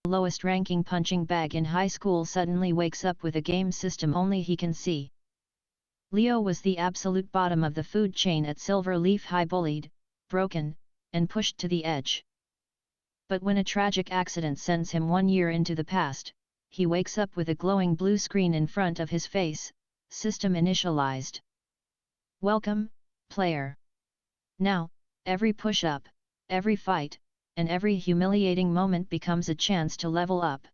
lowest ranking punching bag in high school suddenly wakes up with a game system only he can see. Leo was the absolute bottom of the food chain at Silver Leaf High, bullied, broken, and pushed to the edge. But when a tragic accident sends him 1 year into the past, he wakes up with a glowing blue screen in front of his face, system initialized. Welcome, player. Now, every push-up, every fight, and every humiliating moment becomes a chance to level up.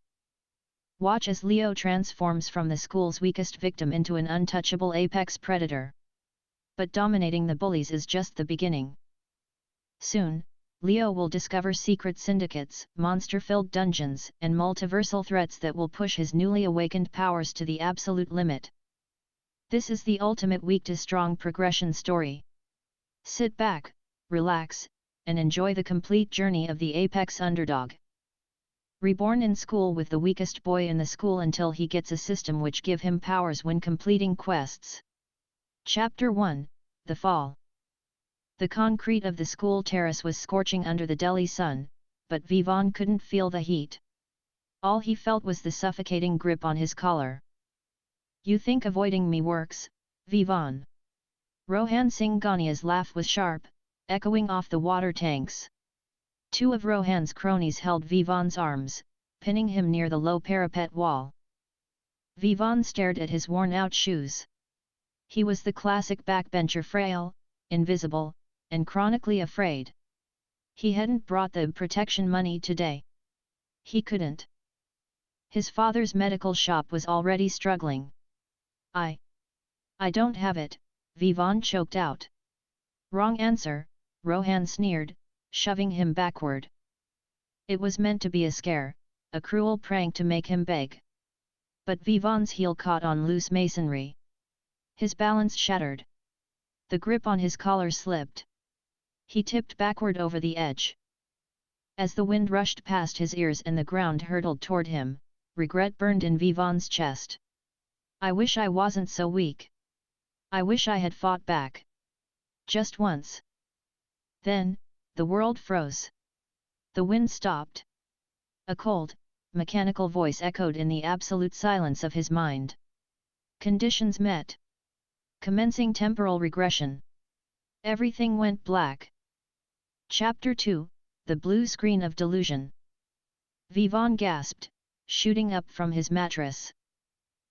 Watch as Leo transforms from the school's weakest victim into an untouchable apex predator. But dominating the bullies is just the beginning. Soon, Leo will discover secret syndicates, monster-filled dungeons, and multiversal threats that will push his newly awakened powers to the absolute limit. This is the ultimate weak-to-strong progression story. Sit back, relax, and enjoy the complete journey of the Apex Underdog. Reborn in school with the weakest boy in the school until he gets a system which give him powers when completing quests. Chapter 1, The Fall. The concrete of the school terrace was scorching under the Delhi sun, but Vivaan couldn't feel the heat. All he felt was the suffocating grip on his collar. You think avoiding me works, Vivaan? Rohan Singhania's laugh was sharp, echoing off the water tanks. Two of Rohan's cronies held Vivaan's arms, pinning him near the low parapet wall. Vivaan stared at his worn-out shoes. He was the classic backbencher, frail, invisible, and chronically afraid. He hadn't brought the protection money today. He couldn't. His father's medical shop was already struggling. I don't have it, Vivaan choked out. Wrong answer, Rohan sneered, shoving him backward. It was meant to be a scare, a cruel prank to make him beg. But Vivaan's heel caught on loose masonry. His balance shattered. The grip on his collar slipped. He tipped backward over the edge. As the wind rushed past his ears and the ground hurtled toward him, regret burned in Vivaan's chest. I wish I wasn't so weak. I wish I had fought back. Just once. Then, the world froze. The wind stopped. A cold, mechanical voice echoed in the absolute silence of his mind. Conditions met. Commencing temporal regression. Everything went black. Chapter 2, The Blue Screen of Delusion. Vivaan gasped, shooting up from his mattress.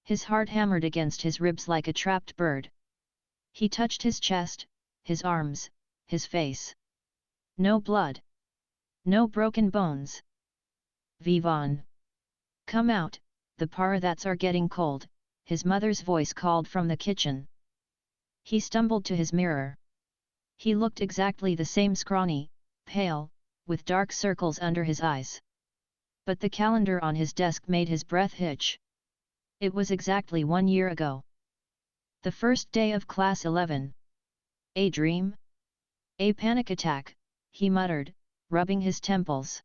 His heart hammered against his ribs like a trapped bird. He touched his chest, his arms, his face. No blood. No broken bones. Vivaan. Come out, the parathats are getting cold, his mother's voice called from the kitchen. He stumbled to his mirror. He looked exactly the same, scrawny, pale, with dark circles under his eyes. But the calendar on his desk made his breath hitch. It was exactly 1 year ago. The first day of class 11. A dream? A panic attack, he muttered, rubbing his temples.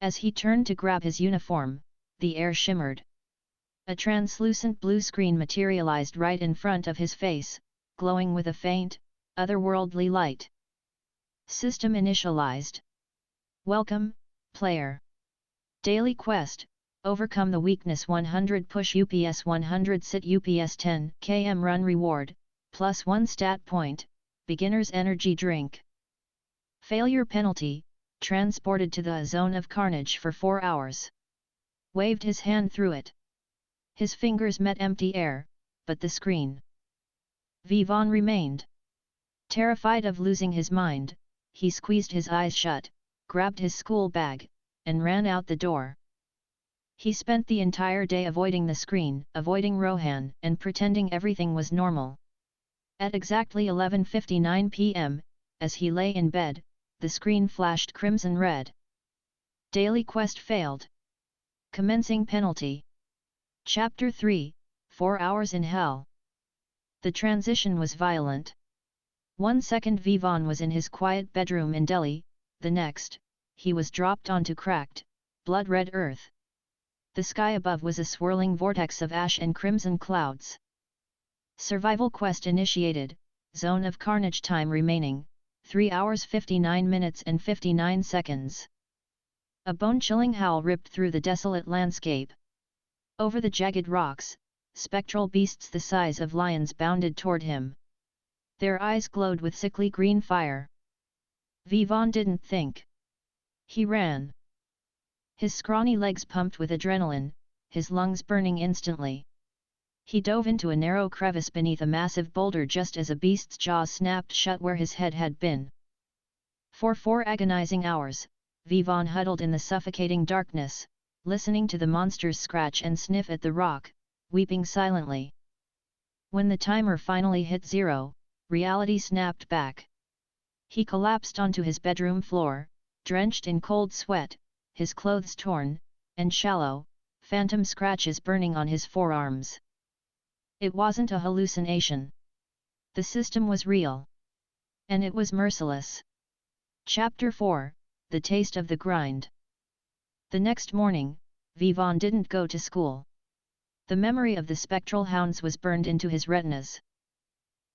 As he turned to grab his uniform, the air shimmered. A translucent blue screen materialized right in front of his face, glowing with a faint, otherworldly light. System initialized. Welcome, player. Daily quest, overcome the weakness 100 push UPS 100 sit UPS 10 km run reward, +1 stat point, beginner's energy drink. Failure penalty, transported to the zone of carnage for 4 hours. Waved his hand through it. His fingers met empty air, but the screen. Vivaan remained. Terrified of losing his mind, he squeezed his eyes shut, grabbed his school bag, and ran out the door. He spent the entire day avoiding the screen, avoiding Rohan, and pretending everything was normal. At exactly 11:59 p.m., as he lay in bed, the screen flashed crimson red. Daily quest failed. Commencing penalty. Chapter 3, 4 hours in hell. The transition was violent. 1 second Vivaan was in his quiet bedroom in Delhi, the next, he was dropped onto cracked, blood-red earth. The sky above was a swirling vortex of ash and crimson clouds. Survival quest initiated, zone of carnage time remaining, 3 hours 59 minutes and 59 seconds. A bone-chilling howl ripped through the desolate landscape. Over the jagged rocks, spectral beasts the size of lions bounded toward him. Their eyes glowed with sickly green fire. Vivaan didn't think. He ran. His scrawny legs pumped with adrenaline, his lungs burning instantly. He dove into a narrow crevice beneath a massive boulder just as a beast's jaws snapped shut where his head had been. For 4 agonizing hours, Vivaan huddled in the suffocating darkness, listening to the monsters scratch and sniff at the rock, weeping silently. When the timer finally hit 0, reality snapped back. He collapsed onto his bedroom floor, drenched in cold sweat, his clothes torn, and shallow, phantom scratches burning on his forearms. It wasn't a hallucination. The system was real. And it was merciless. Chapter 4, The Taste of the Grind. The next morning, Vivaan didn't go to school. The memory of the spectral hounds was burned into his retinas.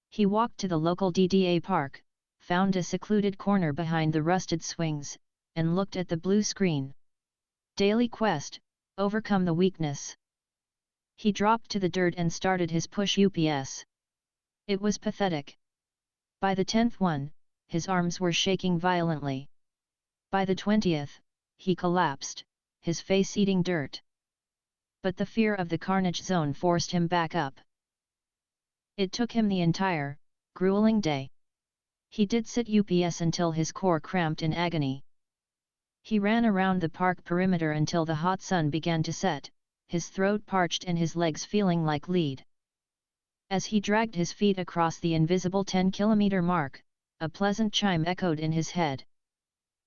He walked to the local DDA park, found a secluded corner behind the rusted swings, and looked at the blue screen. Daily quest, overcome the weakness. He dropped to the dirt and started his push UPS. It was pathetic. By the 10th one, his arms were shaking violently. By the 20th, he collapsed, his face eating dirt. But the fear of the carnage zone forced him back up. It took him the entire, grueling day. He did sit UPS until his core cramped in agony. He ran around the park perimeter until the hot sun began to set, his throat parched and his legs feeling like lead. As he dragged his feet across the invisible 10-kilometer mark, a pleasant chime echoed in his head.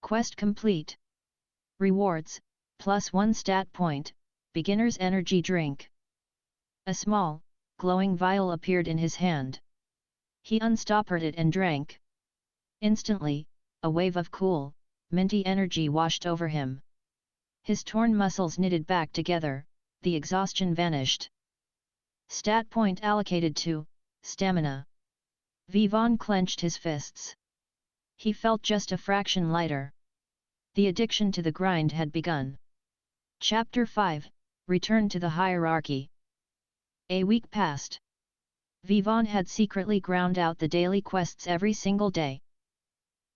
Quest complete. Rewards, +1 stat point, beginner's energy drink. A small, glowing vial appeared in his hand. He unstoppered it and drank. Instantly, a wave of cool, minty energy washed over him. His torn muscles knitted back together, the exhaustion vanished. Stat point allocated to stamina. Vivaan clenched his fists. He felt just a fraction lighter. The addiction to the grind had begun. Chapter 5, Return to the Hierarchy. A week passed. Vivaan had secretly ground out the daily quests every single day.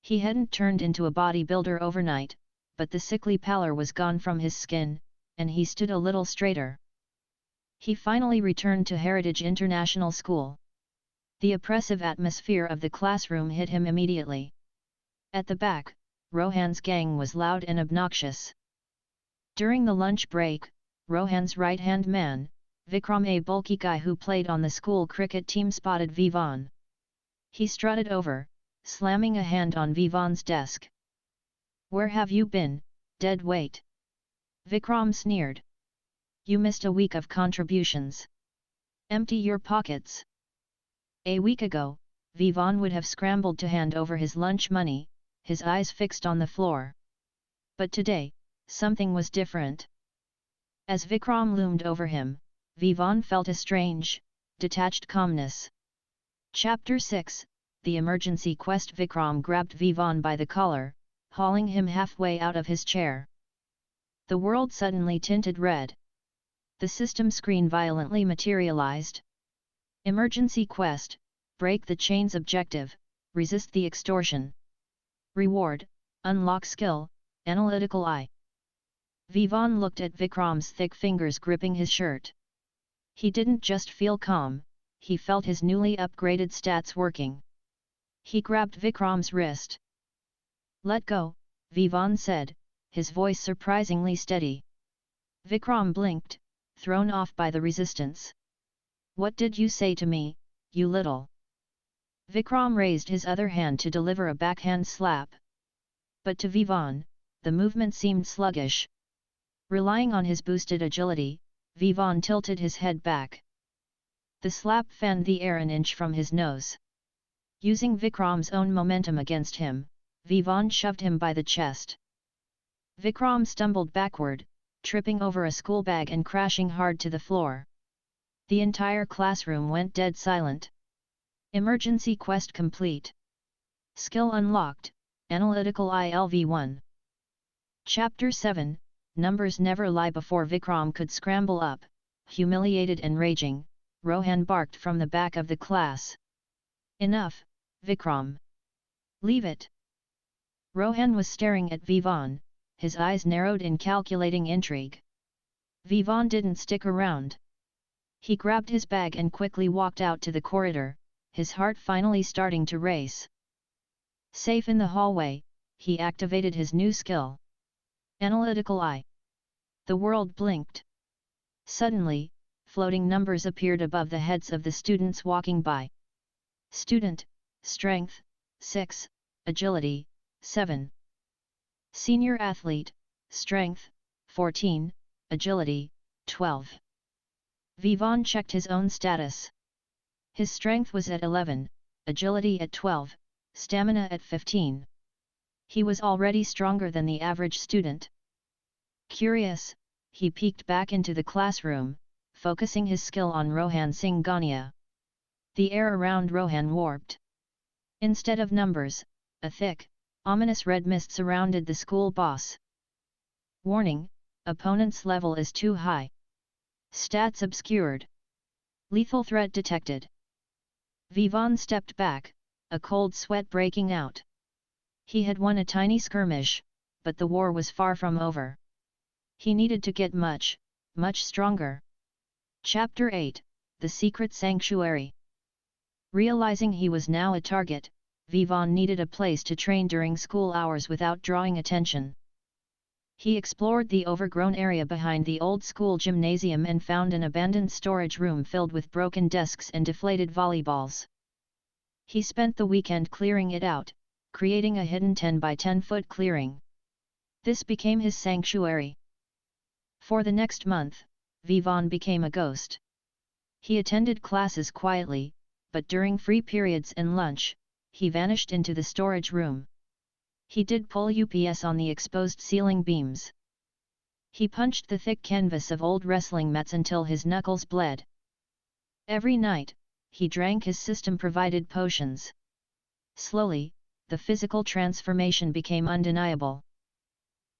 He hadn't turned into a bodybuilder overnight, but the sickly pallor was gone from his skin, and he stood a little straighter. He finally returned to Heritage International School. The oppressive atmosphere of the classroom hit him immediately. At the back, Rohan's gang was loud and obnoxious. During the lunch break, Rohan's right-hand man, Vikram, a bulky guy who played on the school cricket team, spotted Vivaan. He strutted over, slamming a hand on Vivaan's desk. "Where have you been, dead weight?" Vikram sneered. "You missed a week of contributions. Empty your pockets." A week ago, Vivaan would have scrambled to hand over his lunch money, his eyes fixed on the floor. But today, something was different. As Vikram loomed over him, Vivaan felt a strange, detached calmness. Chapter 6, The Emergency Quest. Vikram grabbed Vivaan by the collar, hauling him halfway out of his chair. The world suddenly tinted red. The system screen violently materialized. Emergency quest, break the chain's objective, resist the extortion. Reward, unlock skill, analytical eye. Vivaan looked at Vikram's thick fingers gripping his shirt. He didn't just feel calm, he felt his newly upgraded stats working. He grabbed Vikram's wrist. "Let go," Vivaan said, his voice surprisingly steady. Vikram blinked, thrown off by the resistance. "What did you say to me, you little?" Vikram raised his other hand to deliver a backhand slap. But to Vivaan, the movement seemed sluggish. Relying on his boosted agility, Vivaan tilted his head back. The slap fanned the air an inch from his nose. Using Vikram's own momentum against him, Vivaan shoved him by the chest. Vikram stumbled backward, tripping over a school bag and crashing hard to the floor. The entire classroom went dead silent. Emergency quest complete. Skill unlocked, Analytical ILV1. Chapter 7, Numbers never lie. Before Vikram could scramble up, humiliated and raging, Rohan barked from the back of the class. Enough, Vikram. Leave it. Rohan was staring at Vivaan, his eyes narrowed in calculating intrigue. Vivaan didn't stick around. He grabbed his bag and quickly walked out to the corridor, his heart finally starting to race. Safe in the hallway, he activated his new skill. Analytical Eye. The world blinked. Suddenly, floating numbers appeared above the heads of the students walking by. Student, Strength, 6, Agility, 7. Senior Athlete, Strength, 14, Agility, 12. Vivaan checked his own status. His strength was at 11, agility at 12, stamina at 15. He was already stronger than the average student. Curious, he peeked back into the classroom, focusing his skill on Rohan Singhania. The air around Rohan warped. Instead of numbers, a thick, ominous red mist surrounded the school boss. Warning, opponent's level is too high. Stats obscured. Lethal threat detected. Vivaan stepped back, a cold sweat breaking out. He had won a tiny skirmish, but the war was far from over. He needed to get much stronger. Chapter 8, The Secret Sanctuary. Realizing he was now a target, Vivaan needed a place to train during school hours without drawing attention. He explored the overgrown area behind the old school gymnasium and found an abandoned storage room filled with broken desks and deflated volleyballs. He spent the weekend clearing it out, creating a hidden 10 by 10 foot clearing. This became his sanctuary. For the next month, Vivaan became a ghost. He attended classes quietly, but during free periods and lunch, he vanished into the storage room. He did pull UPS on the exposed ceiling beams. He punched the thick canvas of old wrestling mats until his knuckles bled. Every night, he drank his system-provided potions. Slowly, the physical transformation became undeniable.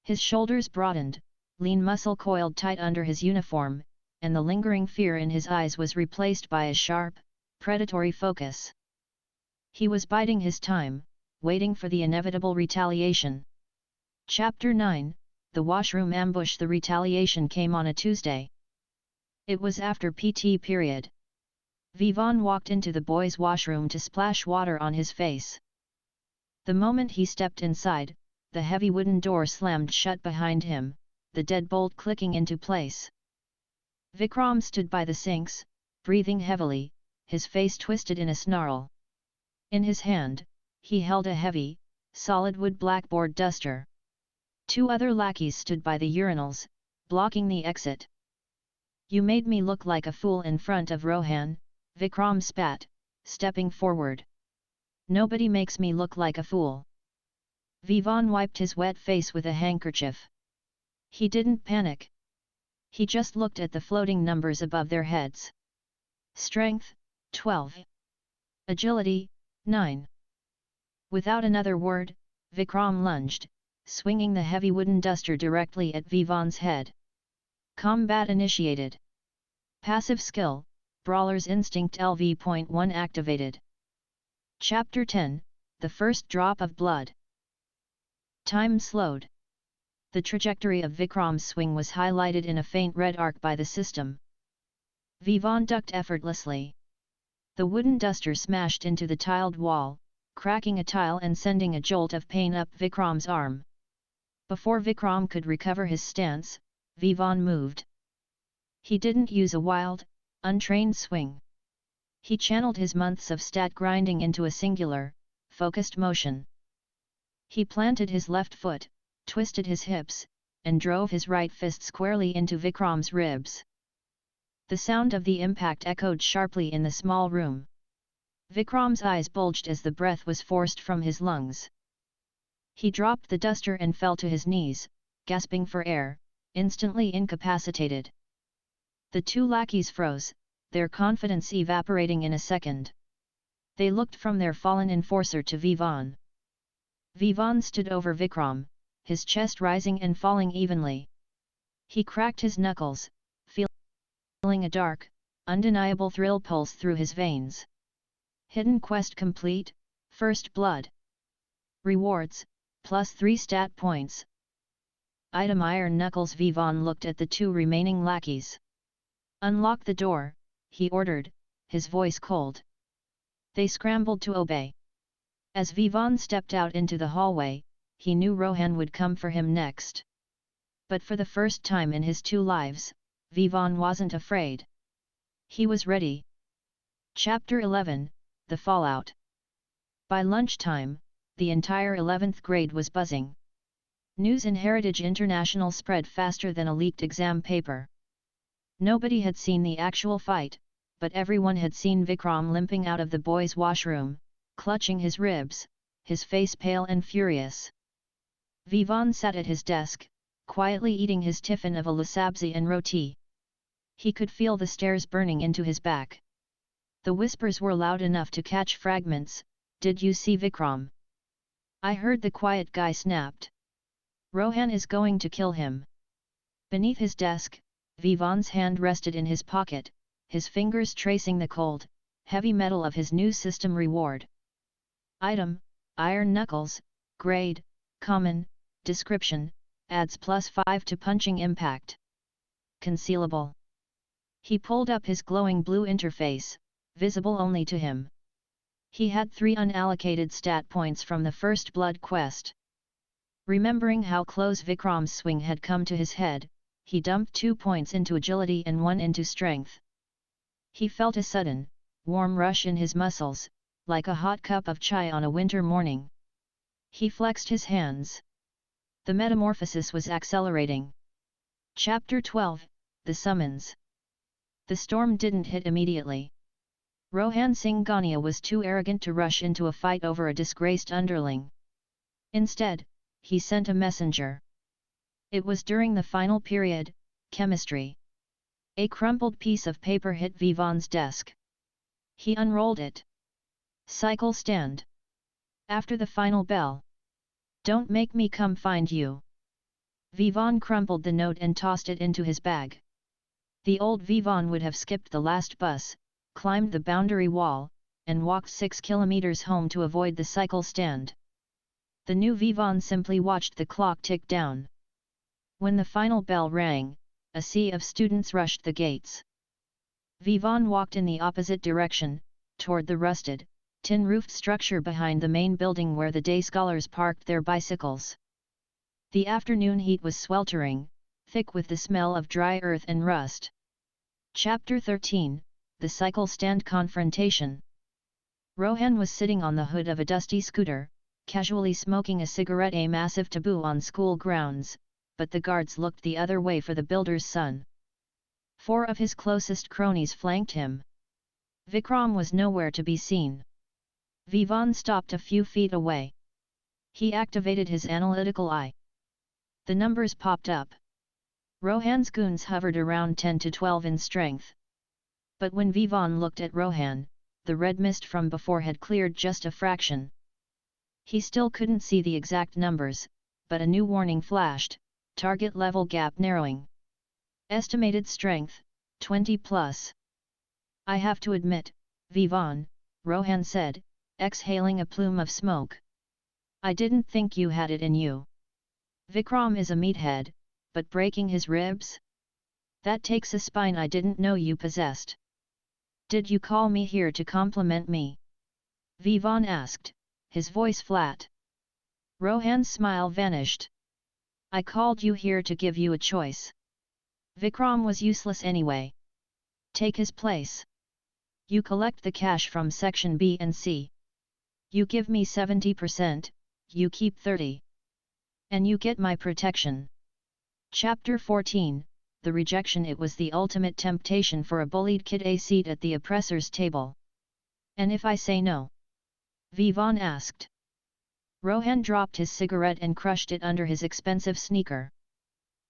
His shoulders broadened, lean muscle coiled tight under his uniform, and the lingering fear in his eyes was replaced by a sharp, predatory focus. He was biding his time, waiting for the inevitable retaliation. Chapter 9, The Washroom Ambush. The retaliation came on a Tuesday. It was after PT period. Vivaan walked into the boys' washroom to splash water on his face. The moment he stepped inside, the heavy wooden door slammed shut behind him, the deadbolt clicking into place. Vikram stood by the sinks, breathing heavily, his face twisted in a snarl. In his hand, he held a heavy, solid wood blackboard duster. Two other lackeys stood by the urinals, blocking the exit. "You made me look like a fool in front of Rohan," Vikram spat, stepping forward. "Nobody makes me look like a fool." Vivaan wiped his wet face with a handkerchief. He didn't panic. He just looked at the floating numbers above their heads. Strength, 12. Agility, 9. Without another word, Vikram lunged, swinging the heavy wooden duster directly at Vivaan's head. Combat initiated. Passive skill, Brawler's Instinct LV.1 activated. Chapter 10, The First Drop of Blood. Time slowed. The trajectory of Vikram's swing was highlighted in a faint red arc by the system. Vivaan ducked effortlessly. The wooden duster smashed into the tiled wall, cracking a tile and sending a jolt of pain up Vikram's arm. Before Vikram could recover his stance, Vivaan moved. He didn't use a wild, untrained swing. He channeled his months of stat grinding into a singular, focused motion. He planted his left foot, twisted his hips, and drove his right fist squarely into Vikram's ribs. The sound of the impact echoed sharply in the small room. Vikram's eyes bulged as the breath was forced from his lungs. He dropped the duster and fell to his knees, gasping for air, instantly incapacitated. The two lackeys froze, their confidence evaporating in a second. They looked from their fallen enforcer to Vivaan. Vivaan stood over Vikram, his chest rising and falling evenly. He cracked his knuckles, feeling a dark, undeniable thrill pulse through his veins. Hidden quest complete, first blood. Rewards, +3 stat points. Item Iron Knuckles. Vivaan looked at the 2 remaining lackeys. Unlock the door, he ordered, his voice cold. They scrambled to obey. As Vivaan stepped out into the hallway, he knew Rohan would come for him next. But for the first time in his 2 lives, Vivaan wasn't afraid. He was ready. Chapter 11, The Fallout. By lunchtime, the entire 11th grade was buzzing. News in Heritage International spread faster than a leaked exam paper. Nobody had seen the actual fight, but everyone had seen Vikram limping out of the boys' washroom, clutching his ribs, his face pale and furious. Vivaan sat at his desk, quietly eating his tiffin of a lasabzi and roti. He could feel the stares burning into his back. The whispers were loud enough to catch fragments. Did you see Vikram? I heard the quiet guy snapped. Rohan is going to kill him. Beneath his desk, Vivaan's hand rested in his pocket, his fingers tracing the cold, heavy metal of his new system reward. Item, Iron Knuckles, Grade, Common, Description, adds +5 to punching impact. Concealable. He pulled up his glowing blue interface, visible only to him. He had 3 unallocated stat points from the First Blood quest. Remembering how close Vikram's swing had come to his head, he dumped 2 points into agility and 1 into strength. He felt a sudden, warm rush in his muscles, like a hot cup of chai on a winter morning. He flexed his hands. The metamorphosis was accelerating. Chapter 12, The Summons. The storm didn't hit immediately. Rohan Singhania was too arrogant to rush into a fight over a disgraced underling. Instead, he sent a messenger. It was during the final period, chemistry. A crumpled piece of paper hit Vivaan's desk. He unrolled it. Cycle stand. After the final bell. Don't make me come find you. Vivaan crumpled the note and tossed it into his bag. The old Vivaan would have skipped the last bus, climbed the boundary wall, and walked 6 kilometers home to avoid the cycle stand. The new Vivaan simply watched the clock tick down. When the final bell rang, a sea of students rushed the gates. Vivaan walked in the opposite direction, toward the rusted, tin-roofed structure behind the main building where the day scholars parked their bicycles. The afternoon heat was sweltering, thick with the smell of dry earth and rust. Chapter 13, The Cycle Stand Confrontation. Rohan was sitting on the hood of a dusty scooter, casually smoking a cigarette, a massive taboo on school grounds, but the guards looked the other way for the builder's son. 4 of his closest cronies flanked him. Vikram was nowhere to be seen. Vivaan stopped a few feet away. He activated his analytical eye. The numbers popped up. Rohan's goons hovered around 10 to 12 in strength. But when Vivaan looked at Rohan, the red mist from before had cleared just a fraction. He still couldn't see the exact numbers, but a new warning flashed, target level gap narrowing. Estimated strength, 20 plus. I have to admit, Vivaan, Rohan said, exhaling a plume of smoke. I didn't think you had it in you. Vikram is a meathead, but breaking his ribs? That takes a spine I didn't know you possessed. Did you call me here to compliment me? Vivaan asked, his voice flat. Rohan's smile vanished. I called you here to give you a choice. Vikram was useless anyway. Take his place. You collect the cash from Section B and C. You give me 70%, you keep 30%. And you get my protection. Chapter 14, The Rejection. It was the ultimate temptation for a bullied kid, a seat at the oppressor's table. And if I say no? Vivaan asked. Rohan dropped his cigarette and crushed it under his expensive sneaker.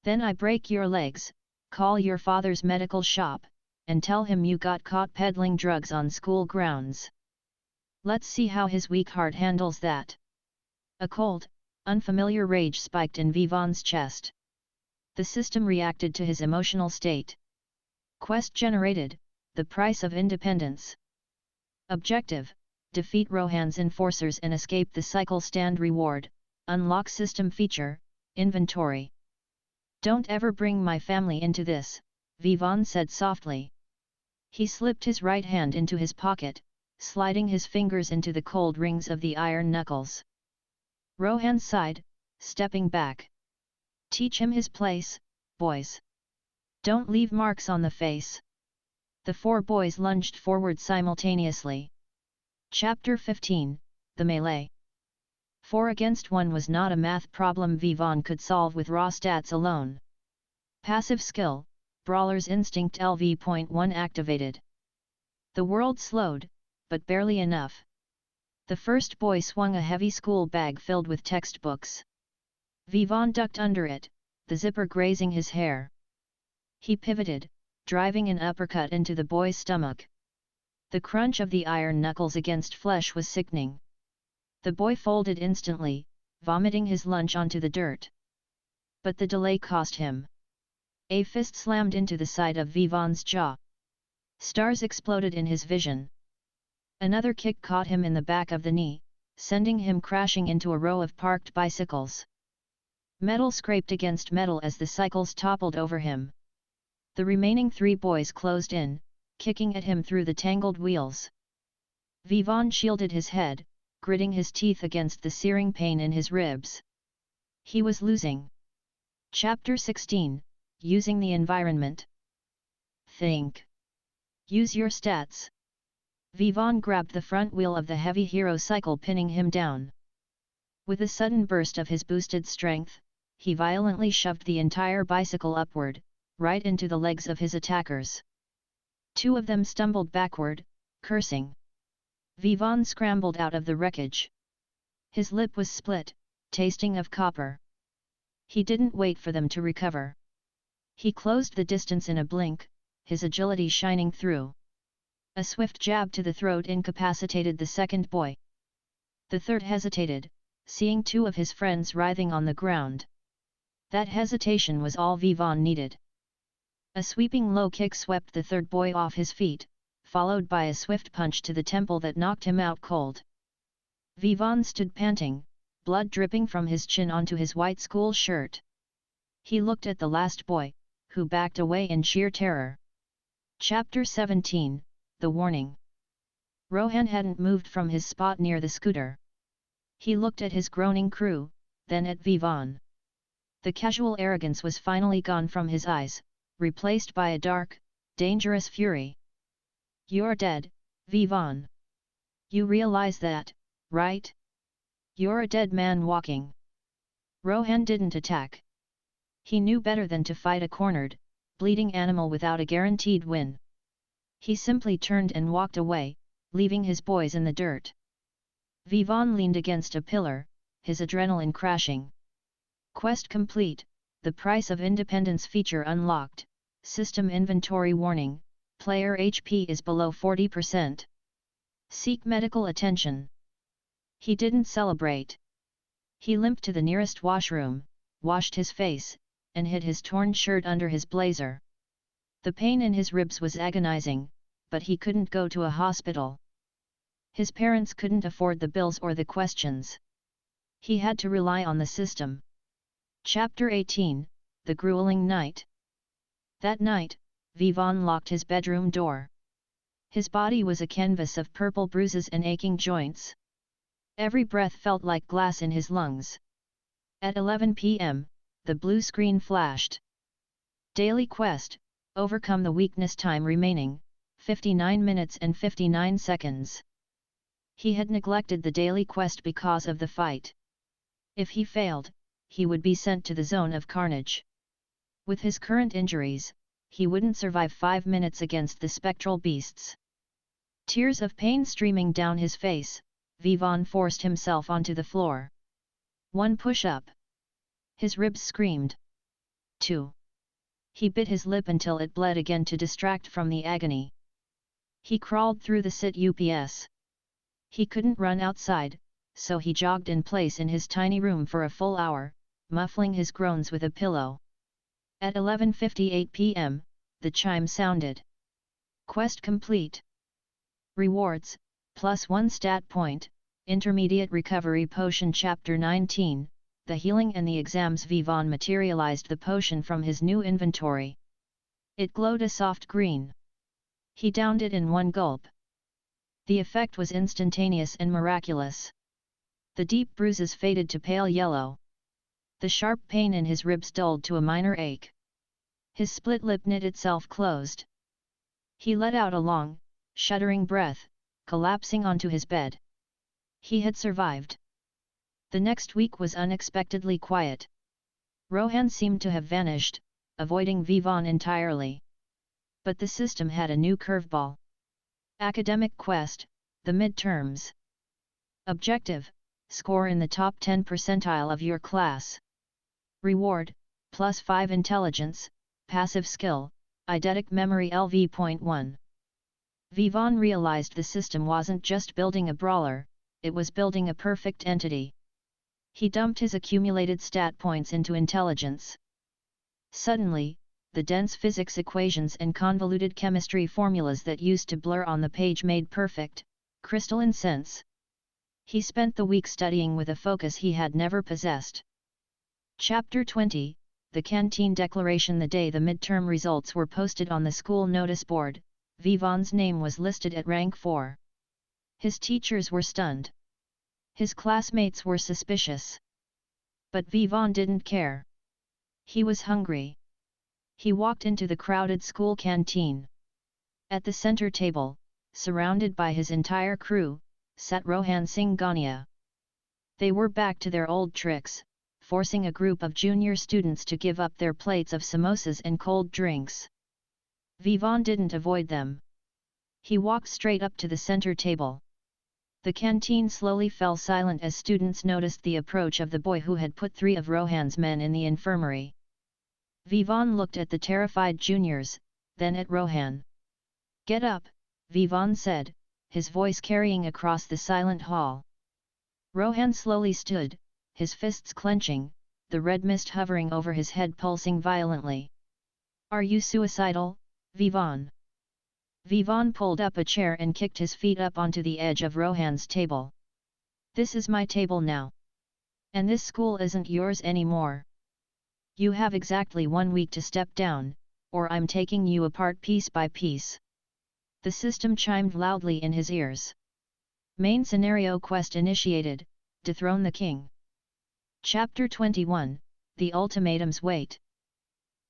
Then I break your legs, call your father's medical shop, and tell him you got caught peddling drugs on school grounds. Let's see how his weak heart handles that. A cold, Unfamiliar rage spiked in Vivaan's chest. The system reacted to his emotional state. Quest generated, the price of independence. Objective, defeat Rohan's enforcers and escape the cycle. Stand reward, unlock system feature, inventory. Don't ever bring my family into this, Vivaan said softly. He slipped his right hand into his pocket, sliding his fingers into the cold rings of the iron knuckles. Rohan sighed, stepping back. Teach him his place, boys. Don't leave marks on the face. The four boys lunged forward simultaneously. Chapter 15, The Melee. 4 against 1 was not a math problem Vivaan could solve with raw stats alone. Passive skill, Brawler's Instinct LV.1 activated. The world slowed, but barely enough. The first boy swung a heavy school bag filled with textbooks. Vivaan ducked under it, the zipper grazing his hair. He pivoted, driving an uppercut into the boy's stomach. The crunch of the iron knuckles against flesh was sickening. The boy folded instantly, vomiting his lunch onto the dirt. But the delay cost him. A fist slammed into the side of Vivaan's jaw. Stars exploded in his vision. Another kick caught him in the back of the knee, sending him crashing into a row of parked bicycles. Metal scraped against metal as the cycles toppled over him. The remaining 3 boys closed in, kicking at him through the tangled wheels. Vivaan shielded his head, gritting his teeth against the searing pain in his ribs. He was losing. Chapter 16, Using the Environment. Think. Use your stats. Vivaan grabbed the front wheel of the heavy hero cycle, pinning him down. With a sudden burst of his boosted strength, he violently shoved the entire bicycle upward, right into the legs of his attackers. 2 of them stumbled backward, cursing. Vivaan scrambled out of the wreckage. His lip was split, tasting of copper. He didn't wait for them to recover. He closed the distance in a blink, his agility shining through. A swift jab to the throat incapacitated the second boy. The third hesitated, seeing 2 of his friends writhing on the ground. That hesitation was all Vivaan needed. A sweeping low kick swept the third boy off his feet, followed by a swift punch to the temple that knocked him out cold. Vivaan stood panting, blood dripping from his chin onto his white school shirt. He looked at the last boy, who backed away in sheer terror. Chapter 17, The Warning. Rohan hadn't moved from his spot near the scooter. He looked at his groaning crew, then at Vivaan. The casual arrogance was finally gone from his eyes, replaced by a dark, dangerous fury. You're dead, Vivaan. You realize that, right? You're a dead man walking. Rohan didn't attack. He knew better than to fight a cornered, bleeding animal without a guaranteed win. He simply turned and walked away, leaving his boys in the dirt. Vivaan leaned against a pillar, his adrenaline crashing. Quest complete, the price of independence feature unlocked, system inventory warning, player HP is below 40%. Seek medical attention. He didn't celebrate. He limped to the nearest washroom, washed his face, and hid his torn shirt under his blazer. The pain in his ribs was agonizing, but he couldn't go to a hospital. His parents couldn't afford the bills or the questions. He had to rely on the system. Chapter 18, The Grueling Night. That night, Vivaan locked his bedroom door. His body was a canvas of purple bruises and aching joints. Every breath felt like glass in his lungs. At 11 p.m., the blue screen flashed. Daily Quest, overcome the weakness. Time remaining, 59 minutes and 59 seconds. He had neglected the daily quest because of the fight. If he failed, he would be sent to the zone of carnage. With his current injuries, he wouldn't survive 5 minutes against the spectral beasts. Tears of pain streaming down his face, Vivaan forced himself onto the floor. 1 push-up. His ribs screamed. 2. He bit his lip until it bled again to distract from the agony. He crawled through the sit-ups. He couldn't run outside, so he jogged in place in his tiny room for a full hour, muffling his groans with a pillow. At 11:58 p.m., the chime sounded. Quest complete. Rewards, +1 stat point, Intermediate Recovery Potion Chapter 19, The Healing and the Exams. Vivaan materialized the potion from his new inventory. It glowed a soft green. He downed it in one gulp. The effect was instantaneous and miraculous. The deep bruises faded to pale yellow. The sharp pain in his ribs dulled to a minor ache. His split lip knit itself closed. He let out a long, shuddering breath, collapsing onto his bed. He had survived. The next week was unexpectedly quiet. Rohan seemed to have vanished, avoiding Vivaan entirely. But the system had a new curveball. Academic quest, the midterms. Objective, score in the top 10 percentile of your class. Reward, +5 intelligence, passive skill, eidetic memory LV.1. Vivaan realized the system wasn't just building a brawler, it was building a perfect entity. He dumped his accumulated stat points into intelligence. Suddenly, the dense physics equations and convoluted chemistry formulas that used to blur on the page made perfect, crystalline sense. He spent the week studying with a focus he had never possessed. Chapter 20, The Canteen Declaration. The day the midterm results were posted on the school notice board, Vivaan's name was listed at rank 4. His teachers were stunned. His classmates were suspicious. But Vivaan didn't care. He was hungry. He walked into the crowded school canteen. At the center table, surrounded by his entire crew, sat Rohan Singhania. They were back to their old tricks, forcing a group of junior students to give up their plates of samosas and cold drinks. Vivaan didn't avoid them. He walked straight up to the center table. The canteen slowly fell silent as students noticed the approach of the boy who had put 3 of Rohan's men in the infirmary. Vivaan looked at the terrified juniors, then at Rohan. "Get up," Vivaan said, his voice carrying across the silent hall. Rohan slowly stood, his fists clenching, the red mist hovering over his head pulsing violently. "Are you suicidal, Vivaan?" Vivaan pulled up a chair and kicked his feet up onto the edge of Rohan's table. "This is my table now. And this school isn't yours anymore. You have exactly 1 week to step down, or I'm taking you apart piece by piece." The system chimed loudly in his ears. Main scenario quest initiated, Dethrone the King. Chapter 21, The Ultimatum's Wait.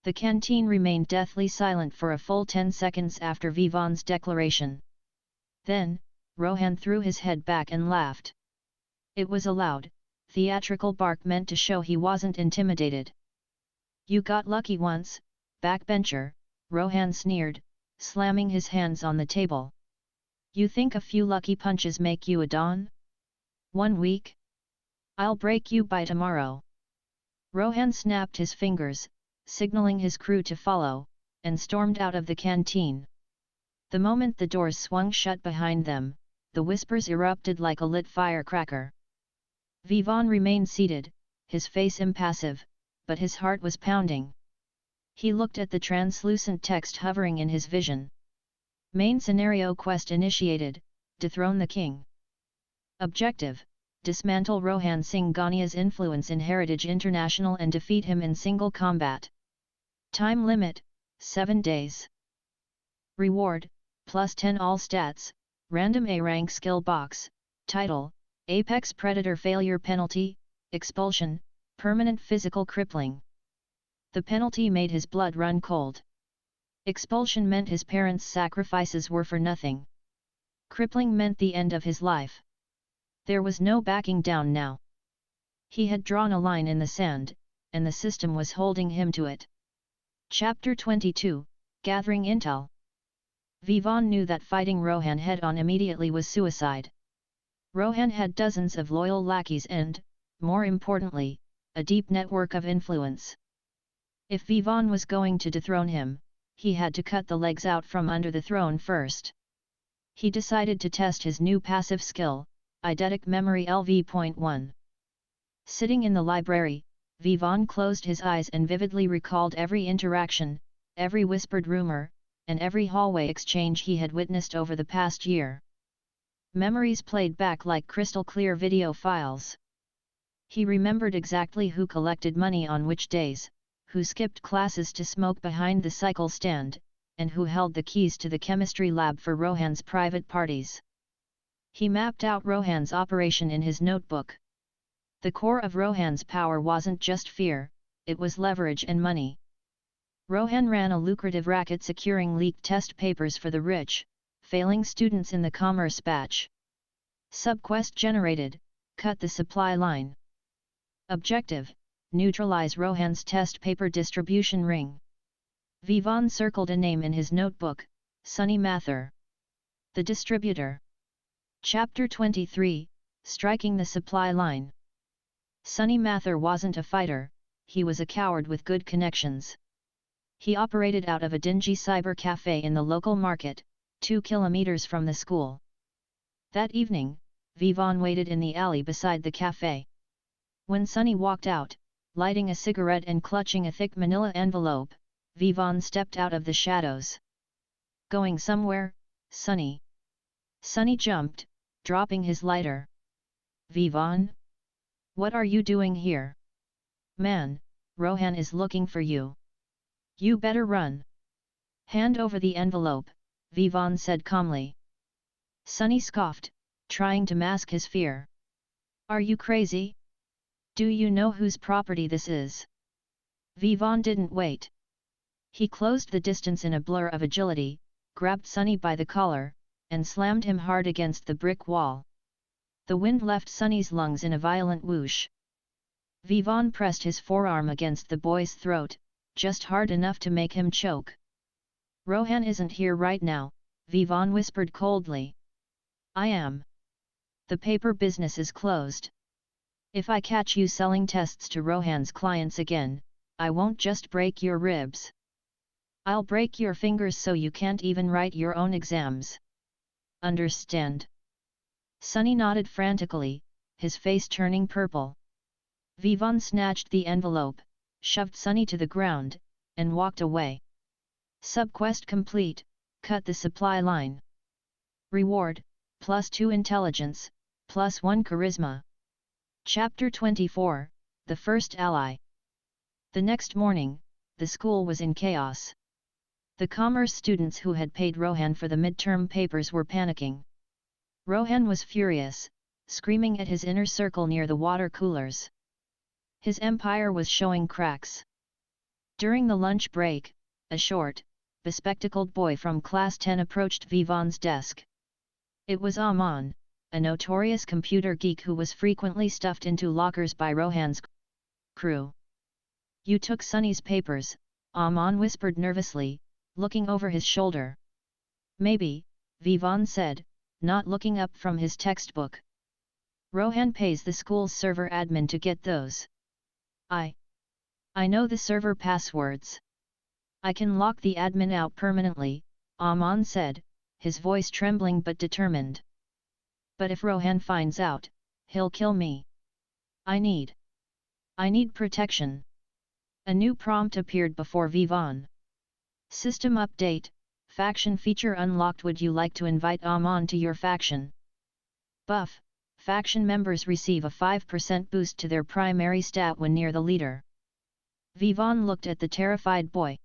The canteen remained deathly silent for a full 10 seconds after Vivaan's declaration. Then, Rohan threw his head back and laughed. It was a loud, theatrical bark meant to show he wasn't intimidated. "You got lucky once, backbencher," Rohan sneered, slamming his hands on the table. "You think a few lucky punches make you a don? 1 week? I'll break you by tomorrow." Rohan snapped his fingers, signaling his crew to follow, and stormed out of the canteen. The moment the doors swung shut behind them, the whispers erupted like a lit firecracker. Vivaan remained seated, his face impassive, but his heart was pounding. He looked at the translucent text hovering in his vision. Main scenario quest initiated, Dethrone the King. Objective, dismantle Rohan Singh-Gania's influence in Heritage International and defeat him in single combat. Time limit, 7 days. Reward, +10 all stats, random A rank skill box, title, Apex Predator failure penalty, expulsion, permanent physical crippling. The penalty made his blood run cold. Expulsion meant his parents' sacrifices were for nothing. Crippling meant the end of his life. There was no backing down now. He had drawn a line in the sand, and the system was holding him to it. Chapter 22, Gathering Intel. Vivaan knew that fighting Rohan head-on immediately was suicide. Rohan had dozens of loyal lackeys and, more importantly, a deep network of influence. If Vivaan was going to dethrone him, he had to cut the legs out from under the throne first. He decided to test his new passive skill, Eidetic Memory LV.1. Sitting in the library, Vivaan closed his eyes and vividly recalled every interaction, every whispered rumor, and every hallway exchange he had witnessed over the past year. Memories played back like crystal-clear video files. He remembered exactly who collected money on which days, who skipped classes to smoke behind the cycle stand, and who held the keys to the chemistry lab for Rohan's private parties. He mapped out Rohan's operation in his notebook. The core of Rohan's power wasn't just fear, it was leverage and money. Rohan ran a lucrative racket securing leaked test papers for the rich, failing students in the commerce batch. Subquest generated, cut the supply line. Objective, neutralize Rohan's test paper distribution ring. Vivaan circled a name in his notebook, Sunny Mathur. The distributor. Chapter 23, Striking the Supply Line. Sunny Mathur wasn't a fighter, he was a coward with good connections. He operated out of a dingy cyber cafe in the local market, 2 kilometers from the school. That evening, Vivaan waited in the alley beside the cafe. When Sunny walked out, lighting a cigarette and clutching a thick manila envelope, Vivaan stepped out of the shadows. Going somewhere, Sunny? Sunny jumped, dropping his lighter. Vivaan? What are you doing here? Man, Rohan is looking for you. You better run. Hand over the envelope, Vivaan said calmly. Sunny scoffed, trying to mask his fear. Are you crazy? Do you know whose property this is? Vivaan didn't wait. He closed the distance in a blur of agility, grabbed Sunny by the collar, and slammed him hard against the brick wall. The wind left Sunny's lungs in a violent whoosh. Vivaan pressed his forearm against the boy's throat, just hard enough to make him choke. Rohan isn't here right now, Vivaan whispered coldly. I am. The paper business is closed. If I catch you selling tests to Rohan's clients again, I won't just break your ribs. I'll break your fingers so you can't even write your own exams. Understand? Sunny nodded frantically, his face turning purple. Vivaan snatched the envelope, shoved Sunny to the ground, and walked away. Subquest complete, cut the supply line. Reward, +2 intelligence, +1 charisma. Chapter 24, The First Ally. The next morning, the school was in chaos. The commerce students who had paid Rohan for the midterm papers were panicking. Rohan was furious, screaming at his inner circle near the water coolers. His empire was showing cracks. During the lunch break, a short, bespectacled boy from Class 10 approached Vivaan's desk. It was Aman, a notorious computer geek who was frequently stuffed into lockers by Rohan's crew. You took Sunny's papers, Aman whispered nervously, looking over his shoulder. Maybe, Vivaan said, not looking up from his textbook. Rohan pays the school's server admin to get those. I know the server passwords. I can lock the admin out permanently, Aman said, his voice trembling but determined. But if Rohan finds out, he'll kill me. I need protection. A new prompt appeared before Vivaan. System update, faction feature unlocked. Would you like to invite Aman to your faction? Buff, faction members receive a 5% boost to their primary stat when near the leader. Vivaan looked at the terrified boy.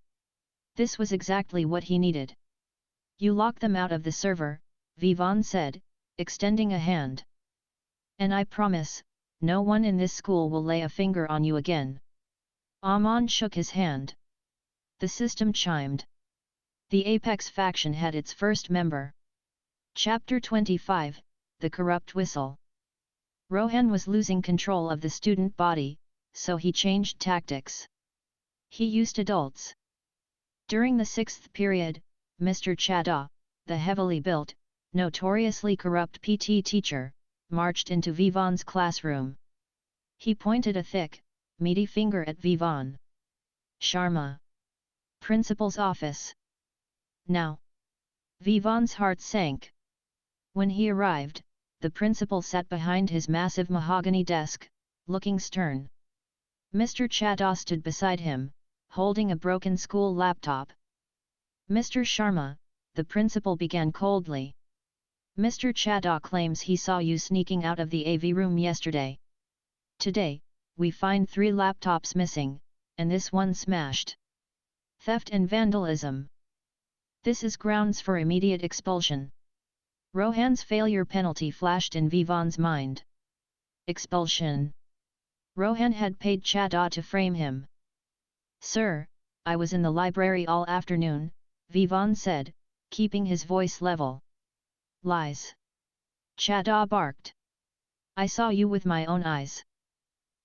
This was exactly what he needed. You lock them out of the server, Vivaan said, extending a hand. And I promise, no one in this school will lay a finger on you again. Aman shook his hand. The system chimed. The Apex faction had its first member. Chapter 25, The Corrupt Whistle. Rohan was losing control of the student body, so he changed tactics. He used adults. During the 6th period, Mr. Chadha, the heavily built, notoriously corrupt PT teacher, marched into Vivaan's classroom. He pointed a thick, meaty finger at Vivaan. Sharma. Principal's office. Now. Vivaan's heart sank. When he arrived, the principal sat behind his massive mahogany desk, looking stern. Mr. Chadha stood beside him, holding a broken school laptop. Mr. Sharma, the principal began coldly. Mr. Chadha claims he saw you sneaking out of the AV room yesterday. Today, we find 3 laptops missing, and this one smashed. Theft and vandalism. This is grounds for immediate expulsion. Rohan's failure penalty flashed in Vivaan's mind. Expulsion. Rohan had paid Chadha to frame him. Sir, I was in the library all afternoon, Vivaan said, keeping his voice level. Lies. Chadha barked. I saw you with my own eyes.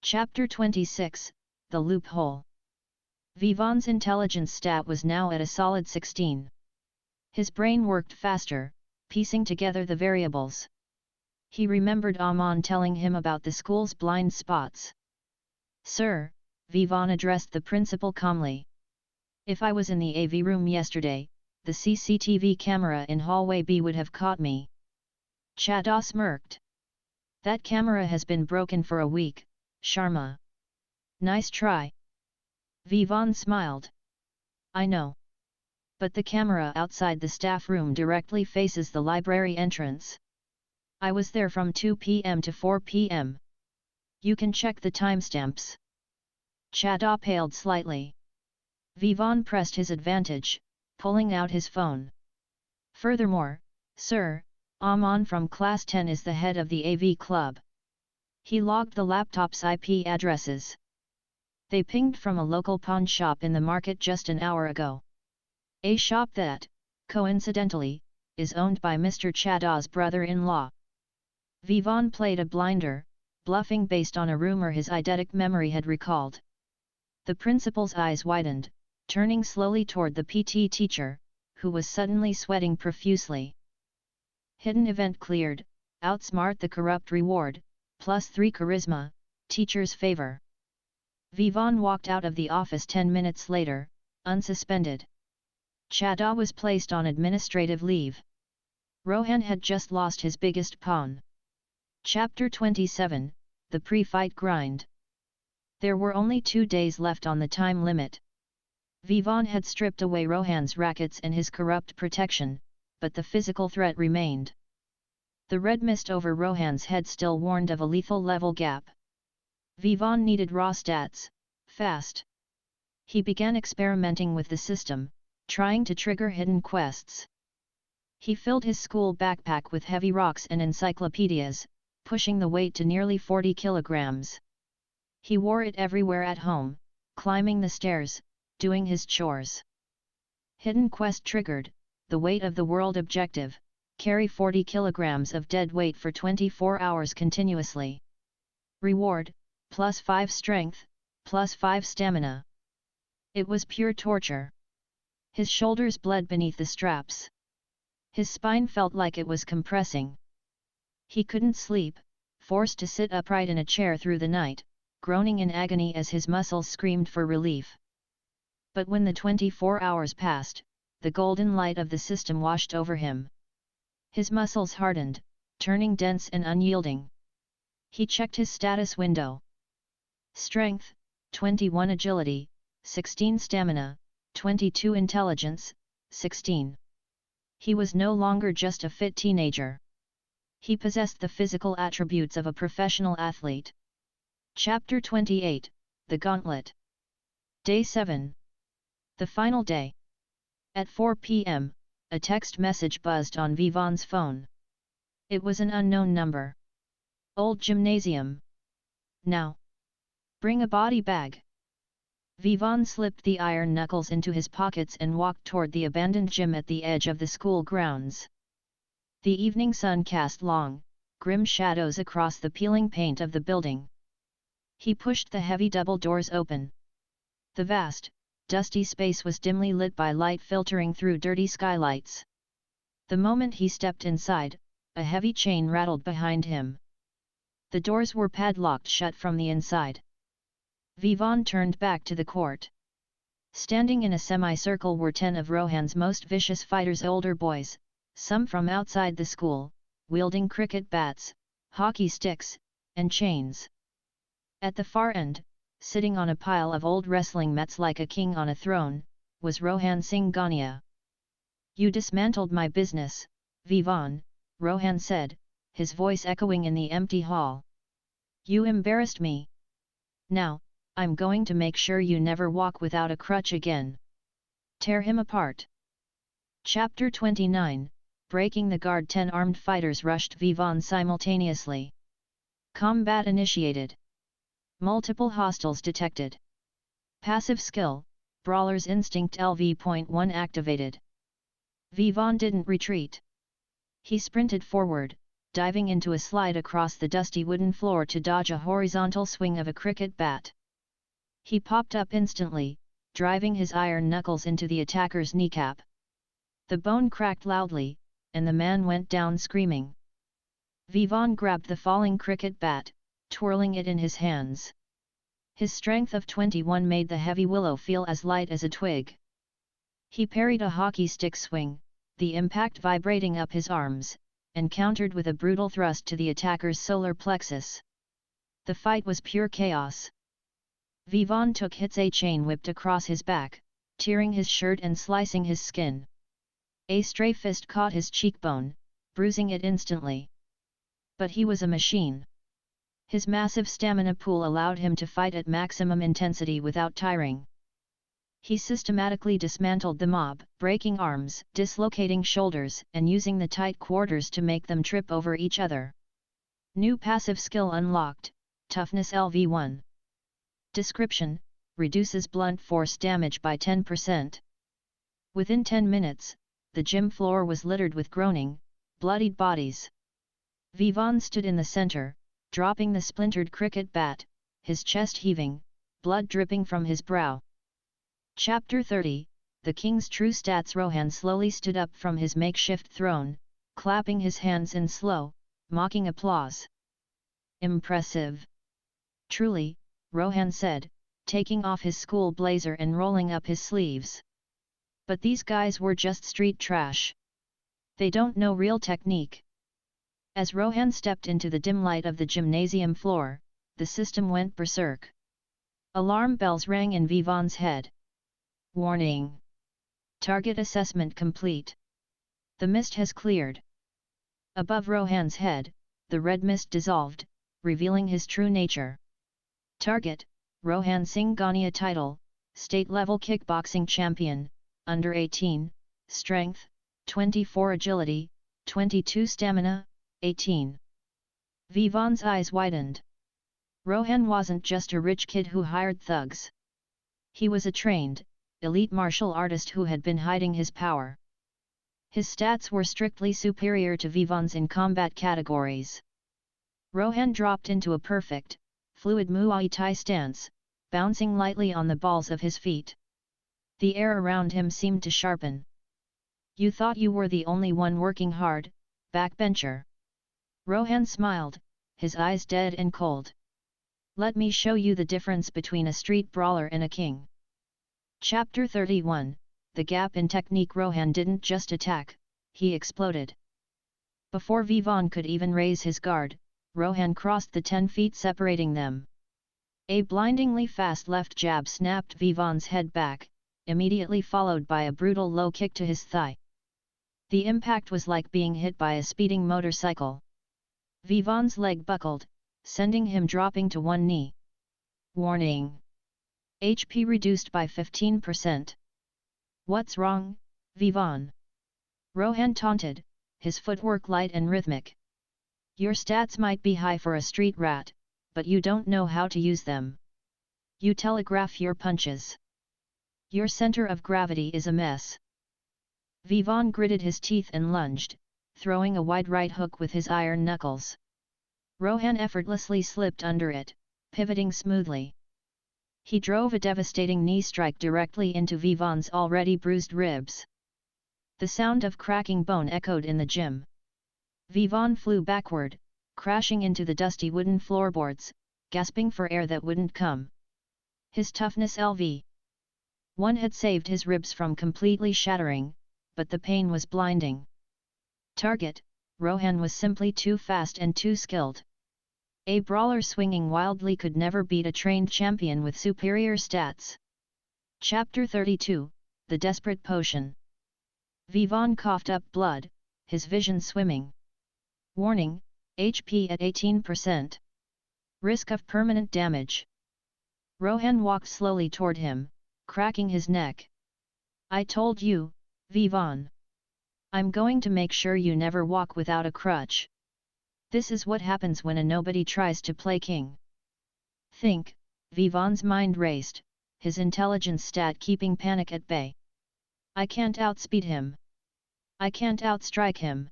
Chapter 26, The Loophole. Vivaan's intelligence stat was now at a solid 16. His brain worked faster, piecing together the variables. He remembered Aman telling him about the school's blind spots. Sir, Vivaan addressed the principal calmly. If I was in the AV room yesterday, the CCTV camera in hallway B would have caught me. Chadha smirked. That camera has been broken for a week, Sharma. Nice try. Vivaan smiled. I know. But the camera outside the staff room directly faces the library entrance. I was there from 2 p.m. to 4 p.m. You can check the timestamps. Chadha paled slightly. Vivaan pressed his advantage, pulling out his phone. Furthermore, sir, Aman from Class 10 is the head of the AV club. He logged the laptop's IP addresses. They pinged from a local pawn shop in the market just an hour ago. A shop that, coincidentally, is owned by Mr. Chadha's brother-in-law. Vivaan played a blinder, bluffing based on a rumor his eidetic memory had recalled. The principal's eyes widened, turning slowly toward the PT teacher, who was suddenly sweating profusely. Hidden event cleared, outsmart the corrupt reward, +3 charisma, teacher's favor. Vivaan walked out of the office 10 minutes later, unsuspended. Chadha was placed on administrative leave. Rohan had just lost his biggest pawn. Chapter 27, The Pre-Fight Grind. There were only 2 days left on the time limit. Vivaan had stripped away Rohan's rackets and his corrupt protection, but the physical threat remained. The red mist over Rohan's head still warned of a lethal level gap. Vivaan needed raw stats, fast. He began experimenting with the system, trying to trigger hidden quests. He filled his school backpack with heavy rocks and encyclopedias, pushing the weight to nearly 40 kilograms. He wore it everywhere at home, climbing the stairs, doing his chores. Hidden quest triggered, the weight of the world objective, carry 40 kilograms of dead weight for 24 hours continuously. Reward, +5 strength, +5 stamina. It was pure torture. His shoulders bled beneath the straps. His spine felt like it was compressing. He couldn't sleep, forced to sit upright in a chair through the night, groaning in agony as his muscles screamed for relief. But when the 24 hours passed, the golden light of the system washed over him. His muscles hardened, turning dense and unyielding. He checked his status window. Strength, 21 agility, 16 stamina, 22 intelligence, 16. He was no longer just a fit teenager. He possessed the physical attributes of a professional athlete. Chapter 28, The Gauntlet. Day 7. The final day. At 4 p.m., a text message buzzed on Vivaan's phone. It was an unknown number. Old gymnasium. Now. Bring a body bag. Vivaan slipped the iron knuckles into his pockets and walked toward the abandoned gym at the edge of the school grounds. The evening sun cast long, grim shadows across the peeling paint of the building. He pushed the heavy double doors open. The vast, dusty space was dimly lit by light filtering through dirty skylights. The moment he stepped inside, a heavy chain rattled behind him. The doors were padlocked shut from the inside. Vivaan turned back to the court. Standing in a semicircle were 10 of Rohan's most vicious fighters, older boys, some from outside the school, wielding cricket bats, hockey sticks, and chains. At the far end, sitting on a pile of old wrestling mats like a king on a throne, was Rohan Singhania. "You dismantled my business, Vivaan," Rohan said, his voice echoing in the empty hall. "You embarrassed me. Now, I'm going to make sure you never walk without a crutch again. Tear him apart." Chapter 29, Breaking the Guard. 10 armed fighters rushed Vivaan simultaneously. Combat initiated. Multiple hostiles detected. Passive skill, Brawler's Instinct LV.1 activated. Vivaan didn't retreat. He sprinted forward, diving into a slide across the dusty wooden floor to dodge a horizontal swing of a cricket bat. He popped up instantly, driving his iron knuckles into the attacker's kneecap. The bone cracked loudly, and the man went down screaming. Vivaan grabbed the falling cricket bat, twirling it in his hands. His strength of 21 made the heavy willow feel as light as a twig. He parried a hockey stick swing, the impact vibrating up his arms, and countered with a brutal thrust to the attacker's solar plexus. The fight was pure chaos. Vivaan took hits. A chain whipped across his back, tearing his shirt and slicing his skin. A stray fist caught his cheekbone, bruising it instantly. But he was a machine. His massive stamina pool allowed him to fight at maximum intensity without tiring. He systematically dismantled the mob, breaking arms, dislocating shoulders, and using the tight quarters to make them trip over each other. New passive skill unlocked, Toughness LV1. Description: reduces blunt force damage by 10%. Within 10 minutes, the gym floor was littered with groaning, bloodied bodies. Vivaan stood in the center, dropping the splintered cricket bat, his chest heaving, blood dripping from his brow. Chapter 30, The King's True Stats. Rohan slowly stood up from his makeshift throne, clapping his hands in slow, mocking applause. "Impressive. Truly," Rohan said, taking off his school blazer and rolling up his sleeves. "But these guys were just street trash. They don't know real technique." As Rohan stepped into the dim light of the gymnasium floor, the system went berserk. Alarm bells rang in Vivaan's head. "Warning! Target assessment complete. The mist has cleared." Above Rohan's head, the red mist dissolved, revealing his true nature. Target: Rohan Singhania. Title: State-level kickboxing champion, under 18, Strength: 24, Agility: 22, Stamina: 18. Vivaan's eyes widened. Rohan wasn't just a rich kid who hired thugs. He was a trained, elite martial artist who had been hiding his power. His stats were strictly superior to Vivaan's in combat categories. Rohan dropped into a perfect, fluid Muay Thai stance, bouncing lightly on the balls of his feet. The air around him seemed to sharpen. "You thought you were the only one working hard, backbencher?" Rohan smiled, his eyes dead and cold. "Let me show you the difference between a street brawler and a king." Chapter 31, The Gap in Technique. Rohan didn't just attack, he exploded. Before Vivaan could even raise his guard, Rohan crossed the 10 feet separating them. A blindingly fast left jab snapped Vivaan's head back, immediately followed by a brutal low kick to his thigh. The impact was like being hit by a speeding motorcycle. Vivaan's leg buckled, sending him dropping to one knee. "Warning! HP reduced by 15%. "What's wrong, Vivaan?" Rohan taunted, his footwork light and rhythmic. "Your stats might be high for a street rat, but you don't know how to use them. You telegraph your punches. Your center of gravity is a mess." Vivaan gritted his teeth and lunged, throwing a wide right hook with his iron knuckles. Rohan effortlessly slipped under it, pivoting smoothly. He drove a devastating knee strike directly into Vivaan's already bruised ribs. The sound of cracking bone echoed in the gym. Vivaan flew backward, crashing into the dusty wooden floorboards, gasping for air that wouldn't come. His toughness LV1 had saved his ribs from completely shattering, but the pain was blinding. Target: Rohan was simply too fast and too skilled. A brawler swinging wildly could never beat a trained champion with superior stats. Chapter 32, The Desperate Potion. Vivaan coughed up blood, his vision swimming. Warning, HP at 18%. Risk of permanent damage. Rohan walked slowly toward him, cracking his neck. I told you, Vivaan. I'm going to make sure you never walk without a crutch. This is what happens when a nobody tries to play king. Think, Vivaan's mind raced, his intelligence stat keeping panic at bay. I can't outspeed him. I can't outstrike him.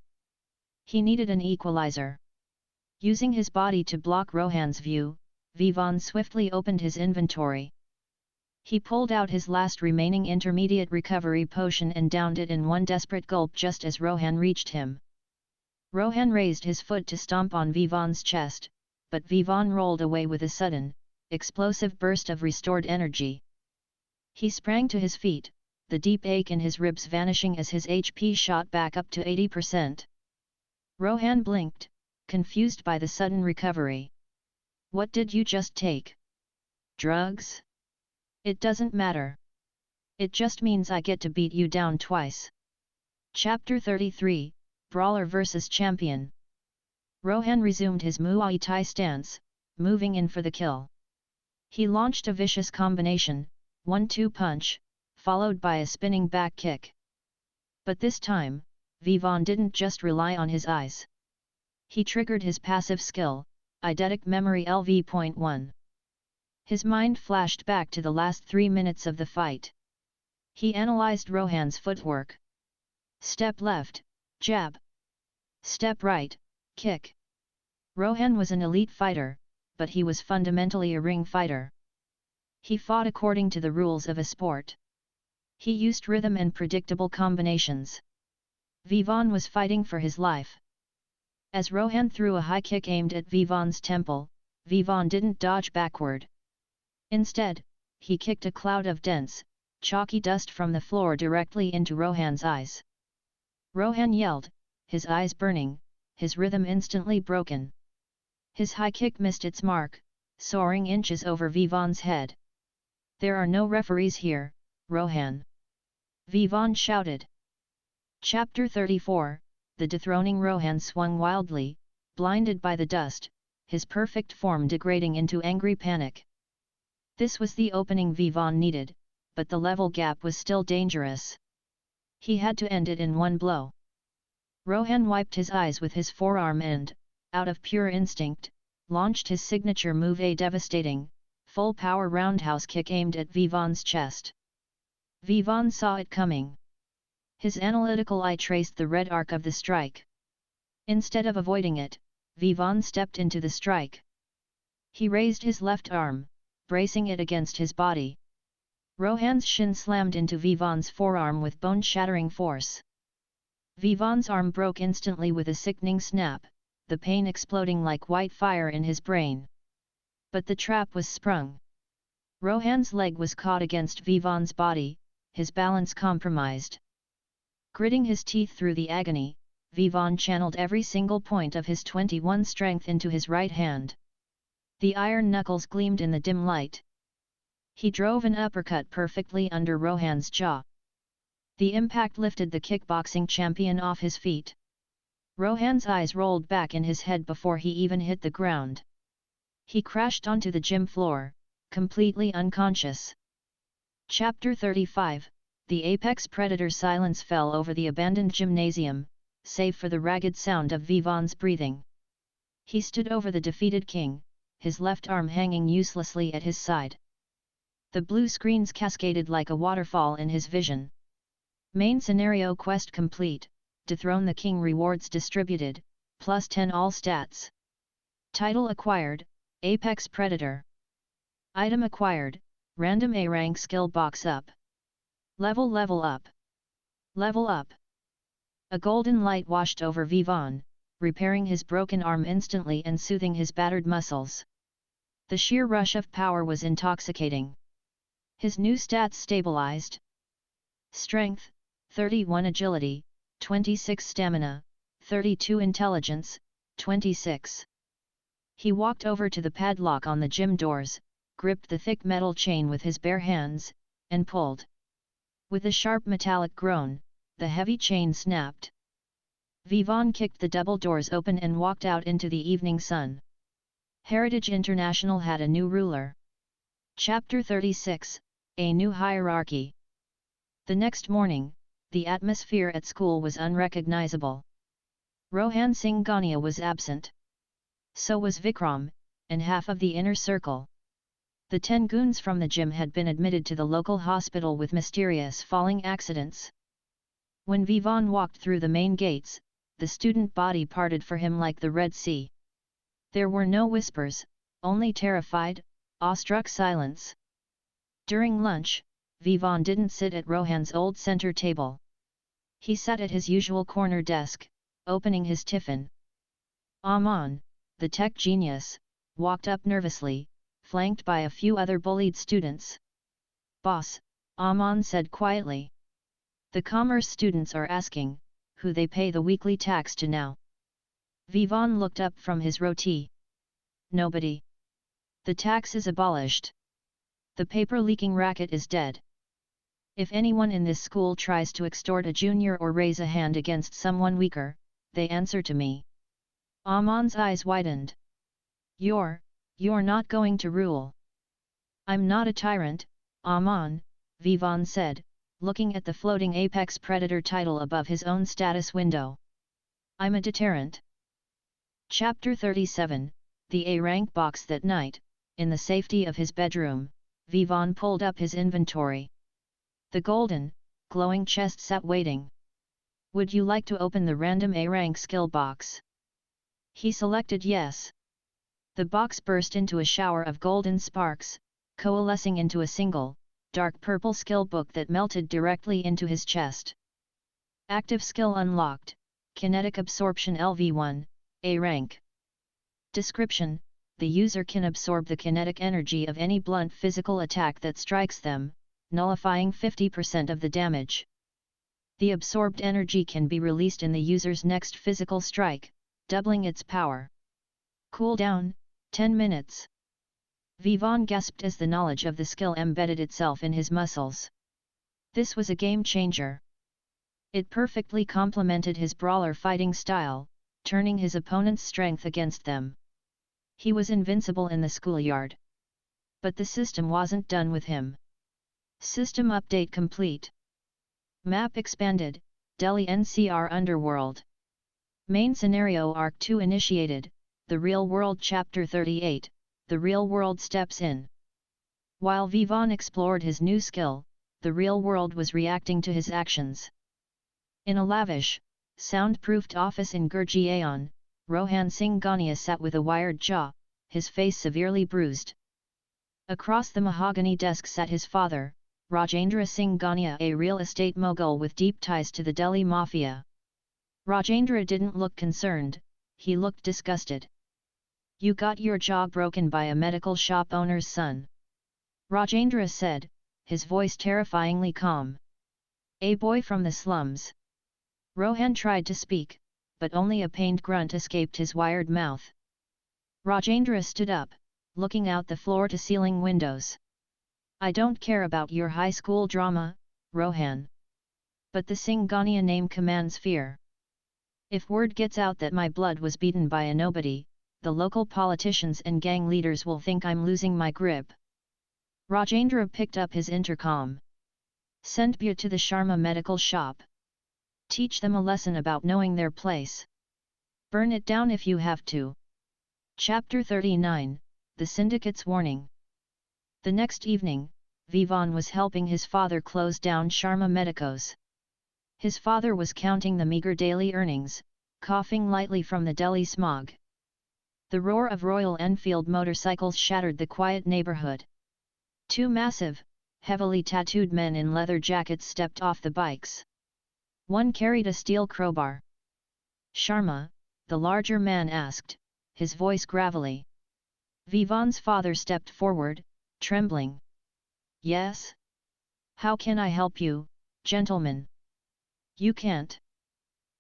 He needed an equalizer. Using his body to block Rohan's view, Vivaan swiftly opened his inventory. He pulled out his last remaining intermediate recovery potion and downed it in one desperate gulp just as Rohan reached him. Rohan raised his foot to stomp on Vivaan's chest, but Vivaan rolled away with a sudden, explosive burst of restored energy. He sprang to his feet, the deep ache in his ribs vanishing as his HP shot back up to 80%. Rohan blinked, confused by the sudden recovery. What did you just take? Drugs? It doesn't matter. It just means I get to beat you down twice. Chapter 33, Brawler vs Champion. Rohan resumed his Muay Thai stance, moving in for the kill. He launched a vicious combination, 1-2 punch, followed by a spinning back kick. But this time, Vivaan didn't just rely on his eyes. He triggered his passive skill, Eidetic Memory LV.1. His mind flashed back to the last 3 minutes of the fight. He analyzed Rohan's footwork. Step left, jab. Step right, kick. Rohan was an elite fighter, but he was fundamentally a ring fighter. He fought according to the rules of a sport. He used rhythm and predictable combinations. Vivaan was fighting for his life. As Rohan threw a high kick aimed at Vivaan's temple, Vivaan didn't dodge backward. Instead, he kicked a cloud of dense, chalky dust from the floor directly into Rohan's eyes. Rohan yelled, his eyes burning, his rhythm instantly broken. His high kick missed its mark, soaring inches over Vivaan's head. There are no referees here, Rohan. Vivaan shouted. Chapter 34, The dethroning. Rohan swung wildly, blinded by the dust, his perfect form degrading into angry panic. This was the opening Vivaan needed, but the level gap was still dangerous. He had to end it in one blow. Rohan wiped his eyes with his forearm and, out of pure instinct, launched his signature move, a devastating, full-power roundhouse kick aimed at Vivaan's chest. Vivaan saw it coming. His analytical eye traced the red arc of the strike. Instead of avoiding it, Vivaan stepped into the strike. He raised his left arm, bracing it against his body. Rohan's shin slammed into Vivaan's forearm with bone-shattering force. Vivaan's arm broke instantly with a sickening snap, the pain exploding like white fire in his brain. But the trap was sprung. Rohan's leg was caught against Vivaan's body, his balance compromised. Gritting his teeth through the agony, Vivaan channeled every single point of his 21 strength into his right hand. The iron knuckles gleamed in the dim light. He drove an uppercut perfectly under Rohan's jaw. The impact lifted the kickboxing champion off his feet. Rohan's eyes rolled back in his head before he even hit the ground. He crashed onto the gym floor, completely unconscious. Chapter 35, The Apex Predator. Silence fell over the abandoned gymnasium, save for the ragged sound of Vivaan's breathing. He stood over the defeated king, his left arm hanging uselessly at his side. The blue screens cascaded like a waterfall in his vision. Main scenario quest complete, Dethrone the King. Rewards distributed, +10 all stats. Title acquired, Apex Predator. Item acquired, Random A rank skill box up. Level up. Level up. A golden light washed over Vivaan, repairing his broken arm instantly and soothing his battered muscles. The sheer rush of power was intoxicating. His new stats stabilized. Strength, 31 agility, 26 stamina, 32 intelligence, 26. He walked over to the padlock on the gym doors, gripped the thick metal chain with his bare hands, and pulled. With a sharp metallic groan, the heavy chain snapped. Vivaan kicked the double doors open and walked out into the evening sun. Heritage International had a new ruler. Chapter 36, A New Hierarchy. The next morning, the atmosphere at school was unrecognizable. Rohan Singhania was absent. So was Vikram, and half of the inner circle. The 10 goons from the gym had been admitted to the local hospital with mysterious falling accidents. When Vivaan walked through the main gates, the student body parted for him like the Red Sea. There were no whispers, only terrified, awestruck silence. During lunch, Vivaan didn't sit at Rohan's old center table. He sat at his usual corner desk, opening his tiffin. Aman, the tech genius, walked up nervously, flanked by a few other bullied students. "Boss," Aman said quietly. "The commerce students are asking, who they pay the weekly tax to now." Vivaan looked up from his roti. "Nobody. The tax is abolished. The paper-leaking racket is dead. If anyone in this school tries to extort a junior or raise a hand against someone weaker, they answer to me." Aman's eyes widened. You're not going to rule." "I'm not a tyrant, Aman," Vivaan said, looking at the floating Apex Predator title above his own status window. "I'm a deterrent." Chapter 37, The A-rank box. That night, in the safety of his bedroom, Vivaan pulled up his inventory. The golden, glowing chest sat waiting. "Would you like to open the random A-rank skill box?" He selected yes. The box burst into a shower of golden sparks, coalescing into a single, dark purple skill book that melted directly into his chest. Active skill unlocked, Kinetic Absorption LV1, A rank. Description: the user can absorb the kinetic energy of any blunt physical attack that strikes them, nullifying 50% of the damage. The absorbed energy can be released in the user's next physical strike, doubling its power. Cooldown: 10 minutes. Vivaan gasped as the knowledge of the skill embedded itself in his muscles. This was a game changer. It perfectly complemented his brawler fighting style, turning his opponent's strength against them. He was invincible in the schoolyard. But the system wasn't done with him. System update complete. Map expanded, Delhi NCR Underworld. Main scenario Arc 2 initiated, The Real World Chapter 38, The Real World steps in. While Vivaan explored his new skill, the real world was reacting to his actions. In a lavish, soundproofed office in Gurgaon, Rohan Singhania sat with a wired jaw, his face severely bruised. Across the mahogany desk sat his father, Rajendra Singhania, a real estate mogul with deep ties to the Delhi mafia. Rajendra didn't look concerned, he looked disgusted. "You got your jaw broken by a medical shop owner's son," Rajendra said, his voice terrifyingly calm. "A boy from the slums." Rohan tried to speak, but only a pained grunt escaped his wired mouth. Rajendra stood up, looking out the floor-to-ceiling windows. "I don't care about your high school drama, Rohan. But the Singhania name commands fear. If word gets out that my blood was beaten by a nobody, the local politicians and gang leaders will think I'm losing my grip." Rajendra picked up his intercom. "Send Bhya to the Sharma medical shop. Teach them a lesson about knowing their place. Burn it down if you have to." Chapter 39, The Syndicates Warning. The next evening, Vivaan was helping his father close down Sharma Medicos. His father was counting the meager daily earnings, coughing lightly from the Delhi smog. The roar of Royal Enfield motorcycles shattered the quiet neighborhood. Two massive, heavily tattooed men in leather jackets stepped off the bikes. One carried a steel crowbar. "Sharma?" the larger man asked, his voice gravelly. Vivaan's father stepped forward, trembling. "Yes? How can I help you, gentlemen?" "You can't.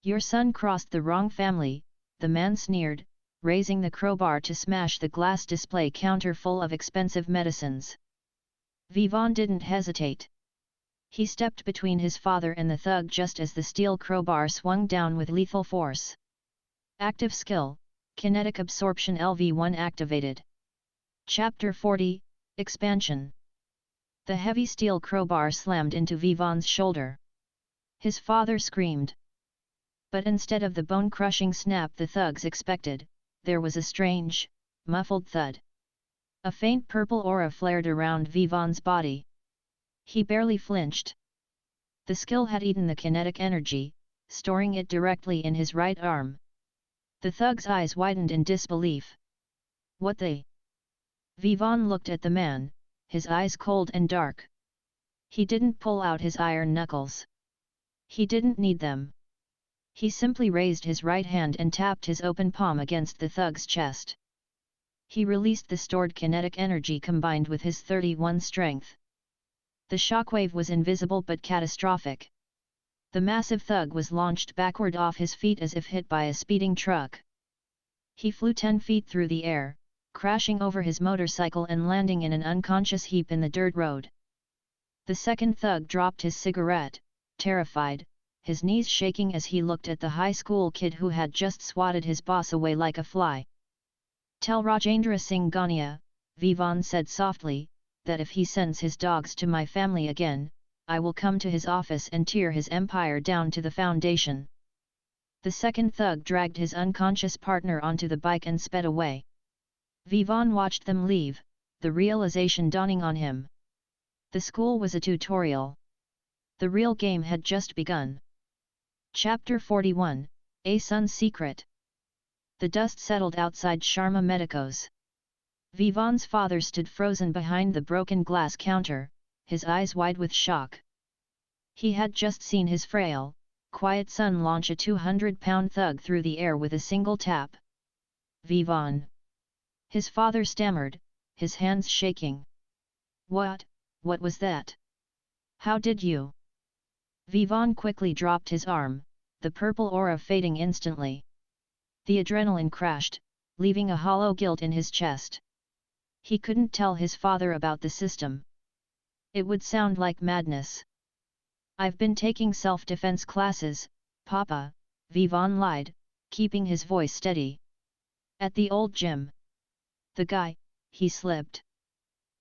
Your son crossed the wrong family, the man sneered, raising the crowbar to smash the glass display counter full of expensive medicines. Vivaan didn't hesitate. He stepped between his father and the thug just as the steel crowbar swung down with lethal force. Active skill, kinetic absorption LV1 activated. Chapter 40, Expansion. The heavy steel crowbar slammed into Vivaan's shoulder. His father screamed. But instead of the bone-crushing snap the thugs expected, there was a strange, muffled thud. A faint purple aura flared around Vivaan's body. He barely flinched. The skill had eaten the kinetic energy, storing it directly in his right arm. The thug's eyes widened in disbelief. What the? Vivaan looked at the man, his eyes cold and dark. He didn't pull out his iron knuckles. He didn't need them. He simply raised his right hand and tapped his open palm against the thug's chest. He released the stored kinetic energy combined with his 31 strength. The shockwave was invisible but catastrophic. The massive thug was launched backward off his feet as if hit by a speeding truck. He flew 10 feet through the air, crashing over his motorcycle and landing in an unconscious heap in the dirt road. The second thug dropped his cigarette, terrified, his knees shaking as he looked at the high school kid who had just swatted his boss away like a fly. Tell Rajendra Singh Gania, Vivaan said softly, that if he sends his dogs to my family again, I will come to his office and tear his empire down to the foundation. The second thug dragged his unconscious partner onto the bike and sped away. Vivaan watched them leave, the realization dawning on him. The school was a tutorial. The real game had just begun. Chapter 41, A Son's Secret. The dust settled outside Sharma Medicos. Vivaan's father stood frozen behind the broken glass counter, his eyes wide with shock. He had just seen his frail, quiet son launch a 200-pound thug through the air with a single tap. Vivaan. His father stammered, his hands shaking. What was that? How did you? Vivaan quickly dropped his arm, the purple aura fading instantly. The adrenaline crashed, leaving a hollow guilt in his chest. He couldn't tell his father about the system. It would sound like madness. I've been taking self-defense classes, Papa, Vivaan lied, keeping his voice steady. At the old gym. The guy, he slipped.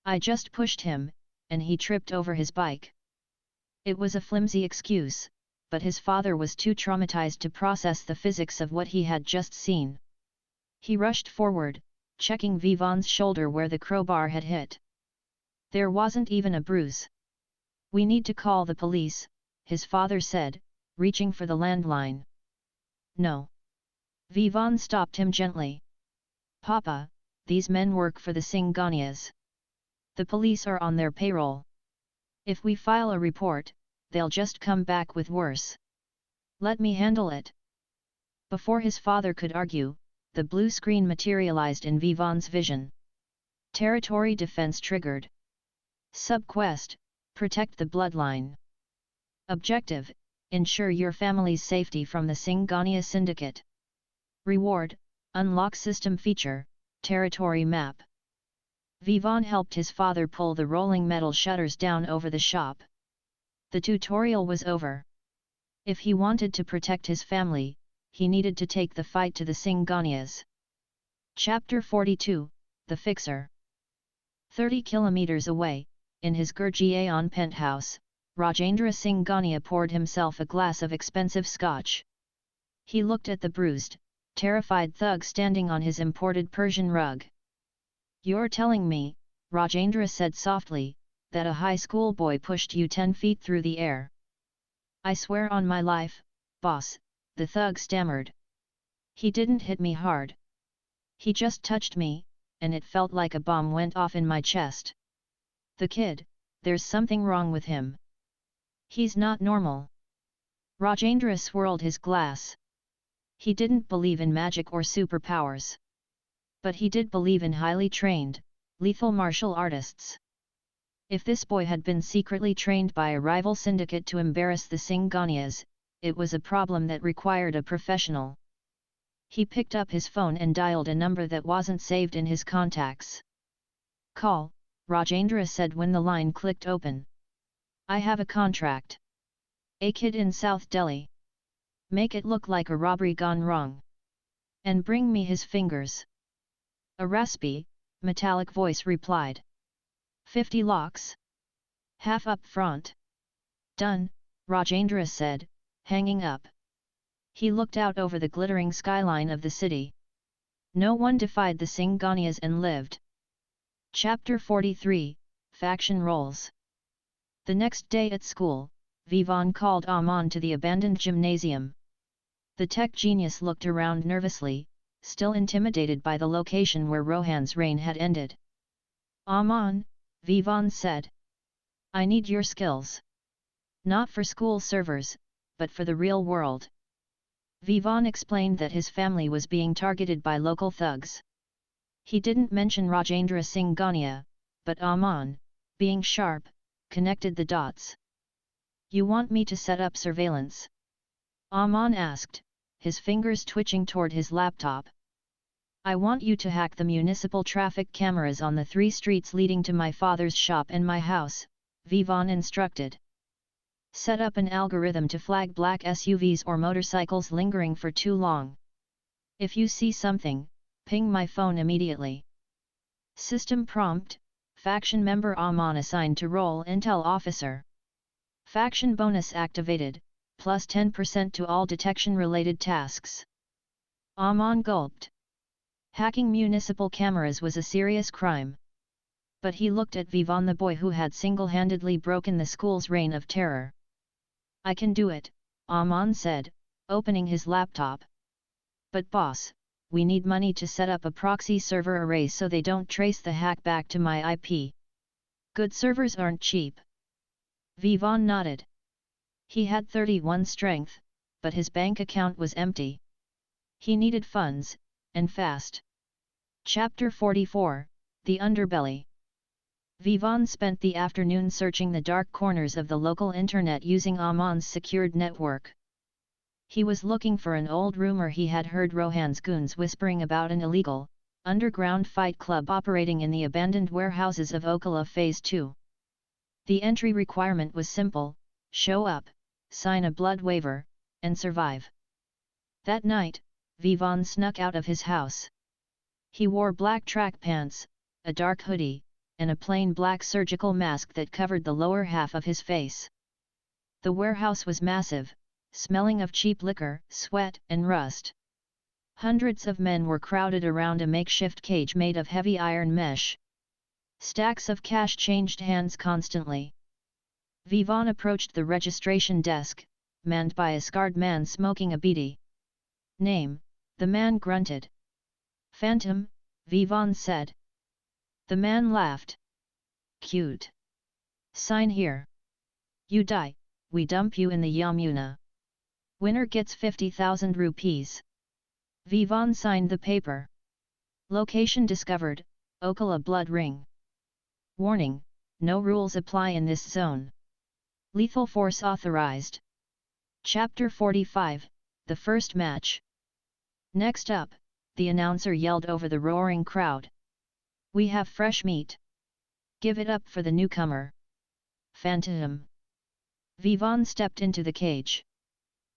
I just pushed him, and he tripped over his bike. It was a flimsy excuse, but his father was too traumatized to process the physics of what he had just seen. He rushed forward, checking Vivaan's shoulder where the crowbar had hit. There wasn't even a bruise. We need to call the police, his father said, reaching for the landline. No. Vivaan stopped him gently. Papa, these men work for the Singhanias. The police are on their payroll. If we file a report, they'll just come back with worse. Let me handle it. Before his father could argue, the blue screen materialized in Vivaan's vision. Territory defense triggered. Subquest, protect the bloodline. Objective, ensure your family's safety from the Singhania syndicate. Reward, unlock system feature, territory map. Vivaan helped his father pull the rolling metal shutters down over the shop. The tutorial was over. If he wanted to protect his family, he needed to take the fight to the Singhanias. Chapter 42, The Fixer. 30 kilometers away, in his Gurgaon penthouse, Rajendra Singhania poured himself a glass of expensive scotch. He looked at the bruised, terrified thug standing on his imported Persian rug. You're telling me, Rajendra said softly, that a high school boy pushed you 10 feet through the air. I swear on my life, boss, the thug stammered. He didn't hit me hard. He just touched me, and it felt like a bomb went off in my chest. The kid, there's something wrong with him. He's not normal. Rajendra swirled his glass. He didn't believe in magic or superpowers. But he did believe in highly trained, lethal martial artists. If this boy had been secretly trained by a rival syndicate to embarrass the Singhanias, it was a problem that required a professional. He picked up his phone and dialed a number that wasn't saved in his contacts. "Call," Rajendra said when the line clicked open. "I have a contract. A kid in South Delhi. Make it look like a robbery gone wrong. And bring me his fingers." A raspy, metallic voice replied. 50 lakhs. Half up front. "Done," Rajendra said, hanging up. He looked out over the glittering skyline of the city. No one defied the Singhanias and lived. Chapter 43, Faction Roles. The next day at school, Vivaan called Aman to the abandoned gymnasium. The tech genius looked around nervously, still intimidated by the location where Rohan's reign had ended. "Aman," Vivaan said. "I need your skills. Not for school servers, but for the real world." Vivaan explained that his family was being targeted by local thugs. He didn't mention Rajendra Singhania, but Aman, being sharp, connected the dots. "You want me to set up surveillance?" Aman asked, his fingers twitching toward his laptop. "I want you to hack the municipal traffic cameras on the 3 streets leading to my father's shop and my house," Vivaan instructed. "Set up an algorithm to flag black SUVs or motorcycles lingering for too long. If you see something, ping my phone immediately." System prompt: Faction member Aman assigned to role Intel Officer. Faction bonus activated, plus 10% to all detection-related tasks. Aman gulped. Hacking municipal cameras was a serious crime. But he looked at Vivaan, the boy who had single-handedly broken the school's reign of terror. "I can do it," Aman said, opening his laptop. "But boss, we need money to set up a proxy server array so they don't trace the hack back to my IP. Good servers aren't cheap." Vivaan nodded. He had 31 strength, but his bank account was empty. He needed funds, and fast. Chapter 44, The Underbelly. Vivaan spent the afternoon searching the dark corners of the local internet using Aman's secured network. He was looking for an old rumor he had heard Rohan's goons whispering about an illegal, underground fight club operating in the abandoned warehouses of Okala Phase 2. The entry requirement was simple: show up, sign a blood waiver, and survive. That night, Vivaan snuck out of his house. He wore black track pants, a dark hoodie, and a plain black surgical mask that covered the lower half of his face. The warehouse was massive, smelling of cheap liquor, sweat, and rust. Hundreds of men were crowded around a makeshift cage made of heavy iron mesh. Stacks of cash changed hands constantly. Vivaan approached the registration desk, manned by a scarred man smoking a bidi. "Name," the man grunted. "Phantom," Vivaan said. The man laughed. "Cute. Sign here. You die, we dump you in the Yamuna. Winner gets 50,000 rupees." Vivaan signed the paper. Location discovered, Okala Blood Ring. Warning: no rules apply in this zone. Lethal force authorized. Chapter 45, The First Match. "Next up," the announcer yelled over the roaring crowd. "We have fresh meat. Give it up for the newcomer. Phantom." Vivaan stepped into the cage.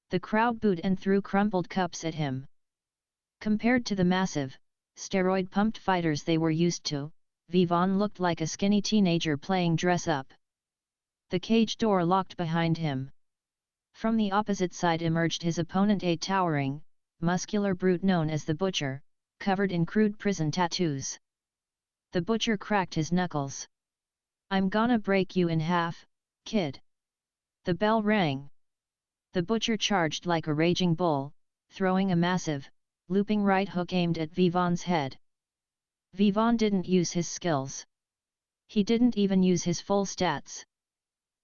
The crowd booed and threw crumpled cups at him. Compared to the massive, steroid-pumped fighters they were used to, Vivaan looked like a skinny teenager playing dress-up. The cage door locked behind him. From the opposite side emerged his opponent, a towering, muscular brute known as the Butcher, covered in crude prison tattoos. The Butcher cracked his knuckles. "I'm gonna break you in half, kid." The bell rang. The Butcher charged like a raging bull, throwing a massive, looping right hook aimed at Vivaan's head. Vivaan didn't use his skills. He didn't even use his full stats.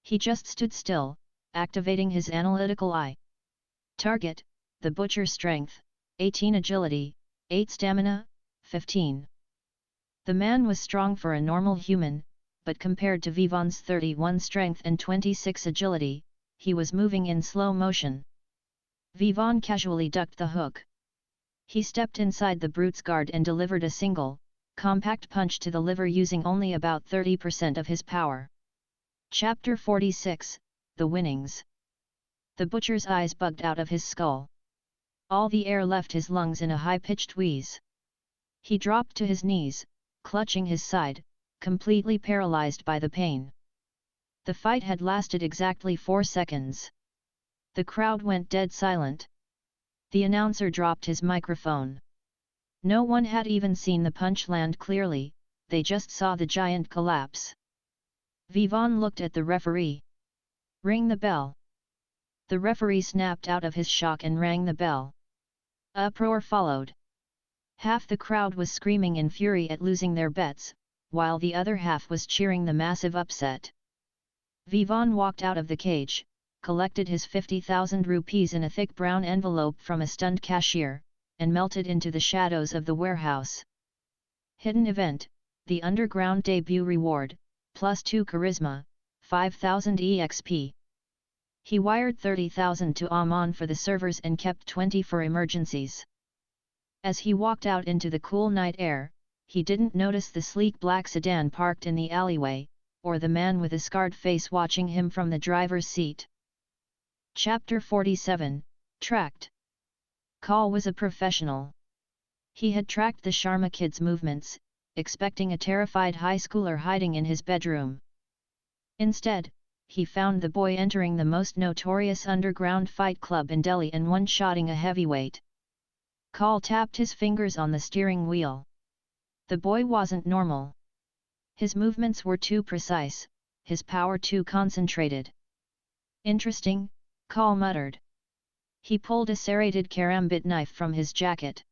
He just stood still, activating his analytical eye. Target: the Butcher's strength, 18 agility, 8 stamina, 15. The man was strong for a normal human, but compared to Vivaan's 31 strength and 26 agility, he was moving in slow motion. Vivaan casually ducked the hook. He stepped inside the brute's guard and delivered a single, compact punch to the liver using only about 30% of his power. Chapter 46, The Winnings. The butcher's eyes bugged out of his skull. All the air left his lungs in a high-pitched wheeze. He dropped to his knees, clutching his side, completely paralyzed by the pain. The fight had lasted exactly 4 seconds. The crowd went dead silent. The announcer dropped his microphone. No one had even seen the punch land clearly, they just saw the giant collapse. Vivaan looked at the referee. "Ring the bell." The referee snapped out of his shock and rang the bell. Uproar followed. Half the crowd was screaming in fury at losing their bets, while the other half was cheering the massive upset. Vivaan walked out of the cage, collected his 50,000 rupees in a thick brown envelope from a stunned cashier, and melted into the shadows of the warehouse. Hidden event, the underground debut reward, +2 charisma, 5,000 EXP. He wired 30,000 to Aman for the servers and kept 20 for emergencies. As he walked out into the cool night air, he didn't notice the sleek black sedan parked in the alleyway, or the man with a scarred face watching him from the driver's seat. Chapter 47, Tracked. Kaul was a professional. He had tracked the Sharma kid's movements, expecting a terrified high schooler hiding in his bedroom. Instead, he found the boy entering the most notorious underground fight club in Delhi and one-shotting a heavyweight. Kaul tapped his fingers on the steering wheel. The boy wasn't normal. His movements were too precise, his power too concentrated. "Interesting," Kaul muttered. He pulled a serrated karambit knife from his jacket.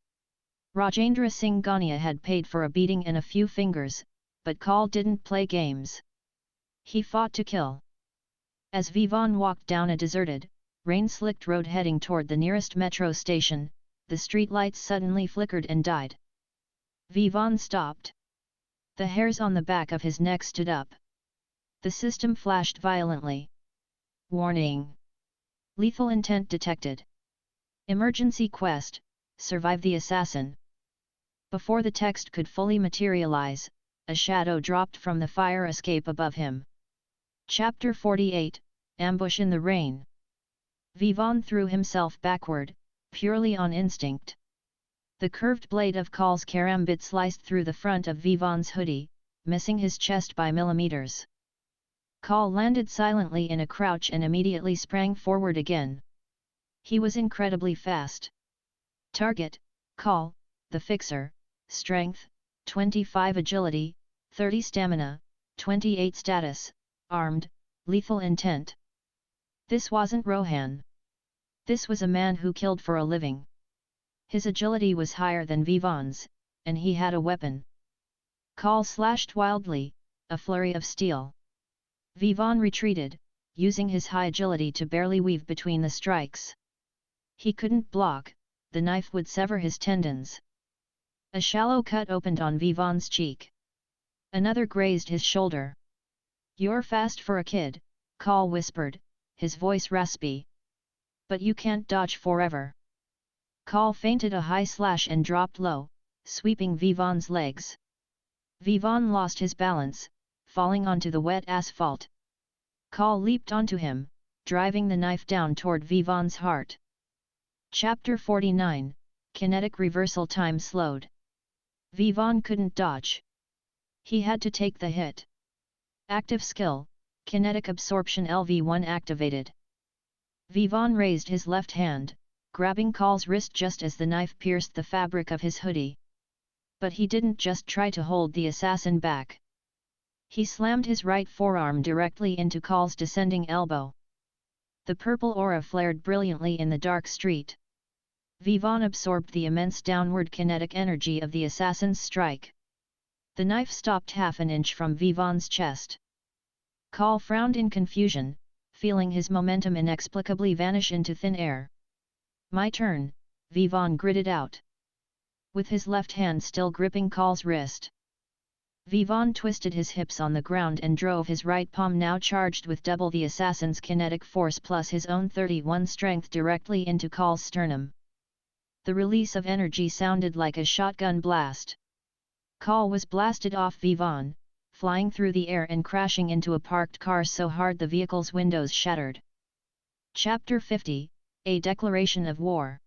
Rajendra Singh Gania had paid for a beating and a few fingers, but Kaul didn't play games. He fought to kill. As Vivaan walked down a deserted, rain-slicked road heading toward the nearest metro station, the streetlights suddenly flickered and died. Vivaan stopped. The hairs on the back of his neck stood up. The system flashed violently. "Warning! Lethal intent detected. Emergency quest, survive the assassin." Before the text could fully materialize, a shadow dropped from the fire escape above him. Chapter 48, Ambush in the Rain. Vivaan threw himself backward, purely on instinct. The curved blade of Kaul's karambit sliced through the front of Vivaan's hoodie, missing his chest by millimeters. Kaul landed silently in a crouch and immediately sprang forward again. He was incredibly fast. Target, Kaul, the Fixer, Strength, 25 Agility, 30 Stamina, 28 Status, Armed, Lethal Intent. This wasn't Rohan. This was a man who killed for a living. His agility was higher than Vivaan's, and he had a weapon. Kaul slashed wildly, a flurry of steel. Vivaan retreated, using his high agility to barely weave between the strikes. He couldn't block, the knife would sever his tendons. A shallow cut opened on Vivaan's cheek. Another grazed his shoulder. "You're fast for a kid," Kaul whispered, his voice raspy. "But you can't dodge forever." Kaul feinted a high slash and dropped low, sweeping Vivaan's legs. Vivaan lost his balance, falling onto the wet asphalt. Kaul leaped onto him, driving the knife down toward Vivaan's heart. Chapter 49, Kinetic Reversal. Time slowed. Vivaan couldn't dodge. He had to take the hit. Active skill, Kinetic Absorption LV1 activated. Vivaan raised his left hand, grabbing Kaul's wrist just as the knife pierced the fabric of his hoodie. But he didn't just try to hold the assassin back. He slammed his right forearm directly into Kaul's descending elbow. The purple aura flared brilliantly in the dark street. Vivaan absorbed the immense downward kinetic energy of the assassin's strike. The knife stopped half an inch from Vivaan's chest. Kaul frowned in confusion, feeling his momentum inexplicably vanish into thin air. "My turn," Vivaan gritted out. With his left hand still gripping Kaul's wrist. Vivaan twisted his hips on the ground and drove his right palm, now charged with double the assassin's kinetic force plus his own 31 strength, directly into Kal's sternum. The release of energy sounded like a shotgun blast. Kal was blasted off Vivaan, flying through the air and crashing into a parked car so hard the vehicle's windows shattered. Chapter 50, A Declaration of War.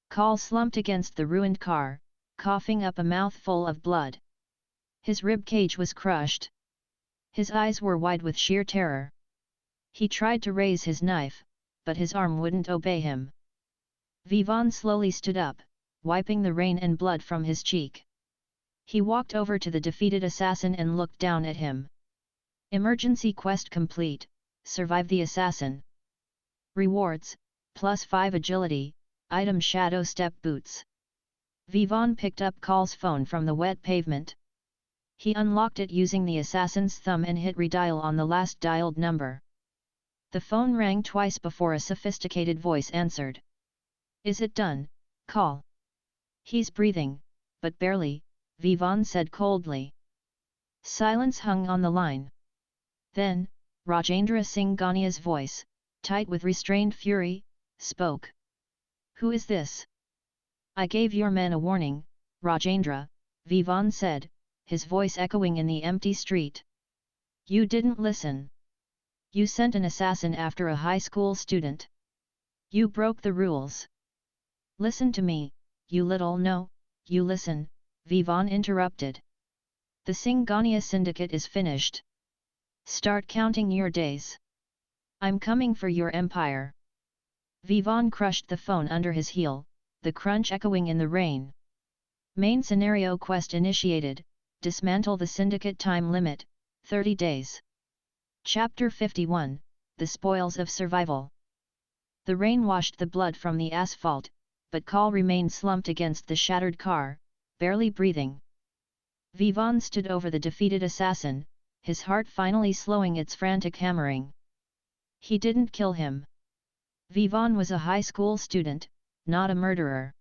Kal slumped against the ruined car, coughing up a mouthful of blood. His rib cage was crushed. His eyes were wide with sheer terror. He tried to raise his knife, but his arm wouldn't obey him. Vivaan slowly stood up, wiping the rain and blood from his cheek. He walked over to the defeated assassin and looked down at him. Emergency quest complete, survive the assassin. Rewards, +5 agility, item shadow step boots. Vivaan picked up Kal's phone from the wet pavement. He unlocked it using the assassin's thumb and hit redial on the last dialed number. The phone rang twice before a sophisticated voice answered. Is it done, Kal? He's breathing, but barely, Vivaan said coldly. Silence hung on the line. Then, Rajendra Singh Gania's voice, tight with restrained fury, spoke. Who is this? I gave your men a warning, Rajendra, Vivaan said, his voice echoing in the empty street. You didn't listen. You sent an assassin after a high school student. You broke the rules. Listen to me, you little no, you listen, Vivaan interrupted. The Singhania syndicate is finished. Start counting your days. I'm coming for your empire. Vivaan crushed the phone under his heel, the crunch echoing in the rain. Main scenario quest initiated. Dismantle the syndicate, time limit, 30 days. Chapter 51, The Spoils of Survival. The rain washed the blood from the asphalt, but Kal remained slumped against the shattered car, barely breathing. Vivaan stood over the defeated assassin, his heart finally slowing its frantic hammering. He didn't kill him. Vivaan was a high school student, not a murderer.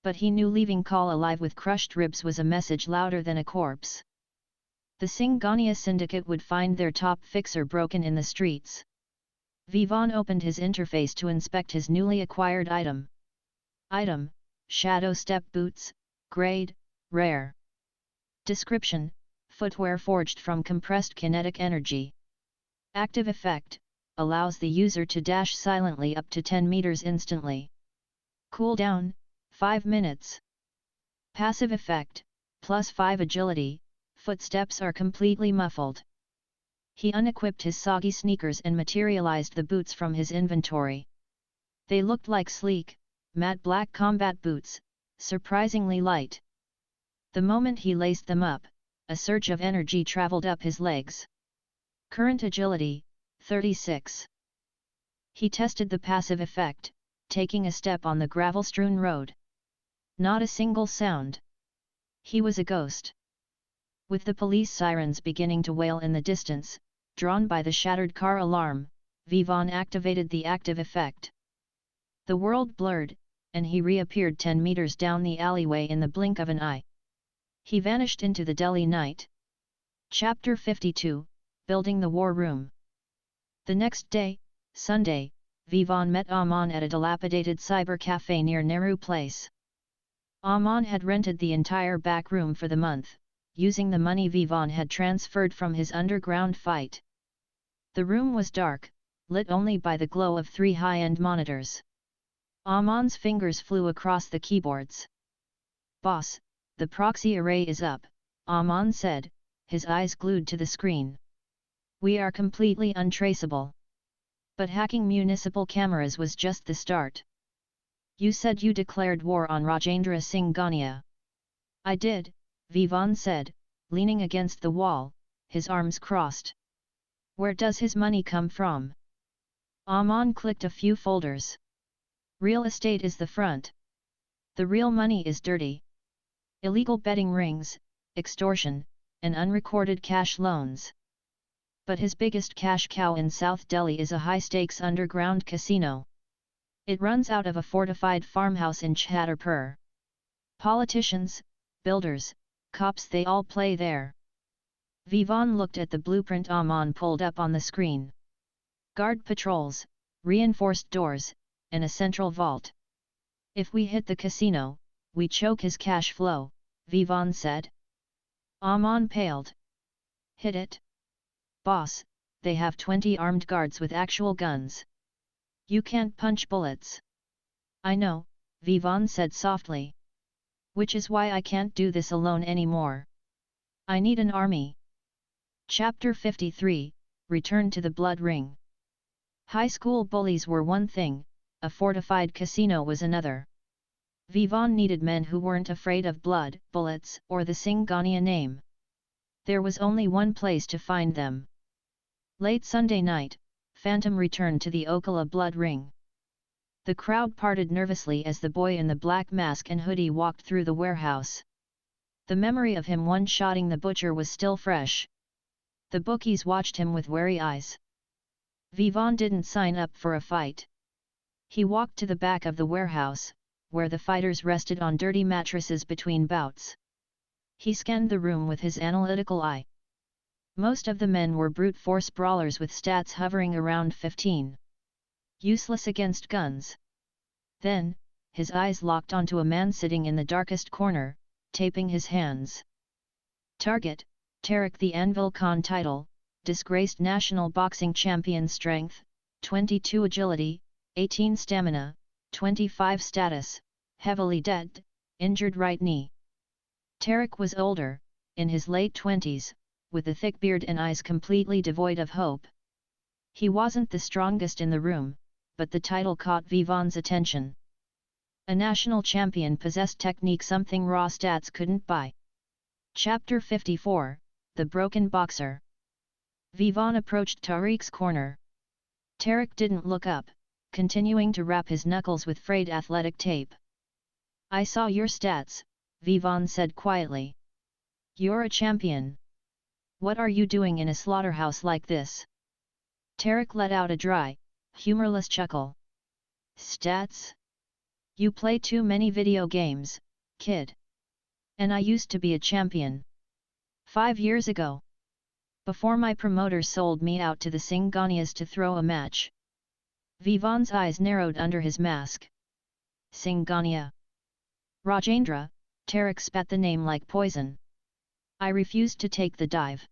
But he knew leaving Kal alive with crushed ribs was a message louder than a corpse. The Singhania syndicate would find their top fixer broken in the streets. Vivaan opened his interface to inspect his newly acquired item. Item, Shadow Step Boots, Grade, Rare. Description, Footwear forged from compressed kinetic energy. Active effect, allows the user to dash silently up to 10 meters instantly. Cooldown, 5 minutes. Passive effect, +5 agility, footsteps are completely muffled. He unequipped his soggy sneakers and materialized the boots from his inventory. They looked like sleek, matte black combat boots, surprisingly light. The moment he laced them up, a surge of energy traveled up his legs. Current agility, 36. He tested the passive effect, taking a step on the gravel-strewn road. Not a single sound. He was a ghost. With the police sirens beginning to wail in the distance, drawn by the shattered car alarm, Vivaan activated the active effect. The world blurred, and he reappeared 10 meters down the alleyway in the blink of an eye. He vanished into the Delhi night. Chapter 52, Building the War Room. The next day, Sunday, Vivaan met Aman at a dilapidated cyber cafe near Nehru Place. Aman had rented the entire back room for the month, using the money Vivaan had transferred from his underground fight. The room was dark, lit only by the glow of 3 high-end monitors. Aman's fingers flew across the keyboards. Boss, the proxy array is up, Aman said, his eyes glued to the screen. We are completely untraceable. But hacking municipal cameras was just the start. You said you declared war on Rajendra Singh Ghania. I did, Vivaan said, leaning against the wall, his arms crossed. Where does his money come from? Aman clicked a few folders. Real estate is the front. The real money is dirty. Illegal betting rings, extortion, and unrecorded cash loans. But his biggest cash cow in South Delhi is a high-stakes underground casino. It runs out of a fortified farmhouse in Chhatarpur. Politicians, builders, cops, they all play there. Vivaan looked at the blueprint Amon pulled up on the screen. Guard patrols, reinforced doors, and a central vault. If we hit the casino, we choke his cash flow, Vivaan said. Amon paled. Hit it? Boss, they have 20 armed guards with actual guns. You can't punch bullets. I know, Vivaan said softly. Which is why I can't do this alone anymore. I need an army. Chapter 53, Return to the Blood Ring. High school bullies were one thing, a fortified casino was another. Vivaan needed men who weren't afraid of blood, bullets, or the Singhania name. There was only one place to find them. Late Sunday night, Phantom returned to the Ocala Blood Ring. The crowd parted nervously as the boy in the black mask and hoodie walked through the warehouse. The memory of him one-shotting the butcher was still fresh. The bookies watched him with wary eyes. Vivaan didn't sign up for a fight. He walked to the back of the warehouse, where the fighters rested on dirty mattresses between bouts. He scanned the room with his analytical eye. Most of the men were brute force brawlers with stats hovering around 15. Useless against guns. Then, his eyes locked onto a man sitting in the darkest corner, taping his hands. Target, Tarek the Anvil Khan title, disgraced national boxing champion strength, 22 agility, 18 stamina, 25 status, heavily dead, injured right knee. Tarek was older, in his late 20s, with a thick beard and eyes completely devoid of hope. He wasn't the strongest in the room, but the title caught Vivaan's attention. A national champion possessed technique something raw stats couldn't buy. Chapter 54, The Broken Boxer. Vivaan approached Tariq's corner. Tarek didn't look up, continuing to wrap his knuckles with frayed athletic tape. I saw your stats, Vivaan said quietly. You're a champion. What are you doing in a slaughterhouse like this? Tarek let out a dry, humorless chuckle. Stats? You play too many video games, kid. And I used to be a champion. 5 years ago. Before my promoter sold me out to the Singhanias to throw a match. Vivaan's eyes narrowed under his mask. Singhania. Rajendra, Tarek spat the name like poison. I refused to take the dive.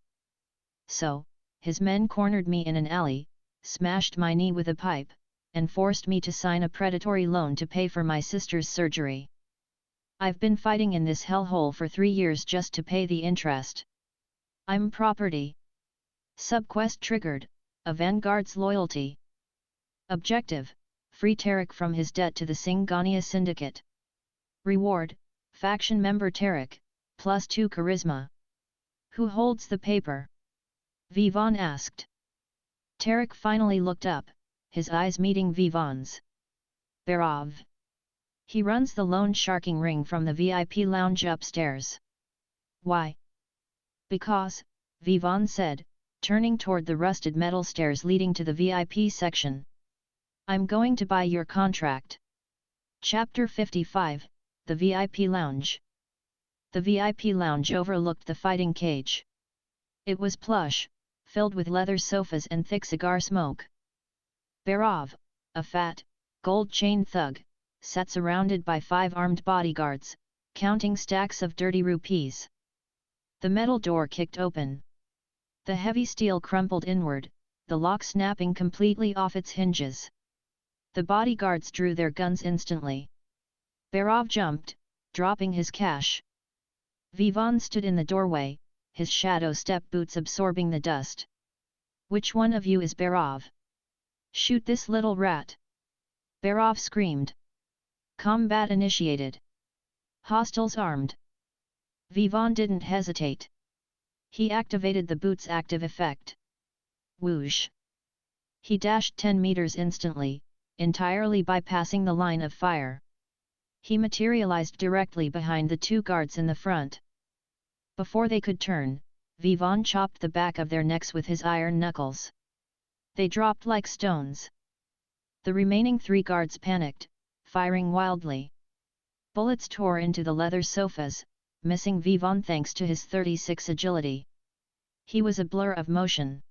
So, his men cornered me in an alley, smashed my knee with a pipe, and forced me to sign a predatory loan to pay for my sister's surgery. I've been fighting in this hellhole for 3 years just to pay the interest. I'm property. Subquest triggered, a vanguard's loyalty. Objective, free Tarek from his debt to the Singhania syndicate. Reward, faction member Tarek, +2 charisma. Who holds the paper? Vivaan asked. Tarek finally looked up, his eyes meeting Vivaan's. Bhairav. He runs the loan sharking ring from the VIP lounge upstairs. Why? Because, Vivaan said, turning toward the rusted metal stairs leading to the VIP section. I'm going to buy your contract. Chapter 55, The VIP Lounge. The VIP lounge overlooked the fighting cage. It was plush, filled with leather sofas and thick cigar smoke. Bhairav, a fat, gold-chained thug, sat surrounded by 5 armed bodyguards, counting stacks of dirty rupees. The metal door kicked open. The heavy steel crumpled inward, the lock snapping completely off its hinges. The bodyguards drew their guns instantly. Bhairav jumped, dropping his cash. Vivaan stood in the doorway, his shadow step boots absorbing the dust. Which one of you is Bhairav? Shoot this little rat! Bhairav screamed. Combat initiated. Hostiles armed. Vivaan didn't hesitate. He activated the boot's active effect. Whoosh! He dashed 10 meters instantly, entirely bypassing the line of fire. He materialized directly behind the 2 guards in the front. Before they could turn, Vivaan chopped the back of their necks with his iron knuckles. They dropped like stones. The remaining 3 guards panicked, firing wildly. Bullets tore into the leather sofas, missing Vivaan thanks to his 36 agility. He was a blur of motion.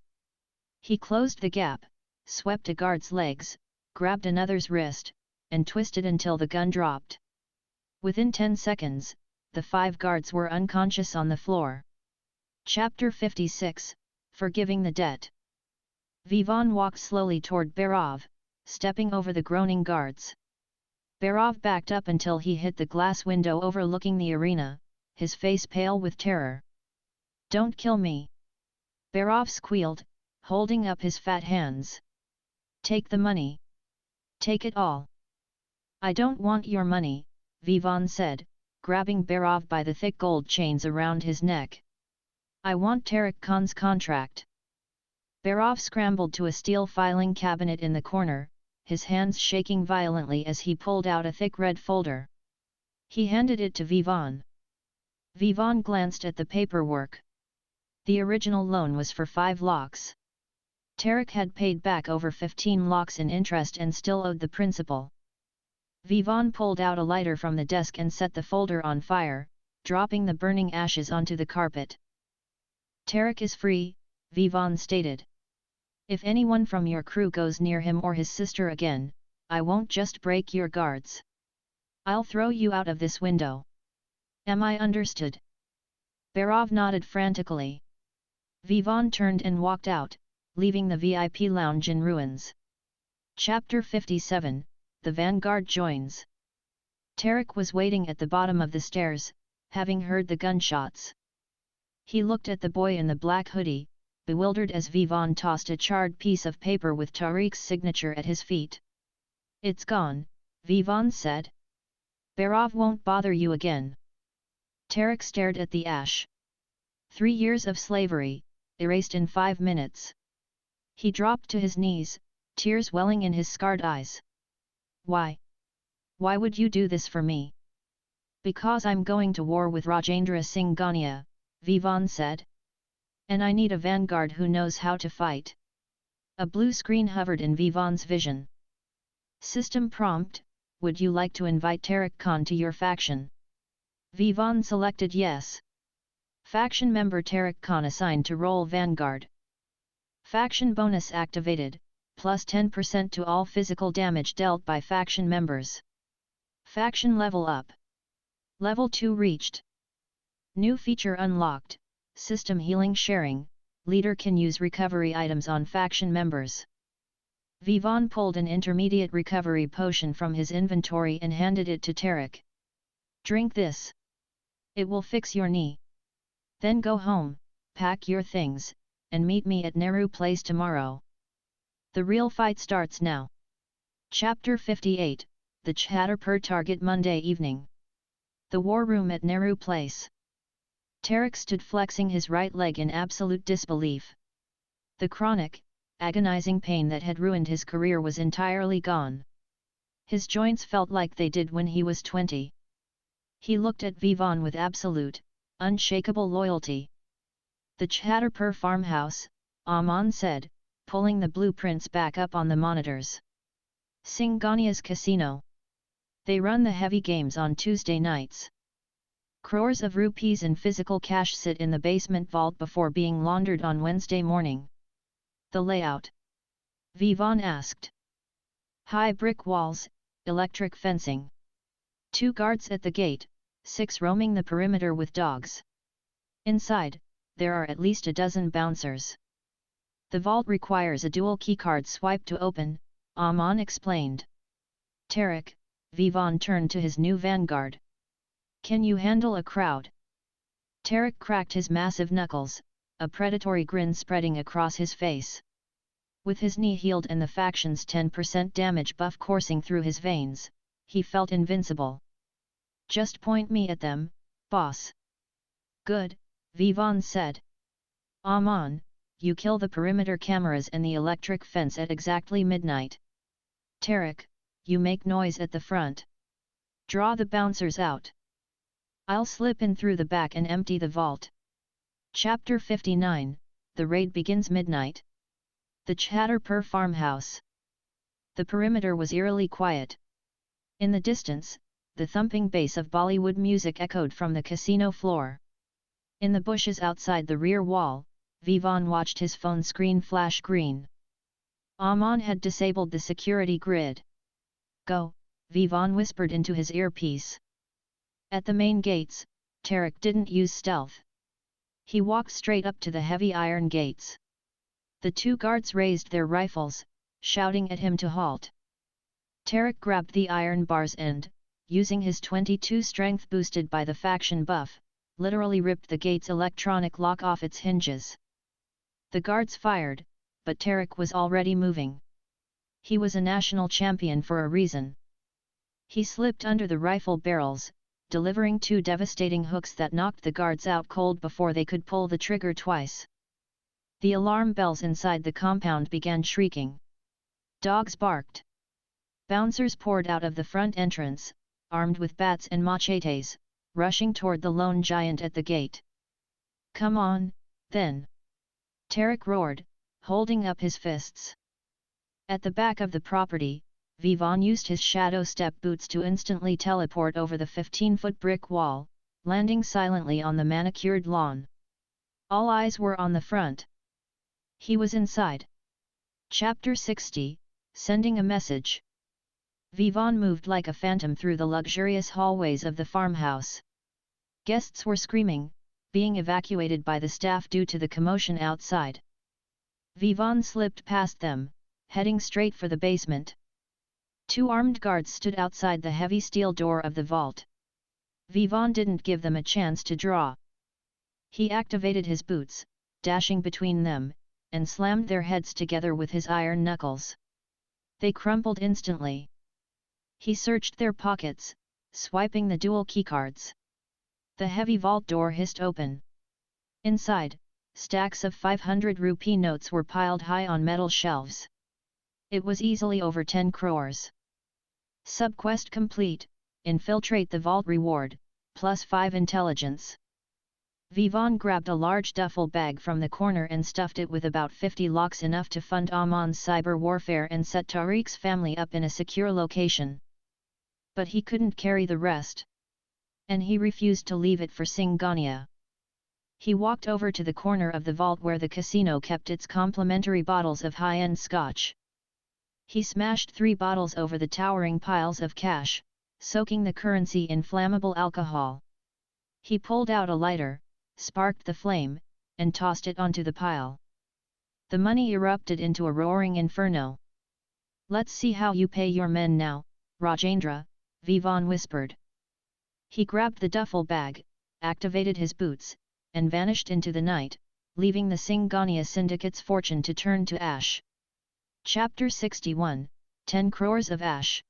He closed the gap, swept a guard's legs, grabbed another's wrist, and twisted until the gun dropped. Within 10 seconds, the 5 guards were unconscious on the floor. Chapter 56, Forgiving the Debt. Vivaan walked slowly toward Bhairav, stepping over the groaning guards. Bhairav backed up until he hit the glass window overlooking the arena, his face pale with terror. "Don't kill me!" Bhairav squealed, holding up his fat hands. "Take the money. Take it all." "I don't want your money," Vivaan said, grabbing Bhairav by the thick gold chains around his neck. "I want Tarak Khan's contract." Bhairav scrambled to a steel filing cabinet in the corner, his hands shaking violently as he pulled out a thick red folder. He handed it to Vivaan. Vivaan glanced at the paperwork. The original loan was for 5 lakhs. Tarak had paid back over 15 lakhs in interest and still owed the principal. Vivaan pulled out a lighter from the desk and set the folder on fire, dropping the burning ashes onto the carpet. "Tarak is free," Vivaan stated. "If anyone from your crew goes near him or his sister again, I won't just break your guards. I'll throw you out of this window. Am I understood?" Bhairav nodded frantically. Vivaan turned and walked out, leaving the VIP lounge in ruins. Chapter 57, The Vanguard Joins. Tarak was waiting at the bottom of the stairs, having heard the gunshots. He looked at the boy in the black hoodie, bewildered as Vivaan tossed a charred piece of paper with Tariq's signature at his feet. "It's gone," Vivaan said. "Bhairav won't bother you again." Tarak stared at the ash. 3 years of slavery, erased in 5 minutes. He dropped to his knees, tears welling in his scarred eyes. "Why? Why would you do this for me?" "Because I'm going to war with Rajendra Singh Gania," Vivaan said. "And I need a vanguard who knows how to fight." A blue screen hovered in Vivaan's vision. System prompt: "Would you like to invite Tarak Khan to your faction?" Vivaan selected yes. Faction member Tarak Khan assigned to role Vanguard. Faction bonus activated, plus 10% to all physical damage dealt by faction members. Faction level up. Level 2 reached. New feature unlocked, System Healing Sharing, leader can use recovery items on faction members. Vivaan pulled an intermediate recovery potion from his inventory and handed it to Tarak. "Drink this. It will fix your knee. Then go home, pack your things, and meet me at Nehru Place tomorrow. The real fight starts now." Chapter 58, The Chatterpur Target. Monday evening. The war room at Nehru Place. Tarak stood flexing his right leg in absolute disbelief. The chronic, agonizing pain that had ruined his career was entirely gone. His joints felt like they did when he was 20. He looked at Vivaan with absolute, unshakable loyalty. "The Chatterpur farmhouse," Aman said, pulling the blueprints back up on the monitors. "Singhania's casino. They run the heavy games on Tuesday nights. Crores of rupees in physical cash sit in the basement vault before being laundered on Wednesday morning." "The layout?" Vivaan asked. "High brick walls, electric fencing. 2 guards at the gate, 6 roaming the perimeter with dogs. Inside, there are at least a dozen bouncers. The vault requires a dual keycard swipe to open," Aman explained. "Tarak," Vivaan turned to his new vanguard. "Can you handle a crowd?" Tarak cracked his massive knuckles, a predatory grin spreading across his face. With his knee healed and the faction's 10% damage buff coursing through his veins, he felt invincible. "Just point me at them, boss." "Good," Vivaan said. "Aman, you kill the perimeter cameras and the electric fence at exactly midnight. Tarak, you make noise at the front. Draw the bouncers out. I'll slip in through the back and empty the vault." Chapter 59, The Raid begins. Midnight. The Chatterpur farmhouse. The perimeter was eerily quiet. In the distance, the thumping bass of Bollywood music echoed from the casino floor. In the bushes outside the rear wall, Vivaan watched his phone screen flash green. Amon had disabled the security grid. Go, Vivaan whispered into his earpiece. At the main gates, Tarek didn't use stealth. He walked straight up to the heavy iron gates. The two guards raised their rifles, shouting at him to halt. Tarek grabbed the iron bars and, using his 22 strength boosted by the faction buff, literally ripped the gate's electronic lock off its hinges. The guards fired, but Tarek was already moving. He was a national champion for a reason. He slipped under the rifle barrels, delivering two devastating hooks that knocked the guards out cold before they could pull the trigger twice. The alarm bells inside the compound began shrieking. Dogs barked. Bouncers poured out of the front entrance, armed with bats and machetes, rushing toward the lone giant at the gate. "Come on, then!" Tarek roared, holding up his fists. At the back of the property, Vivaan used his shadow step boots to instantly teleport over the 15-foot brick wall, landing silently on the manicured lawn. All eyes were on the front. He was inside. Chapter 60, Sending a Message. Vivaan moved like a phantom through the luxurious hallways of the farmhouse. Guests were screaming, being evacuated by the staff due to the commotion outside. Vivaan slipped past them, heading straight for the basement. Two armed guards stood outside the heavy steel door of the vault. Vivaan didn't give them a chance to draw. He activated his boots, dashing between them, and slammed their heads together with his iron knuckles. They crumpled instantly. He searched their pockets, swiping the dual keycards. The heavy vault door hissed open. Inside, stacks of 500 rupee notes were piled high on metal shelves. It was easily over 10 crores. Subquest complete, infiltrate the vault reward, +5 intelligence. Vivaan grabbed a large duffel bag from the corner and stuffed it with about 50 locks, enough to fund Amon's cyber warfare and set Tariq's family up in a secure location. But he couldn't carry the rest. And he refused to leave it for Singhania. He walked over to the corner of the vault where the casino kept its complimentary bottles of high-end scotch. He smashed 3 bottles over the towering piles of cash, soaking the currency in flammable alcohol. He pulled out a lighter, sparked the flame, and tossed it onto the pile. The money erupted into a roaring inferno. "Let's see how you pay your men now, Rajendra," Vivaan whispered. He grabbed the duffel bag, activated his boots, and vanished into the night, leaving the Singhania syndicate's fortune to turn to ash. Chapter 61, 10 crores of ash.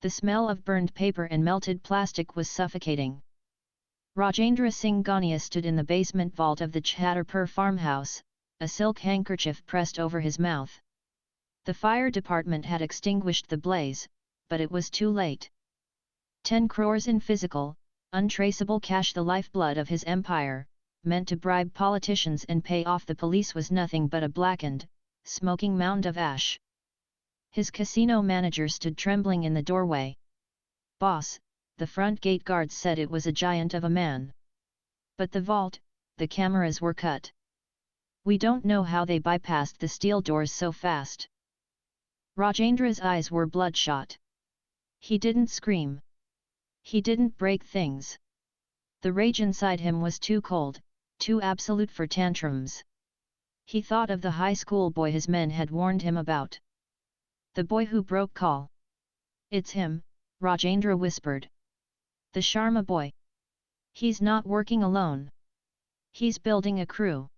The smell of burned paper and melted plastic was suffocating. Rajendra Singhania stood in the basement vault of the Chatterpur farmhouse, a silk handkerchief pressed over his mouth. The fire department had extinguished the blaze, but it was too late. 10 crores in physical, untraceable cash, the lifeblood of his empire, meant to bribe politicians and pay off the police, was nothing but a blackened, smoking mound of ash. His casino manager stood trembling in the doorway. "Boss," the front gate guards said. It was a giant of a man. "But the vault, the cameras were cut. We don't know how they bypassed the steel doors so fast." Rajendra's eyes were bloodshot. He didn't scream. He didn't break things. The rage inside him was too cold, too absolute for tantrums. He thought of the high school boy his men had warned him about. The boy who broke call. "It's him," Rajendra whispered. "The Sharma boy. He's not working alone. He's building a crew."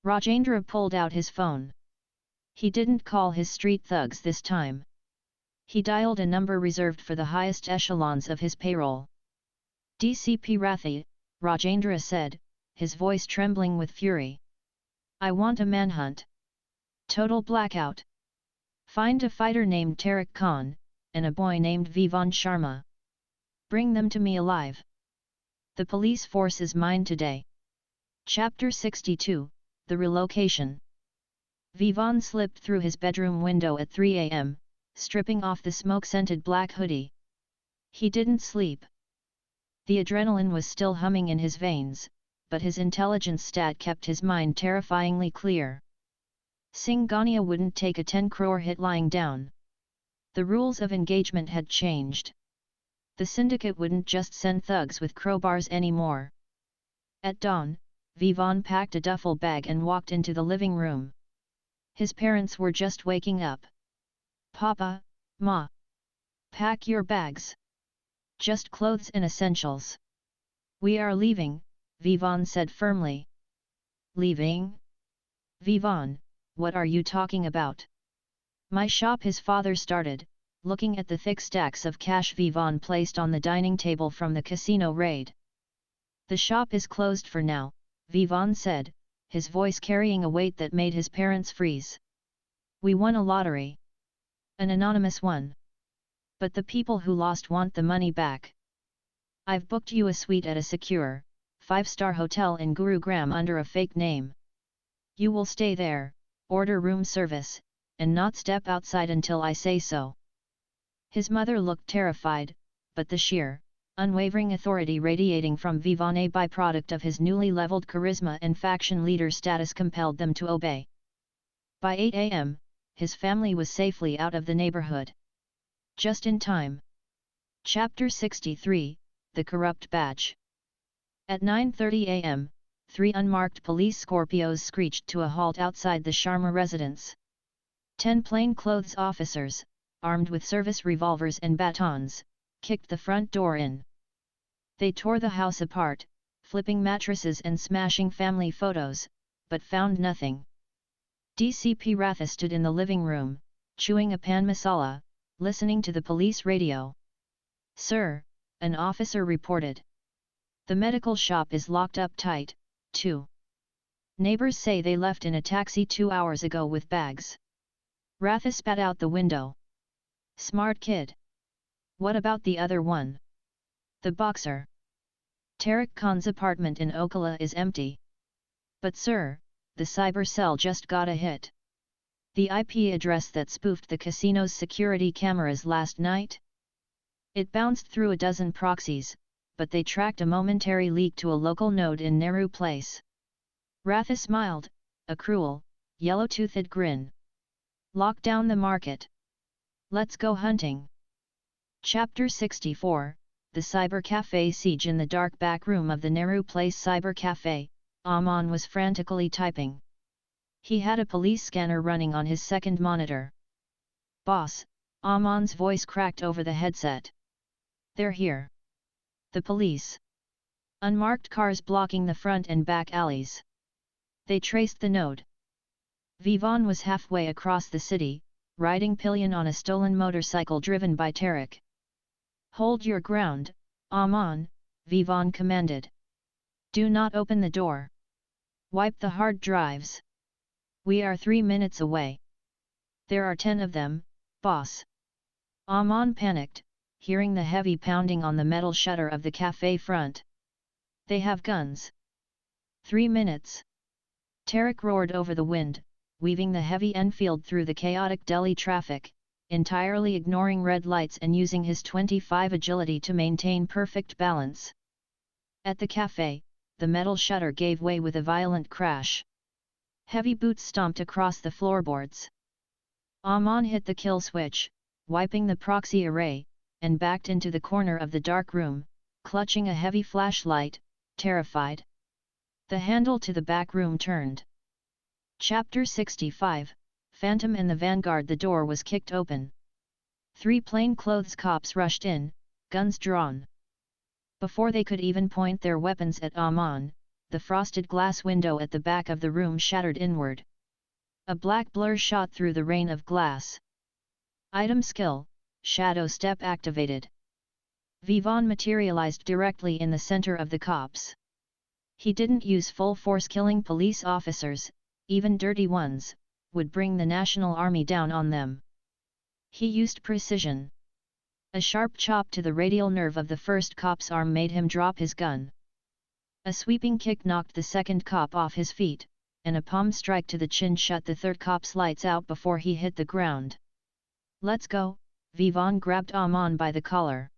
Rajendra pulled out his phone. He didn't call his street thugs this time. He dialed a number reserved for the highest echelons of his payroll. "DCP Rathi," Rajendra said, his voice trembling with fury. "I want a manhunt. Total blackout. Find a fighter named Tariq Khan, and a boy named Vivaan Sharma. Bring them to me alive. The police force is mine today." Chapter 62, The Relocation. Vivaan slipped through his bedroom window at 3 a.m., stripping off the smoke-scented black hoodie. He didn't sleep. The adrenaline was still humming in his veins, but his intelligence stat kept his mind terrifyingly clear. Singhania wouldn't take a 10 crore hit lying down. The rules of engagement had changed. The syndicate wouldn't just send thugs with crowbars anymore. At dawn, Vivaan packed a duffel bag and walked into the living room. His parents were just waking up. "Papa, Ma. Pack your bags. Just clothes and essentials. We are leaving," Vivaan said firmly. "Leaving? Vivaan, what are you talking about?" "My shop," his father started, looking at the thick stacks of cash Vivaan placed on the dining table from the casino raid. "The shop is closed for now," Vivaan said, his voice carrying a weight that made his parents freeze. "We won a lottery. An anonymous one. But the people who lost want the money back. I've booked you a suite at a secure, 5-star hotel in Gurugram under a fake name. You will stay there, order room service, and not step outside until I say so." His mother looked terrified, but the sheer, unwavering authority radiating from Vivaan, a byproduct of his newly leveled charisma and faction leader status, compelled them to obey. By 8 a.m., his family was safely out of the neighborhood. Just in time. Chapter 63, The Corrupt Batch. At 9:30 a.m., 3 unmarked police Scorpios screeched to a halt outside the Sharma residence. 10 plainclothes officers, armed with service revolvers and batons, kicked the front door in. They tore the house apart, flipping mattresses and smashing family photos, but found nothing. DCP Ratha stood in the living room, chewing a pan masala, listening to the police radio. "Sir," an officer reported. "The medical shop is locked up tight, too. Neighbors say they left in a taxi 2 hours ago with bags." Ratha spat out the window. "Smart kid. What about the other one? The boxer?" "Tariq Khan's apartment in Okala is empty." "But sir, the cyber cell just got a hit. The IP address that spoofed the casino's security cameras last night? It bounced through a dozen proxies, but they tracked a momentary leak to a local node in Nehru Place." Ratha smiled, a cruel, yellow-toothed grin. "Lock down the market. Let's go hunting." Chapter 64, The Cyber Cafe Siege. In the dark back room of the Nehru Place Cyber Cafe, Aman was frantically typing. He had a police scanner running on his second monitor. "Boss," Aman's voice cracked over the headset. "They're here. The police. Unmarked cars blocking the front and back alleys. They traced the node." Vivaan was halfway across the city, riding pillion on a stolen motorcycle driven by Tariq. "Hold your ground, Aman," Vivaan commanded. "Do not open the door. Wipe the hard drives. We are 3 minutes away." "There are 10 of them, boss." Aman panicked, hearing the heavy pounding on the metal shutter of the cafe front. "They have guns." 3 minutes. Tariq roared over the wind, weaving the heavy Enfield through the chaotic Delhi traffic, entirely ignoring red lights and using his 25 agility to maintain perfect balance. At the cafe, the metal shutter gave way with a violent crash. Heavy boots stomped across the floorboards. Aman hit the kill switch, wiping the proxy array, and backed into the corner of the dark room, clutching a heavy flashlight, terrified. The handle to the back room turned. Chapter 65, Phantom and the Vanguard. The door was kicked open. 3 plainclothes cops rushed in, guns drawn. Before they could even point their weapons at Aman, the frosted glass window at the back of the room shattered inward. A black blur shot through the rain of glass. Item skill, Shadow Step activated. Vivaan materialized directly in the center of the cops. He didn't use full force. Killing police officers, even dirty ones, would bring the National Army down on them. He used precision. A sharp chop to the radial nerve of the first cop's arm made him drop his gun. A sweeping kick knocked the second cop off his feet, and a palm strike to the chin shut the third cop's lights out before he hit the ground. "Let's go," Vivaan grabbed Aman by the collar.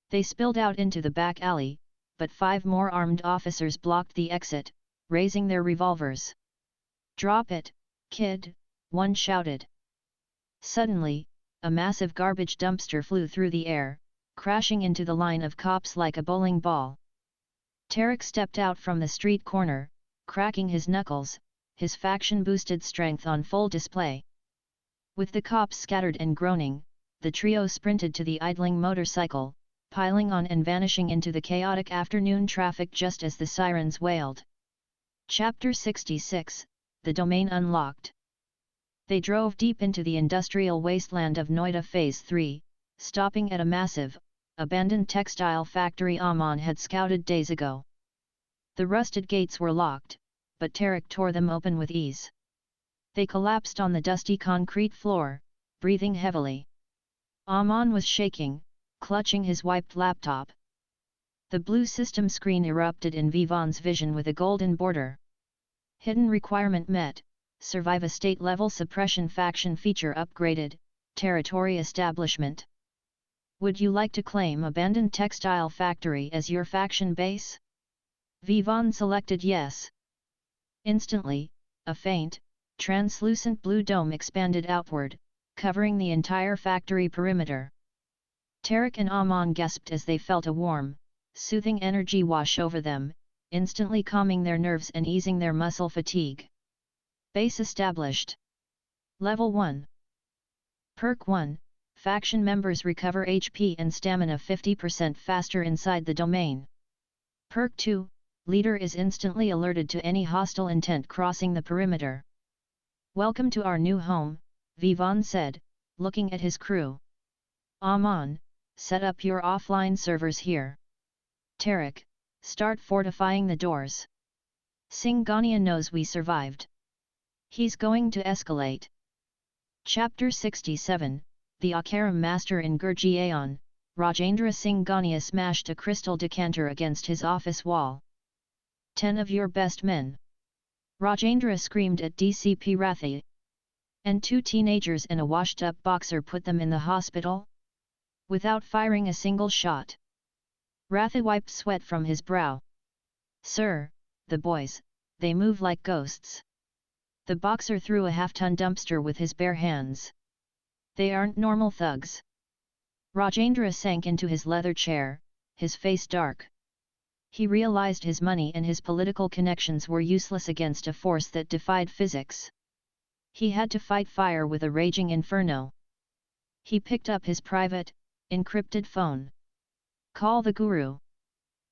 They spilled out into the back alley, but 5 more armed officers blocked the exit, raising their revolvers. "Drop it, kid," one shouted. Suddenly, a massive garbage dumpster flew through the air, crashing into the line of cops like a bowling ball. Tarek stepped out from the street corner, cracking his knuckles, his faction-boosted strength on full display. With the cops scattered and groaning, the trio sprinted to the idling motorcycle, piling on and vanishing into the chaotic afternoon traffic just as the sirens wailed. Chapter 66, The Domain Unlocked. They drove deep into the industrial wasteland of Noida Phase 3, stopping at a massive, abandoned textile factory Amon had scouted days ago. The rusted gates were locked, but Tarek tore them open with ease. They collapsed on the dusty concrete floor, breathing heavily. Amon was shaking, clutching his wiped laptop. The blue system screen erupted in Vivaan's vision with a golden border. Hidden requirement met, survive a state-level suppression faction feature upgraded, territory establishment. Would you like to claim abandoned textile factory as your faction base? Vivaan selected yes. Instantly, a faint, translucent blue dome expanded outward, covering the entire factory perimeter. Tarek and Amon gasped as they felt a warm, soothing energy wash over them, instantly calming their nerves and easing their muscle fatigue. Base established. Level 1. Perk 1, faction members recover HP and stamina 50% faster inside the domain. Perk 2, leader is instantly alerted to any hostile intent crossing the perimeter. "Welcome to our new home," Vivaan said, looking at his crew. "Amon, set up your offline servers here. Tarek, start fortifying the doors. Singhania knows we survived. He's going to escalate." Chapter 67, The Akaram Master in Gurjiaon, Rajendra Singhania smashed a crystal decanter against his office wall. "10 of your best men." Rajendra screamed at DCP Rathi. "And 2 teenagers and a washed-up boxer put them in the hospital?" Without firing a single shot. Rathi wiped sweat from his brow. "Sir, the boys, they move like ghosts." The boxer threw a half-ton dumpster with his bare hands. "They aren't normal thugs." Rajendra sank into his leather chair, his face dark. He realized his money and his political connections were useless against a force that defied physics. He had to fight fire with a raging inferno. He picked up his private, encrypted phone. "Call the guru.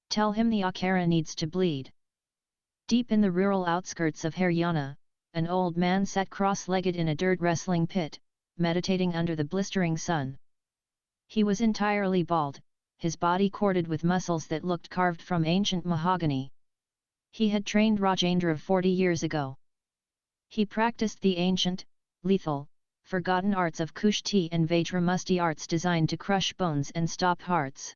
Tell him the Akara needs to bleed." Deep in the rural outskirts of Haryana, an old man sat cross-legged in a dirt wrestling pit, meditating under the blistering sun. He was entirely bald, his body corded with muscles that looked carved from ancient mahogany. He had trained Rajendra 40 years ago. He practiced the ancient, lethal, forgotten arts of Kushti and Vajramusti, arts designed to crush bones and stop hearts.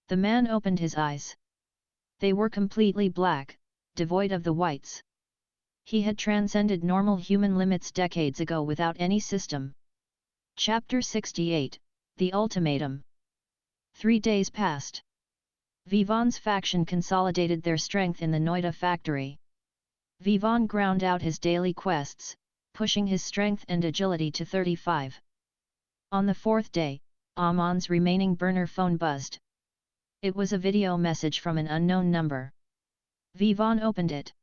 The man opened his eyes. They were completely black, devoid of the whites. He had transcended normal human limits decades ago without any system. Chapter 68, The Ultimatum. 3 days passed. Vivaan's faction consolidated their strength in the Noida factory. Vivaan ground out his daily quests, pushing his strength and agility to 35. On the 4th day, Amon's remaining burner phone buzzed. It was a video message from an unknown number. Vivaan opened it.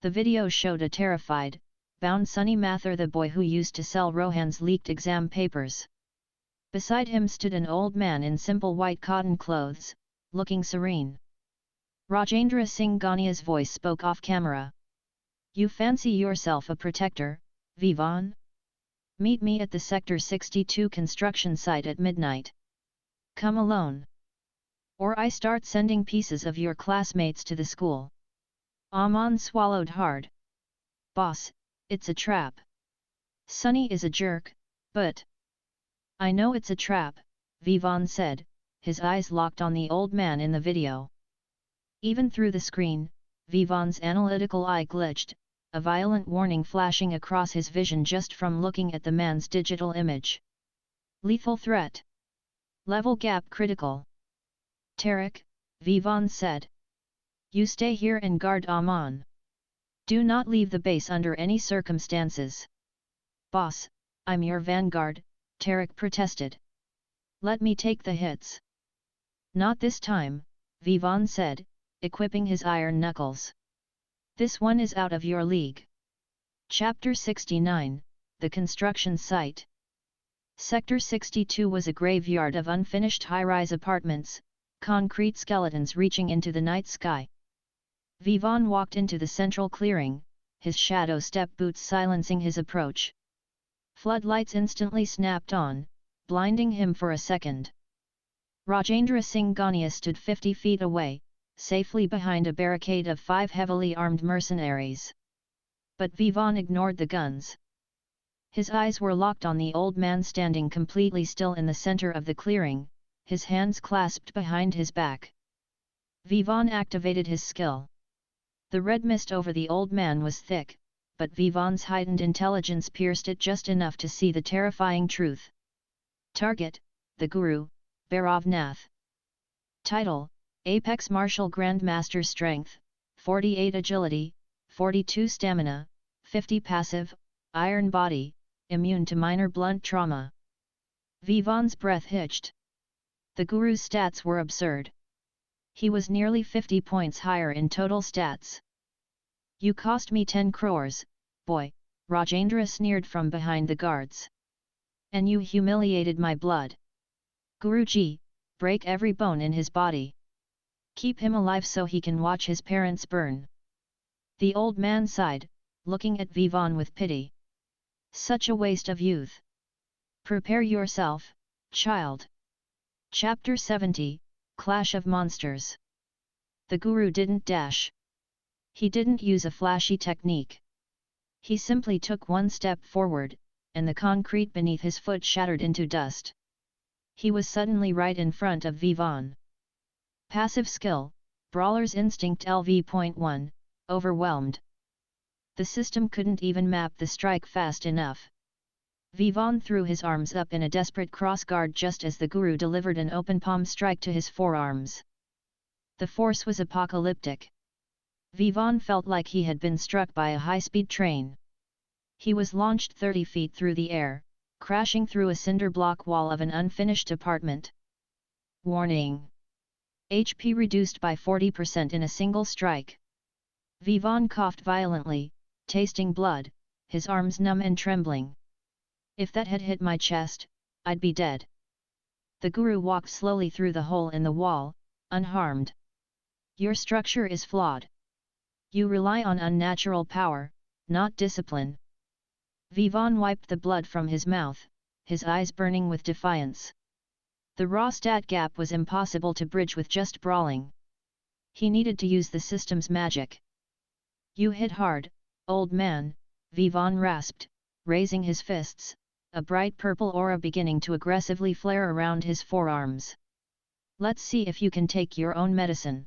The video showed a terrified, bound Sunny Mathur, the boy who used to sell Rohan's leaked exam papers. Beside him stood an old man in simple white cotton clothes, looking serene. Rajendra Singhania's voice spoke off camera. "You fancy yourself a protector, Vivaan? Meet me at the Sector 62 construction site at midnight. Come alone. Or I start sending pieces of your classmates to the school." Amon swallowed hard. "Boss, it's a trap. Sunny is a jerk, but..." "I know it's a trap," Vivaan said, his eyes locked on the old man in the video. Even through the screen, Vivaan's analytical eye glitched, a violent warning flashing across his vision just from looking at the man's digital image. "Lethal threat. Level gap critical. Tarek, Vivaan said. You stay here and guard Aman. Do not leave the base under any circumstances. Boss, I'm your vanguard, Tarek protested. Let me take the hits. Not this time, Vivaan said, equipping his iron knuckles. This one is out of your league. Chapter 69, The Construction Site. Sector 62 was a graveyard of unfinished high-rise apartments, concrete skeletons reaching into the night sky. Vivaan walked into the central clearing, his shadow step boots silencing his approach. Floodlights instantly snapped on, blinding him for a second. Rajendra Singh Gania stood 50 feet away, safely behind a barricade of 5 heavily armed mercenaries. But Vivaan ignored the guns. His eyes were locked on the old man standing completely still in the center of the clearing, his hands clasped behind his back. Vivaan activated his skill. The red mist over the old man was thick, but Vivaan's heightened intelligence pierced it just enough to see the terrifying truth. Target, the Guru, Bhairavnath. Title, Apex Martial Grandmaster Strength, 48 Agility, 42 Stamina, 50 Passive, Iron Body, immune to minor blunt trauma. Vivaan's breath hitched. The Guru's stats were absurd. He was nearly 50 points higher in total stats. You cost me 10 crores, boy, Rajendra sneered from behind the guards. And you humiliated my blood. Guruji, break every bone in his body. Keep him alive so he can watch his parents burn. The old man sighed, looking at Vivaan with pity. Such a waste of youth. Prepare yourself, child. Chapter 70, Clash of Monsters. The Guru didn't dash. He didn't use a flashy technique. He simply took one step forward, and the concrete beneath his foot shattered into dust. He was suddenly right in front of Vivaan. Passive skill, Brawler's Instinct LV.1, overwhelmed. The system couldn't even map the strike fast enough. Vivaan threw his arms up in a desperate crossguard just as the Guru delivered an open palm strike to his forearms. The force was apocalyptic. Vivaan felt like he had been struck by a high-speed train. He was launched 30 feet through the air, crashing through a cinder block wall of an unfinished apartment. Warning! HP reduced by 40% in a single strike. Vivaan coughed violently, tasting blood, his arms numb and trembling. If that had hit my chest, I'd be dead. The Guru walked slowly through the hole in the wall, unharmed. Your structure is flawed. You rely on unnatural power, not discipline. Vivaan wiped the blood from his mouth, his eyes burning with defiance. The raw stat gap was impossible to bridge with just brawling. He needed to use the system's magic. You hit hard, old man, Vivaan rasped, raising his fists, a bright purple aura beginning to aggressively flare around his forearms. Let's see if you can take your own medicine.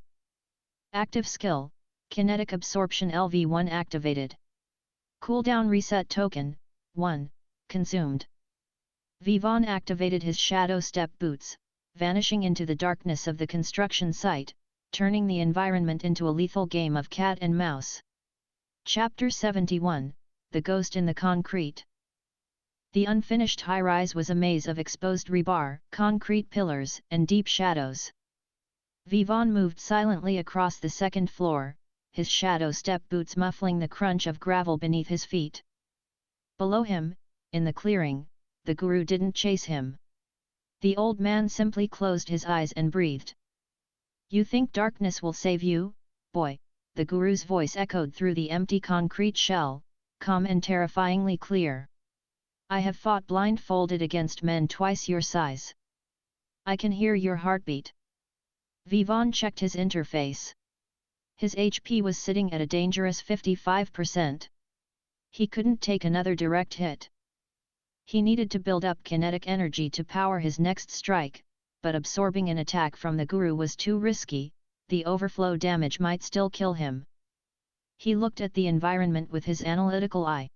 Active skill, Kinetic Absorption LV1 activated. Cooldown Reset Token, 1, consumed. Vivaan activated his shadow step boots, vanishing into the darkness of the construction site, turning the environment into a lethal game of cat and mouse. Chapter 71, The Ghost in the Concrete. The unfinished high-rise was a maze of exposed rebar, concrete pillars, and deep shadows. Vivaan moved silently across the second floor, his shadow step boots muffling the crunch of gravel beneath his feet. Below him, in the clearing, the Guru didn't chase him. The old man simply closed his eyes and breathed. You think darkness will save you, boy? The Guru's voice echoed through the empty concrete shell, calm and terrifyingly clear. I have fought blindfolded against men twice your size. I can hear your heartbeat. Vivaan checked his interface. His HP was sitting at a dangerous 55%. He couldn't take another direct hit. He needed to build up kinetic energy to power his next strike, but absorbing an attack from the Guru was too risky, the overflow damage might still kill him. He looked at the environment with his analytical eye.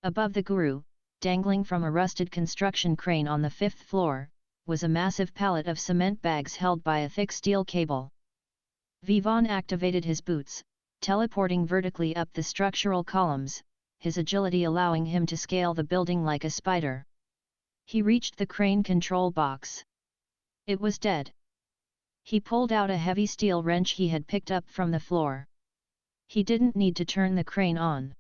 Above the Guru, dangling from a rusted construction crane on the 5th floor, was a massive pallet of cement bags held by a thick steel cable. Vivaan activated his boots, teleporting vertically up the structural columns, his agility allowing him to scale the building like a spider. He reached the crane control box. It was dead. He pulled out a heavy steel wrench he had picked up from the floor. He didn't need to turn the crane on.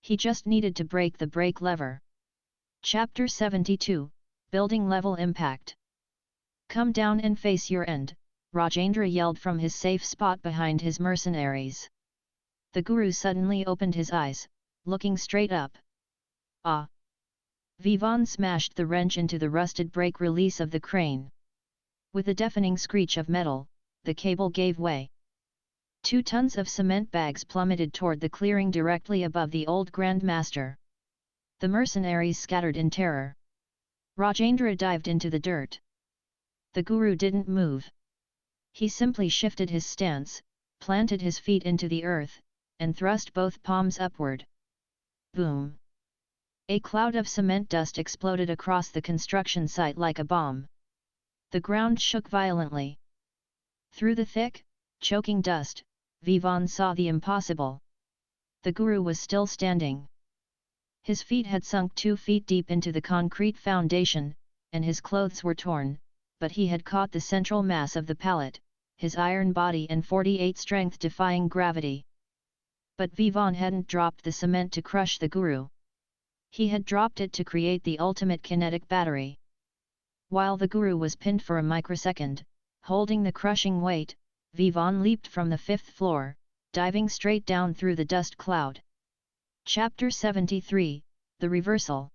He just needed to break the brake lever. Chapter 72, Building Level Impact. Come down and face your end, Rajendra yelled from his safe spot behind his mercenaries. The guru suddenly opened his eyes, looking straight up. Ah! Vivaan smashed the wrench into the rusted brake release of the crane. With a deafening screech of metal, the cable gave way. 2 tons of cement bags plummeted toward the clearing directly above the old Grand Master. The mercenaries scattered in terror. Rajendra dived into the dirt. The guru didn't move. He simply shifted his stance, planted his feet into the earth, and thrust both palms upward. Boom! A cloud of cement dust exploded across the construction site like a bomb. The ground shook violently. Through the thick, choking dust, Vivaan saw the impossible. The guru was still standing. His feet had sunk 2 feet deep into the concrete foundation, and his clothes were torn, but he had caught the central mass of the pallet, his iron body and 48 strength defying gravity. But Vivaan hadn't dropped the cement to crush the guru. He had dropped it to create the ultimate kinetic battery. While the guru was pinned for a microsecond, holding the crushing weight, Vivaan leaped from the 5th floor, diving straight down through the dust cloud. Chapter 73, The Reversal.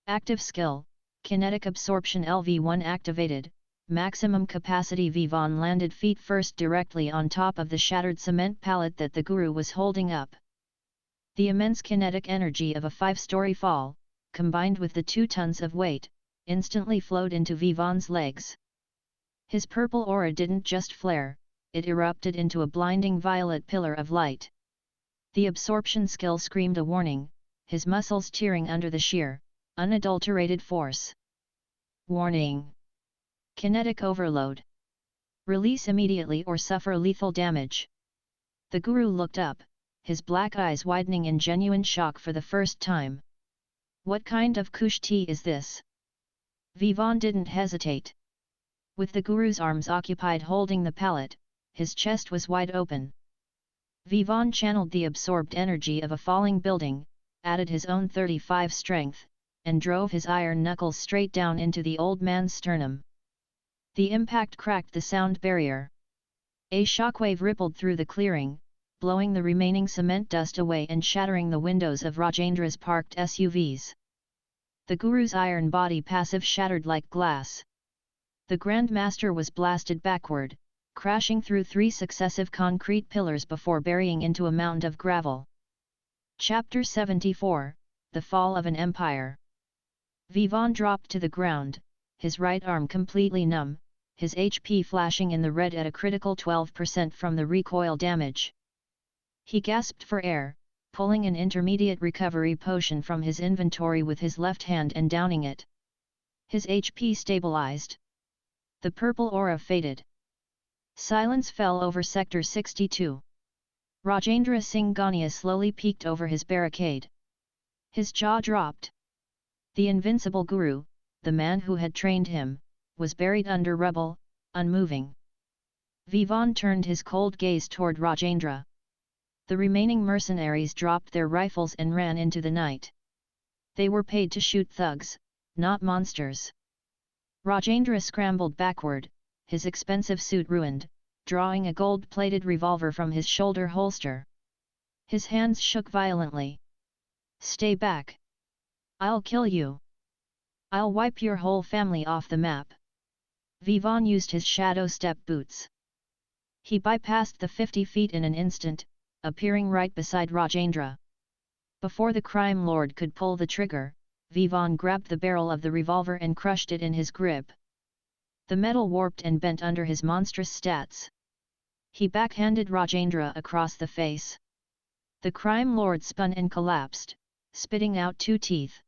Active Skill, Kinetic Absorption LV1 activated, Maximum Capacity. Vivaan landed feet first directly on top of the shattered cement pallet that the guru was holding up. The immense kinetic energy of a 5-story fall, combined with the 2 tons of weight, instantly flowed into Vivaan's legs. His purple aura didn't just flare, it erupted into a blinding violet pillar of light. The absorption skill screamed a warning, his muscles tearing under the sheer, unadulterated force. Warning! Kinetic overload. Release immediately or suffer lethal damage. The guru looked up, his black eyes widening in genuine shock for the first time. What kind of kush tea is this? Vivaan didn't hesitate. With the guru's arms occupied holding the pallet, his chest was wide open. Vivaan channeled the absorbed energy of a falling building, added his own 35 strength, and drove his iron knuckles straight down into the old man's sternum. The impact cracked the sound barrier. A shockwave rippled through the clearing, blowing the remaining cement dust away and shattering the windows of Rajendra's parked SUVs. The guru's iron body passive shattered like glass. The Grand Master was blasted backward, crashing through 3 successive concrete pillars before burying into a mound of gravel. Chapter 74, The Fall of an Empire. Vivaan dropped to the ground, his right arm completely numb, his HP flashing in the red at a critical 12% from the recoil damage. He gasped for air, pulling an intermediate recovery potion from his inventory with his left hand and downing it. His HP stabilized. The purple aura faded. Silence fell over Sector 62. Rajendra Singh Gania slowly peeked over his barricade. His jaw dropped. The invincible guru, the man who had trained him, was buried under rubble, unmoving. Vivaan turned his cold gaze toward Rajendra. The remaining mercenaries dropped their rifles and ran into the night. They were paid to shoot thugs, not monsters. Rajendra scrambled backward, his expensive suit ruined, drawing a gold-plated revolver from his shoulder holster. His hands shook violently. "Stay back! I'll kill you! I'll wipe your whole family off the map!" Vivaan used his shadow step boots. He bypassed the 50 feet in an instant, appearing right beside Rajendra. Before the crime lord could pull the trigger, Vivaan grabbed the barrel of the revolver and crushed it in his grip. The metal warped and bent under his monstrous stats. He backhanded Rajendra across the face. The crime lord spun and collapsed, spitting out 2 teeth.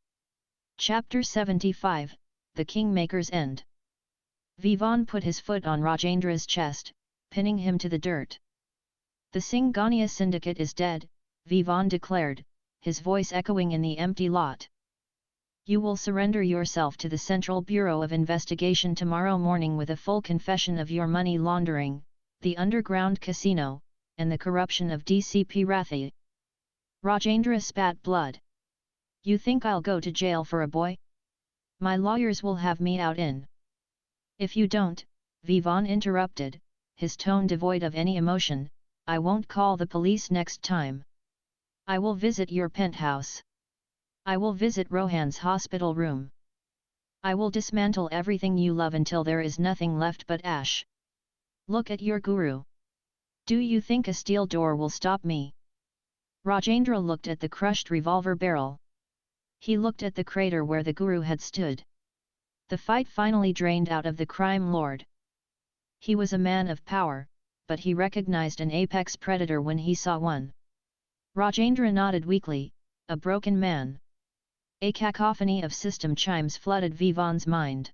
Chapter 75, The Kingmaker's End. Vivaan put his foot on Rajendra's chest, pinning him to the dirt. The Singhania syndicate is dead, Vivaan declared, his voice echoing in the empty lot. You will surrender yourself to the Central Bureau of Investigation tomorrow morning with a full confession of your money laundering, the underground casino, and the corruption of DCP Rathi. Rajendra spat blood. You think I'll go to jail for a boy? My lawyers will have me out in. If you don't, Vivaan interrupted, his tone devoid of any emotion, I won't call the police next time. I will visit your penthouse. I will visit Rohan's hospital room. I will dismantle everything you love until there is nothing left but ash. Look at your guru. Do you think a steel door will stop me? Rajendra looked at the crushed revolver barrel. He looked at the crater where the guru had stood. The fight finally drained out of the crime lord. He was a man of power, but he recognized an apex predator when he saw one. Rajendra nodded weakly, a broken man. A cacophony of system chimes flooded Vivaan's mind.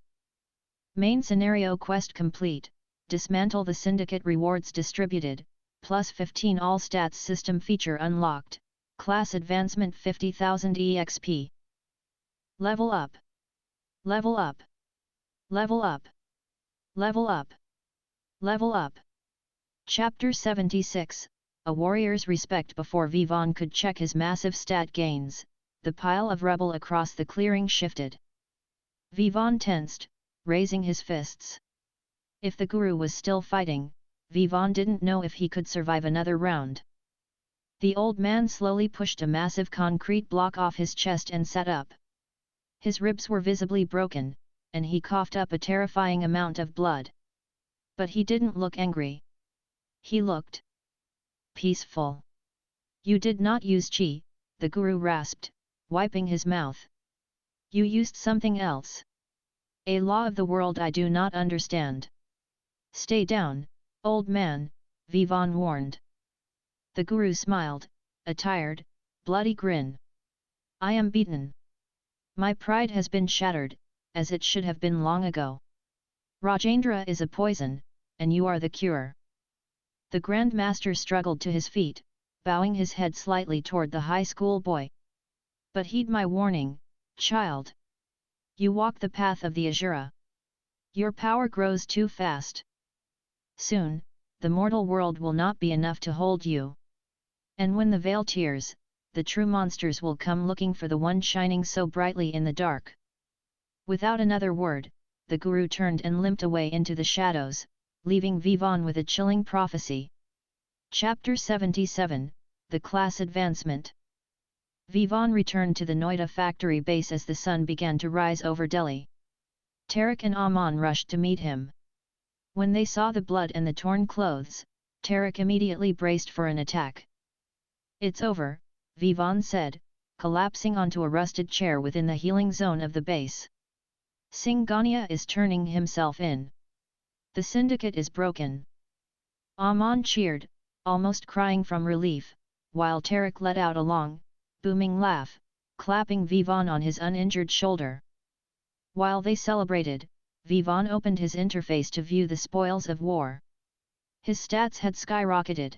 Main scenario quest complete, dismantle the syndicate rewards distributed, plus 15 all stats system feature unlocked, class advancement 50,000 EXP. Level up. Level up. Level up. Level up. Level up. Chapter 76, A Warrior's Respect. Before Vivaan could check his massive stat gains, the pile of rubble across the clearing shifted. Vivaan tensed, raising his fists. If the guru was still fighting, Vivaan didn't know if he could survive another round. The old man slowly pushed a massive concrete block off his chest and sat up. His ribs were visibly broken, and he coughed up a terrifying amount of blood. But he didn't look angry. He looked peaceful. You did not use chi, the guru rasped, wiping his mouth. You used something else. A law of the world I do not understand. Stay down, old man, Vivaan warned. The guru smiled, a tired, bloody grin. I am beaten. My pride has been shattered, as it should have been long ago. Rajendra is a poison, and you are the cure. The Grand Master struggled to his feet, bowing his head slightly toward the high school boy. But heed my warning, child. You walk the path of the Asura. Your power grows too fast. Soon, the mortal world will not be enough to hold you. And when the veil tears, the true monsters will come looking for the one shining so brightly in the dark. Without another word, the guru turned and limped away into the shadows, leaving Vivaan with a chilling prophecy. Chapter 77, The Class Advancement. Vivaan returned to the Noida factory base as the sun began to rise over Delhi. Tarek and Aman rushed to meet him. When they saw the blood and the torn clothes, Tarek immediately braced for an attack. It's over, Vivaan said, collapsing onto a rusted chair within the healing zone of the base. Singhania is turning himself in. The syndicate is broken. Aman cheered, almost crying from relief, while Tarek let out a long, booming laugh, clapping Vivaan on his uninjured shoulder. While they celebrated, Vivaan opened his interface to view the spoils of war. His stats had skyrocketed.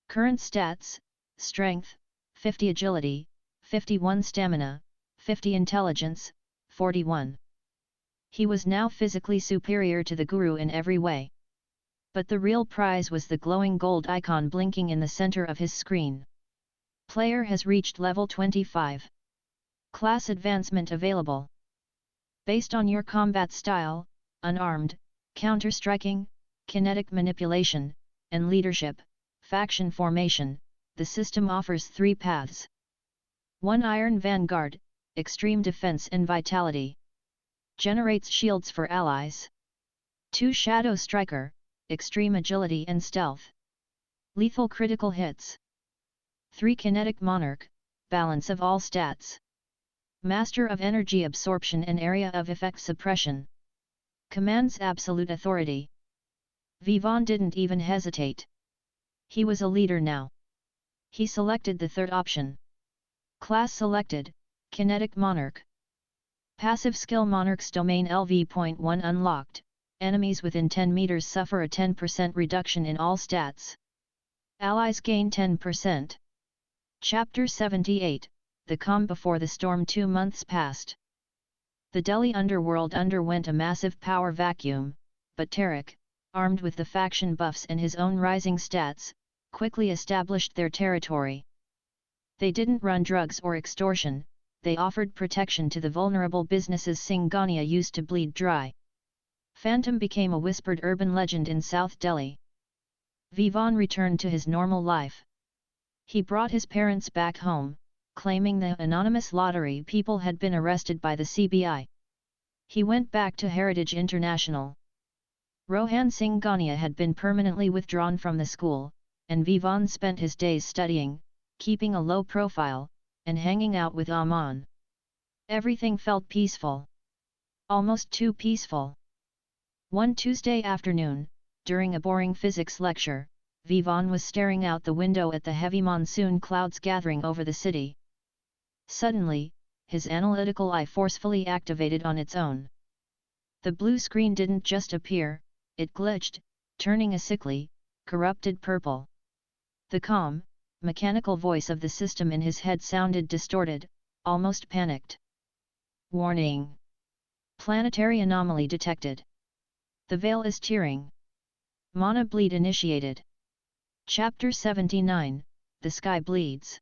Current stats: Strength, 50 Agility, 51 Stamina, 50 Intelligence, 41. He was now physically superior to the guru in every way. But the real prize was the glowing gold icon blinking in the center of his screen. Player has reached level 25. Class advancement available. Based on your combat style, unarmed, counter-striking, kinetic manipulation, and leadership, faction formation, the system offers 3 paths. 1 Iron Vanguard, extreme defense and vitality. Generates shields for allies. 2 Shadow Striker, extreme agility and stealth. Lethal critical hits. 3 Kinetic Monarch, balance of all stats. Master of energy absorption and area of effect suppression. Commands absolute authority. Vivaan didn't even hesitate. He was a leader now. He selected the third option. Class selected, Kinetic Monarch. Passive skill Monarch's domain LV.1 unlocked, Enemies within 10 meters suffer a 10% reduction in all stats. Allies gain 10%. Chapter 78, The Calm Before the Storm. 2 months passed. The Delhi underworld underwent a massive power vacuum, but Tarek, armed with the faction buffs and his own rising stats, quickly established their territory. They didn't run drugs or extortion, they offered protection to the vulnerable businesses Singhania used to bleed dry. Phantom became a whispered urban legend in South Delhi. Vivaan returned to his normal life. He brought his parents back home, claiming the anonymous lottery people had been arrested by the CBI. He went back to Heritage International. Rohan Singhania had been permanently withdrawn from the school, and Vivaan spent his days studying, keeping a low profile, and hanging out with Aman. Everything felt peaceful. Almost too peaceful. One Tuesday afternoon, during a boring physics lecture, Vivaan was staring out the window at the heavy monsoon clouds gathering over the city. Suddenly, his analytical eye forcefully activated on its own. The blue screen didn't just appear, it glitched, turning a sickly, corrupted purple. The calm, mechanical voice of the system in his head sounded distorted, almost panicked. Warning! Planetary anomaly detected. The veil is tearing. Mana bleed initiated. Chapter 79, The Sky Bleeds.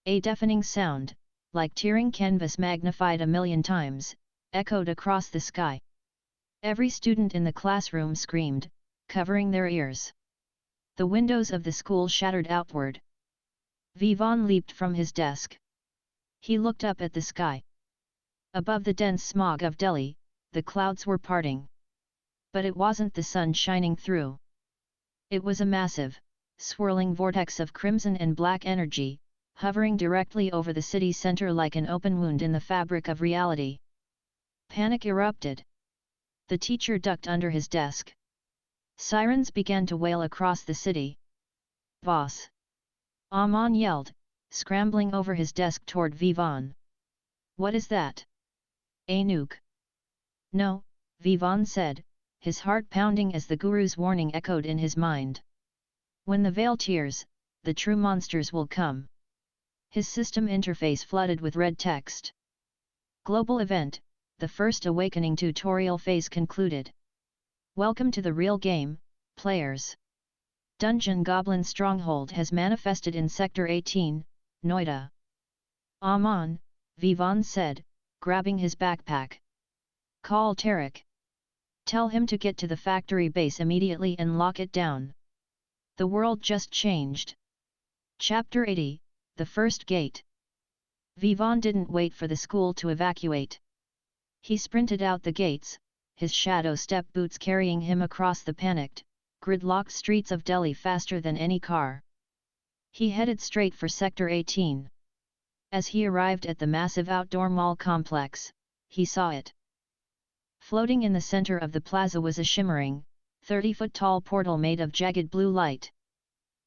A deafening sound, like tearing canvas magnified a million times, echoed across the sky. Every student in the classroom screamed, covering their ears. The windows of the school shattered outward. Vivaan leaped from his desk. He looked up at the sky. Above the dense smog of Delhi, the clouds were parting. But it wasn't the sun shining through. It was a massive, swirling vortex of crimson and black energy, hovering directly over the city center like an open wound in the fabric of reality. Panic erupted. The teacher ducked under his desk. Sirens began to wail across the city. Boss! Aman yelled, scrambling over his desk toward Vivaan. What is that? A nuke? No, Vivaan said, his heart pounding as the guru's warning echoed in his mind. When the veil tears, the true monsters will come. His system interface flooded with red text. Global event, the first awakening tutorial phase concluded. Welcome to the real game, players. Dungeon Goblin Stronghold has manifested in Sector 18, Noida. Aman, Vivaan said, grabbing his backpack. Call Tarek. Tell him to get to the factory base immediately and lock it down. The world just changed. Chapter 80, The First Gate. Vivaan didn't wait for the school to evacuate. He sprinted out the gates, his shadow step boots carrying him across the panicked, gridlocked streets of Delhi faster than any car. He headed straight for Sector 18. As he arrived at the massive outdoor mall complex, he saw it. Floating in the center of the plaza was a shimmering, 30-foot-tall portal made of jagged blue light.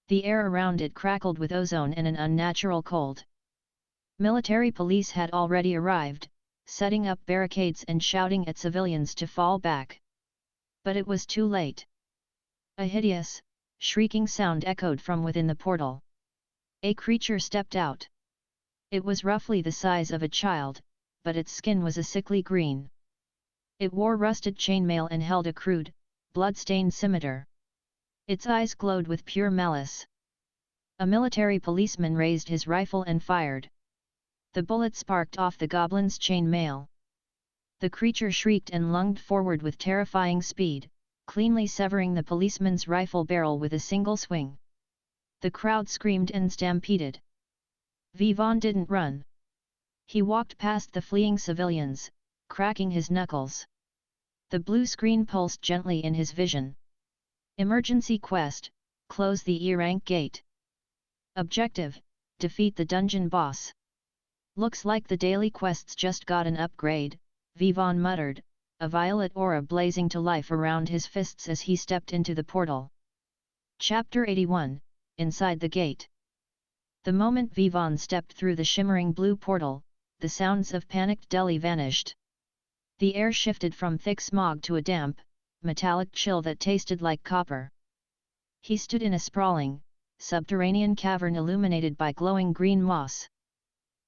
The air around it crackled with ozone and an unnatural cold. Military police had already arrived, setting up barricades and shouting at civilians to fall back. But it was too late. A hideous, shrieking sound echoed from within the portal. A creature stepped out. It was roughly the size of a child, but its skin was a sickly green. It wore rusted chainmail and held a crude, blood-stained scimitar. Its eyes glowed with pure malice. A military policeman raised his rifle and fired. The bullet sparked off the goblin's chainmail. The creature shrieked and lunged forward with terrifying speed, cleanly severing the policeman's rifle barrel with a single swing. The crowd screamed and stampeded. Vivaan didn't run. He walked past the fleeing civilians, cracking his knuckles. The blue screen pulsed gently in his vision. Emergency quest, close the E-rank gate. Objective, defeat the dungeon boss. Looks like the daily quests just got an upgrade, Vivaan muttered, a violet aura blazing to life around his fists as he stepped into the portal. Chapter 81, Inside the Gate. The moment Vivaan stepped through the shimmering blue portal, the sounds of panicked Delhi vanished. The air shifted from thick smog to a damp, metallic chill that tasted like copper. He stood in a sprawling, subterranean cavern illuminated by glowing green moss.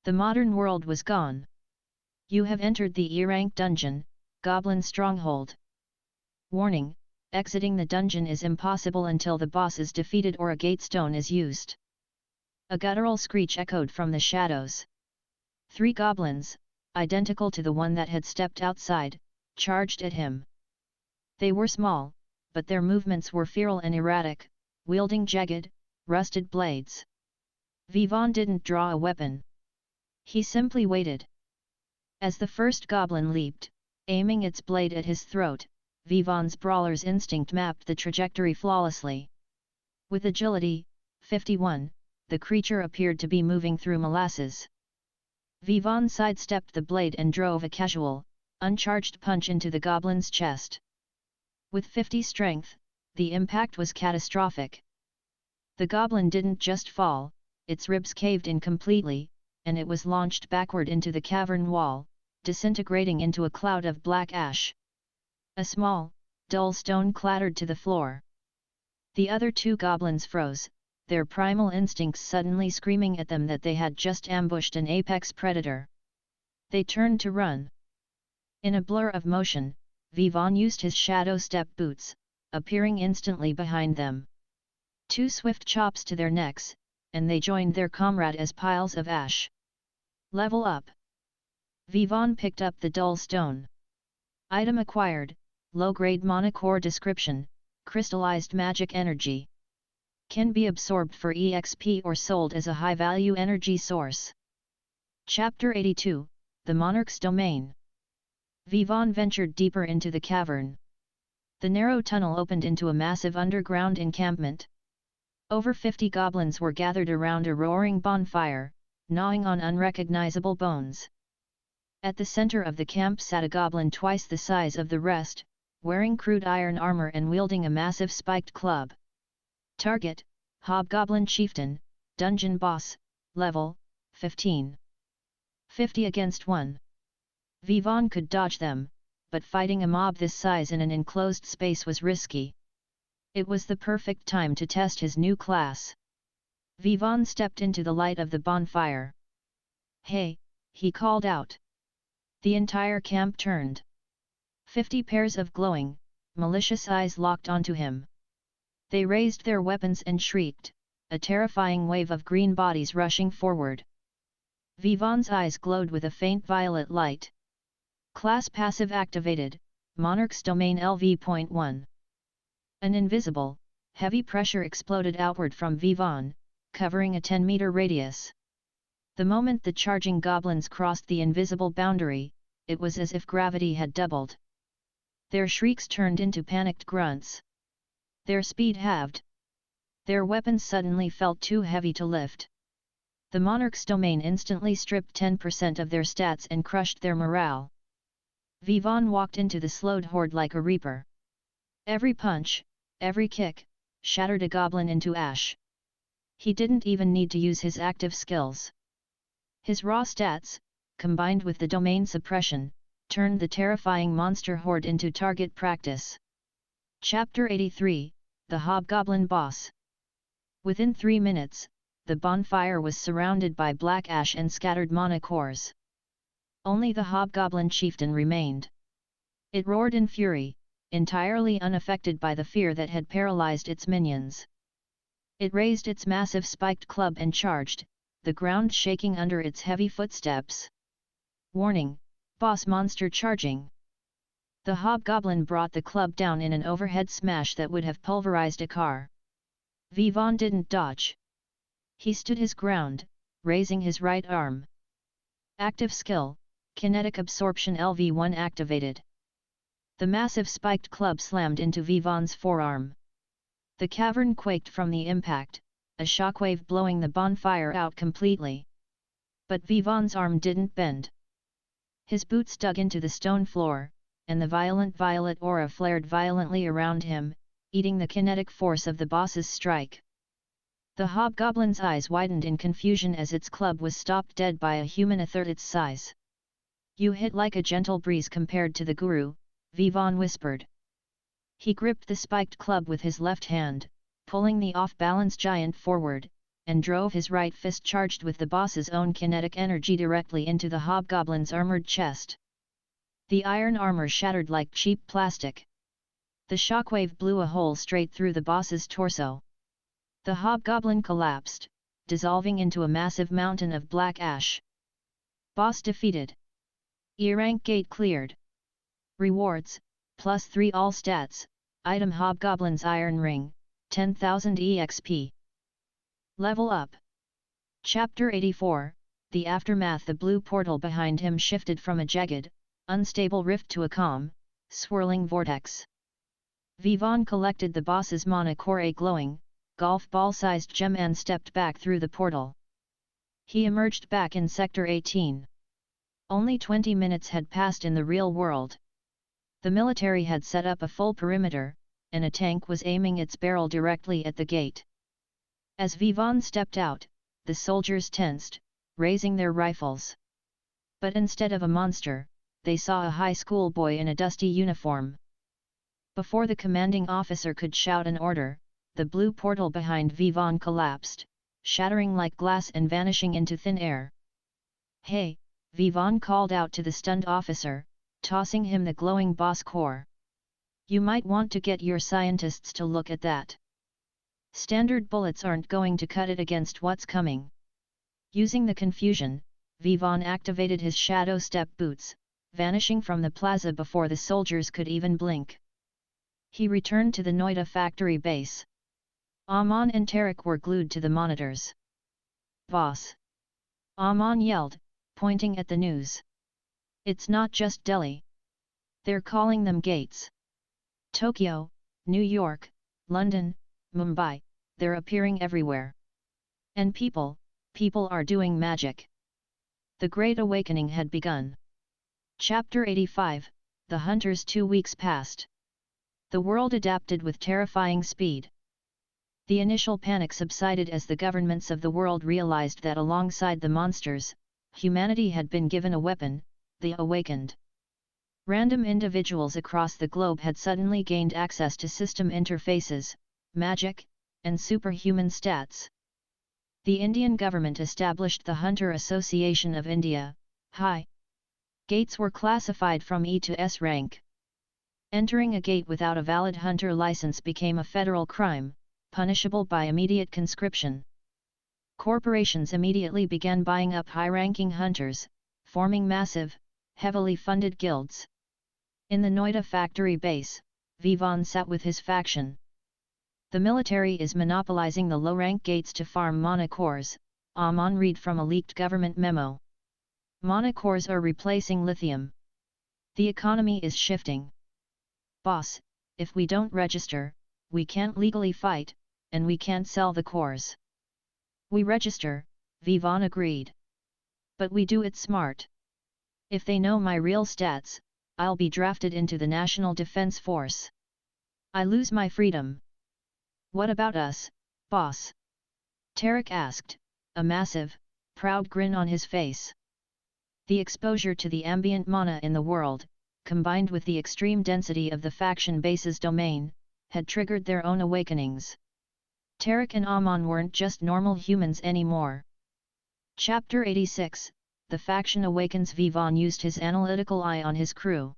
The modern world was gone. You have entered the E-rank dungeon, Goblin Stronghold. Warning: exiting the dungeon is impossible until the boss is defeated or a gatestone is used. A guttural screech echoed from the shadows. 3 goblins, identical to the one that had stepped outside, charged at him. They were small, but their movements were feral and erratic, wielding jagged, rusted blades. Vivaan didn't draw a weapon. He simply waited. As the first goblin leaped, aiming its blade at his throat, Vivaan's brawler's instinct mapped the trajectory flawlessly. With agility, 51, the creature appeared to be moving through molasses. Vivaan sidestepped the blade and drove a casual, uncharged punch into the goblin's chest. With 50 strength, the impact was catastrophic. The goblin didn't just fall, its ribs caved in completely, and it was launched backward into the cavern wall, disintegrating into a cloud of black ash. A small, dull stone clattered to the floor. The other 2 goblins froze, their primal instincts suddenly screaming at them that they had just ambushed an apex predator. They turned to run. In a blur of motion, Vivaan used his shadow step boots, appearing instantly behind them. 2 swift chops to their necks, and they joined their comrade as piles of ash. Level up. Vivaan picked up the dull stone. Item acquired, low-grade monocore description, crystallized magic energy. Can be absorbed for EXP or sold as a high-value energy source. Chapter 82, The Monarch's Domain. Vivaan ventured deeper into the cavern. The narrow tunnel opened into a massive underground encampment. Over 50 goblins were gathered around a roaring bonfire, gnawing on unrecognizable bones. At the center of the camp sat a goblin twice the size of the rest, wearing crude iron armor and wielding a massive spiked club. Target: Hobgoblin Chieftain, Dungeon Boss, Level 15. 50 against 1. Vivaan could dodge them, but fighting a mob this size in an enclosed space was risky. It was the perfect time to test his new class. Vivaan stepped into the light of the bonfire. "Hey," he called out. The entire camp turned. 50 pairs of glowing, malicious eyes locked onto him. They raised their weapons and shrieked, a terrifying wave of green bodies rushing forward. Vivaan's eyes glowed with a faint violet light. Class passive activated, Monarch's Domain LV.1. An invisible, heavy pressure exploded outward from Vivaan, covering a 10-meter radius. The moment the charging goblins crossed the invisible boundary, it was as if gravity had doubled. Their shrieks turned into panicked grunts. Their speed halved. Their weapons suddenly felt too heavy to lift. The Monarch's Domain instantly stripped 10% of their stats and crushed their morale. Vivaan walked into the slowed horde like a reaper. Every punch, every kick, shattered a goblin into ash. He didn't even need to use his active skills. His raw stats, combined with the domain suppression, turned the terrifying monster horde into target practice. Chapter 83, The Hobgoblin Boss. Within 3 minutes, the bonfire was surrounded by black ash and scattered monocores. Only the Hobgoblin Chieftain remained. It roared in fury, entirely unaffected by the fear that had paralyzed its minions. It raised its massive spiked club and charged, the ground shaking under its heavy footsteps. Warning: Boss monster charging! The hobgoblin brought the club down in an overhead smash that would have pulverized a car. Vivaan didn't dodge. He stood his ground, raising his right arm. Active skill, Kinetic Absorption LV1 activated. The massive spiked club slammed into Vivaan's forearm. The cavern quaked from the impact, a shockwave blowing the bonfire out completely. But Vivaan's arm didn't bend. His boots dug into the stone floor, and the violent violet aura flared violently around him, eating the kinetic force of the boss's strike. The hobgoblin's eyes widened in confusion as its club was stopped dead by a human a third its size. "You hit like a gentle breeze compared to the guru," Vivaan whispered. He gripped the spiked club with his left hand, pulling the off-balance giant forward, and drove his right fist charged with the boss's own kinetic energy directly into the hobgoblin's armored chest. The iron armor shattered like cheap plastic. The shockwave blew a hole straight through the boss's torso. The hobgoblin collapsed, dissolving into a massive mountain of black ash. Boss defeated. E-rank gate cleared. Rewards, +3 all stats, item Hobgoblin's Iron Ring, 10,000 EXP. Level up. Chapter 84, The Aftermath. The blue portal behind him shifted from a jagged, unstable rift to a calm, swirling vortex. Vivaan collected the boss's mana core, a glowing, golf ball-sized gem, and stepped back through the portal. He emerged back in Sector 18. Only 20 minutes had passed in the real world. The military had set up a full perimeter, and a tank was aiming its barrel directly at the gate. As Vivaan stepped out, the soldiers tensed, raising their rifles. But instead of a monster, they saw a high school boy in a dusty uniform. Before the commanding officer could shout an order, the blue portal behind Vivaan collapsed, shattering like glass and vanishing into thin air. "Hey!" Vivaan called out to the stunned officer, tossing him the glowing boss core. "You might want to get your scientists to look at that. Standard bullets aren't going to cut it against what's coming." Using the confusion, Vivaan activated his shadow step boots, vanishing from the plaza before the soldiers could even blink. He returned to the Noida factory base. Aman and Tarek were glued to the monitors. "Boss!" Aman yelled, pointing at the news. "It's not just Delhi. They're calling them gates. Tokyo, New York, London, Mumbai, they're appearing everywhere. And people are doing magic." The Great Awakening had begun. Chapter 85, The Hunters. 2 weeks passed. The world adapted with terrifying speed. The initial panic subsided as the governments of the world realized that alongside the monsters, humanity had been given a weapon, the Awakened. Random individuals across the globe had suddenly gained access to system interfaces, magic, and superhuman stats. The Indian government established the Hunter Association of India, HI. Gates were classified from E to S rank. Entering a gate without a valid hunter license became a federal crime, punishable by immediate conscription. Corporations immediately began buying up high-ranking hunters, forming massive, heavily funded guilds. In the Noida factory base, Vivaan sat with his faction. "The military is monopolizing the low-rank gates to farm mana cores," Aman read from a leaked government memo. "Mana cores are replacing lithium. The economy is shifting. Boss, if we don't register, we can't legally fight, and we can't sell the cores." "We register," Vivaan agreed. "But we do it smart. If they know my real stats, I'll be drafted into the National Defense Force. I lose my freedom." "What about us, boss?" Tarek asked, a massive, proud grin on his face. The exposure to the ambient mana in the world, combined with the extreme density of the faction base's domain, had triggered their own awakenings. Tarek and Aman weren't just normal humans anymore. Chapter 86, The Faction Awakens. Vivaan used his analytical eye on his crew.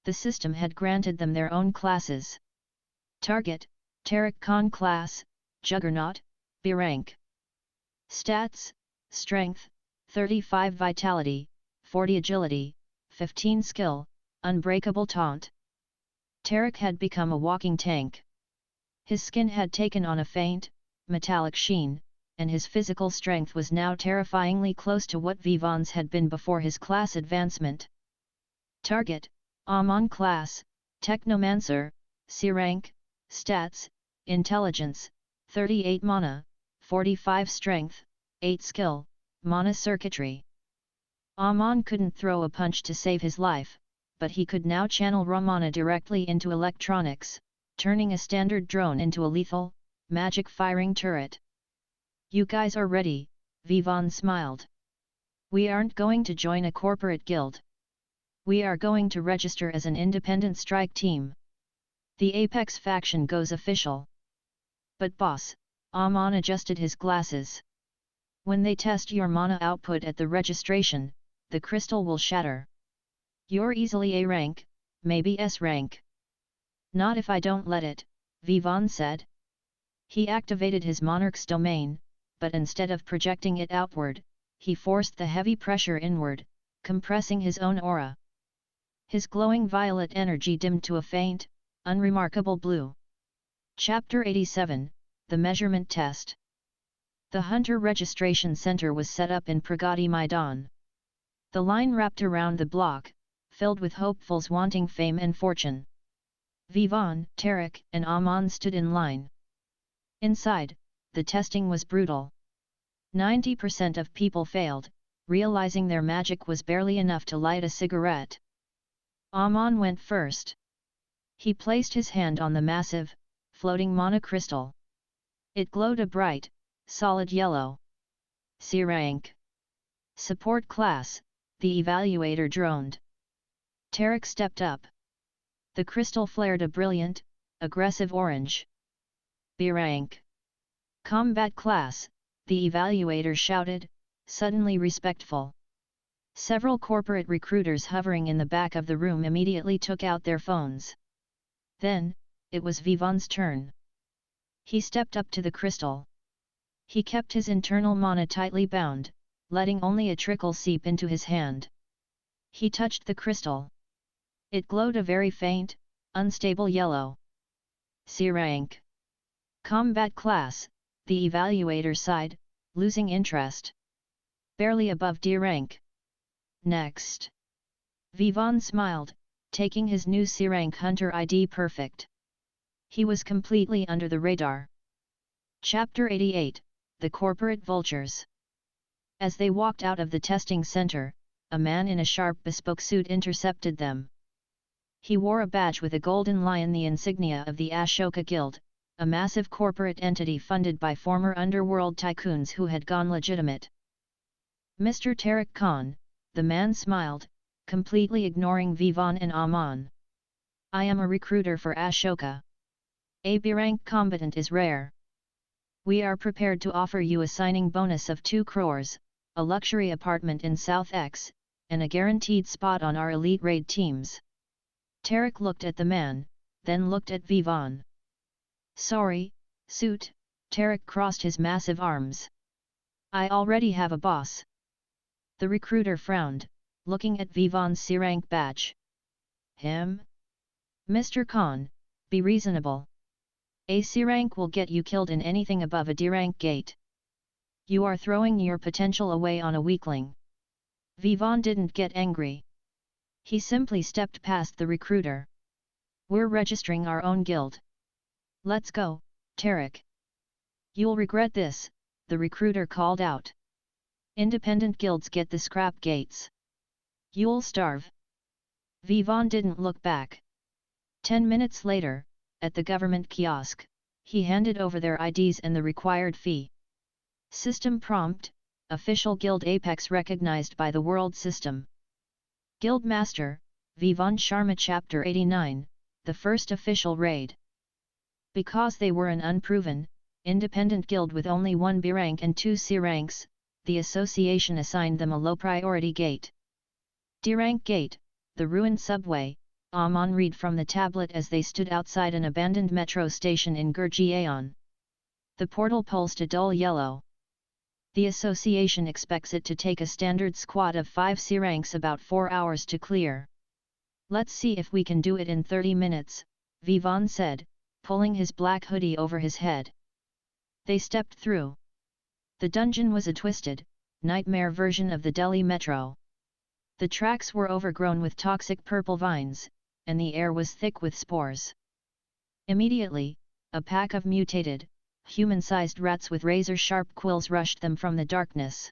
The system had granted them their own classes. Target, Tarek Khan class, Juggernaut, B rank. Stats, Strength, 35 Vitality, 40 Agility, 15 Skill, Unbreakable Taunt. Tarek had become a walking tank. His skin had taken on a faint, metallic sheen, and his physical strength was now terrifyingly close to what Vivaan's had been before his class advancement. Target, Aman class, Technomancer, C rank, Stats, Intelligence, 38 Mana, 45 Strength, 8 Skill, Mana Circuitry. Aman couldn't throw a punch to save his life, but he could now channel raw mana directly into electronics, turning a standard drone into a lethal, magic-firing turret. "You guys are ready," Vivaan smiled. "We aren't going to join a corporate guild. We are going to register as an independent strike team." The Apex faction goes official. But boss, Amon adjusted his glasses. When they test your mana output at the registration, the crystal will shatter. You're easily A rank, maybe S rank. Not if I don't let it, Vivaan said. He activated his monarch's domain, but instead of projecting it outward, he forced the heavy pressure inward, compressing his own aura. His glowing violet energy dimmed to a faint, unremarkable blue. Chapter 87, The Measurement Test. The Hunter Registration Center was set up in Pragati Maidan. The line wrapped around the block, filled with hopefuls wanting fame and fortune. Vivaan, Tarek, and Amon stood in line. Inside, the testing was brutal. 90% of people failed, realizing their magic was barely enough to light a cigarette. Amon went first. He placed his hand on the massive, floating mana crystal. It glowed a bright, solid yellow. C rank. Support class, the evaluator droned. Tarek stepped up. The crystal flared a brilliant, aggressive orange. B rank. Combat class, the evaluator shouted, suddenly respectful. Several corporate recruiters hovering in the back of the room immediately took out their phones. Then, it was Vivaan's turn. He stepped up to the crystal. He kept his internal mana tightly bound, letting only a trickle seep into his hand. He touched the crystal. It glowed a very faint, unstable yellow. C rank. Combat class, the evaluator sighed, losing interest. Barely above D rank. Next. Vivaan smiled, taking his new C rank Hunter ID perfect. He was completely under the radar. Chapter 88, The Corporate Vultures. As they walked out of the testing center, a man in a sharp bespoke suit intercepted them. He wore a badge with a golden lion, the insignia of the Ashoka Guild, a massive corporate entity funded by former underworld tycoons who had gone legitimate. Mr. Tarek Khan, the man smiled, completely ignoring Vivaan and Amon. I am a recruiter for Ashoka. A B-rank combatant is rare. We are prepared to offer you a signing bonus of 2 crores, a luxury apartment in South X, and a guaranteed spot on our elite raid teams. Tarek looked at the man, then looked at Vivaan. Sorry, suit, Tarek crossed his massive arms. I already have a boss. The recruiter frowned, looking at Vivaan's C-rank badge. Him? Mr. Khan, be reasonable. A C-rank will get you killed in anything above a D-rank gate. You are throwing your potential away on a weakling. Vivaan didn't get angry. He simply stepped past the recruiter. We're registering our own guild. Let's go, Tarek. You'll regret this, the recruiter called out. Independent guilds get the scrap gates. You'll starve. Vivaan didn't look back. 10 minutes later, at the government kiosk, he handed over their IDs and the required fee. System prompt, official guild Apex recognized by the world system. Guild Master, Vivaan Sharma Chapter 89, the first official raid. Because they were an unproven, independent guild with only 1 B rank and 2 C ranks, the association assigned them a low priority gate. D rank gate, the ruined subway, Amon read from the tablet as they stood outside an abandoned metro station in Gurgaon. The portal pulsed a dull yellow. The association expects it to take a standard squad of 5 C ranks about 4 hours to clear. Let's see if we can do it in 30 minutes, Vivaan said, pulling his black hoodie over his head. They stepped through. The dungeon was a twisted, nightmare version of the Delhi metro. The tracks were overgrown with toxic purple vines, and the air was thick with spores. Immediately, a pack of mutated, human-sized rats with razor-sharp quills rushed them from the darkness.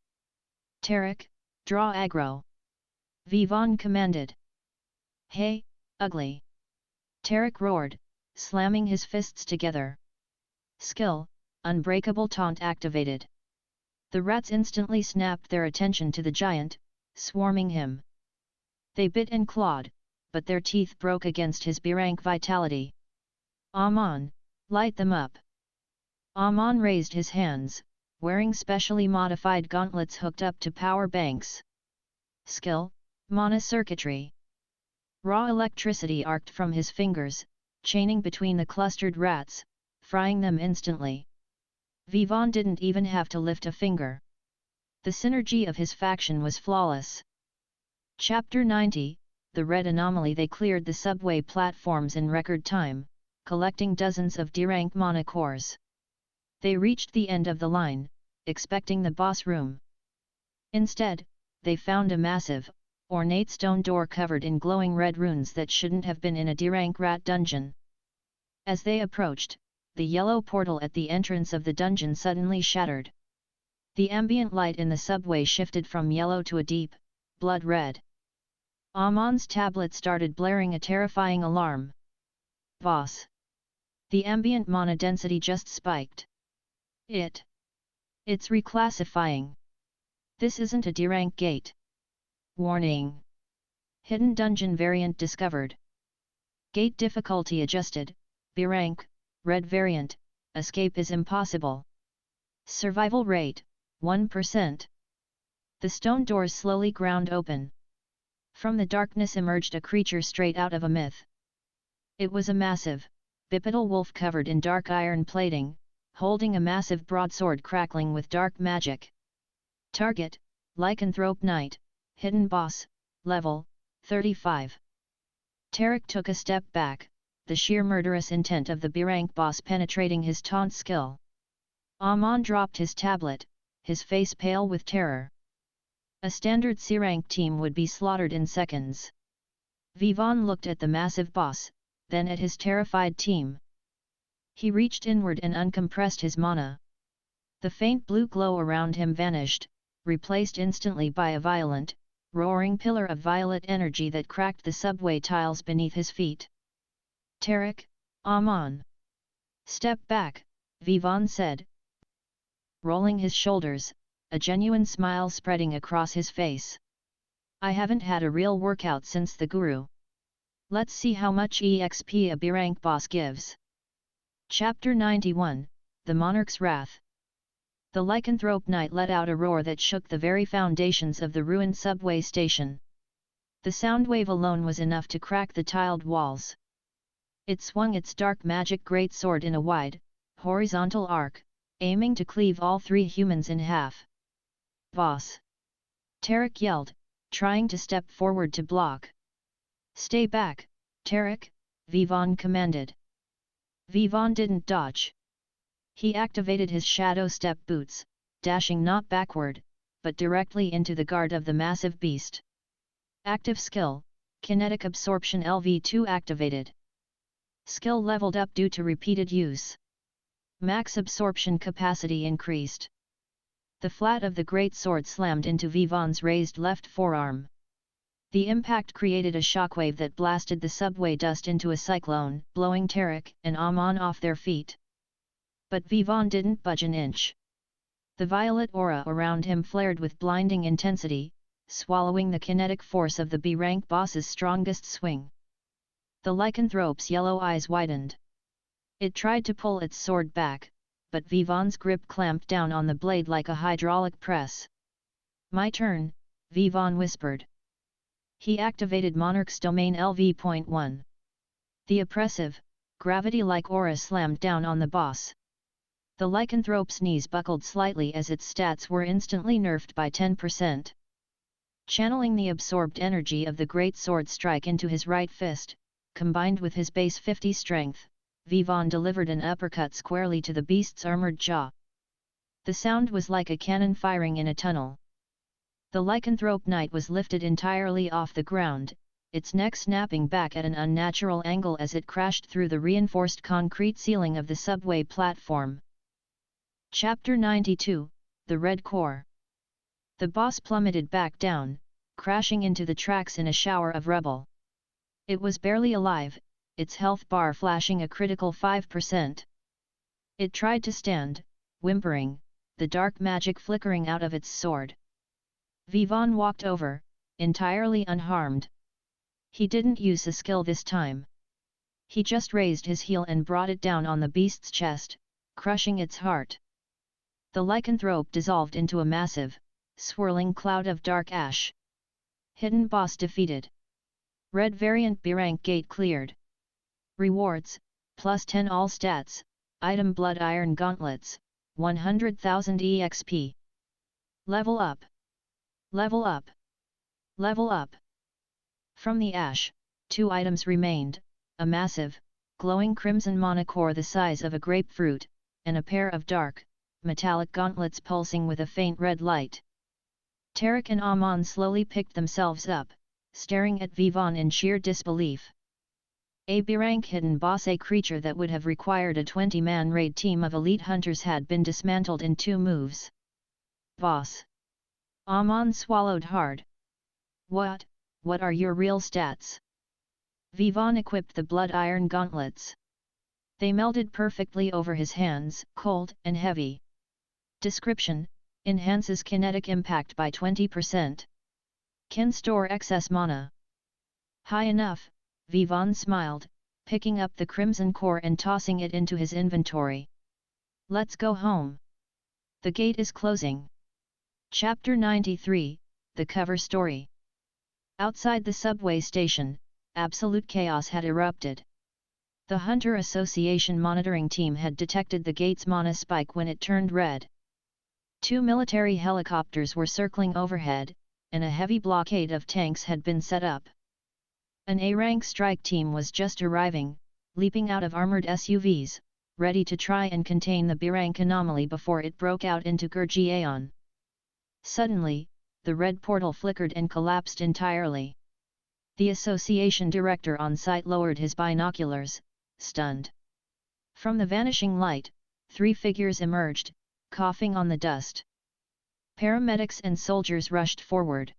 Tarek, draw aggro. Vivaan commanded. Hey, ugly! Tarek roared, slamming his fists together. Skill, unbreakable taunt activated. The rats instantly snapped their attention to the giant, swarming him. They bit and clawed, but their teeth broke against his B-rank vitality. Amon, light them up. Amon raised his hands, wearing specially modified gauntlets hooked up to power banks. Skill, mana circuitry. Raw electricity arced from his fingers, chaining between the clustered rats, frying them instantly. Vivaan didn't even have to lift a finger. The synergy of his faction was flawless. Chapter 90, The Red Anomaly. They cleared the subway platforms in record time, collecting dozens of D-rank mana cores. They reached the end of the line, expecting the boss room. Instead, they found a massive, ornate stone door covered in glowing red runes that shouldn't have been in a D-rank rat dungeon. As they approached, the yellow portal at the entrance of the dungeon suddenly shattered. The ambient light in the subway shifted from yellow to a deep, blood red. Amon's tablet started blaring a terrifying alarm. Boss! The ambient mana density just spiked. It's reclassifying. This isn't a D-rank gate. Warning! Hidden dungeon variant discovered. Gate difficulty adjusted, B rank, red variant, escape is impossible. Survival rate, 1%. The stone doors slowly ground open. From the darkness emerged a creature straight out of a myth. It was a massive, bipedal wolf covered in dark iron plating, holding a massive broadsword crackling with dark magic. Target, Lycanthrope Knight, Hidden Boss, Level, 35. Tarek took a step back, the sheer murderous intent of the B-rank boss penetrating his taunt skill. Amon dropped his tablet, his face pale with terror. A standard C-rank team would be slaughtered in seconds. Vivaan looked at the massive boss, then at his terrified team. He reached inward and uncompressed his mana. The faint blue glow around him vanished, replaced instantly by a violent, roaring pillar of violet energy that cracked the subway tiles beneath his feet. Tarek, Amon. Step back, Vivaan said, rolling his shoulders, a genuine smile spreading across his face. I haven't had a real workout since the Guru. Let's see how much EXP a B-rank boss gives. Chapter 91, The Monarch's Wrath. The Lycanthrope Knight let out a roar that shook the very foundations of the ruined subway station. The sound wave alone was enough to crack the tiled walls. It swung its dark magic greatsword in a wide, horizontal arc, aiming to cleave all three humans in half. Boss! Tarek yelled, trying to step forward to block. Stay back, Tarek, Vivaan commanded. Vivaan didn't dodge. He activated his shadow step boots, dashing not backward, but directly into the guard of the massive beast. Active skill, Kinetic Absorption LV2 activated. Skill leveled up due to repeated use. Max absorption capacity increased. The flat of the great sword slammed into Vivaan's raised left forearm. The impact created a shockwave that blasted the subway dust into a cyclone, blowing Tarek and Amon off their feet. But Vivaan didn't budge an inch. The violet aura around him flared with blinding intensity, swallowing the kinetic force of the B-rank boss's strongest swing. The lycanthrope's yellow eyes widened. It tried to pull its sword back, but Vivaan's grip clamped down on the blade like a hydraulic press. My turn, Vivaan whispered. He activated Monarch's Domain LV.1. The oppressive, gravity-like aura slammed down on the boss. The lycanthrope's knees buckled slightly as its stats were instantly nerfed by 10%. Channeling the absorbed energy of the great sword strike into his right fist, combined with his base 50 strength, Vivaan delivered an uppercut squarely to the beast's armored jaw. The sound was like a cannon firing in a tunnel. The lycanthrope knight was lifted entirely off the ground, its neck snapping back at an unnatural angle as it crashed through the reinforced concrete ceiling of the subway platform. Chapter 92, The Red Core. The boss plummeted back down, crashing into the tracks in a shower of rubble. It was barely alive, its health bar flashing a critical 5%. It tried to stand, whimpering, the dark magic flickering out of its sword. Vivaan walked over, entirely unharmed. He didn't use a skill this time. He just raised his heel and brought it down on the beast's chest, crushing its heart. The lycanthrope dissolved into a massive, swirling cloud of dark ash. Hidden boss defeated. Red variant B rank gate cleared. Rewards, +10 all stats, item blood iron gauntlets, 100,000 EXP. Level up. Level up. Level up. From the ash, 2 items remained, a massive, glowing crimson monocore the size of a grapefruit, and a pair of dark, metallic gauntlets pulsing with a faint red light. Tarek and Amon slowly picked themselves up, staring at Vivaan in sheer disbelief. A B-rank hidden boss, a creature that would have required a 20-man raid team of elite hunters, had been dismantled in 2 moves. Boss. Amon swallowed hard. What are your real stats? Vivaan equipped the blood iron gauntlets. They melded perfectly over his hands, cold and heavy. Description: enhances kinetic impact by 20%. Can store excess mana. High enough, Vivaan smiled, picking up the crimson core and tossing it into his inventory. Let's go home. The gate is closing. Chapter 93, The Cover Story. Outside the subway station, absolute chaos had erupted. The Hunter Association monitoring team had detected the gate's mana spike when it turned red. 2 military helicopters were circling overhead, and a heavy blockade of tanks had been set up. An A-rank strike team was just arriving, leaping out of armored SUVs, ready to try and contain the B-rank anomaly before it broke out into Gurgiaon. Suddenly, the red portal flickered and collapsed entirely. The association director on site lowered his binoculars, stunned. From the vanishing light, 3 figures emerged, coughing on the dust. Paramedics and soldiers rushed forward.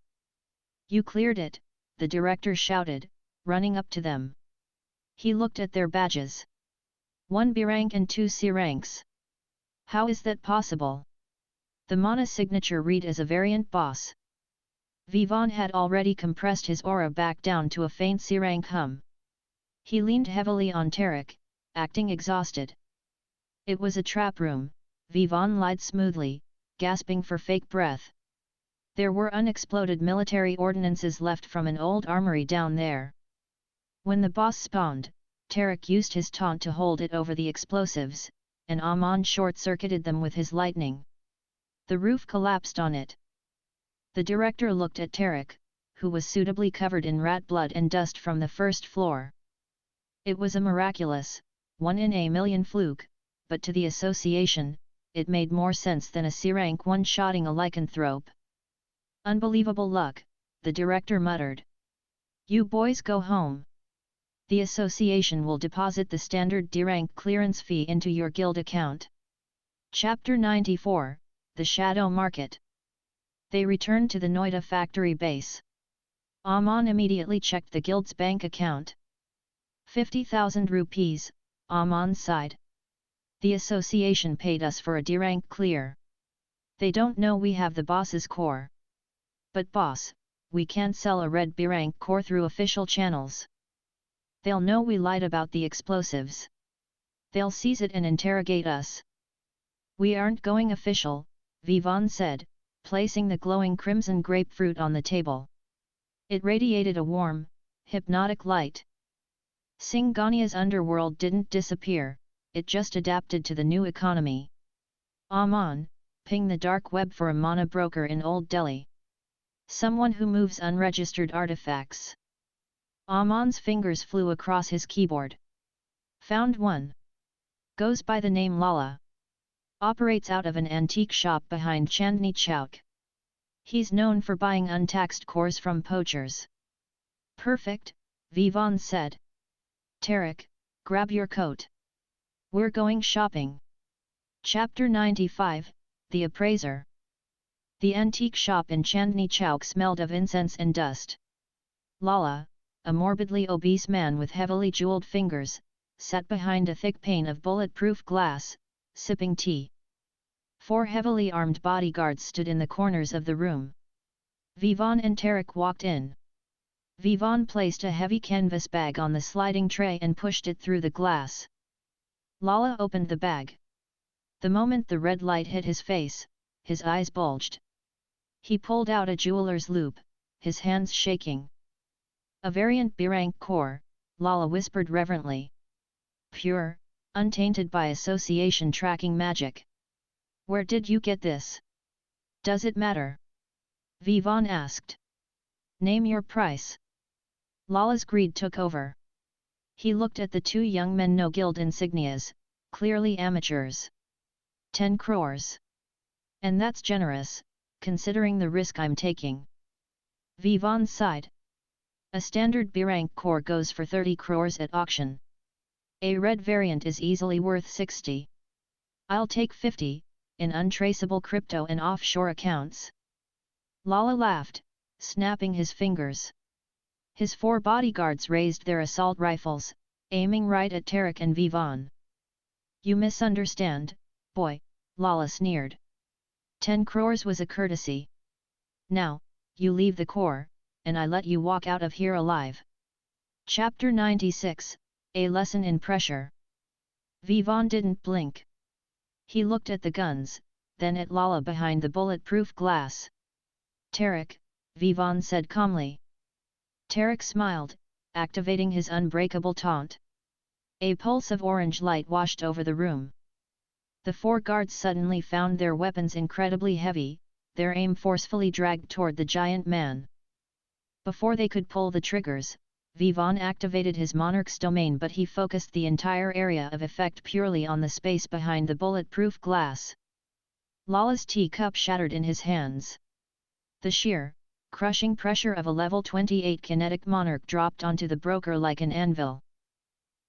You cleared it, the director shouted, running up to them. He looked at their badges. 1 B rank and 2 C ranks. How is that possible? The mana signature read as a variant boss. Vivaan had already compressed his aura back down to a faint C-rank hum. He leaned heavily on Tarek, acting exhausted. It was a trap room, Vivaan lied smoothly, gasping for fake breath. There were unexploded military ordnances left from an old armory down there. When the boss spawned, Tarek used his taunt to hold it over the explosives, and Amon short-circuited them with his lightning. The roof collapsed on it. The director looked at Tarek, who was suitably covered in rat blood and dust from the first floor. It was a miraculous, 1 in a million fluke, but to the association, it made more sense than a C-rank one-shotting a lycanthrope. Unbelievable luck, the director muttered. You boys go home. The association will deposit the standard D-rank clearance fee into your guild account. Chapter 94, The Shadow Market. They returned to the Noida factory base. Amon immediately checked the guild's bank account. 50,000 rupees, Amon sighed. The association paid us for a D-rank clear. They don't know we have the boss's core. But boss, we can't sell a red B-rank core through official channels. They'll know we lied about the explosives. They'll seize it and interrogate us. We aren't going official, Vivaan said, placing the glowing crimson grapefruit on the table. It radiated a warm, hypnotic light. Singania's underworld didn't disappear, it just adapted to the new economy. Amon, ping the dark web for a mana broker in Old Delhi. Someone who moves unregistered artifacts. Amon's fingers flew across his keyboard. Found one. Goes by the name Lala. Operates out of an antique shop behind Chandni Chowk. He's known for buying untaxed cores from poachers. Perfect, Vivaan said. Tarek, grab your coat. We're going shopping. Chapter 95, The Appraiser. The antique shop in Chandni Chowk smelled of incense and dust. Lala, a morbidly obese man with heavily jeweled fingers, sat behind a thick pane of bulletproof glass, sipping tea. 4 heavily armed bodyguards stood in the corners of the room. Vivaan and Tarek walked in. Vivaan placed a heavy canvas bag on the sliding tray and pushed it through the glass. Lala opened the bag. The moment the red light hit his face, his eyes bulged. He pulled out a jeweler's loupe, his hands shaking. A variant B-rank core, Lala whispered reverently. Pure, untainted by association tracking magic. Where did you get this? Does it matter? Vivaan asked. Name your price. Lala's greed took over. He looked at the two young men, no guild insignias, clearly amateurs. 10 crores. And that's generous, considering the risk I'm taking. Vivaan sighed. A standard B-rank core goes for 30 crores at auction. A red variant is easily worth 60. I'll take 50, in untraceable crypto and offshore accounts. Lala laughed, snapping his fingers. His 4 bodyguards raised their assault rifles, aiming right at Tarek and Vivaan. You misunderstand, boy, Lala sneered. 10 crores was a courtesy. Now, you leave the core, and I let you walk out of here alive. Chapter 96, A Lesson in Pressure. Vivaan didn't blink. He looked at the guns, then at Lala behind the bulletproof glass. Tarek, Vivaan said calmly. Tarek smiled, activating his unbreakable taunt. A pulse of orange light washed over the room. The 4 guards suddenly found their weapons incredibly heavy, their aim forcefully dragged toward the giant man. Before they could pull the triggers, Vivaan activated his monarch's domain, but he focused the entire area of effect purely on the space behind the bulletproof glass. Lala's teacup shattered in his hands. The sheer, crushing pressure of a level 28 kinetic monarch dropped onto the broker like an anvil.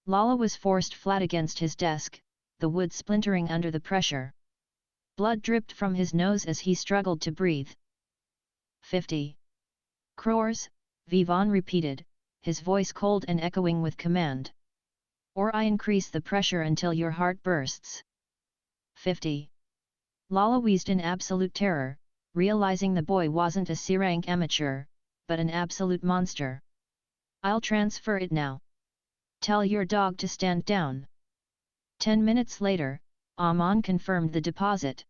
Lala was forced flat against his desk, the wood splintering under the pressure. Blood dripped from his nose as he struggled to breathe. 50 crores, Vivaan repeated, his voice cold and echoing with command. Or I increase the pressure until your heart bursts. 50. Lala wheezed in absolute terror, realizing the boy wasn't a C-rank amateur, but an absolute monster. I'll transfer it now. Tell your dog to stand down. 10 minutes later, Aman confirmed the deposit.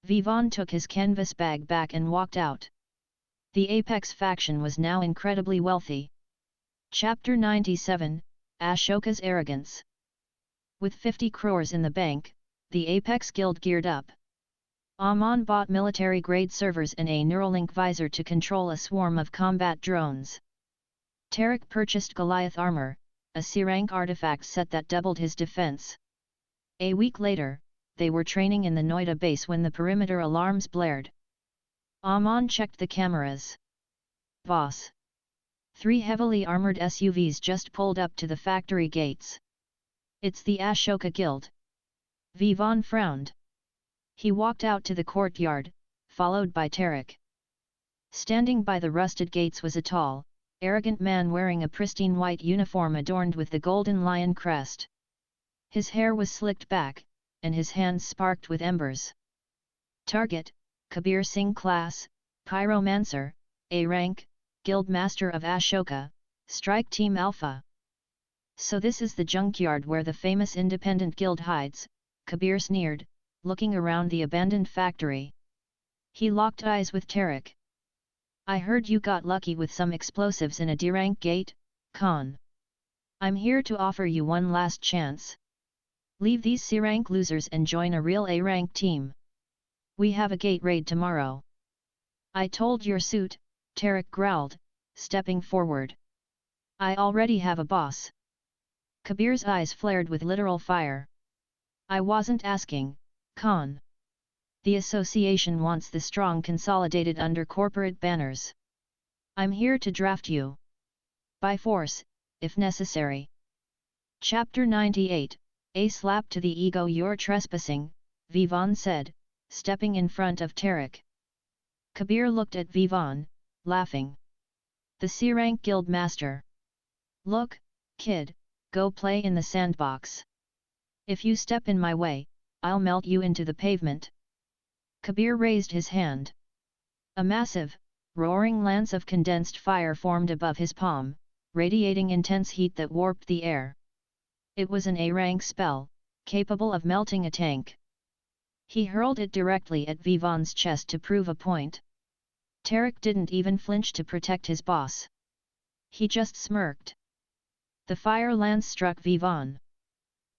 Vivaan took his canvas bag back and walked out. The Apex faction was now incredibly wealthy. Chapter 97, Ashoka's Arrogance. With 50 crores in the bank, the Apex Guild geared up. Aman bought military-grade servers and a Neuralink visor to control a swarm of combat drones. Tarek purchased Goliath armor, a C-rank artifact set that doubled his defense. A week later, they were training in the Noida base when the perimeter alarms blared. Aman checked the cameras. Boss. 3 heavily armored SUVs just pulled up to the factory gates. It's the Ashoka Guild. Vivaan frowned. He walked out to the courtyard, followed by Tarek. Standing by the rusted gates was a tall, arrogant man wearing a pristine white uniform adorned with the golden lion crest. His hair was slicked back, and his hands sparked with embers. Target, Kabir Singh class, Pyromancer, A rank, Guild Master of Ashoka, Strike Team Alpha. So this is the junkyard where the famous independent guild hides, Kabir sneered, looking around the abandoned factory. He locked eyes with Tarek. I heard you got lucky with some explosives in a D-rank gate, Khan. I'm here to offer you one last chance. Leave these C-rank losers and join a real A-rank team. We have a gate raid tomorrow. I told your suit, Tarek growled, stepping forward. I already have a boss. Kabir's eyes flared with literal fire. I wasn't asking, Khan. The association wants the strong consolidated under corporate banners. I'm here to draft you. By force, if necessary. Chapter 98, A slap to the ego. You're trespassing, Vivaan said, stepping in front of Tarek. Kabir looked at Vivaan, laughing. The C-rank guild master. Look, kid, go play in the sandbox. If you step in my way, I'll melt you into the pavement. Kabir raised his hand. A massive, roaring lance of condensed fire formed above his palm, radiating intense heat that warped the air. It was an A-rank spell, capable of melting a tank. He hurled it directly at Vivaan's chest to prove a point. Tarek didn't even flinch to protect his boss. He just smirked. The fire lance struck Vivaan.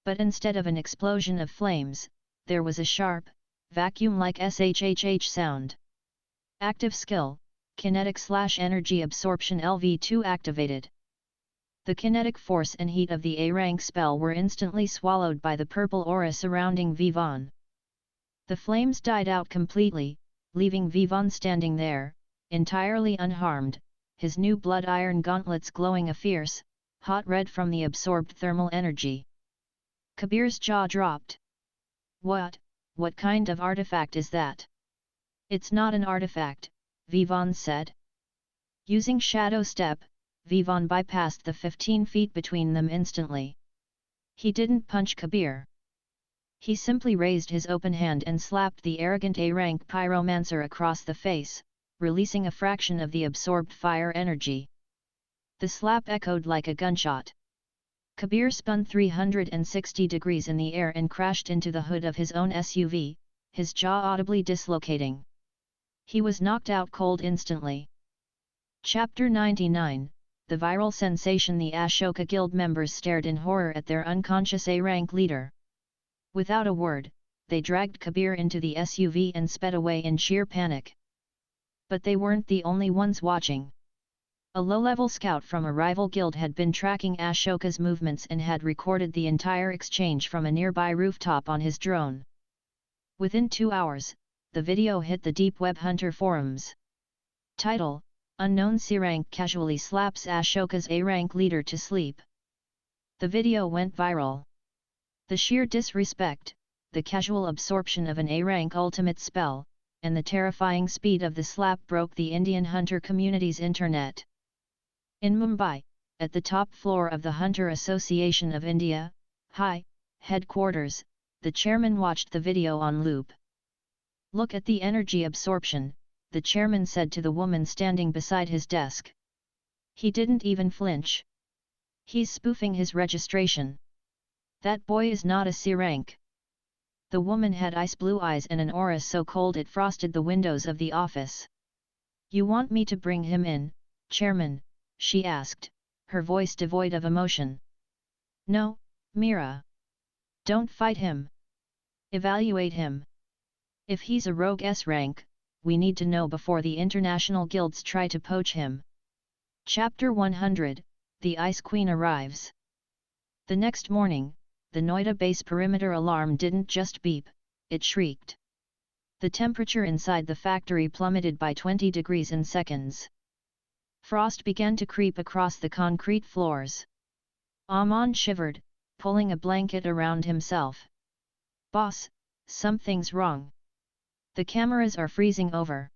But instead of an explosion of flames, there was a sharp, vacuum-like shhh sound. Active skill, kinetic/energy absorption LV2 activated. The kinetic force and heat of the A-rank spell were instantly swallowed by the purple aura surrounding Vivaan. The flames died out completely, leaving Vivaan standing there, entirely unharmed, his new blood iron gauntlets glowing a fierce, hot red from the absorbed thermal energy. Kabir's jaw dropped. What kind of artifact is that? It's not an artifact, Vivaan said. Using Shadow Step, Vivaan bypassed the 15 feet between them instantly. He didn't punch Kabir. He simply raised his open hand and slapped the arrogant A-rank pyromancer across the face, releasing a fraction of the absorbed fire energy. The slap echoed like a gunshot. Kabir spun 360 degrees in the air and crashed into the hood of his own SUV, his jaw audibly dislocating. He was knocked out cold instantly. Chapter 99, The Viral Sensation. The Ashoka Guild members stared in horror at their unconscious A-rank leader. Without a word, they dragged Kabir into the SUV and sped away in sheer panic. But they weren't the only ones watching. A low-level scout from a rival guild had been tracking Ashoka's movements and had recorded the entire exchange from a nearby rooftop on his drone. Within 2 hours, the video hit the Deep Web Hunter forums. Title: Unknown C-rank casually slaps Ashoka's A-rank leader to sleep. The video went viral. The sheer disrespect, the casual absorption of an A-rank ultimate spell, and the terrifying speed of the slap broke the Indian hunter community's internet. In Mumbai, at the top floor of the Hunter Association of India, High headquarters, the chairman watched the video on loop. "Look at the energy absorption," the chairman said to the woman standing beside his desk. "He didn't even flinch. He's spoofing his registration. That boy is not a C-rank." The woman had ice blue eyes and an aura so cold it frosted the windows of the office. "You want me to bring him in, Chairman?" she asked, her voice devoid of emotion. "No, Mira. Don't fight him. Evaluate him. If he's a rogue S-rank, we need to know before the international guilds try to poach him." Chapter 100, The Ice Queen Arrives. The next morning, the Noida base perimeter alarm didn't just beep, it shrieked. The temperature inside the factory plummeted by 20 degrees in seconds. Frost began to creep across the concrete floors. Aman shivered, pulling a blanket around himself. "Boss, something's wrong. The cameras are freezing over."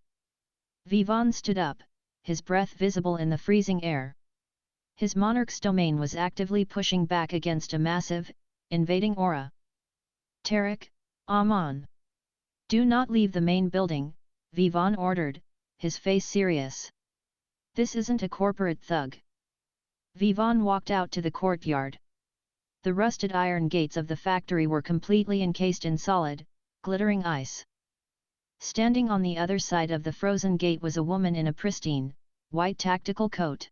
Vivaan stood up, his breath visible in the freezing air. His monarch's domain was actively pushing back against a massive, invading aura. "Tarek, Aman. Do not leave the main building," Vivaan ordered, his face serious. "This isn't a corporate thug." Vivaan walked out to the courtyard. The rusted iron gates of the factory were completely encased in solid, glittering ice. Standing on the other side of the frozen gate was a woman in a pristine, white tactical coat.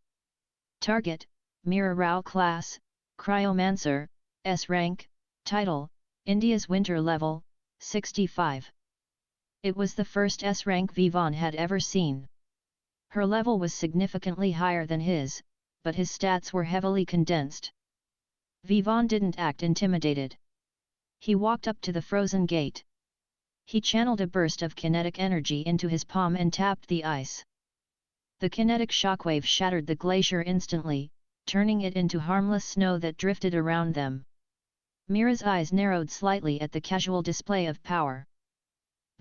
Target: Mira Rao class, Cryomancer, S-rank, title: India's winter level, 65. It was the first S-rank Vivaan had ever seen. Her level was significantly higher than his, but his stats were heavily condensed. Vivaan didn't act intimidated. He walked up to the frozen gate. He channeled a burst of kinetic energy into his palm and tapped the ice. The kinetic shockwave shattered the glacier instantly, turning it into harmless snow that drifted around them. Mira's eyes narrowed slightly at the casual display of power.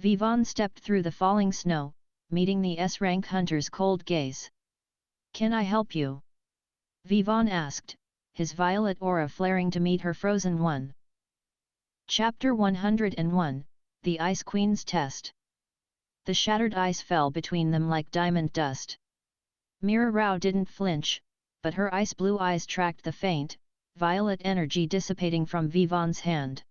Vivaan stepped through the falling snow, meeting the S-rank hunter's cold gaze. "Can I help you?" Vivaan asked, his violet aura flaring to meet her frozen one. Chapter 101, The Ice Queen's Test. The shattered ice fell between them like diamond dust. Meera Rao didn't flinch, but her ice-blue eyes tracked the faint, violet energy dissipating from Vivaan's hand.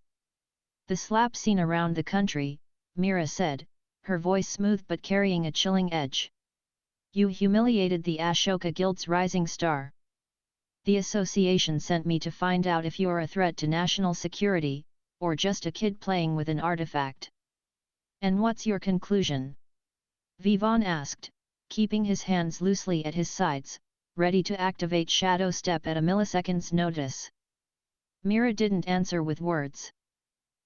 The slap seen around the country, Meera said, her voice smooth but carrying a chilling edge. You humiliated the Ashoka Guild's rising star. The association sent me to find out if you're a threat to national security, or just a kid playing with an artifact. And what's your conclusion? Vivaan asked, keeping his hands loosely at his sides, ready to activate Shadow Step at a millisecond's notice. Meera didn't answer with words.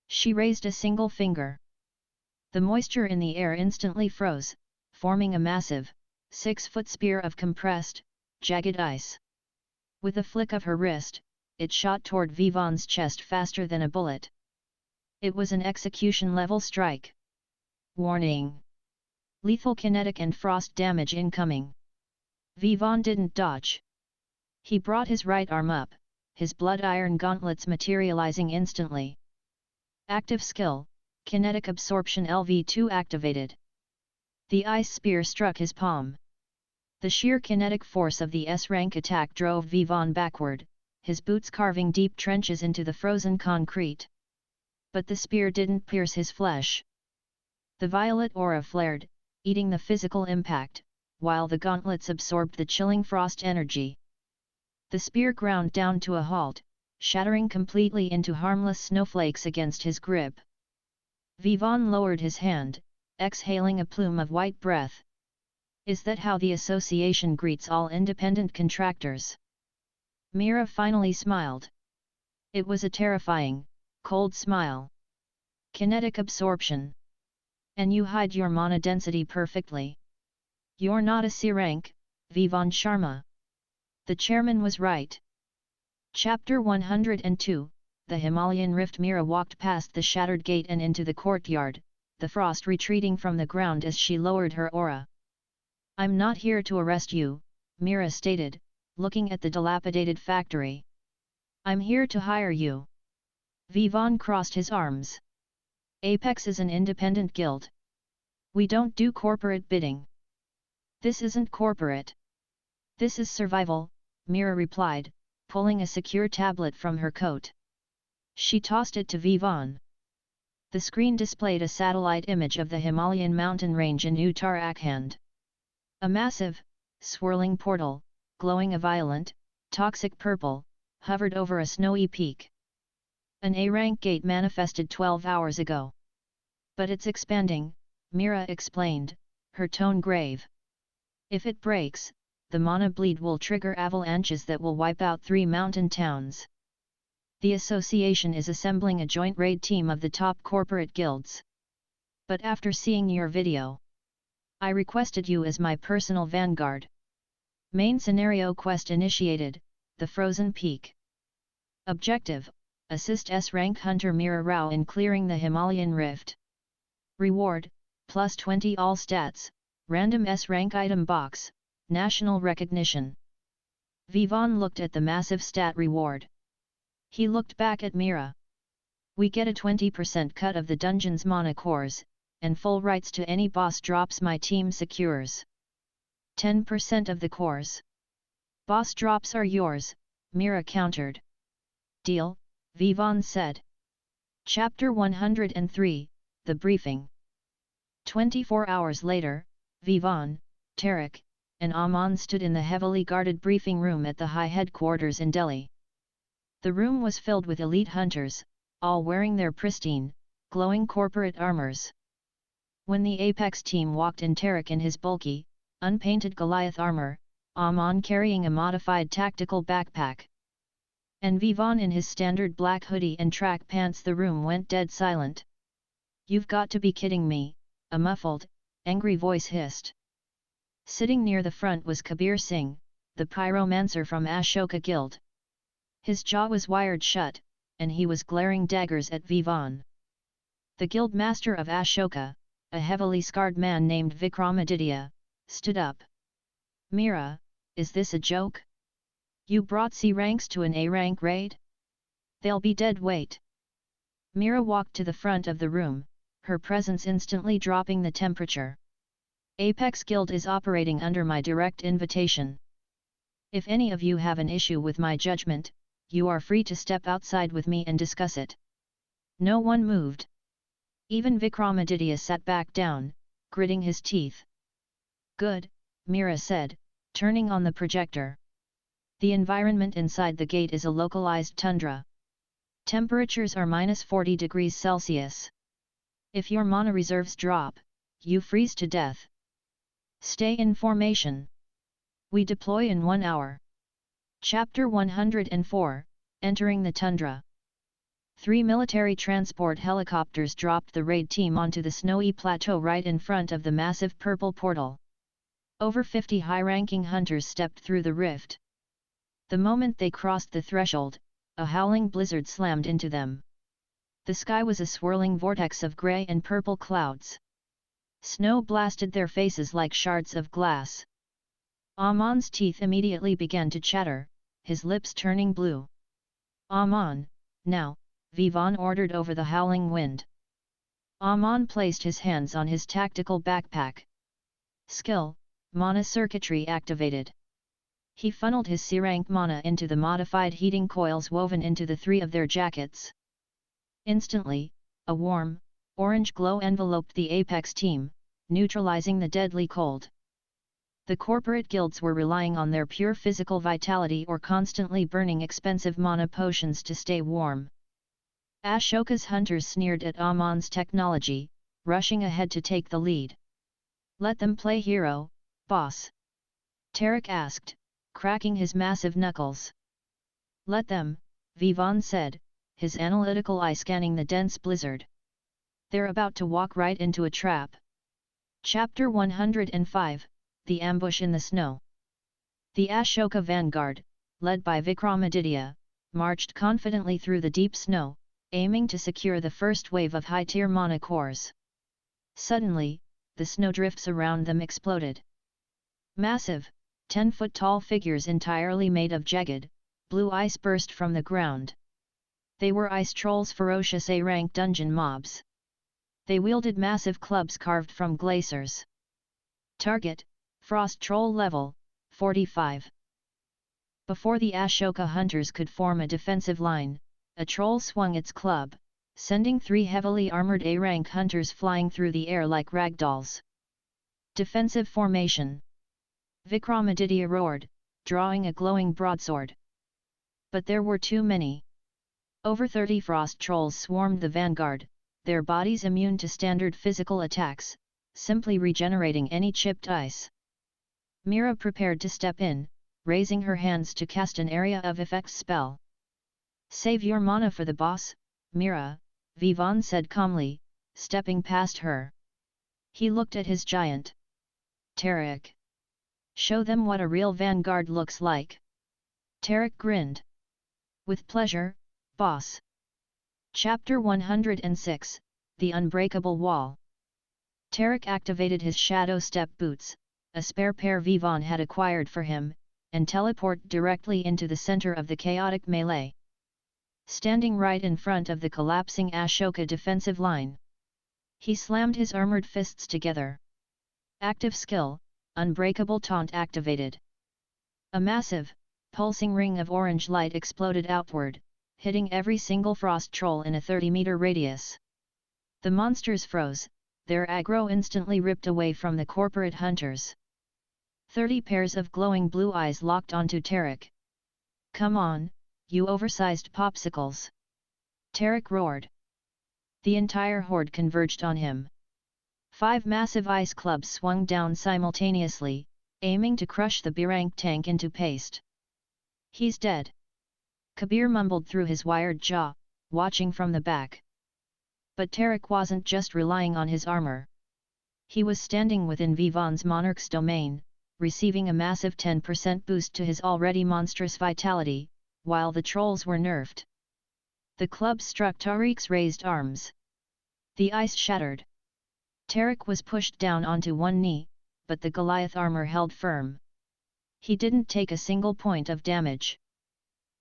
She raised a single finger. The moisture in the air instantly froze, forming a massive, 6-foot spear of compressed, jagged ice. With a flick of her wrist, it shot toward Vivaan's chest faster than a bullet. It was an execution-level strike. Warning! Lethal kinetic and frost damage incoming. Vivaan didn't dodge. He brought his right arm up, his blood iron gauntlets materializing instantly. Active skill, kinetic absorption LV2 activated. The ice spear struck his palm. The sheer kinetic force of the S-rank attack drove Vivaan backward, his boots carving deep trenches into the frozen concrete. But the spear didn't pierce his flesh. The violet aura flared, eating the physical impact, while the gauntlets absorbed the chilling frost energy. The spear ground down to a halt, shattering completely into harmless snowflakes against his grip. Vivaan lowered his hand, exhaling a plume of white breath. Is that how the association greets all independent contractors? Meera finally smiled. It was a terrifying, cold smile. Kinetic absorption. And you hide your mana density perfectly. You're not a C rank, Vivaan Sharma. The chairman was right. Chapter 102, The Himalayan Rift. Meera walked past the shattered gate and into the courtyard, the frost retreating from the ground as she lowered her aura. I'm not here to arrest you, Meera stated, looking at the dilapidated factory. I'm here to hire you. Vivaan crossed his arms. Apex is an independent guild. We don't do corporate bidding. This isn't corporate. This is survival, Meera replied, pulling a secure tablet from her coat. She tossed it to Vivaan. The screen displayed a satellite image of the Himalayan mountain range in Uttarakhand. A massive, swirling portal, glowing a violent, toxic purple, hovered over a snowy peak. An A-rank gate manifested 12 hours ago. But it's expanding, Meera explained, her tone grave. If it breaks, the mana bleed will trigger avalanches that will wipe out 3 mountain towns. The association is assembling a joint raid team of the top corporate guilds. But after seeing your video, I requested you as my personal vanguard. Main scenario quest initiated, the Frozen Peak. Objective, assist S-rank hunter Meera Rao in clearing the Himalayan Rift. Reward, plus 20 all stats, random S-rank item box, national recognition. Vivaan looked at the massive stat reward. He looked back at Meera. We get a 20% cut of the dungeon's mana cores, and full rights to any boss drops my team secures. 10% of the cores. Boss drops are yours, Meera countered. Deal, Vivaan said. Chapter 103, The Briefing. 24 hours later, Vivaan, Tarek, and Aman stood in the heavily guarded briefing room at the High Headquarters in Delhi. The room was filled with elite hunters, all wearing their pristine, glowing corporate armors. When the Apex team walked in, Tarek in his bulky, unpainted Goliath armor, Aman carrying a modified tactical backpack, and Vivaan in his standard black hoodie and track pants, the room went dead silent. You've got to be kidding me, a muffled, angry voice hissed. Sitting near the front was Kabir Singh, the pyromancer from Ashoka Guild. His jaw was wired shut, and he was glaring daggers at Vivaan. The guild master of Ashoka, a heavily scarred man named Vikramaditya, stood up. Meera, is this a joke? You brought C ranks to an A rank raid? They'll be dead weight. Meera walked to the front of the room, her presence instantly dropping the temperature. Apex Guild is operating under my direct invitation. If any of you have an issue with my judgment, you are free to step outside with me and discuss it. No one moved. Even Vikramaditya sat back down, gritting his teeth. Good, Mira said, turning on the projector. The environment inside the gate is a localized tundra. Temperatures are -40 degrees Celsius. If your mana reserves drop, you freeze to death. Stay in formation. We deploy in 1 hour. Chapter 104, Entering the Tundra. 3 military transport helicopters dropped the raid team onto the snowy plateau right in front of the massive purple portal. Over 50 high-ranking hunters stepped through the rift. The moment they crossed the threshold, a howling blizzard slammed into them. The sky was a swirling vortex of grey and purple clouds. Snow blasted their faces like shards of glass. Amon's teeth immediately began to chatter, his lips turning blue. Amon, now, Vivaan ordered over the howling wind. Amon placed his hands on his tactical backpack. Skill, mana circuitry activated. He funneled his C-rank mana into the modified heating coils woven into the 3 of their jackets. Instantly, a warm, orange glow enveloped the Apex team, neutralizing the deadly cold. The corporate guilds were relying on their pure physical vitality or constantly burning expensive mana potions to stay warm. Ashoka's hunters sneered at Amon's technology, rushing ahead to take the lead. Let them play hero, boss. Tarek asked, cracking his massive knuckles. Let them, Vivaan said, his analytical eye scanning the dense blizzard. They're about to walk right into a trap. Chapter 105, The Ambush in the Snow. The Ashoka vanguard, led by Vikramaditya, marched confidently through the deep snow, aiming to secure the first wave of high-tier mana cores. Suddenly, the snowdrifts around them exploded. Massive, 10-foot-tall figures entirely made of jagged, blue ice burst from the ground. They were ice trolls, ferocious A-rank dungeon mobs. They wielded massive clubs carved from glaciers. Target, Frost Troll level, 45. Before the Ashoka hunters could form a defensive line, a troll swung its club, sending 3 heavily armored A-rank hunters flying through the air like ragdolls. Defensive formation. Vikramaditya roared, drawing a glowing broadsword. But there were too many. Over 30 frost trolls swarmed the vanguard, their bodies immune to standard physical attacks, simply regenerating any chipped ice. Mira prepared to step in, raising her hands to cast an area of effects spell. Save your mana for the boss, Mira, Vivaan said calmly, stepping past her. He looked at his giant. Tarek. Show them what a real vanguard looks like. Tarek grinned. With pleasure, boss. Chapter 106, The Unbreakable Wall. Tarek activated his shadow step boots, a spare pair Vivaan had acquired for him, and teleported directly into the center of the chaotic melee. Standing right in front of the collapsing Ashoka defensive line. He slammed his armored fists together. Active skill, Unbreakable Taunt activated. A massive, pulsing ring of orange light exploded outward, hitting every single frost troll in a 30-meter radius. The monsters froze, their aggro instantly ripped away from the corporate hunters. 30 pairs of glowing blue eyes locked onto Tarek. Come on, you oversized popsicles! Tarek roared. The entire horde converged on him. 5 massive ice clubs swung down simultaneously, aiming to crush the B-rank tank into paste. He's dead. Kabir mumbled through his wired jaw, watching from the back. But Tarek wasn't just relying on his armor. He was standing within Vivaan's monarch's domain, receiving a massive 10% boost to his already monstrous vitality, while the trolls were nerfed. The club struck Tariq's raised arms. The ice shattered. Tarek was pushed down onto one knee, but the Goliath armor held firm. He didn't take a single point of damage.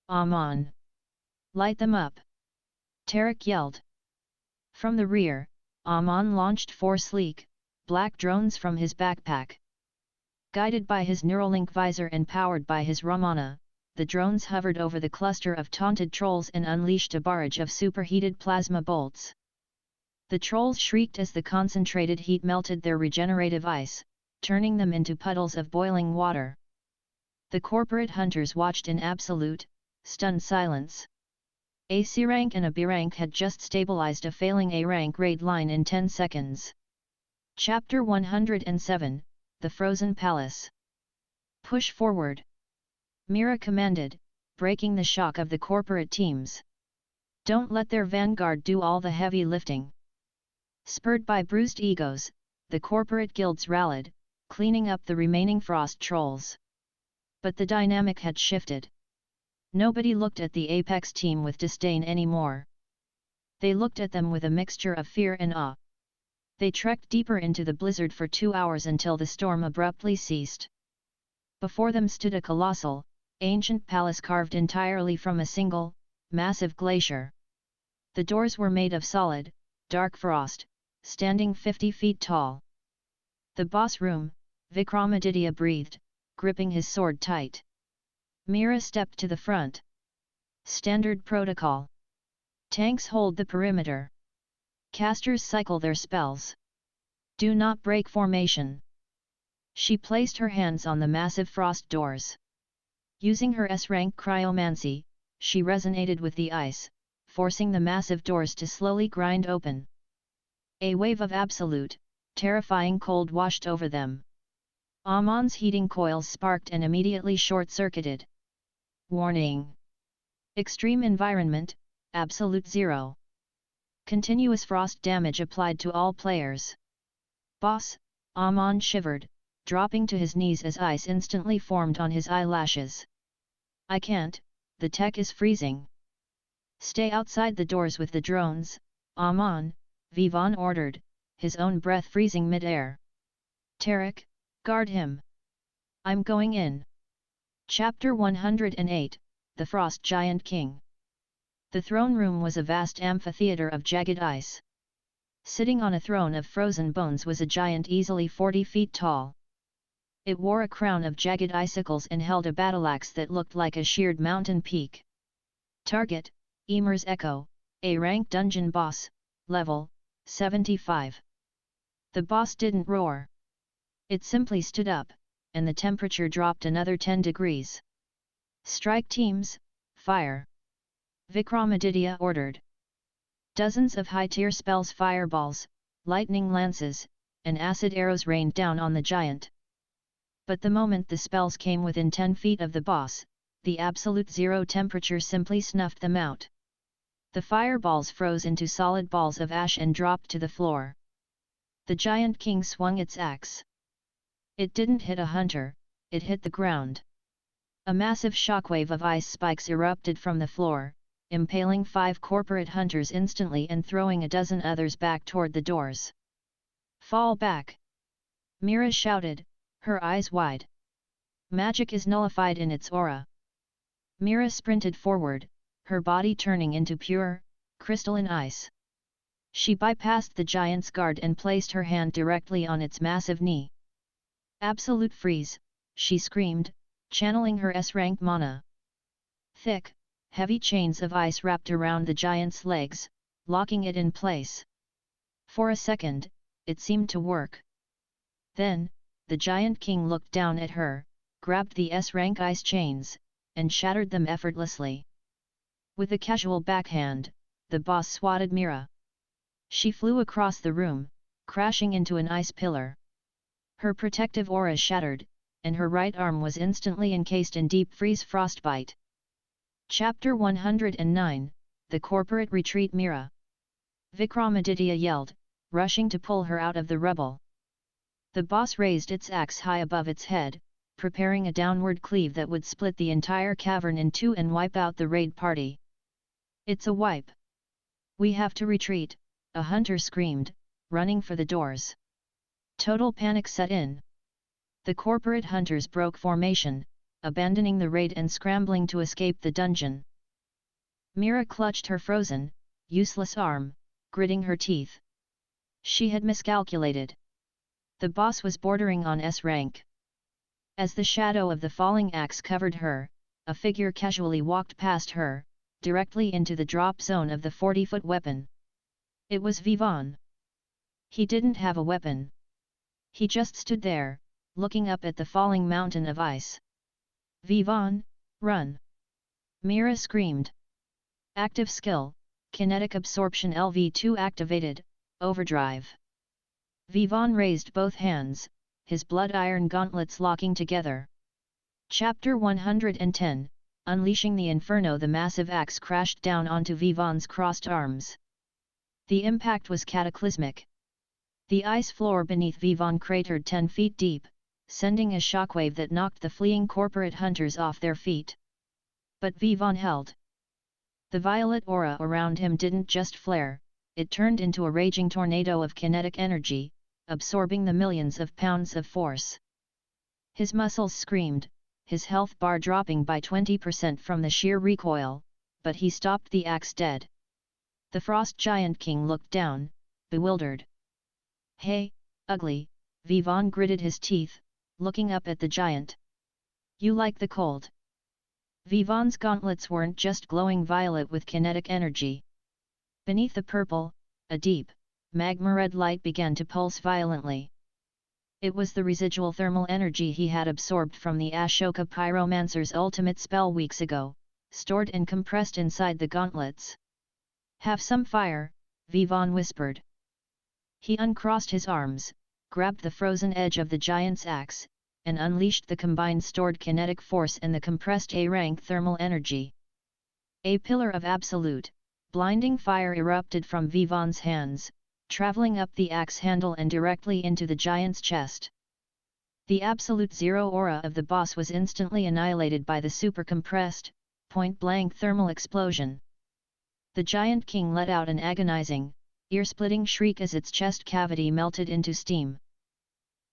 Amon! Light them up! Tarek yelled. From the rear, Amon launched 4 sleek, black drones from his backpack. Guided by his Neuralink visor and powered by his Ramana, the drones hovered over the cluster of taunted trolls and unleashed a barrage of superheated plasma bolts. The trolls shrieked as the concentrated heat melted their regenerative ice, turning them into puddles of boiling water. The corporate hunters watched in absolute, stunned silence. A C rank and a B rank had just stabilized a failing A rank raid line in 10 seconds. Chapter 107, The Frozen Palace. Push forward. Mira commanded, breaking the shock of the corporate teams. Don't let their vanguard do all the heavy lifting. Spurred by bruised egos, the corporate guilds rallied, cleaning up the remaining frost trolls. But the dynamic had shifted. Nobody looked at the Apex team with disdain anymore. They looked at them with a mixture of fear and awe. They trekked deeper into the blizzard for 2 hours until the storm abruptly ceased. Before them stood a colossal, ancient palace carved entirely from a single, massive glacier. The doors were made of solid, dark frost, standing 50 feet tall. The boss room, Vikramaditya breathed, gripping his sword tight. Mira stepped to the front. Standard protocol. Tanks hold the perimeter. Casters cycle their spells. Do not break formation. She placed her hands on the massive frost doors. Using her S-rank cryomancy, she resonated with the ice, forcing the massive doors to slowly grind open. A wave of absolute, terrifying cold washed over them. Amon's heating coils sparked and immediately short-circuited. Warning! Extreme environment, absolute 0. Continuous frost damage applied to all players. Boss, Amon shivered, dropping to his knees as ice instantly formed on his eyelashes. I can't, the tech is freezing. Stay outside the doors with the drones, Amon, Vivaan ordered, his own breath freezing mid-air. Tarek, guard him. I'm going in. Chapter 108, The Frost Giant King. The throne room was a vast amphitheater of jagged ice. Sitting on a throne of frozen bones was a giant easily 40 feet tall. It wore a crown of jagged icicles and held a battleaxe that looked like a sheared mountain peak. Target, Emer's Echo, A-rank dungeon boss, level 75. The boss didn't roar. It simply stood up, and the temperature dropped another 10 degrees. Strike teams, fire! Vikramaditya ordered. Dozens of high-tier spells, fireballs, lightning lances, and acid arrows rained down on the giant. But the moment the spells came within 10 feet of the boss, the absolute 0 temperature simply snuffed them out. The fireballs froze into solid balls of ash and dropped to the floor. The giant king swung its axe. It didn't hit a hunter, it hit the ground. A massive shockwave of ice spikes erupted from the floor, impaling 5 corporate hunters instantly and throwing a dozen others back toward the doors. Fall back! Mira shouted, her eyes wide. Magic is nullified in its aura. Mira sprinted forward, her body turning into pure, crystalline ice. She bypassed the giant's guard and placed her hand directly on its massive knee. Absolute freeze, she screamed, channeling her S-rank mana. Thick, heavy chains of ice wrapped around the giant's legs, locking it in place. For a second, it seemed to work. Then, the giant king looked down at her, grabbed the S-rank ice chains, and shattered them effortlessly. With a casual backhand, the boss swatted Mira. She flew across the room, crashing into an ice pillar. Her protective aura shattered, and her right arm was instantly encased in deep freeze frostbite. Chapter 109, The Corporate Retreat. Mira! Vikramaditya yelled, rushing to pull her out of the rubble. The boss raised its axe high above its head, preparing a downward cleave that would split the entire cavern in two and wipe out the raid party. It's a wipe. We have to retreat, a hunter screamed, running for the doors. Total panic set in. The corporate hunters broke formation, abandoning the raid and scrambling to escape the dungeon. Mira clutched her frozen, useless arm, gritting her teeth. She had miscalculated. The boss was bordering on S rank. As the shadow of the falling axe covered her, a figure casually walked past her, directly into the drop zone of the 40-foot weapon. It was Vivaan. He didn't have a weapon. He just stood there, looking up at the falling mountain of ice. Vivaan, run! Mira screamed. Active skill, kinetic absorption LV2 activated, overdrive. Vivaan raised both hands, his blood iron gauntlets locking together. Chapter 110, Unleashing the Inferno. The massive axe crashed down onto Vivaan's crossed arms. The impact was cataclysmic. The ice floor beneath Vivaan cratered 10 feet deep, sending a shockwave that knocked the fleeing corporate hunters off their feet. But Vivaan held. The violet aura around him didn't just flare, it turned into a raging tornado of kinetic energy, absorbing the millions of pounds of force. His muscles screamed, his health bar dropping by 20% from the sheer recoil, but he stopped the axe dead. The Frost Giant King looked down, bewildered. "Hey, ugly," Vivaan gritted his teeth, looking up at the giant. "You like the cold?" Vivaan's gauntlets weren't just glowing violet with kinetic energy. Beneath the purple, a deep, magma-red light began to pulse violently. It was the residual thermal energy he had absorbed from the Ashoka Pyromancer's ultimate spell weeks ago, stored and compressed inside the gauntlets. "Have some fire," Vivaan whispered. He uncrossed his arms, grabbed the frozen edge of the giant's axe, and unleashed the combined stored kinetic force and the compressed A-rank thermal energy. A pillar of absolute, blinding fire erupted from Vivaan's hands, traveling up the axe handle and directly into the giant's chest. The absolute zero aura of the boss was instantly annihilated by the super-compressed, point-blank thermal explosion. The Giant King let out an agonizing, ear-splitting shriek as its chest cavity melted into steam.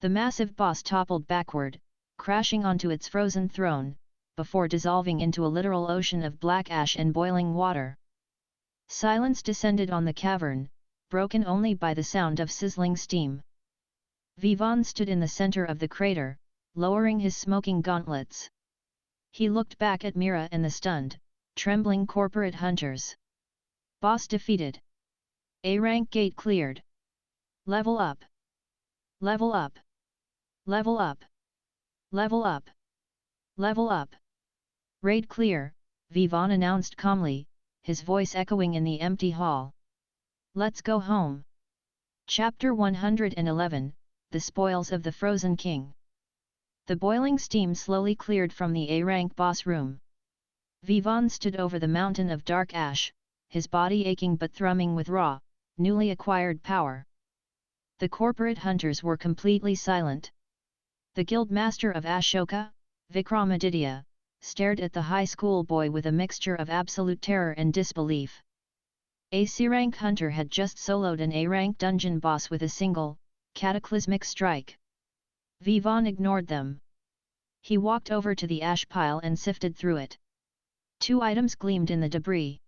The massive boss toppled backward, crashing onto its frozen throne, before dissolving into a literal ocean of black ash and boiling water. Silence descended on the cavern, broken only by the sound of sizzling steam. Vivaan stood in the center of the crater, lowering his smoking gauntlets. He looked back at Mira and the stunned, trembling corporate hunters. "Boss defeated. A-rank gate cleared. Level up. Level up. Level up. Level up. Level up. Raid clear," Vivaan announced calmly, his voice echoing in the empty hall. "Let's go home." Chapter 111, The Spoils of the Frozen King. The boiling steam slowly cleared from the A-rank boss room. Vivaan stood over the mountain of dark ash, his body aching but thrumming with raw, newly acquired power. The corporate hunters were completely silent. The guildmaster of Ashoka, Vikramaditya, stared at the high school boy with a mixture of absolute terror and disbelief. A C-rank hunter had just soloed an A-rank dungeon boss with a single, cataclysmic strike. Vivaan ignored them. He walked over to the ash pile and sifted through it. 2 items gleamed in the debris.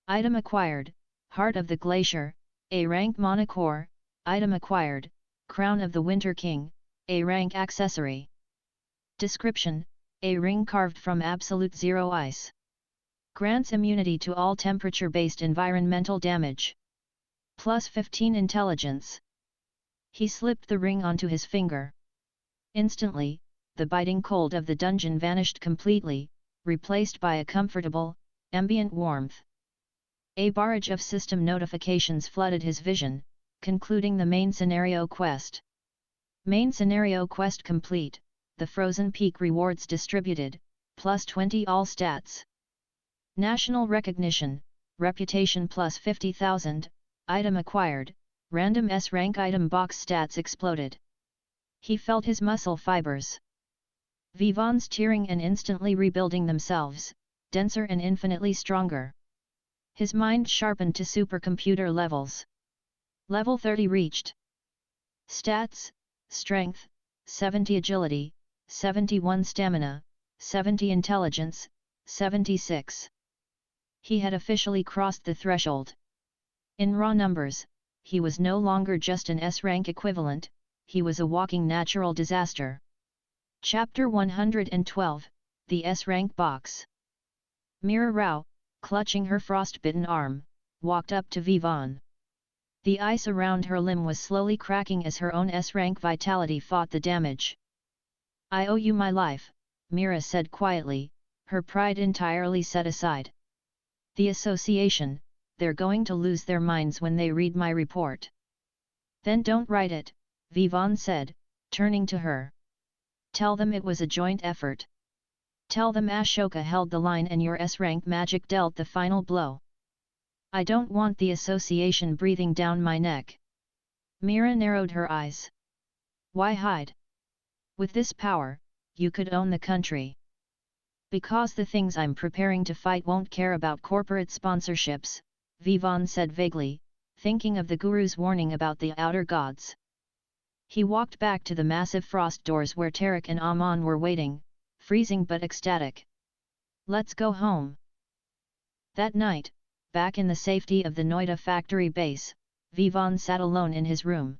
Item acquired, Heart of the Glacier, A-rank monocore. Item acquired, Crown of the Winter King, A-rank accessory. Description: a ring carved from absolute zero ice. Grants immunity to all temperature-based environmental damage. Plus 15 intelligence. He slipped the ring onto his finger. Instantly, the biting cold of the dungeon vanished completely, replaced by a comfortable, ambient warmth. A barrage of system notifications flooded his vision, concluding the main scenario quest. Main scenario quest complete, the Frozen Peak rewards distributed, plus 20 all stats. National recognition, reputation plus 50,000, item acquired, random S-rank item box stats exploded. He felt his muscle fibers. Vivaan's tearing and instantly rebuilding themselves, denser and infinitely stronger. His mind sharpened to supercomputer levels. Level 30 reached. Stats: Strength, 70 Agility, 71 Stamina, 70 Intelligence, 76. He had officially crossed the threshold. In raw numbers, he was no longer just an S-rank equivalent, he was a walking natural disaster. Chapter 112, The S-rank box. Meera Rao, clutching her frostbitten arm, walked up to Vivaan. The ice around her limb was slowly cracking as her own S-rank vitality fought the damage. "I owe you my life," Meera said quietly, her pride entirely set aside. "The association, they're going to lose their minds when they read my report." "Then don't write it," Vivaan said, turning to her. "Tell them it was a joint effort. Tell them Ashoka held the line and your S-rank magic dealt the final blow. I don't want the association breathing down my neck." Meera narrowed her eyes. "Why hide? With this power, you could own the country." "Because the things I'm preparing to fight won't care about corporate sponsorships," Vivaan said vaguely, thinking of the Guru's warning about the outer gods. He walked back to the massive frost doors where Tarek and Aman were waiting, freezing but ecstatic. "Let's go home." That night, back in the safety of the Noida factory base, Vivaan sat alone in his room.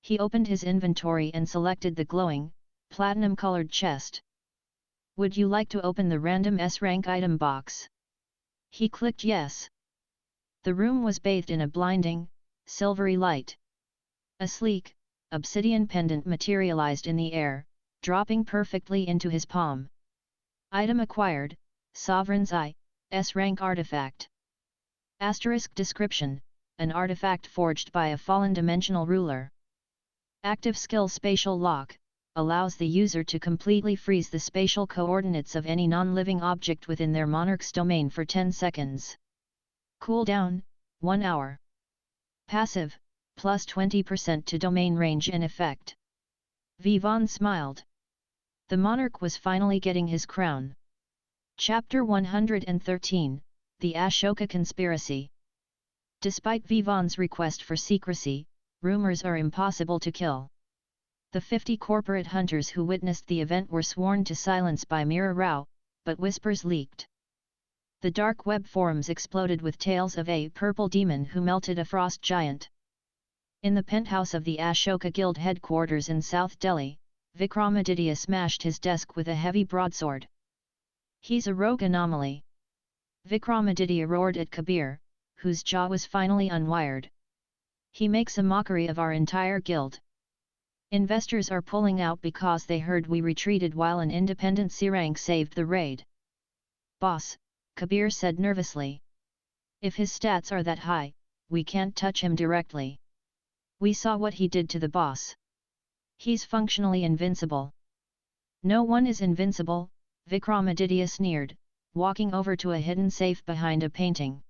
He opened his inventory and selected the glowing, platinum-colored chest. "Would you like to open the random S-rank item box?" He clicked yes. The room was bathed in a blinding, silvery light. A sleek, obsidian pendant materialized in the air, dropping perfectly into his palm. Item acquired, Sovereign's Eye, S-rank artifact. Asterisk description, an artifact forged by a fallen dimensional ruler. Active skill Spatial Lock, allows the user to completely freeze the spatial coordinates of any non-living object within their monarch's domain for 10 seconds. Cooldown, 1 hour. Passive, plus 20% to domain range and effect. Vivaan smiled. The monarch was finally getting his crown. Chapter 113, The Ashoka Conspiracy. Despite Vivaan's request for secrecy, rumors are impossible to kill. The 50 corporate hunters who witnessed the event were sworn to silence by Meera Rao, but whispers leaked. The dark web forums exploded with tales of a purple demon who melted a frost giant. In the penthouse of the Ashoka Guild headquarters in South Delhi, Vikramaditya smashed his desk with a heavy broadsword. "He's a rogue anomaly!" Vikramaditya roared at Kabir, whose jaw was finally unwired. "He makes a mockery of our entire guild. Investors are pulling out because they heard we retreated while an independent C-rank saved the raid." "Boss," Kabir said nervously. "If his stats are that high, we can't touch him directly. We saw what he did to the boss. He's functionally invincible." "No one is invincible," Vikramaditya sneered, walking over to a hidden safe behind a painting.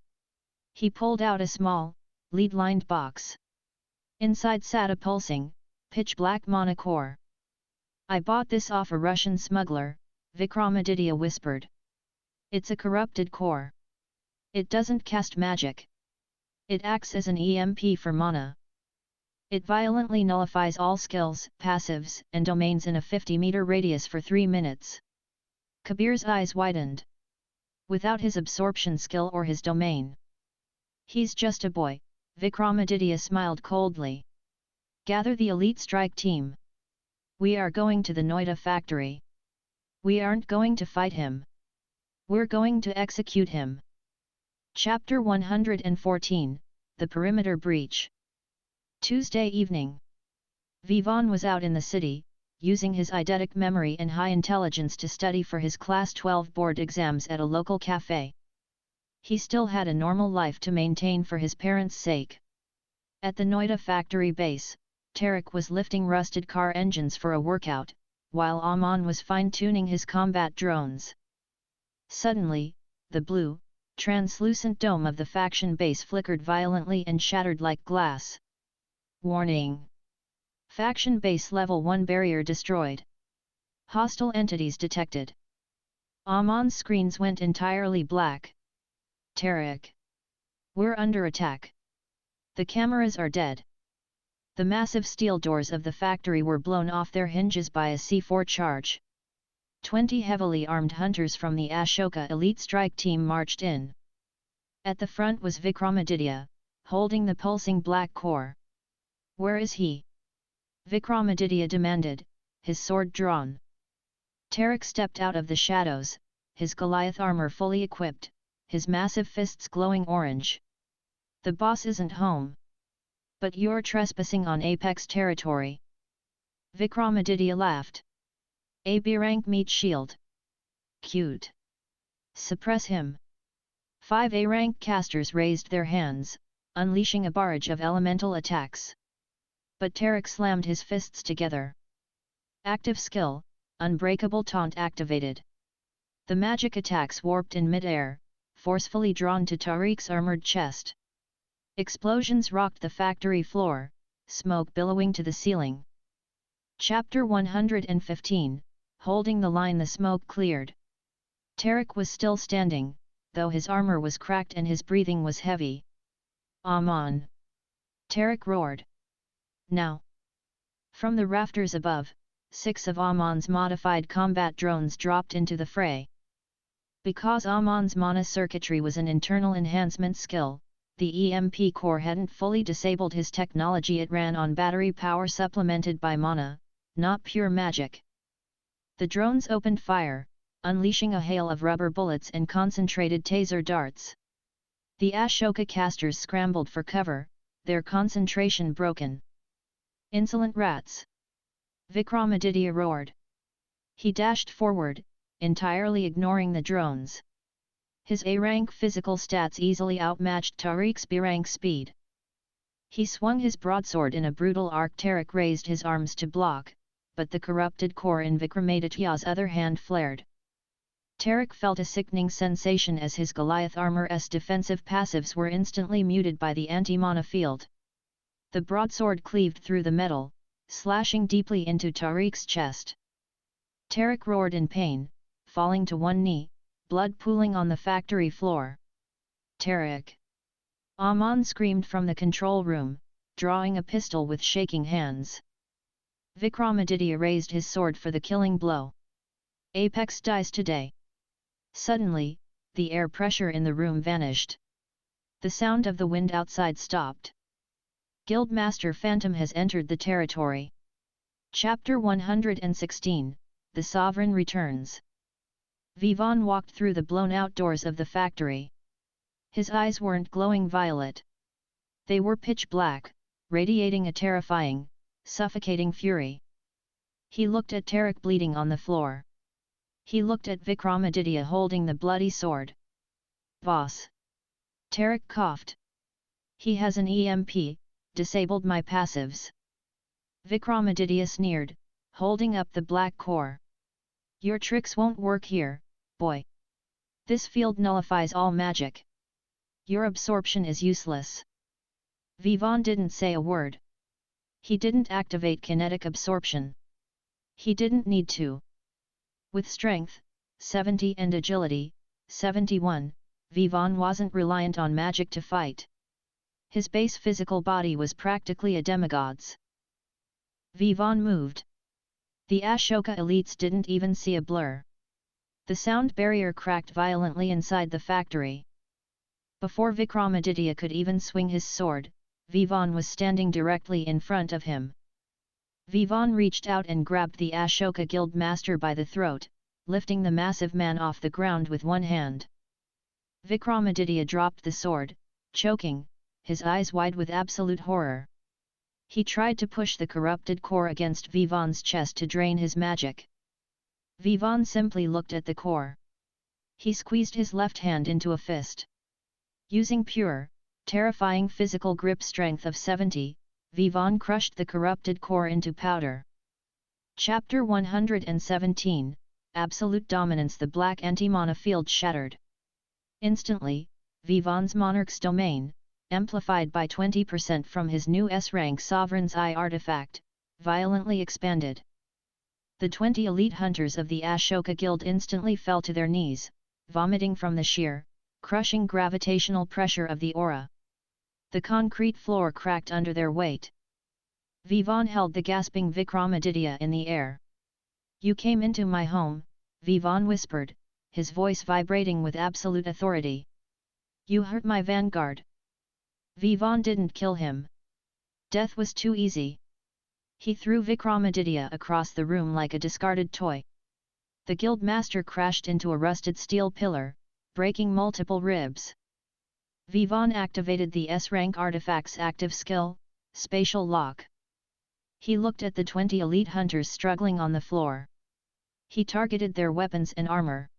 He pulled out a small, lead-lined box. Inside sat a pulsing, pitch-black mana core. "I bought this off a Russian smuggler," Vikramaditya whispered. "It's a corrupted core. It doesn't cast magic. It acts as an EMP for mana. It violently nullifies all skills, passives, and domains in a 50-meter radius for 3 minutes." Kabir's eyes widened. "Without his absorption skill or his domain. He's just a boy," Vikramaditya smiled coldly. "Gather the elite strike team. We are going to the Noida factory. We aren't going to fight him. We're going to execute him." Chapter 114, The Perimeter Breach. Tuesday evening. Vivaan was out in the city, using his eidetic memory and high intelligence to study for his Class 12 board exams at a local cafe. He still had a normal life to maintain for his parents' sake. At the Noida factory base, Tarek was lifting rusted car engines for a workout, while Aman was fine-tuning his combat drones. Suddenly, the blue, translucent dome of the faction base flickered violently and shattered like glass. "Warning! Faction base level 1 barrier destroyed. Hostile entities detected." Aman's screens went entirely black. "Tarek! We're under attack. The cameras are dead." The massive steel doors of the factory were blown off their hinges by a C4 charge. 20 heavily armed hunters from the Ashoka elite strike team marched in. At the front was Vikramaditya, holding the pulsing black core. "Where is he?" Vikramaditya demanded, his sword drawn. Tarek stepped out of the shadows, his Goliath armor fully equipped, his massive fists glowing orange. "The boss isn't home. But you're trespassing on Apex territory." Vikramaditya laughed. "A B-rank meat shield. Cute. Suppress him." 5 A-rank casters raised their hands, unleashing a barrage of elemental attacks. But Tarek slammed his fists together. Active skill, Unbreakable Taunt activated. The magic attacks warped in mid-air, forcefully drawn to Tariq's armored chest. Explosions rocked the factory floor, smoke billowing to the ceiling. Chapter 115, Holding the line. The smoke cleared. Tarek was still standing, though his armor was cracked and his breathing was heavy. "Aman!" Tarek roared. "Now!" From the rafters above, 6 of Amon's modified combat drones dropped into the fray. Because Amon's mana circuitry was an internal enhancement skill, the EMP core hadn't fully disabled his technology. It ran on battery power supplemented by mana, not pure magic. The drones opened fire, unleashing a hail of rubber bullets and concentrated taser darts. The Ashoka casters scrambled for cover, their concentration broken. "Insolent rats!" Vikramaditya roared. He dashed forward, entirely ignoring the drones. His A-rank physical stats easily outmatched Tariq's B-rank speed. He swung his broadsword in a brutal arc. Tarek raised his arms to block, but the corrupted core in Vikramaditya's other hand flared. Tarek felt a sickening sensation as his Goliath armor's defensive passives were instantly muted by the anti-mana field. The broadsword cleaved through the metal, slashing deeply into Tariq's chest. Tarek roared in pain, falling to one knee, blood pooling on the factory floor. "Tarek!" Aman screamed from the control room, drawing a pistol with shaking hands. Vikramaditya raised his sword for the killing blow. "Apex dies today." Suddenly, the air pressure in the room vanished. The sound of the wind outside stopped. Guildmaster Phantom has entered the territory. Chapter 116, The Sovereign returns. Vivaan walked through the blown-out doors of the factory. His eyes weren't glowing violet. They were pitch black, radiating a terrifying, suffocating fury. He looked at Tarek bleeding on the floor. He looked at Vikramaditya holding the bloody sword. "Boss!" Tarek coughed. "He has an EMP, disabled my passives." Vikramaditya sneered, holding up the black core. "Your tricks won't work here, boy. This field nullifies all magic. Your absorption is useless." Vivaan didn't say a word. He didn't activate kinetic absorption. He didn't need to. With strength, 70 and agility, 71, Vivaan wasn't reliant on magic to fight. His base physical body was practically a demigod's. Vivaan moved. The Ashoka elites didn't even see a blur. The sound barrier cracked violently inside the factory. Before Vikramaditya could even swing his sword, Vivaan was standing directly in front of him. Vivaan reached out and grabbed the Ashoka guild master by the throat, lifting the massive man off the ground with one hand. Vikramaditya dropped the sword, choking, his eyes wide with absolute horror. He tried to push the corrupted core against Vivaan's chest to drain his magic. Vivaan simply looked at the core. He squeezed his left hand into a fist. Using pure, terrifying physical grip strength of 70, Vivaan crushed the corrupted core into powder. Chapter 117, Absolute Dominance. The black anti-mana field shattered. Instantly, Vivaan's monarch's domain, amplified by 20% from his new S-rank Sovereign's Eye artifact, violently expanded. The 20 elite hunters of the Ashoka Guild instantly fell to their knees, vomiting from the sheer, crushing gravitational pressure of the aura. The concrete floor cracked under their weight. Vivaan held the gasping Vikramaditya in the air. "You came into my home," Vivaan whispered, his voice vibrating with absolute authority. "You hurt my vanguard. Vivaan didn't kill him. Death was too easy. He threw Vikramaditya across the room like a discarded toy. The guild master crashed into a rusted steel pillar, breaking multiple ribs. Vivaan activated the S-rank artifact's active skill, Spatial Lock. He looked at the 20 elite hunters struggling on the floor. He targeted their weapons and armor.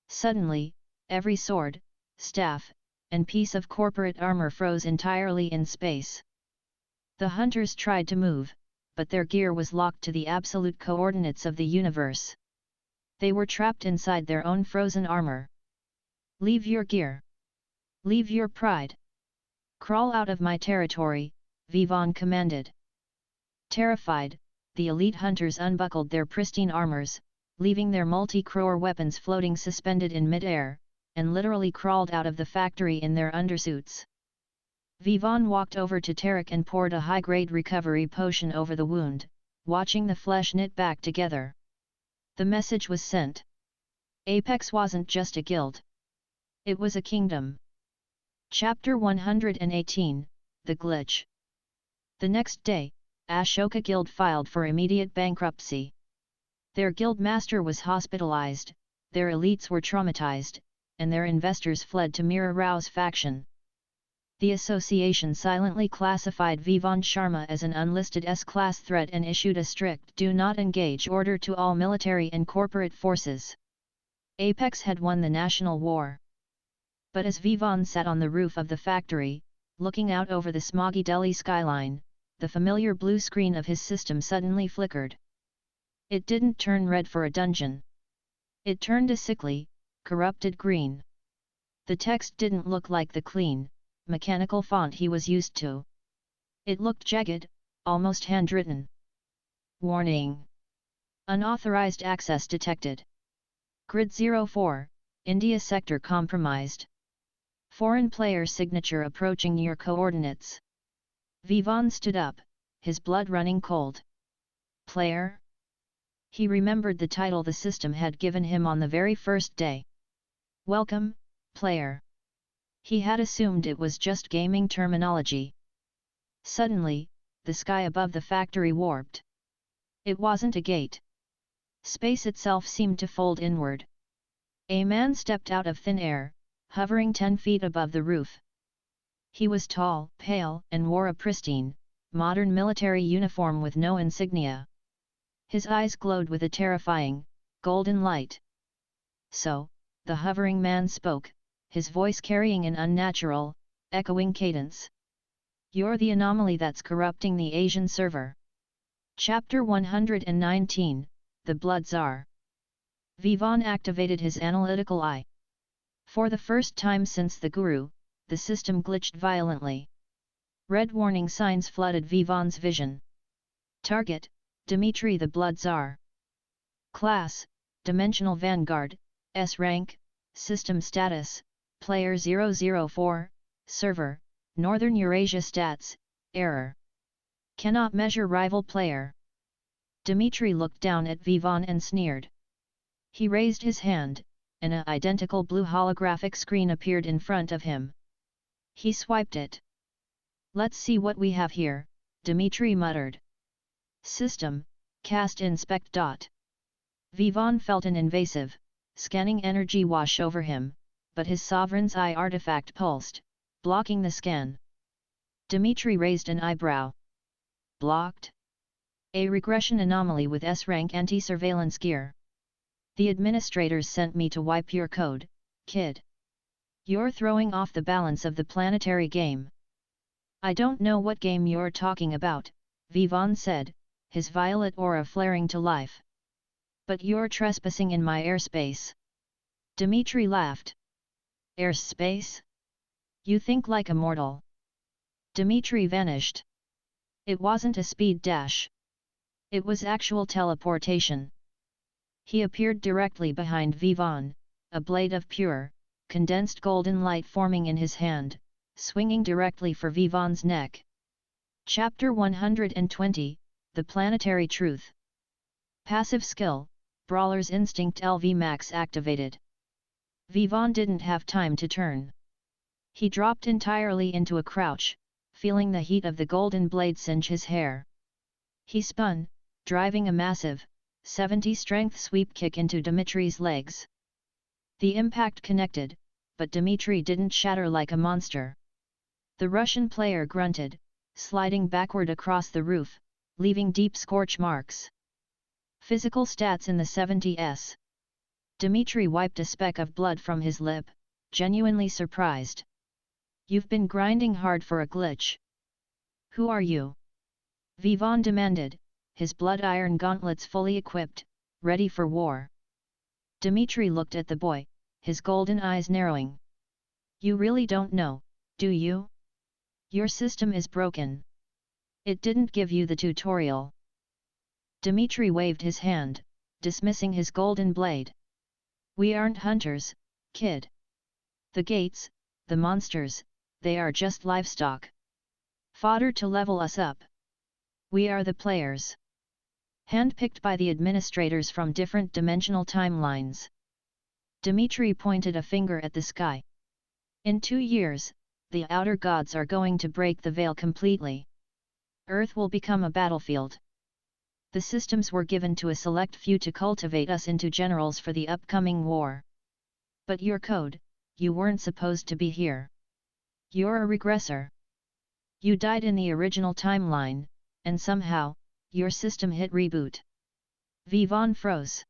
Suddenly, every sword, staff, and piece of corporate armor froze entirely in space. The hunters tried to move, but their gear was locked to the absolute coordinates of the universe. They were trapped inside their own frozen armor. Leave your gear. Leave your pride. Crawl out of my territory, Vivaan commanded. Terrified, the elite hunters unbuckled their pristine armors, leaving their multi-crore weapons floating suspended in mid-air, and literally crawled out of the factory in their undersuits. Vivaan walked over to Tarek and poured a high-grade recovery potion over the wound, watching the flesh knit back together. The message was sent. Apex wasn't just a guild. It was a kingdom. Chapter 118, The Glitch. The next day, Ashoka Guild filed for immediate bankruptcy. Their guild master was hospitalized, their elites were traumatized, and their investors fled to Meera Rao's faction. The association silently classified Vivaan Sharma as an unlisted S-class threat and issued a strict "do not engage" order to all military and corporate forces. Apex had won the national war. But as Vivaan sat on the roof of the factory, looking out over the smoggy Delhi skyline, the familiar blue screen of his system suddenly flickered. It didn't turn red for a dungeon. It turned a sickly, corrupted green. The text didn't look like the clean, mechanical font he was used to. It looked jagged, almost handwritten. Warning! Unauthorized access detected. Grid 04, India sector compromised. Foreign player signature approaching your coordinates. Vivaan stood up, his blood running cold. Player? He remembered the title the system had given him on the very first day. Welcome, player. He had assumed it was just gaming terminology. Suddenly, the sky above the factory warped. It wasn't a gate. Space itself seemed to fold inward. A man stepped out of thin air, hovering 10 feet above the roof. He was tall, pale, and wore a pristine, modern military uniform with no insignia. His eyes glowed with a terrifying, golden light. So, the hovering man spoke, his voice carrying an unnatural, echoing cadence. You're the anomaly that's corrupting the Asian server. Chapter 119, The Blood Tsar. Vivaan activated his analytical eye. For the first time since the Guru, the system glitched violently. Red warning signs flooded Vivaan's vision. Target, Dmitry the Blood Tsar. Class, Dimensional Vanguard, S-Rank, System Status, Player 004, Server, Northern Eurasia Stats, Error. Cannot measure rival player. Dmitry looked down at Vivaan and sneered. He raised his hand, and an identical blue holographic screen appeared in front of him. He swiped it. Let's see what we have here, Dmitry muttered. System, cast inspect. Vivaan felt an invasive, scanning energy wash over him, but his sovereign's eye artifact pulsed, blocking the scan. Dmitry raised an eyebrow. Blocked? A regression anomaly with S-rank anti-surveillance gear. The administrators sent me to wipe your code, kid. You're throwing off the balance of the planetary game. I don't know what game you're talking about, Vivaan said, his violet aura flaring to life. But you're trespassing in my airspace. Dmitry laughed. Airspace? You think like a mortal. Dmitry vanished. It wasn't a speed dash. It was actual teleportation. He appeared directly behind Vivaan, a blade of pure, condensed golden light forming in his hand, swinging directly for Vivaan's neck. Chapter 120, The Planetary Truth. Passive skill, Brawler's Instinct LV Max activated. Vivaan didn't have time to turn. He dropped entirely into a crouch, feeling the heat of the golden blade singe his hair. He spun, driving a massive, 70 strength sweep kick into Dmitri's legs. The impact connected, but Dmitri didn't shatter like a monster. The Russian player grunted, sliding backward across the roof, leaving deep scorch marks. Physical stats in the 70s. Dmitri wiped a speck of blood from his lip, genuinely surprised. You've been grinding hard for a glitch. Who are you? Vivaan demanded, his blood iron gauntlets fully equipped, ready for war. Dmitri looked at the boy, his golden eyes narrowing. You really don't know, do you? Your system is broken. It didn't give you the tutorial. Dmitri waved his hand, dismissing his golden blade. We aren't hunters, kid. The gates, the monsters, they are just livestock. Fodder to level us up. We are the players. Handpicked by the administrators from different dimensional timelines. Dmitri pointed a finger at the sky. In 2 years, the outer gods are going to break the veil completely. Earth will become a battlefield. The systems were given to a select few to cultivate us into generals for the upcoming war. But your code, you weren't supposed to be here. You're a regressor. You died in the original timeline, and somehow, your system hit reboot. Vivaan froze.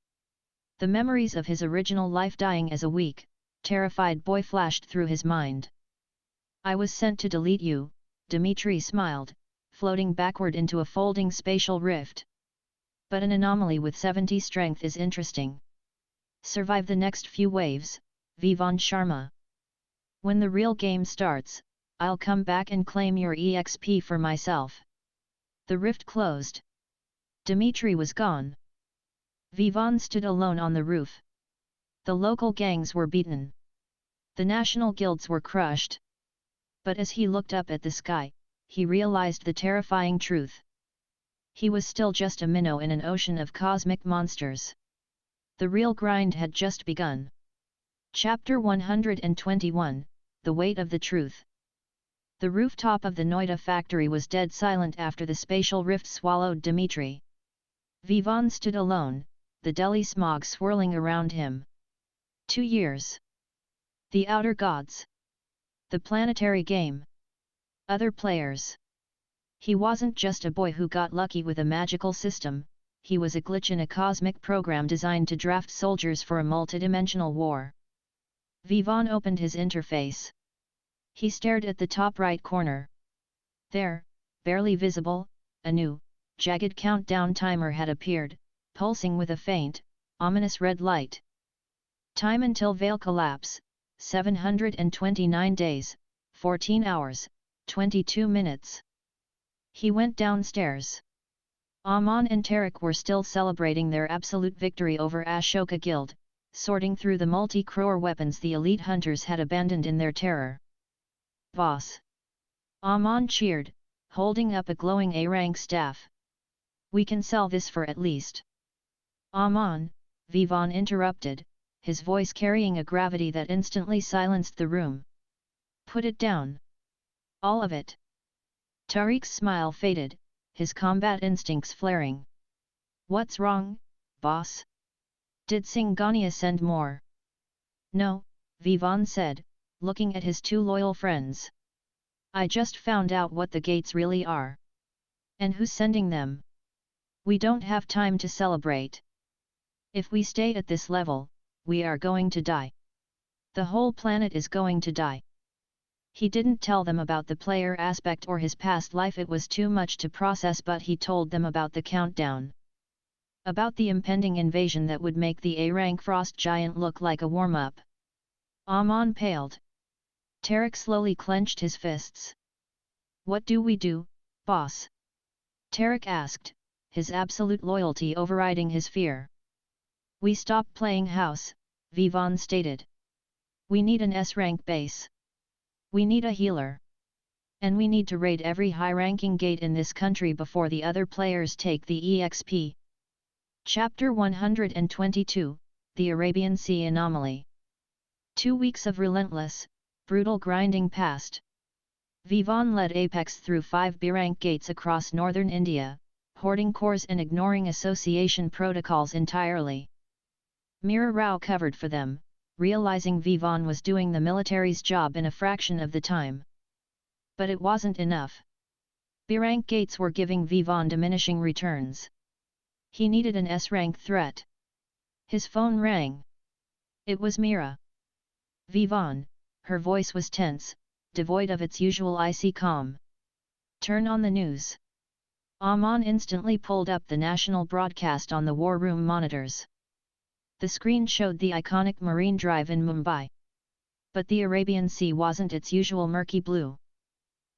The memories of his original life dying as a weak, terrified boy flashed through his mind. I was sent to delete you, Dmitri smiled, floating backward into a folding spatial rift. But an anomaly with 70 strength is interesting. Survive the next few waves, Vivaan Sharma. When the real game starts, I'll come back and claim your EXP for myself. The rift closed. Dmitri was gone. Vivaan stood alone on the roof. The local gangs were beaten. The national guilds were crushed. But as he looked up at the sky, he realized the terrifying truth. He was still just a minnow in an ocean of cosmic monsters. The real grind had just begun. Chapter 121, The Weight of the Truth. The rooftop of the Noida factory was dead silent after the spatial rift swallowed Dmitri. Vivaan stood alone, the Delhi smog swirling around him. 2 years. The outer gods. The planetary game. Other players. He wasn't just a boy who got lucky with a magical system, he was a glitch in a cosmic program designed to draft soldiers for a multidimensional war. Vivaan opened his interface. He stared at the top right corner. There, barely visible, a new, jagged countdown timer had appeared, pulsing with a faint, ominous red light. Time until veil collapse, 729 days, 14 hours, 22 minutes. He went downstairs. Aman and Tarek were still celebrating their absolute victory over Ashoka Guild, sorting through the multi-crore weapons the elite hunters had abandoned in their terror. Boss! Aman cheered, holding up a glowing A-rank staff. We can sell this for at least. Aman, Vivaan interrupted, his voice carrying a gravity that instantly silenced the room. Put it down. All of it. Tariq's smile faded, his combat instincts flaring. What's wrong, boss? Did Singhania send more? No, Vivaan said, looking at his 2 loyal friends. I just found out what the gates really are. And who's sending them? We don't have time to celebrate. If we stay at this level, we are going to die. The whole planet is going to die. He didn't tell them about the player aspect or his past life, it was too much to process, but he told them about the countdown. About the impending invasion that would make the A-rank frost giant look like a warm-up. Aman paled. Tarek slowly clenched his fists. What do we do, boss? Tarek asked, his absolute loyalty overriding his fear. We stop playing house, Vivaan stated. We need an S-rank base. We need a healer. And we need to raid every high-ranking gate in this country before the other players take the EXP. Chapter 122, The Arabian Sea Anomaly. 2 weeks of relentless, brutal grinding past. Vivaan led Apex through 5 B-rank gates across northern India, hoarding cores and ignoring association protocols entirely. Meera Rao covered for them, realizing Vivaan was doing the military's job in a fraction of the time. But it wasn't enough. B-rank gates were giving Vivaan diminishing returns. He needed an S-rank threat. His phone rang. It was Meera. Vivaan, her voice was tense, devoid of its usual icy calm. Turn on the news. Aman instantly pulled up the national broadcast on the war room monitors. The screen showed the iconic Marine Drive in Mumbai. But the Arabian Sea wasn't its usual murky blue.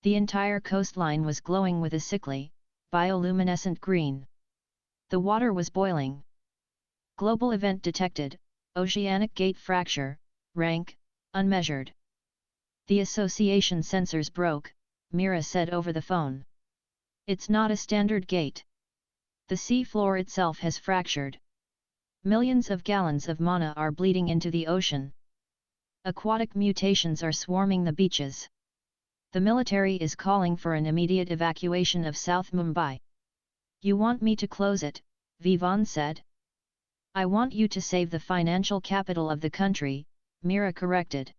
The entire coastline was glowing with a sickly, bioluminescent green. The water was boiling. Global event detected, oceanic gate fracture, rank, unmeasured. The association sensors broke, Meera said over the phone. It's not a standard gate. The sea floor itself has fractured. Millions of gallons of manhwa are bleeding into the ocean. Aquatic mutations are swarming the beaches. The military is calling for an immediate evacuation of South Mumbai. You want me to close it, Vivaan said. I want you to save the financial capital of the country, Meera corrected.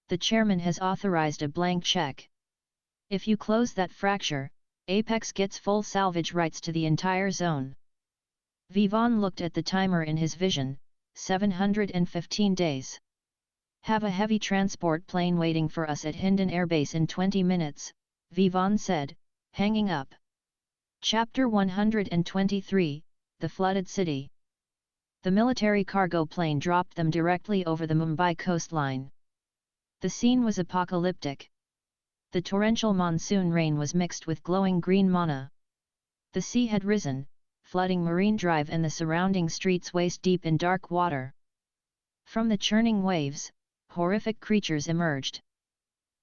The chairman has authorized a blank check. If you close that fracture, Apex gets full salvage rights to the entire zone. Vivaan looked at the timer in his vision, 715 days. Have a heavy transport plane waiting for us at Hindon Air Base in 20 minutes, Vivaan said, hanging up. Chapter 123, The Flooded City. The military cargo plane dropped them directly over the Mumbai coastline. The scene was apocalyptic. The torrential monsoon rain was mixed with glowing green manhwa. The sea had risen, flooding Marine Drive and the surrounding streets waist-deep in dark water. From the churning waves, horrific creatures emerged.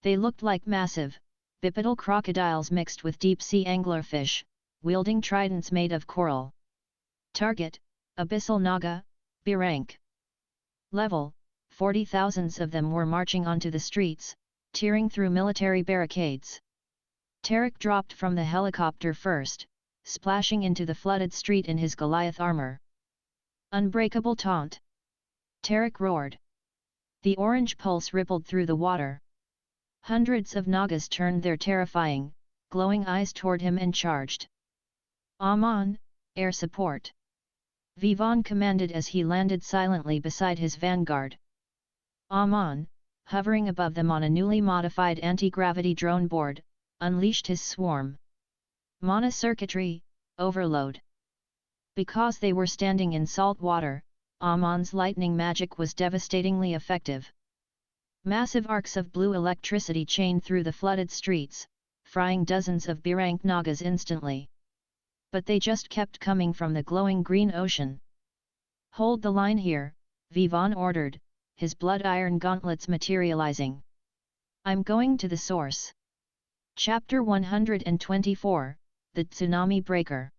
They looked like massive, bipedal crocodiles mixed with deep-sea anglerfish, wielding tridents made of coral. Target, Abyssal Naga, B-rank. Level, 40,000 of them were marching onto the streets, tearing through military barricades. Tarek dropped from the helicopter first, splashing into the flooded street in his Goliath armor. Unbreakable taunt! Tarek roared. The orange pulse rippled through the water. Hundreds of Nagas turned their terrifying, glowing eyes toward him and charged. Aman, air support! Vivaan commanded as he landed silently beside his vanguard. Aman, hovering above them on a newly modified anti-gravity drone board, unleashed his swarm. Mana circuitry, overload. Because they were standing in salt water, Aman's lightning magic was devastatingly effective. Massive arcs of blue electricity chained through the flooded streets, frying dozens of B-rank Nagas instantly. But they just kept coming from the glowing green ocean. Hold the line here, Vivaan ordered, his blood iron gauntlets materializing. I'm going to the source. Chapter 124, The Tsunami Breaker.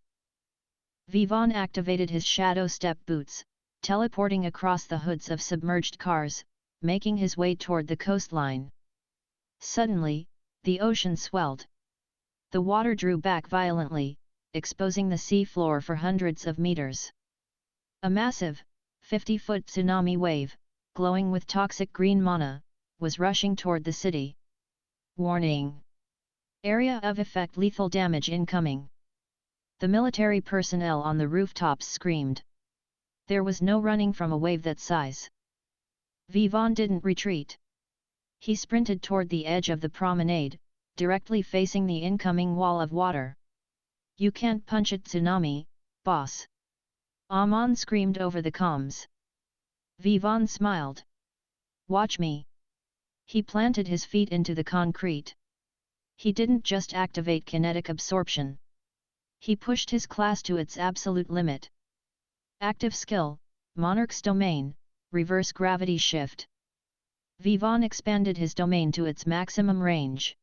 Vivaan activated his shadow step boots, teleporting across the hoods of submerged cars, making his way toward the coastline. Suddenly, the ocean swelled. The water drew back violently, exposing the sea floor for hundreds of meters. A massive, 50-foot tsunami wave, glowing with toxic green manhwa, was rushing toward the city. Warning! Area of effect: lethal damage incoming. The military personnel on the rooftops screamed. There was no running from a wave that size. Vivaan didn't retreat. He sprinted toward the edge of the promenade, directly facing the incoming wall of water. You can't punch it, tsunami, boss! Aman screamed over the comms. Vivaan smiled. Watch me. He planted his feet into the concrete. He didn't just activate kinetic absorption. He pushed his class to its absolute limit. Active skill, Monarch's domain, reverse gravity shift. Vivaan expanded his domain to its maximum range.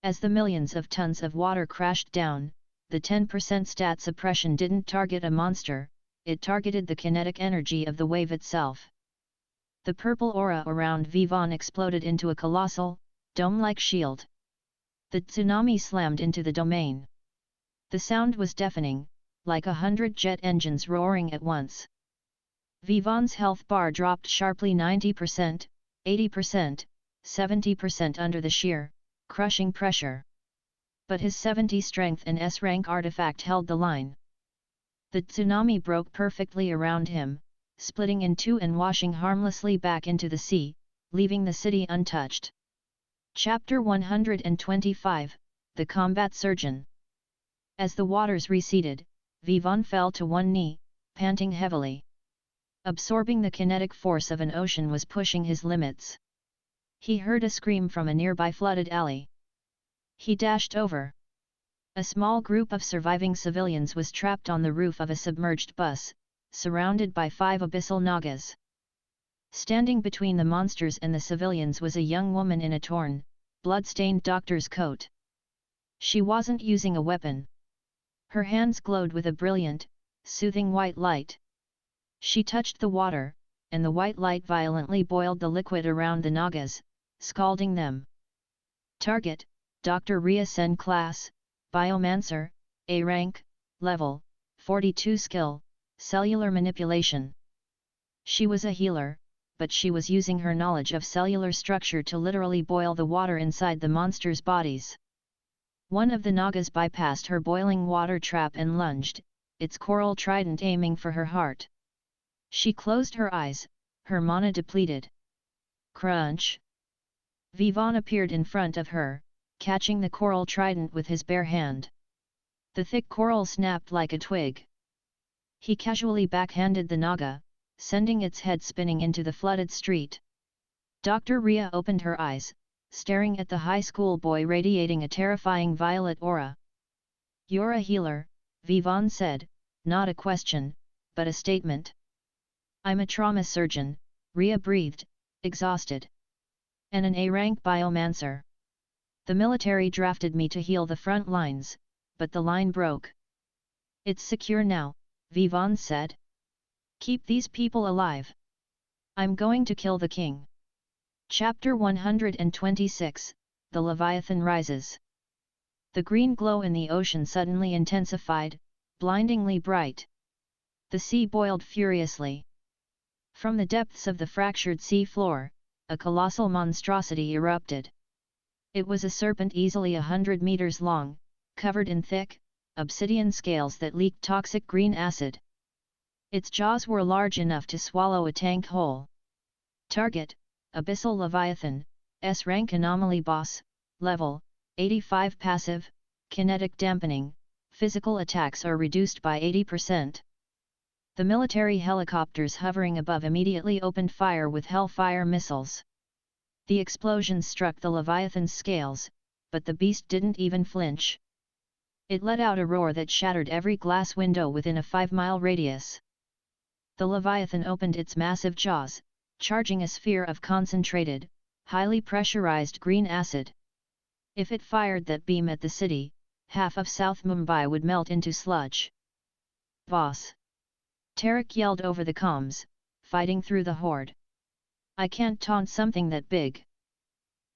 As the millions of tons of water crashed down, the 10% stat suppression didn't target a monster, it targeted the kinetic energy of the wave itself. The purple aura around Vivaan exploded into a colossal, dome-like shield. The tsunami slammed into the domain. The sound was deafening, like 100 jet engines roaring at once. Vivaan's health bar dropped sharply 90%, 80%, 70% under the sheer, crushing pressure. But his 70 strength and S-rank artifact held the line. The tsunami broke perfectly around him, splitting in two and washing harmlessly back into the sea, leaving the city untouched. Chapter 125, The Combat Surgeon. As the waters receded, Vivaan fell to one knee, panting heavily. Absorbing the kinetic force of an ocean was pushing his limits. He heard a scream from a nearby flooded alley. He dashed over. A small group of surviving civilians was trapped on the roof of a submerged bus, surrounded by 5 abyssal nagas. Standing between the monsters and the civilians was a young woman in a torn, blood-stained doctor's coat. She wasn't using a weapon. Her hands glowed with a brilliant, soothing white light. She touched the water, and the white light violently boiled the liquid around the nagas, scalding them. Target, Dr. Ria Sen Class, Biomancer, A rank, Level, 42 Skill, Cellular Manipulation. She was a healer, but she was using her knowledge of cellular structure to literally boil the water inside the monsters' bodies. One of the nagas bypassed her boiling water trap and lunged, its coral trident aiming for her heart. She closed her eyes, her mana depleted. Crunch! Vivaan appeared in front of her, catching the coral trident with his bare hand. The thick coral snapped like a twig. He casually backhanded the naga, sending its head spinning into the flooded street. Dr. Ria opened her eyes, staring at the high school boy radiating a terrifying violet aura. "You're a healer," Vivaan said, not a question, but a statement. "I'm a trauma surgeon," Ria breathed, exhausted. "And an A-rank biomancer. The military drafted me to heal the front lines, but the line broke." "It's secure now," Vivaan said. "Keep these people alive. I'm going to kill the king." Chapter 126, The Leviathan Rises. The green glow in the ocean suddenly intensified, blindingly bright. The sea boiled furiously. From the depths of the fractured sea floor, a colossal monstrosity erupted. It was a serpent easily 100 meters long, covered in thick, obsidian scales that leaked toxic green acid. Its jaws were large enough to swallow a tank whole. Target, Abyssal Leviathan, S-rank anomaly boss, level, 85 passive, kinetic dampening, physical attacks are reduced by 80%. The military helicopters hovering above immediately opened fire with Hellfire missiles. The explosions struck the Leviathan's scales, but the beast didn't even flinch. It let out a roar that shattered every glass window within a 5-mile radius. The Leviathan opened its massive jaws, charging a sphere of concentrated, highly pressurized green acid. If it fired that beam at the city, half of South Mumbai would melt into sludge. "Boss!" Tarek yelled over the comms, fighting through the horde. "I can't taunt something that big."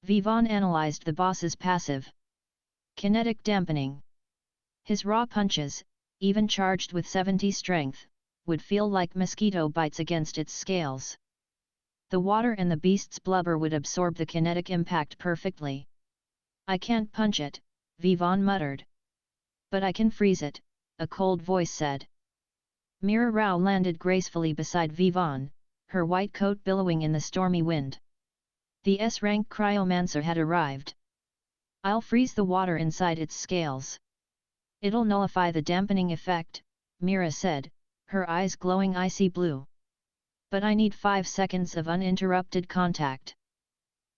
Vivaan analyzed the boss's passive. Kinetic dampening. His raw punches, even charged with 70 strength, would feel like mosquito bites against its scales. The water and the beast's blubber would absorb the kinetic impact perfectly. "I can't punch it," Vivaan muttered. "But I can freeze it," a cold voice said. Meera Rao landed gracefully beside Vivaan, her white coat billowing in the stormy wind. The S-rank cryomancer had arrived. "I'll freeze the water inside its scales. It'll nullify the dampening effect," Meera said, her eyes glowing icy blue. "But I need 5 seconds of uninterrupted contact."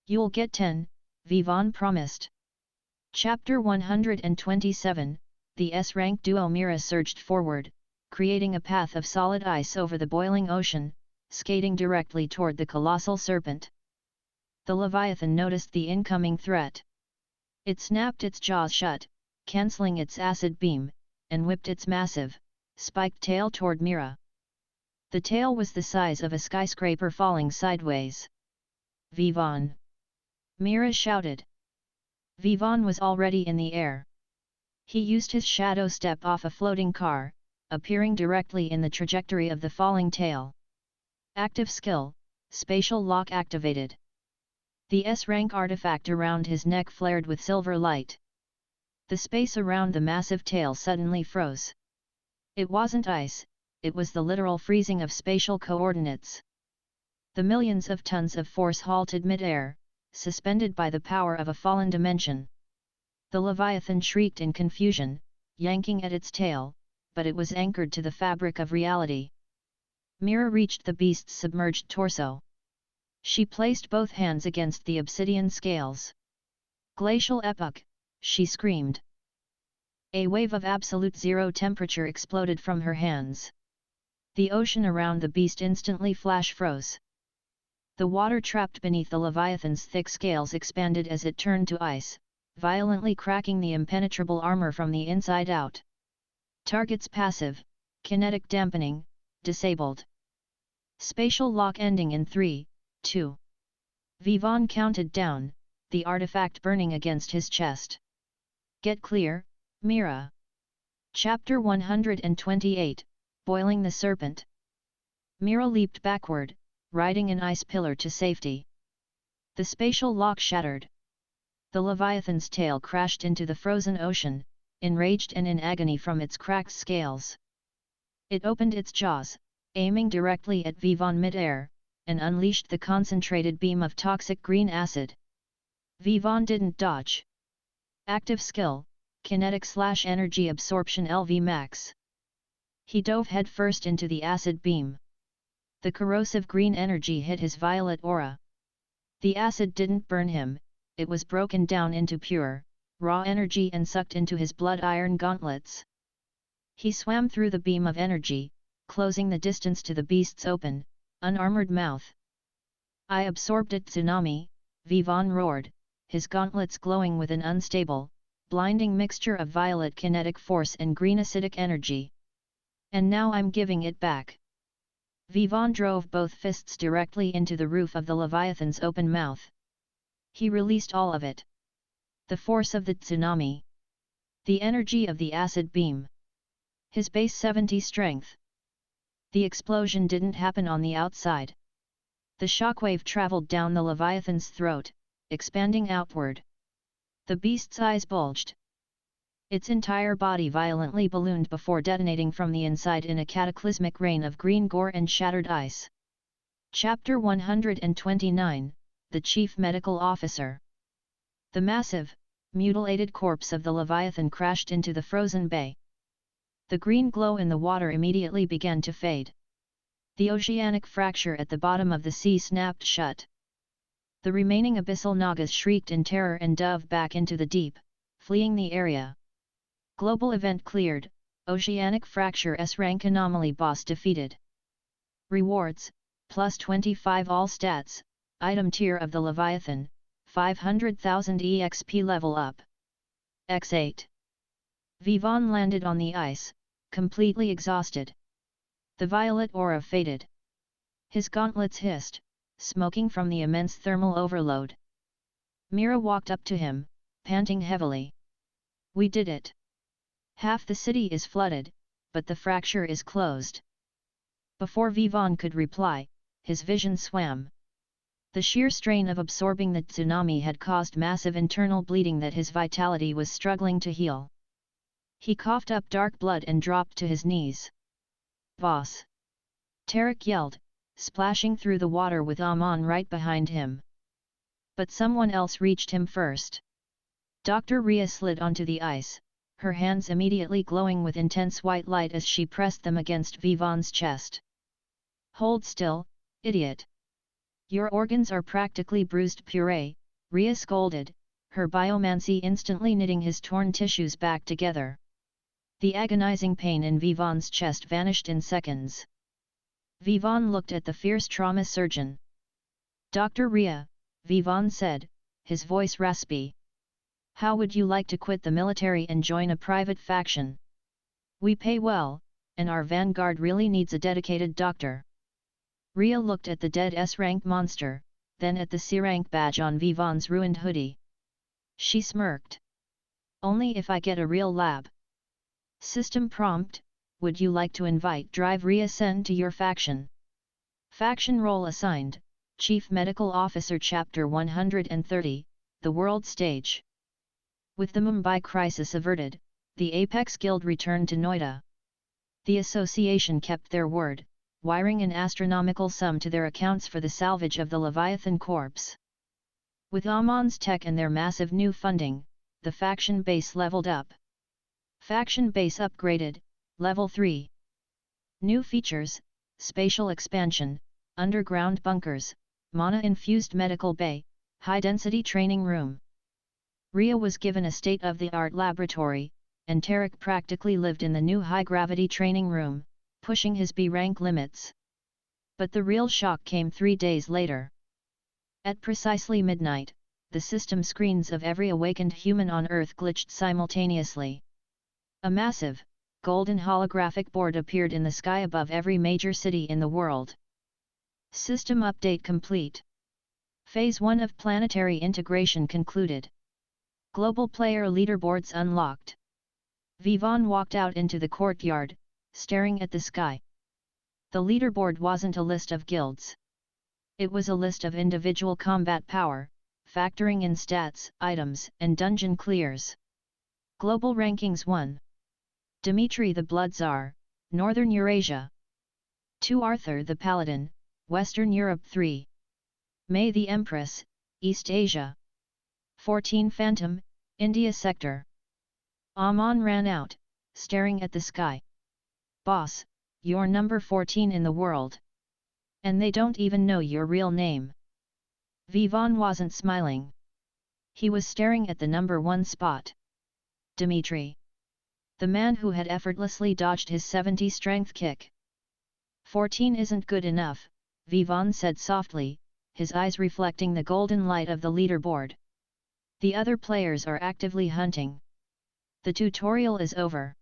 "You'll get 10, Vivaan promised. Chapter 127, The S-rank duo. Meera surged forward, creating a path of solid ice over the boiling ocean, skating directly toward the colossal serpent. The Leviathan noticed the incoming threat. It snapped its jaws shut, cancelling its acid beam, and whipped its massive, spiked tail toward Meera. The tail was the size of a skyscraper falling sideways. Vivaan! Mira shouted. Vivaan was already in the air. He used his shadow step off a floating car, appearing directly in the trajectory of the falling tail. Active skill, spatial lock activated. The S-rank artifact around his neck flared with silver light. The space around the massive tail suddenly froze. It wasn't ice, it was the literal freezing of spatial coordinates. The millions of tons of force halted mid-air, suspended by the power of a fallen dimension. The Leviathan shrieked in confusion, yanking at its tail, but it was anchored to the fabric of reality. Mira reached the beast's submerged torso. She placed both hands against the obsidian scales. Glacial epoch, she screamed. A wave of absolute zero temperature exploded from her hands. The ocean around the beast instantly flash froze. The water trapped beneath the Leviathan's thick scales expanded as it turned to ice, violently cracking the impenetrable armor from the inside out. Target's passive, kinetic dampening, disabled. Spatial lock ending in 3, 2. Vivaan counted down, the artifact burning against his chest. Get clear, Mira. Chapter 128, Boiling the Serpent. Mira leaped backward, riding an ice pillar to safety. The spatial lock shattered. The Leviathan's tail crashed into the frozen ocean, enraged and in agony from its cracked scales. It opened its jaws, aiming directly at Vivaan mid-air, and unleashed the concentrated beam of toxic green acid. Vivaan didn't dodge. Active skill, kinetic/energy absorption LV max. He dove headfirst into the acid beam. The corrosive green energy hit his violet aura. The acid didn't burn him, it was broken down into pure, raw energy and sucked into his blood iron gauntlets. He swam through the beam of energy, closing the distance to the beast's open, unarmored mouth. I absorbed it, tsunami, Vivaan roared, his gauntlets glowing with an unstable, blinding mixture of violet kinetic force and green acidic energy. And now I'm giving it back. Vivaan drove both fists directly into the roof of the Leviathan's open mouth. He released all of it. The force of the tsunami. The energy of the acid beam. His base 70 strength. The explosion didn't happen on the outside. The shockwave traveled down the Leviathan's throat, expanding outward. The beast's eyes bulged. Its entire body violently ballooned before detonating from the inside in a cataclysmic rain of green gore and shattered ice. Chapter 129, The Chief Medical Officer. The massive, mutilated corpse of the Leviathan crashed into the frozen bay. The green glow in the water immediately began to fade. The oceanic fracture at the bottom of the sea snapped shut. The remaining abyssal nagas shrieked in terror and dove back into the deep, fleeing the area. Global event cleared, oceanic fracture S-rank anomaly boss defeated. Rewards, plus 25 all stats, item tier of the Leviathan, 500,000 EXP level up. X8. Vivaan landed on the ice, completely exhausted. The violet aura faded. His gauntlets hissed, smoking from the immense thermal overload. Mira walked up to him, panting heavily. We did it. Half the city is flooded, but the fracture is closed. Before Vivaan could reply, his vision swam. The sheer strain of absorbing the tsunami had caused massive internal bleeding that his vitality was struggling to heal. He coughed up dark blood and dropped to his knees. Boss! Tarek yelled, splashing through the water with Aman right behind him. But someone else reached him first. Dr. Rhea slid onto the ice, her hands immediately glowing with intense white light as she pressed them against Vivaan's chest. Hold still, idiot! Your organs are practically bruised puree, Rhea scolded, her biomancy instantly knitting his torn tissues back together. The agonizing pain in Vivaan's chest vanished in seconds. Vivaan looked at the fierce trauma surgeon. Dr. Rhea, Vivaan said, his voice raspy. How would you like to quit the military and join a private faction? We pay well, and our vanguard really needs a dedicated doctor. Ria looked at the dead S-rank monster, then at the C-rank badge on Vivaan's ruined hoodie. She smirked. Only if I get a real lab. System prompt, would you like to invite Drive Ria Sen to your faction? Faction role assigned, Chief Medical Officer Chapter 130, The World Stage. With the Mumbai crisis averted, the Apex Guild returned to Noida. The association kept their word, wiring an astronomical sum to their accounts for the salvage of the Leviathan corpse. With Amon's tech and their massive new funding, the faction base leveled up. Faction base upgraded, Level 3. New features, spatial expansion, underground bunkers, mana-infused medical bay, high-density training room. Ria was given a state-of-the-art laboratory, and Tarek practically lived in the new high-gravity training room, pushing his B-rank limits. But the real shock came 3 days later. At precisely midnight, the system screens of every awakened human on Earth glitched simultaneously. A massive, golden holographic board appeared in the sky above every major city in the world. System update complete. Phase 1 of planetary integration concluded. Global player leaderboards unlocked. Vivaan walked out into the courtyard, staring at the sky. The leaderboard wasn't a list of guilds. It was a list of individual combat power, factoring in stats, items, and dungeon clears. Global Rankings 1. Dmitry the Blood Tsar, Northern Eurasia. 2 Arthur the Paladin, Western Europe 3. May the Empress, East Asia. 14 Phantom, India Sector. Amon ran out, staring at the sky. Boss, you're number 14 in the world. And they don't even know your real name. Vivaan wasn't smiling. He was staring at the number 1 spot. Dmitry. The man who had effortlessly dodged his 70 strength kick. 14 isn't good enough, Vivaan said softly, his eyes reflecting the golden light of the leaderboard. The other players are actively hunting. The tutorial is over.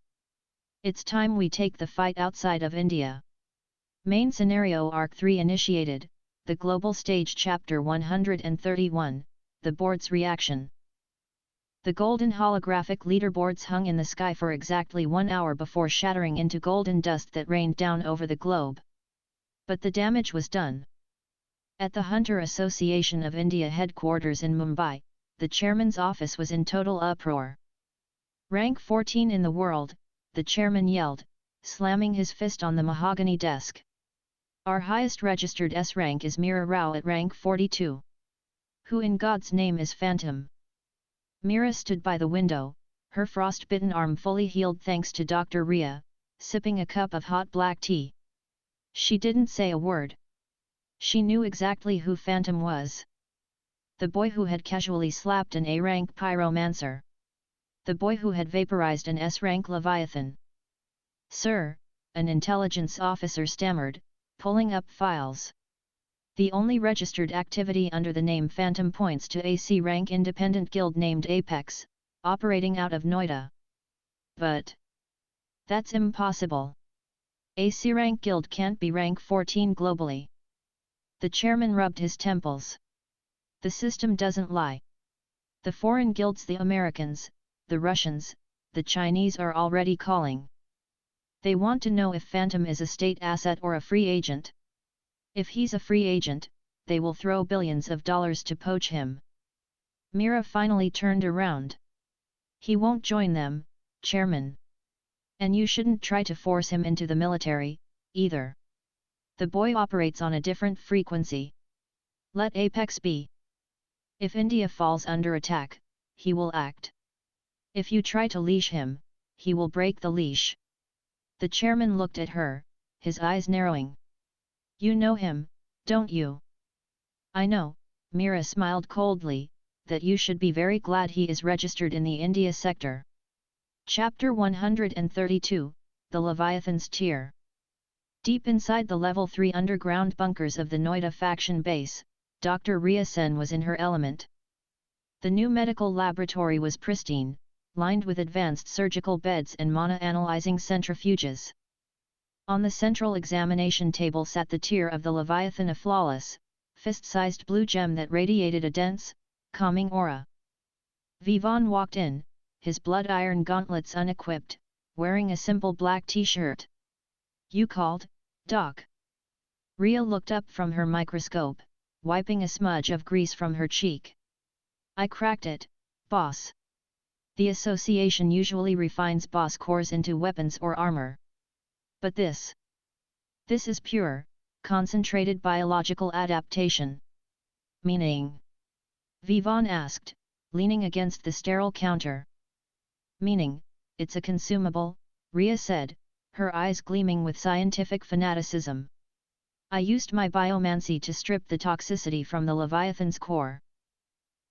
It's time we take the fight outside of India. Main Scenario Arc 3 initiated, the Global Stage Chapter 131, the board's reaction. The golden holographic leaderboards hung in the sky for exactly 1 hour before shattering into golden dust that rained down over the globe. But the damage was done. At the Hunter Association of India headquarters in Mumbai, the chairman's office was in total uproar. Rank 14 in the world, the chairman yelled, slamming his fist on the mahogany desk. Our highest registered S rank is Meera Rao at rank 42. Who in God's name is Phantom? Meera stood by the window, her frost-bitten arm fully healed thanks to Dr. Ria, sipping a cup of hot black tea. She didn't say a word. She knew exactly who Phantom was. The boy who had casually slapped an A-rank pyromancer. The boy who had vaporized an S-rank Leviathan. Sir, an intelligence officer stammered, pulling up files. The only registered activity under the name Phantom points to a C-rank independent guild named Apex, operating out of Noida. But that's impossible. A C-rank guild can't be rank 14 globally. The chairman rubbed his temples. The system doesn't lie. The foreign guilds, the Americans, the Russians, the Chinese are already calling. They want to know if Phantom is a state asset or a free agent. If he's a free agent, they will throw billions of dollars to poach him. Meera finally turned around. He won't join them, Chairman. And you shouldn't try to force him into the military, either. The boy operates on a different frequency. Let Apex be. If India falls under attack, he will act. If you try to leash him, he will break the leash. The chairman looked at her, his eyes narrowing. You know him, don't you? I know, Meera smiled coldly, that you should be very glad he is registered in the India sector. Chapter 132, The Leviathan's Tier. Deep inside the level 3 underground bunkers of the Noida faction base, Dr. Ria Sen was in her element. The new medical laboratory was pristine, lined with advanced surgical beds and mana-analyzing centrifuges. On the central examination table sat the tear of the Leviathan, a flawless, fist-sized blue gem that radiated a dense, calming aura. Vivaan walked in, his blood iron gauntlets unequipped, wearing a simple black t-shirt. "You called, Doc?" Rhea looked up from her microscope, wiping a smudge of grease from her cheek. "I cracked it, boss." The association usually refines boss cores into weapons or armor. But this is pure, concentrated biological adaptation. "Meaning?" Vivaan asked, leaning against the sterile counter. "Meaning, it's a consumable," Rhea said, her eyes gleaming with scientific fanaticism. "I used my biomancy to strip the toxicity from the Leviathan's core.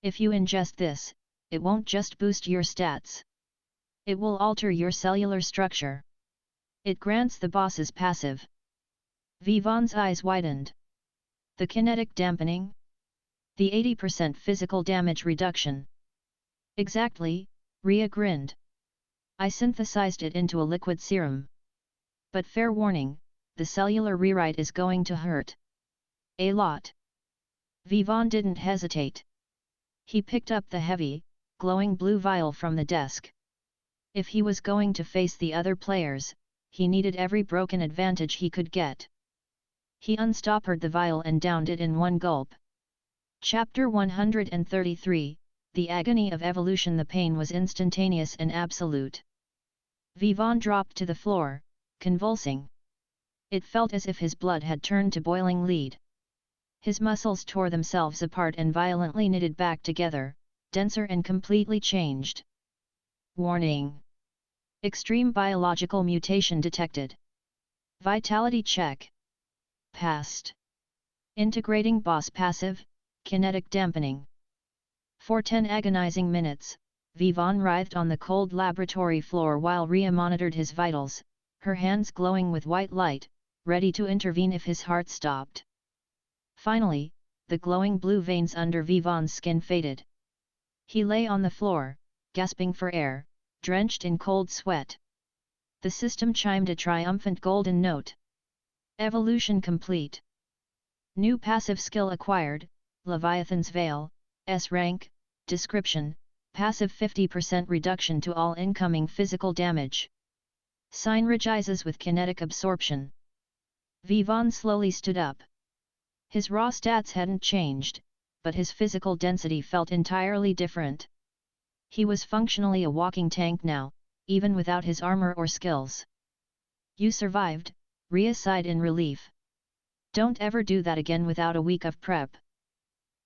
If you ingest this, it won't just boost your stats. It will alter your cellular structure. It grants the boss's passive." Vivaan's eyes widened. "The kinetic dampening? The 80% physical damage reduction?" "Exactly," Rhea grinned. "I synthesized it into a liquid serum. But fair warning, the cellular rewrite is going to hurt. A lot." Vivaan didn't hesitate. He picked up the heavy, glowing blue vial from the desk. If he was going to face the other players, he needed every broken advantage he could get. He unstoppered the vial and downed it in one gulp. Chapter 133, The Agony of Evolution. The pain was instantaneous and absolute. Vivaan dropped to the floor, convulsing. It felt as if his blood had turned to boiling lead. His muscles tore themselves apart and violently knitted back together, denser and completely changed. "Warning! Extreme biological mutation detected. Vitality check. Passed. Integrating boss passive, kinetic dampening." For 10 agonizing minutes, Vivaan writhed on the cold laboratory floor while Rhea monitored his vitals, her hands glowing with white light, ready to intervene if his heart stopped. Finally, the glowing blue veins under Vivaan's skin faded. He lay on the floor, gasping for air, drenched in cold sweat. The system chimed a triumphant golden note. Evolution complete. New passive skill acquired, Leviathan's Veil, S rank, description, passive 50% reduction to all incoming physical damage. Synergizes with kinetic absorption. Vivaan slowly stood up. His raw stats hadn't changed, but his physical density felt entirely different. He was functionally a walking tank now, even without his armor or skills. "You survived," Rhea sighed in relief. "Don't ever do that again without a week of prep."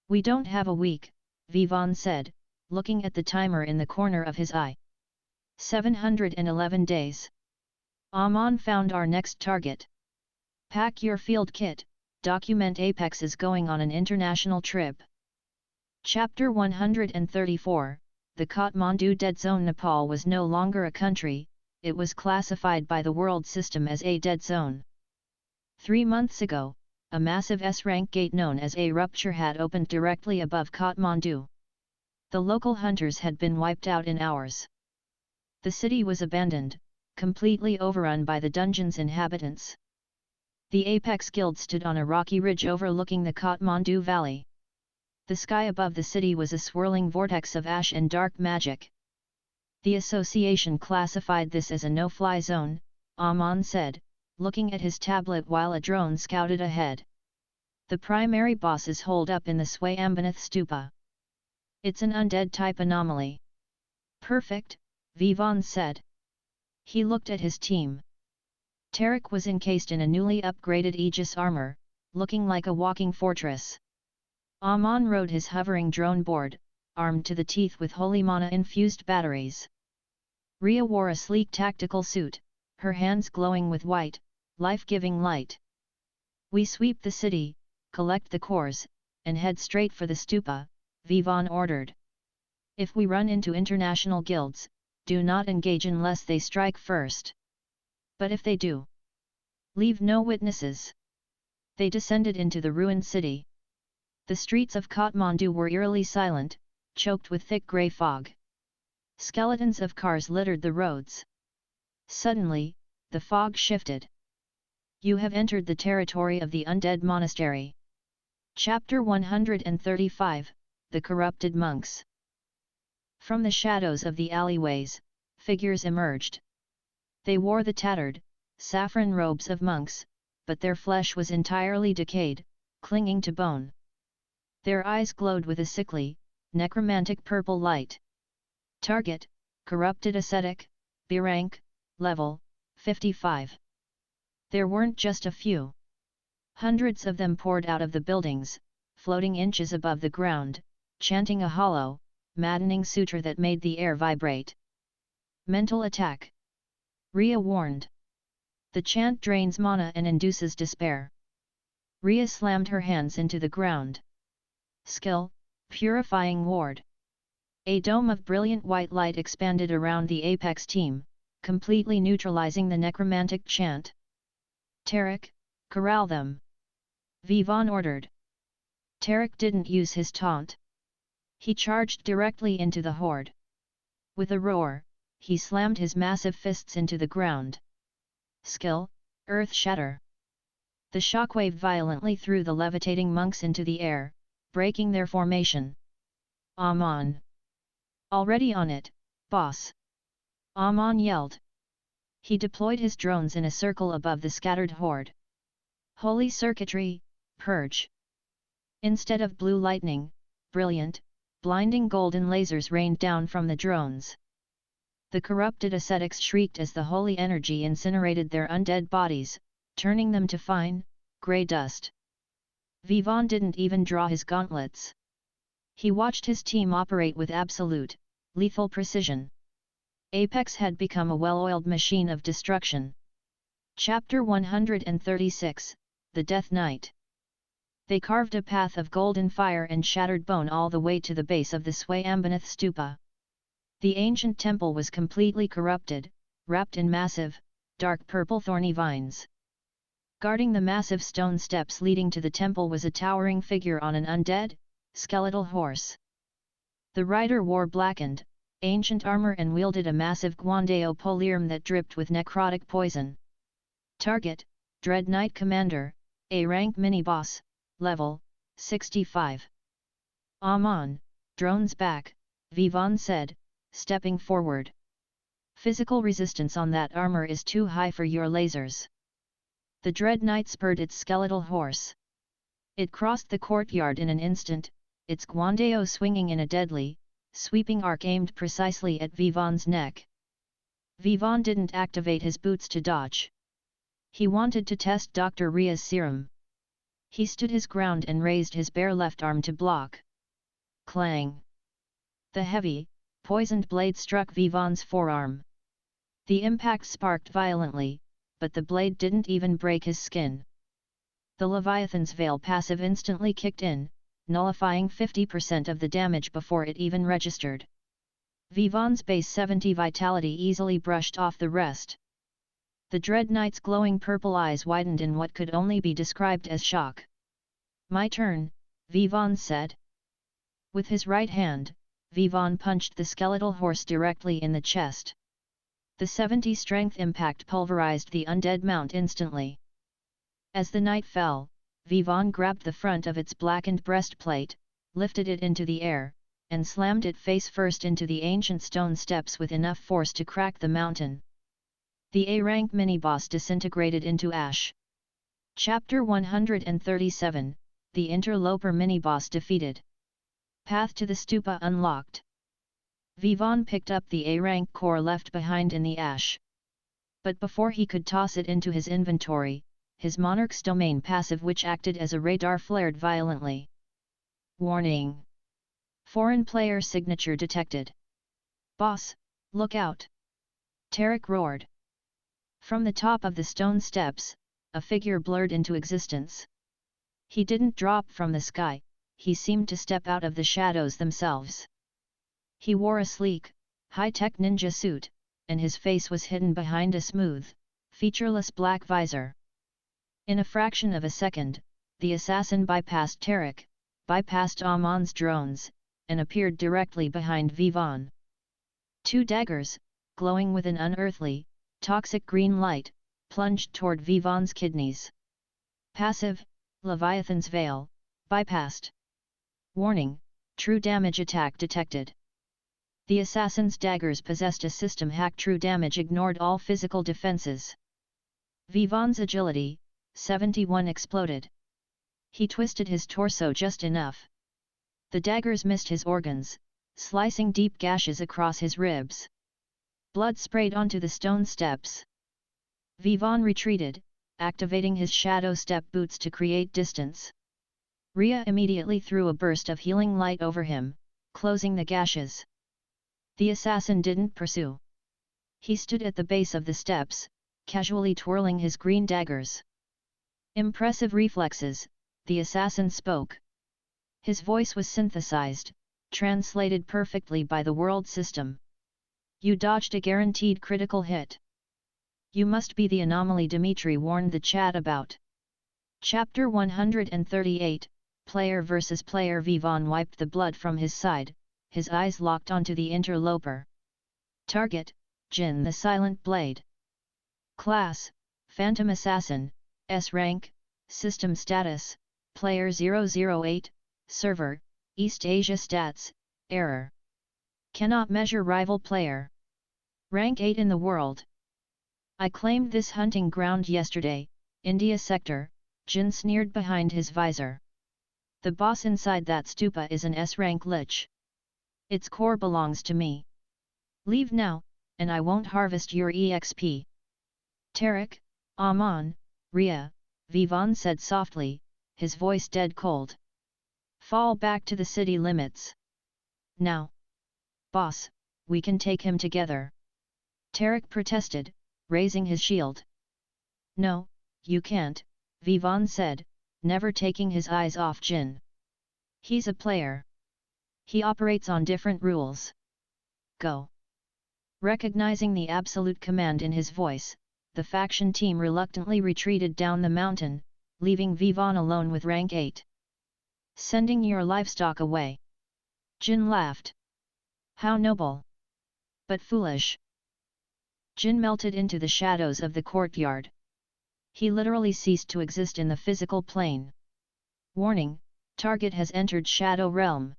"We don't have a week," Vivaan said, looking at the timer in the corner of his eye. 711 days. Amon found our next target. Pack your field kit, document Apex is going on an international trip. Chapter 134, The Kathmandu Dead Zone. Nepal was no longer a country, it was classified by the world system as a dead zone. 3 months ago, a massive S-rank gate known as a rupture had opened directly above Kathmandu. The local hunters had been wiped out in hours. The city was abandoned, completely overrun by the dungeon's inhabitants. The Apex Guild stood on a rocky ridge overlooking the Kathmandu Valley. The sky above the city was a swirling vortex of ash and dark magic. The association classified this as a no-fly zone, Amon said, looking at his tablet while a drone scouted ahead. The primary boss is holed up in the Swayambanath Stupa. It's an undead-type anomaly. Perfect, Vivaan said. He looked at his team. Tarek was encased in a newly upgraded Aegis armor, looking like a walking fortress. Amon rode his hovering drone board, armed to the teeth with holy mana-infused batteries. Rhea wore a sleek tactical suit, her hands glowing with white, life-giving light. We sweep the city, collect the cores, and head straight for the stupa, Vivaan ordered. If we run into international guilds, do not engage unless they strike first. But if they do, leave no witnesses. They descended into the ruined city. The streets of Kathmandu were eerily silent, choked with thick grey fog. Skeletons of cars littered the roads. Suddenly, the fog shifted. You have entered the territory of the undead monastery. Chapter 135, The Corrupted Monks. From the shadows of the alleyways, figures emerged. They wore the tattered, saffron robes of monks, but their flesh was entirely decayed, clinging to bone. Their eyes glowed with a sickly, necromantic purple light. Target, corrupted ascetic, B rank, level, 55. There weren't just a few. Hundreds of them poured out of the buildings, floating inches above the ground, chanting a hollow, maddening sutra that made the air vibrate. Mental attack. Rhea warned. The chant drains mana and induces despair. Rhea slammed her hands into the ground. Skill, Purifying Ward. A dome of brilliant white light expanded around the Apex team, completely neutralizing the necromantic chant. Tarek, corral them. Vivaan ordered. Tarek didn't use his taunt. He charged directly into the horde. With a roar, he slammed his massive fists into the ground. Skill, Earth Shatter. The shockwave violently threw the levitating monks into the air, breaking their formation. Aman. Already on it, boss. Aman yelled. He deployed his drones in a circle above the scattered horde. Holy circuitry, purge. Instead of blue lightning, brilliant, blinding golden lasers rained down from the drones. The corrupted ascetics shrieked as the holy energy incinerated their undead bodies, turning them to fine, grey dust. Vivaan didn't even draw his gauntlets. He watched his team operate with absolute, lethal precision. Apex had become a well-oiled machine of destruction. Chapter 136, The Death Knight. They carved a path of golden fire and shattered bone all the way to the base of the Swayambanath Stupa. The ancient temple was completely corrupted, wrapped in massive, dark purple thorny vines. Guarding the massive stone steps leading to the temple was a towering figure on an undead, skeletal horse. The rider wore blackened, ancient armor and wielded a massive Gwandeo poliarm that dripped with necrotic poison. Target, Dread Knight Commander, A rank mini-boss, level, 65. Aman, drones back, Vivaan said, stepping forward. Physical resistance on that armor is too high for your lasers. The Dread Knight spurred its skeletal horse. It crossed the courtyard in an instant, its Gwandeo swinging in a deadly, sweeping arc aimed precisely at Vivaan's neck. Vivaan didn't activate his boots to dodge. He wanted to test Dr. Rhea's serum. He stood his ground and raised his bare left arm to block. Clang! The heavy, poisoned blade struck Vivaan's forearm. The impact sparked violently, but the blade didn't even break his skin. The Leviathan's Veil passive instantly kicked in, nullifying 50% of the damage before it even registered. Vivaan's base 70 vitality easily brushed off the rest. The Dread Knight's glowing purple eyes widened in what could only be described as shock. My turn, Vivaan said. With his right hand, Vivaan punched the skeletal horse directly in the chest. The 70 strength impact pulverized the undead mount instantly. As the knight fell, Vivaan grabbed the front of its blackened breastplate, lifted it into the air, and slammed it face first into the ancient stone steps with enough force to crack the mountain. The A-rank mini-boss disintegrated into ash. Chapter 137, The Interloper mini-boss defeated. Path to the stupa unlocked. Vivaan picked up the A-rank core left behind in the ash. But before he could toss it into his inventory, his Monarch's domain passive which acted as a radar flared violently. Warning! Foreign player signature detected. Boss, look out! Tarek roared. From the top of the stone steps, a figure blurred into existence. He didn't drop from the sky, he seemed to step out of the shadows themselves. He wore a sleek, high-tech ninja suit, and his face was hidden behind a smooth, featureless black visor. In a fraction of a second, the assassin bypassed Tarek, bypassed Aman's drones, and appeared directly behind Vivaan. Two daggers, glowing with an unearthly, toxic green light, plunged toward Vivaan's kidneys. Passive, Leviathan's Veil, bypassed. Warning, true damage attack detected. The assassin's daggers possessed a system hack. True damage ignored all physical defenses. Vivaan's agility, 71, exploded. He twisted his torso just enough. The daggers missed his organs, slicing deep gashes across his ribs. Blood sprayed onto the stone steps. Vivaan retreated, activating his shadow step boots to create distance. Rhea immediately threw a burst of healing light over him, closing the gashes. The assassin didn't pursue. He stood at the base of the steps, casually twirling his green daggers. Impressive reflexes, the assassin spoke. His voice was synthesized, translated perfectly by the world system. You dodged a guaranteed critical hit. You must be the anomaly Dimitri warned the chat about. Chapter 138, Player vs. Player. Vivaan wiped the blood from his side, his eyes locked onto the interloper. Target, Jin the Silent Blade. Class, Phantom Assassin, S rank, System status, Player 008, Server, East Asia. Stats, Error. Cannot measure rival player. Rank 8 in the world. I claimed this hunting ground yesterday, India sector, Jin sneered behind his visor. The boss inside that stupa is an S-rank lich. Its core belongs to me. Leave now, and I won't harvest your EXP. Tarek, Aman, Rhea, Vivaan said softly, his voice dead cold. Fall back to the city limits. Now. Boss, we can take him together. Tarek protested, raising his shield. No, you can't, Vivaan said, never taking his eyes off Jin. He's a player. He operates on different rules. Go. Recognizing the absolute command in his voice, the faction team reluctantly retreated down the mountain, leaving Vivaan alone with rank 8. Sending your livestock away. Jin laughed. How noble. But foolish. Jin melted into the shadows of the courtyard. He literally ceased to exist in the physical plane. Warning, target has entered Shadow Realm.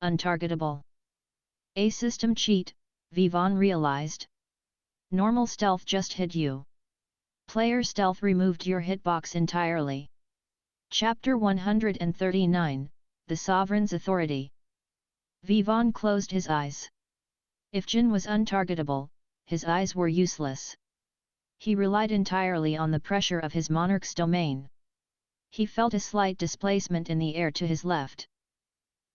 Untargetable. A system cheat, Vivaan realized. Normal stealth just hid you. Player stealth removed your hitbox entirely. Chapter 139, The Sovereign's Authority. Vivaan closed his eyes. If Jin was untargetable, his eyes were useless. He relied entirely on the pressure of his monarch's domain. He felt a slight displacement in the air to his left.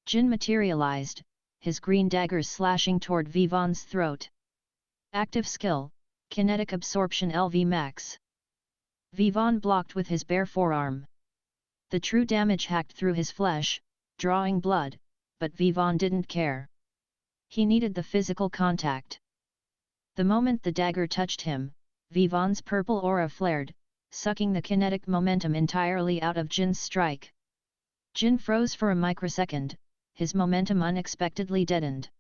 Jin materialized, his green daggers slashing toward Vivaan's throat. Active skill, Kinetic Absorption LV Max. Vivaan blocked with his bare forearm. The true damage hacked through his flesh, drawing blood, but Vivaan didn't care. He needed the physical contact. The moment the dagger touched him, Vivaan's purple aura flared, sucking the kinetic momentum entirely out of Jin's strike. Jin froze for a microsecond, his momentum unexpectedly deadened.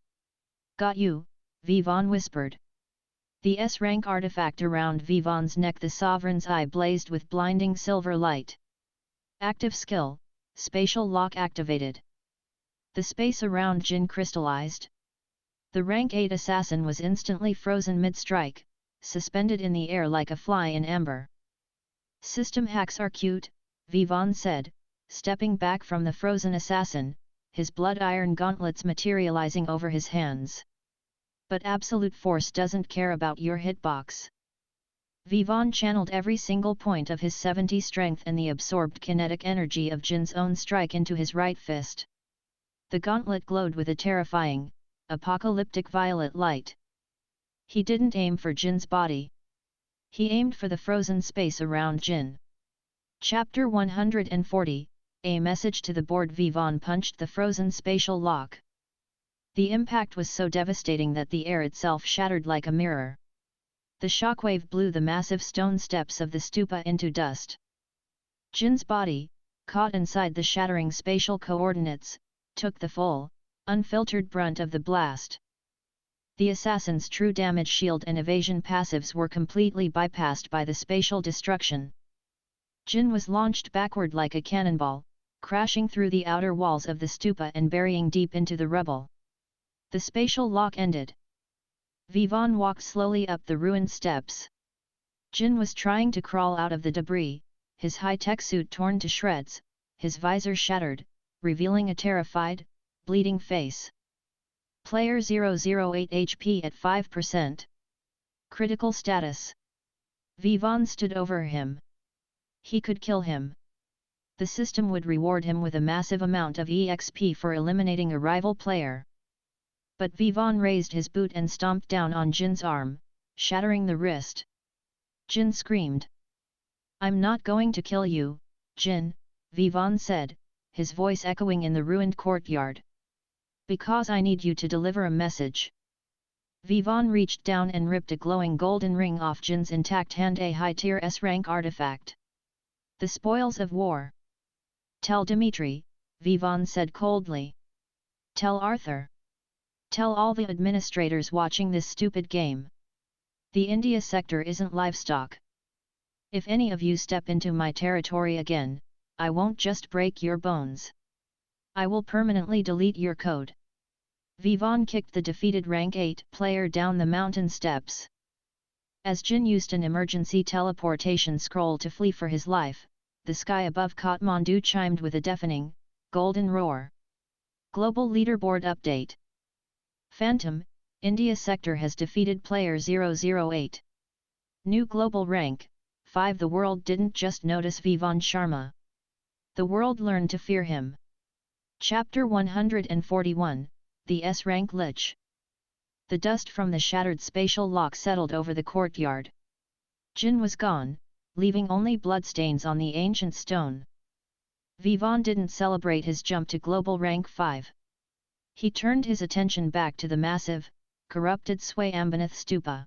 Got you, Vivaan whispered. The S-rank artifact around Vivaan's neck, the Sovereign's Eye, blazed with blinding silver light. Active skill, Spatial Lock activated. The space around Jin crystallized. The rank 8 assassin was instantly frozen mid-strike, suspended in the air like a fly in amber. System hacks are cute, Vivaan said, stepping back from the frozen assassin, his blood iron gauntlets materializing over his hands. But absolute force doesn't care about your hitbox. Vivaan channeled every single point of his 70 strength and the absorbed kinetic energy of Jin's own strike into his right fist. The gauntlet glowed with a terrifying, apocalyptic violet light. He didn't aim for Jin's body. He aimed for the frozen space around Jin. Chapter 140, A Message to the Board. Vivaan punched the frozen spatial lock. The impact was so devastating that the air itself shattered like a mirror. The shockwave blew the massive stone steps of the stupa into dust. Jin's body, caught inside the shattering spatial coordinates, took the full, unfiltered brunt of the blast. The assassin's true damage shield and evasion passives were completely bypassed by the spatial destruction. Jin was launched backward like a cannonball, crashing through the outer walls of the stupa and burying deep into the rubble. The spatial lock ended. Vivaan walked slowly up the ruined steps. Jin was trying to crawl out of the debris, his high-tech suit torn to shreds, his visor shattered, revealing a terrified, bleeding face. Player 008 HP at 5%. Critical status. Vivaan stood over him. He could kill him. The system would reward him with a massive amount of EXP for eliminating a rival player. But Vivaan raised his boot and stomped down on Jin's arm, shattering the wrist. Jin screamed. "I'm not going to kill you, Jin," Vivaan said, his voice echoing in the ruined courtyard. "Because I need you to deliver a message." Vivaan reached down and ripped a glowing golden ring off Jin's intact hand, a high-tier S-rank artifact. "The spoils of war." "Tell Dimitri," Vivaan said coldly. "Tell Arthur. Tell all the administrators watching this stupid game. The India sector isn't livestock. If any of you step into my territory again, I won't just break your bones. I will permanently delete your code." Vivaan kicked the defeated rank 8 player down the mountain steps. As Jin used an emergency teleportation scroll to flee for his life, the sky above Kathmandu chimed with a deafening, golden roar. Global Leaderboard Update. Phantom, India sector has defeated player 008. New global rank, 5. The world didn't just notice Vivaan Sharma. The world learned to fear him. Chapter 141, The S-Rank Lich. The dust from the shattered spatial lock settled over the courtyard. Jin was gone, leaving only bloodstains on the ancient stone. Vivaan didn't celebrate his jump to global rank 5. He turned his attention back to the massive, corrupted Swayambanath Stupa.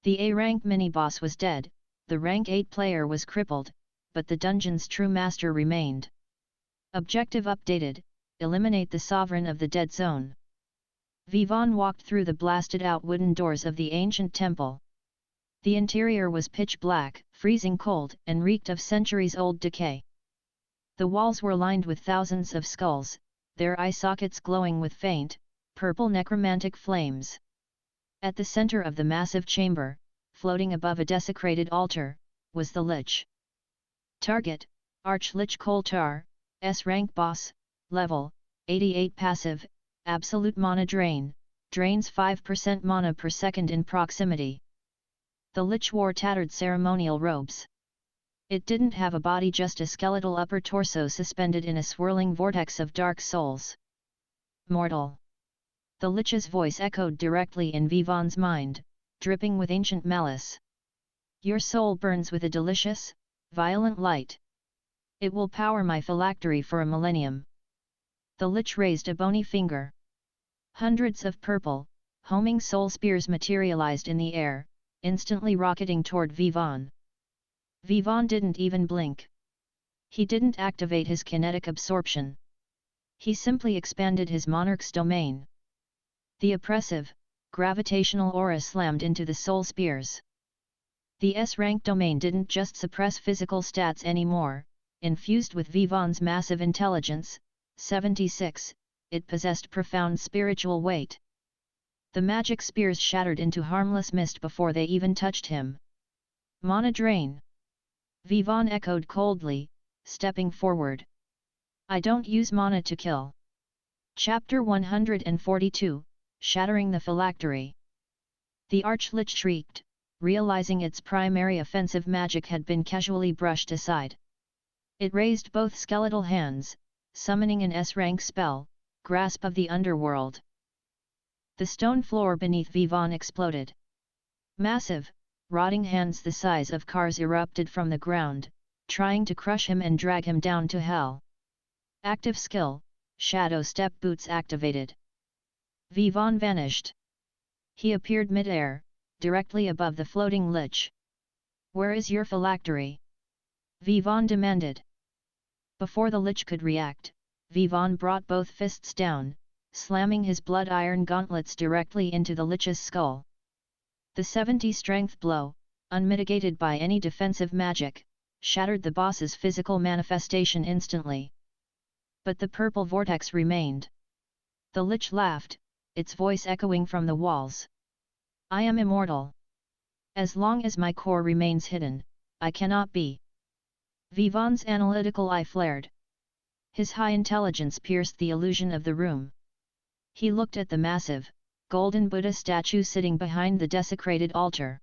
The A-rank mini-boss was dead, the rank 8 player was crippled, but the dungeon's true master remained. Objective updated: eliminate the sovereign of the dead zone. Vivaan walked through the blasted-out wooden doors of the ancient temple. The interior was pitch black, freezing cold, and reeked of centuries-old decay. The walls were lined with thousands of skulls, their eye sockets glowing with faint, purple necromantic flames. At the center of the massive chamber, floating above a desecrated altar, was the Lich. Target: Arch-Lich Koltar, S-rank boss, level 88 passive, absolute mana drain, drains 5% mana per second in proximity. The Lich wore tattered ceremonial robes. It didn't have a body, just a skeletal upper torso suspended in a swirling vortex of dark souls. Mortal. The Lich's voice echoed directly in Vivaan's mind, dripping with ancient malice. Your soul burns with a delicious, violent light. It will power my phylactery for a millennium. The Lich raised a bony finger. Hundreds of purple, homing soul spears materialized in the air, instantly rocketing toward Vivaan. Vivaan didn't even blink. He didn't activate his kinetic absorption. He simply expanded his monarch's domain. The oppressive, gravitational aura slammed into the soul spears. The S-rank domain didn't just suppress physical stats anymore, infused with Vivaan's massive intelligence, 76, it possessed profound spiritual weight. The magic spears shattered into harmless mist before they even touched him. Mana drain. Vivaan echoed coldly, stepping forward. I don't use mana to kill. Chapter 142, Shattering the Phylactery. The Arch-Lich shrieked, realizing its primary offensive magic had been casually brushed aside. It raised both skeletal hands, summoning an S-rank spell, Grasp of the Underworld. The stone floor beneath Vivaan exploded. Massive, rotting hands the size of cars erupted from the ground, trying to crush him and drag him down to hell. Active skill, Shadow Step Boots activated. Vivaan vanished. He appeared mid-air, directly above the floating Lich. Where is your phylactery? Vivaan demanded. Before the Lich could react, Vivaan brought both fists down, slamming his blood iron gauntlets directly into the Lich's skull. The 70 strength blow, unmitigated by any defensive magic, shattered the boss's physical manifestation instantly. But the purple vortex remained. The Lich laughed, its voice echoing from the walls. I am immortal. As long as my core remains hidden, I cannot be. Vivaan's analytical eye flared. His high intelligence pierced the illusion of the room. He looked at the massive, golden Buddha statue sitting behind the desecrated altar.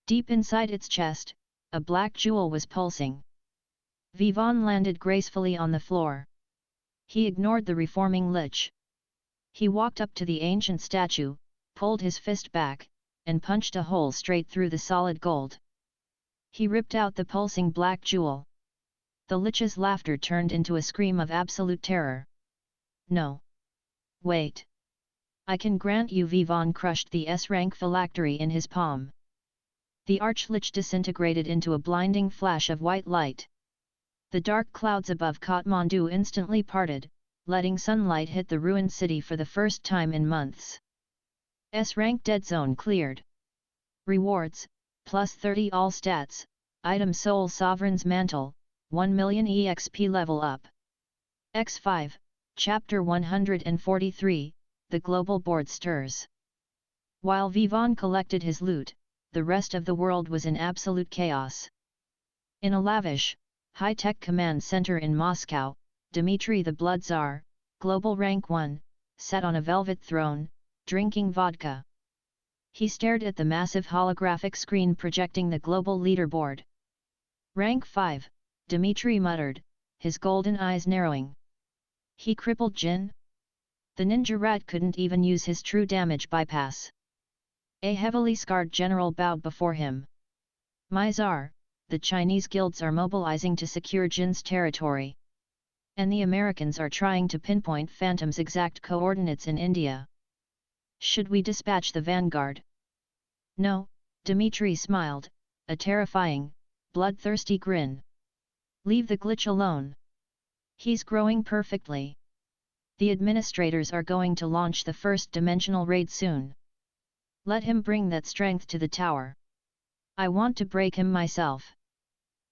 Deep inside its chest, a black jewel was pulsing. Vivaan landed gracefully on the floor. He ignored the reforming Lich. He walked up to the ancient statue, pulled his fist back, and punched a hole straight through the solid gold. He ripped out the pulsing black jewel. The Lich's laughter turned into a scream of absolute terror. No. Wait. I can grant you. Vivaan crushed the S-rank phylactery in his palm. The Archlich disintegrated into a blinding flash of white light. The dark clouds above Kathmandu instantly parted, letting sunlight hit the ruined city for the first time in months. S-rank dead zone cleared. Rewards, plus 30 all stats, item Soul Sovereign's Mantle, 1 million EXP level up. X5, Chapter 143, The Global Board Stirs. While Vivaan collected his loot, the rest of the world was in absolute chaos. In a lavish, high-tech command center in Moscow, Dmitry the Blood Tsar, global rank 1, sat on a velvet throne, drinking vodka. He stared at the massive holographic screen projecting the global leaderboard. Rank 5, Dmitry muttered, his golden eyes narrowing. He crippled Jin? The ninja rat couldn't even use his true damage bypass. A heavily scarred general bowed before him. My Tsar, the Chinese guilds are mobilizing to secure Jin's territory. And the Americans are trying to pinpoint Phantom's exact coordinates in India. Should we dispatch the vanguard? No, Dmitry smiled, a terrifying, bloodthirsty grin. Leave the glitch alone. He's growing perfectly. The administrators are going to launch the first dimensional raid soon. Let him bring that strength to the tower. I want to break him myself.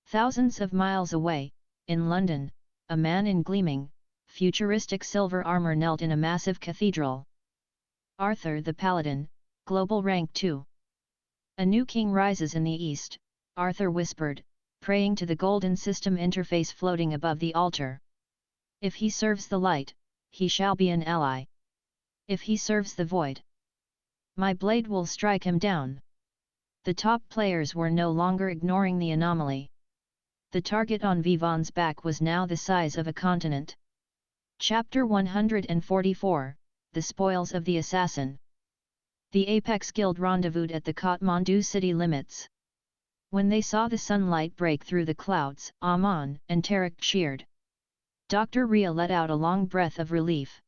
Thousands of miles away, in London, a man in gleaming, futuristic silver armor knelt in a massive cathedral. Arthur the Paladin, global rank 2. A new king rises in the east, Arthur whispered, praying to the golden system interface floating above the altar. If he serves the light, he shall be an ally. If he serves the void, my blade will strike him down. The top players were no longer ignoring the anomaly. The target on Vivaan's back was now the size of a continent. Chapter 144, The Spoils of the Assassin. The Apex Guild rendezvoused at the Kathmandu city limits. When they saw the sunlight break through the clouds, Aman and Tarek cheered. Dr. Ria let out a long breath of relief.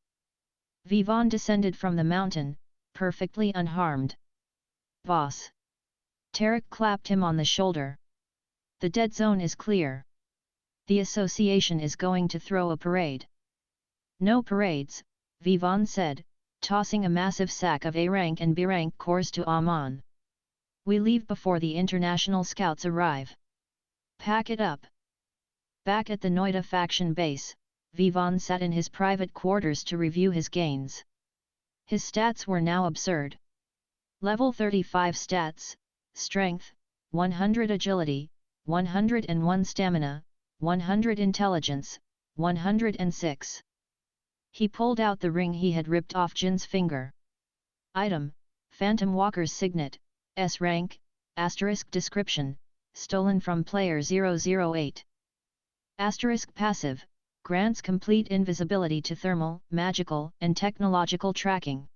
Vivaan descended from the mountain, perfectly unharmed. Boss! Tarek clapped him on the shoulder. The dead zone is clear. The association is going to throw a parade. No parades, Vivaan said, tossing a massive sack of A-rank and B-rank cores to Aman. We leave before the international scouts arrive. Pack it up. Back at the Noida faction base, Vivaan sat in his private quarters to review his gains. His stats were now absurd. Level 35 stats, Strength, 100 Agility, 101 Stamina, 100 Intelligence, 106. He pulled out the ring he had ripped off Jin's finger. Item, Phantom Walker's Signet, S-Rank, * description, stolen from player 008. * passive, grants complete invisibility to thermal, magical, and technological tracking.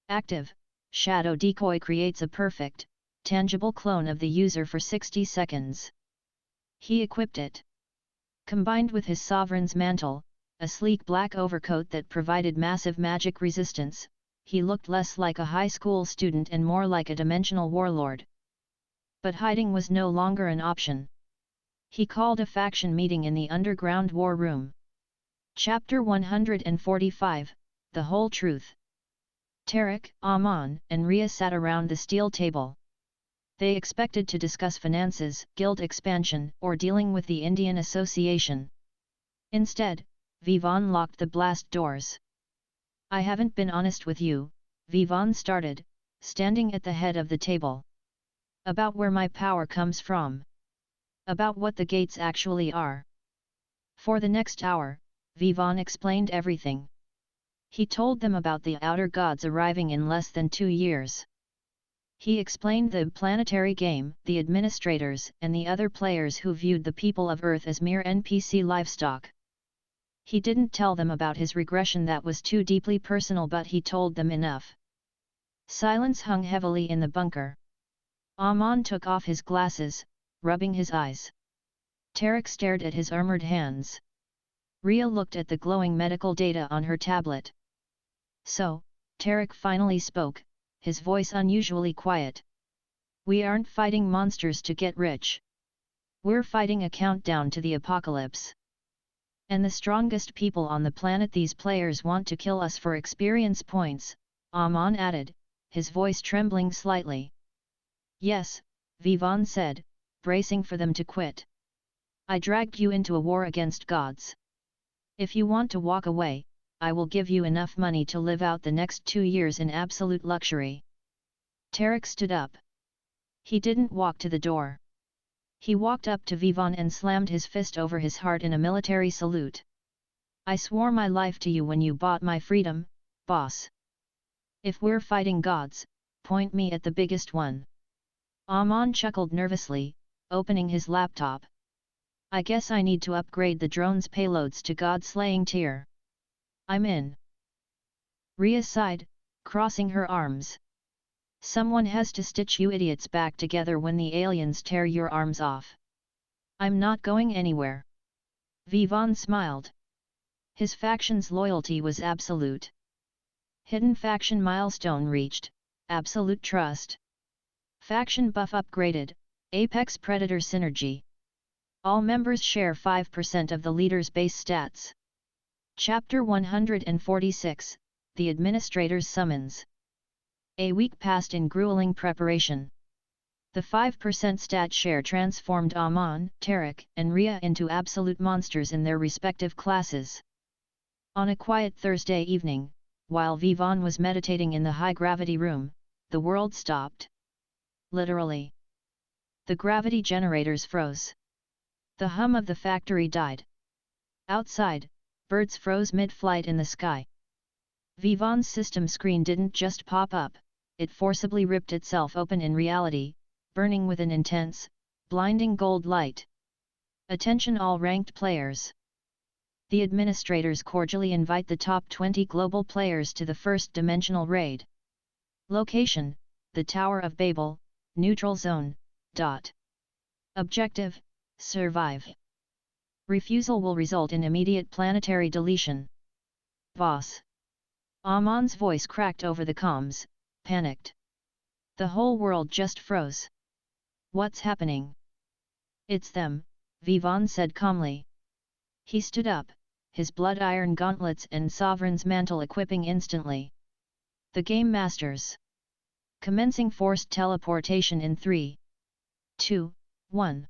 Active, Shadow Decoy creates a perfect, tangible clone of the user for 60 seconds. He equipped it. Combined with his Sovereign's Mantle, a sleek black overcoat that provided massive magic resistance, he looked less like a high school student and more like a dimensional warlord. But hiding was no longer an option. He called a faction meeting in the underground war room. Chapter 145, the whole truth. Tarek, Aman, and Ria sat around the steel table. They expected to discuss finances, guild expansion, or dealing with the Indian Association. Instead, Vivaan locked the blast doors. I haven't been honest with you, Vivaan started, standing at the head of the table. About where my power comes from. About what the gates actually are. For the next hour, Vivaan explained everything. He told them about the outer gods arriving in less than 2 years. He explained the planetary game, the administrators, and the other players who viewed the people of Earth as mere NPC livestock. He didn't tell them about his regression, that was too deeply personal, but he told them enough. Silence hung heavily in the bunker. Aman took off his glasses, rubbing his eyes. Tarek stared at his armored hands. Ria looked at the glowing medical data on her tablet. So, Tarek finally spoke, his voice unusually quiet. We aren't fighting monsters to get rich. We're fighting a countdown to the apocalypse. And the strongest people on the planet, these players want to kill us for experience points, Aman added, his voice trembling slightly. Yes, Vivaan said, bracing for them to quit. I dragged you into a war against gods. If you want to walk away, I will give you enough money to live out the next 2 years in absolute luxury. Tarek stood up. He didn't walk to the door. He walked up to Vivaan and slammed his fist over his heart in a military salute. I swore my life to you when you bought my freedom, boss. If we're fighting gods, point me at the biggest one. Aman chuckled nervously, opening his laptop. I guess I need to upgrade the drone's payloads to god-slaying tier. I'm in. Ria sighed, crossing her arms. Someone has to stitch you idiots back together when the aliens tear your arms off. I'm not going anywhere. Vivaan smiled. His faction's loyalty was absolute. Hidden faction milestone reached, absolute trust. Faction buff upgraded, Apex Predator synergy. All members share 5% of the leader's base stats. Chapter 146, The Administrator's Summons. A week passed in grueling preparation. The 5% stat share transformed Aman, Tarek, and Ria into absolute monsters in their respective classes. On a quiet Thursday evening, while Vivaan was meditating in the high-gravity room, the world stopped. Literally. The gravity generators froze. The hum of the factory died. Outside, birds froze mid-flight in the sky. Vivaan's system screen didn't just pop up, it forcibly ripped itself open in reality, burning with an intense, blinding gold light. Attention all ranked players. The administrators cordially invite the top 20 global players to the first dimensional raid. Location, the Tower of Babel, Neutral Zone. Objective, survive. Refusal will result in immediate planetary deletion. Boss. Aman's voice cracked over the comms, panicked. The whole world just froze. What's happening? It's them, Vivaan said calmly. He stood up, his blood iron gauntlets and sovereign's mantle equipping instantly. The Game Masters. Commencing forced teleportation in 3, 2, 1.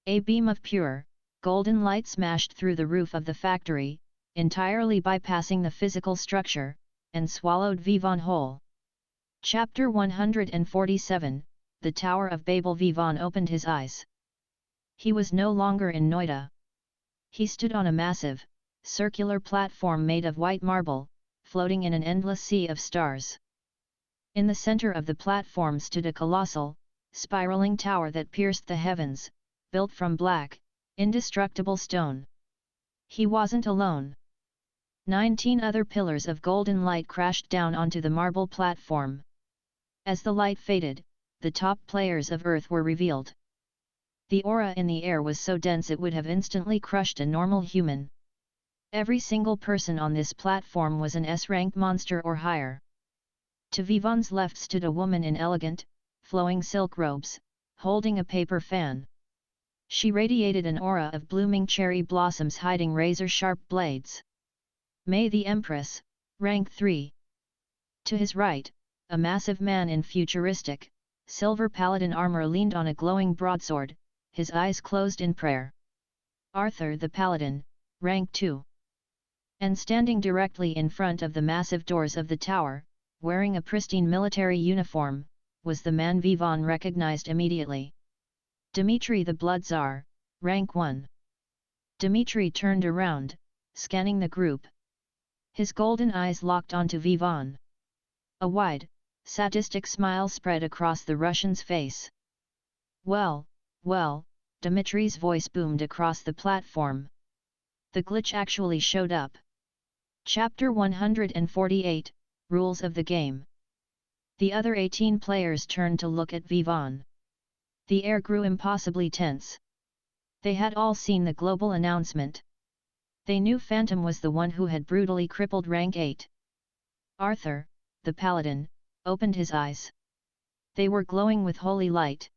A beam of pure, golden light smashed through the roof of the factory, entirely bypassing the physical structure, and swallowed Vivaan whole. Chapter 147, The Tower of Babel. Vivaan opened his eyes. He was no longer in Noida. He stood on a massive, circular platform made of white marble, floating in an endless sea of stars. In the center of the platform stood a colossal, spiraling tower that pierced the heavens, built from black, indestructible stone. He wasn't alone. 19 other pillars of golden light crashed down onto the marble platform. As the light faded, the top players of Earth were revealed. The aura in the air was so dense it would have instantly crushed a normal human. Every single person on this platform was an S-rank monster or higher. To Vivaan's left stood a woman in elegant, flowing silk robes, holding a paper fan. She radiated an aura of blooming cherry blossoms hiding razor-sharp blades. May the Empress, Rank 3. To his right, a massive man in futuristic, silver paladin armor leaned on a glowing broadsword, his eyes closed in prayer. Arthur the Paladin, Rank 2. And standing directly in front of the massive doors of the tower, wearing a pristine military uniform, was the man Vivaan recognized immediately. Dmitri the Blood Tsar, Rank 1. Dmitri turned around, scanning the group. His golden eyes locked onto Vivaan. A wide, sadistic smile spread across the Russian's face. Well, Dmitri's voice boomed across the platform. The glitch actually showed up. Chapter 148, Rules of the Game. The other 18 players turned to look at Vivaan. The air grew impossibly tense. They had all seen the global announcement. They knew Phantom was the one who had brutally crippled Rank 8. Arthur, the Paladin, opened his eyes. They were glowing with holy light.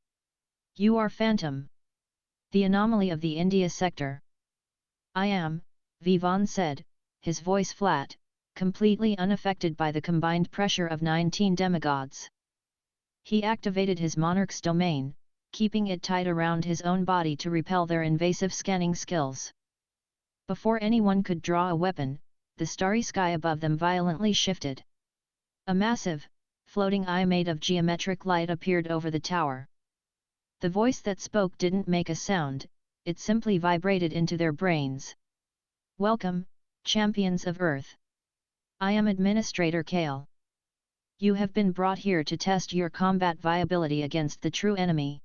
You are Phantom. The anomaly of the India sector. I am, Vivaan said, his voice flat, completely unaffected by the combined pressure of 19 demigods. He activated his monarch's domain, keeping it tight around his own body to repel their invasive scanning skills. Before anyone could draw a weapon, the starry sky above them violently shifted. A massive, floating eye made of geometric light appeared over the tower. The voice that spoke didn't make a sound, it simply vibrated into their brains. Welcome, champions of Earth. I am Administrator Kale. You have been brought here to test your combat viability against the true enemy.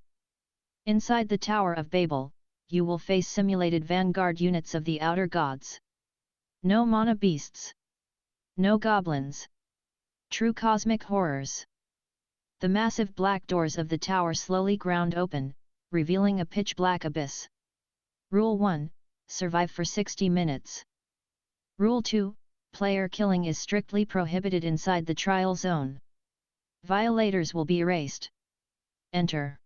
Inside the Tower of Babel, you will face simulated vanguard units of the outer gods. No mana beasts. No goblins. True cosmic horrors. The massive black doors of the tower slowly ground open, revealing a pitch-black abyss. Rule 1, survive for 60 minutes. Rule 2, player killing is strictly prohibited inside the trial zone. Violators will be erased. Enter.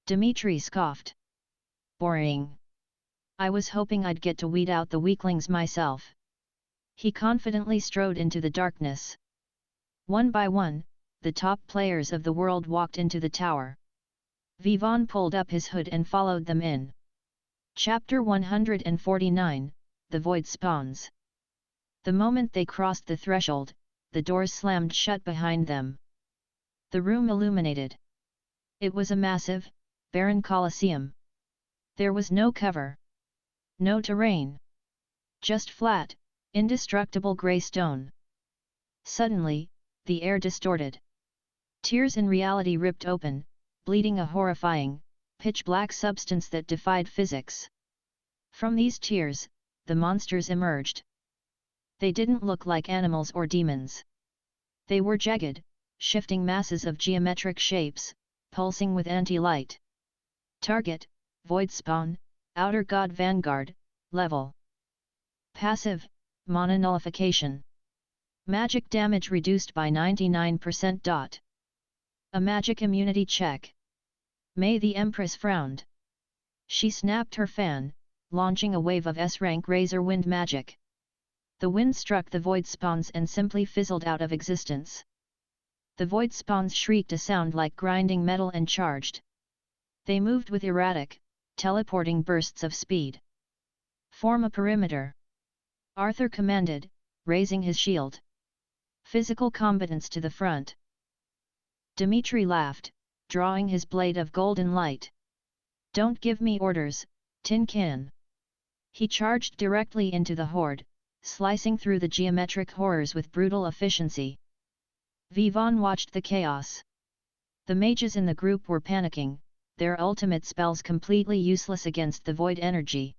Dmitri scoffed. Boring. I was hoping I'd get to weed out the weaklings myself. He confidently strode into the darkness. One by one, the top players of the world walked into the tower. Vivaan pulled up his hood and followed them in. Chapter 149, The Void Spawns. The moment they crossed the threshold, the doors slammed shut behind them. The room illuminated. It was a massive, barren coliseum. There was no cover. No terrain. Just flat, indestructible grey stone. Suddenly, the air distorted. Tears in reality ripped open, bleeding a horrifying, pitch-black substance that defied physics. From these tears, the monsters emerged. They didn't look like animals or demons. They were jagged, shifting masses of geometric shapes, pulsing with anti-light. Target, Void Spawn, Outer God Vanguard, Level. Passive, Mana Nullification. Magic damage reduced by 99%. A magic immunity check. May the Empress frowned. She snapped her fan, launching a wave of S-rank razor wind magic. The wind struck the void spawns and simply fizzled out of existence. The void spawns shrieked a sound like grinding metal and charged. They moved with erratic, teleporting bursts of speed. Form a perimeter. Arthur commanded, raising his shield. Physical combatants to the front. Dmitri laughed, drawing his blade of golden light. Don't give me orders, tin can. He charged directly into the horde, slicing through the geometric horrors with brutal efficiency. Vivaan watched the chaos. The mages in the group were panicking, their ultimate spells completely useless against the void energy.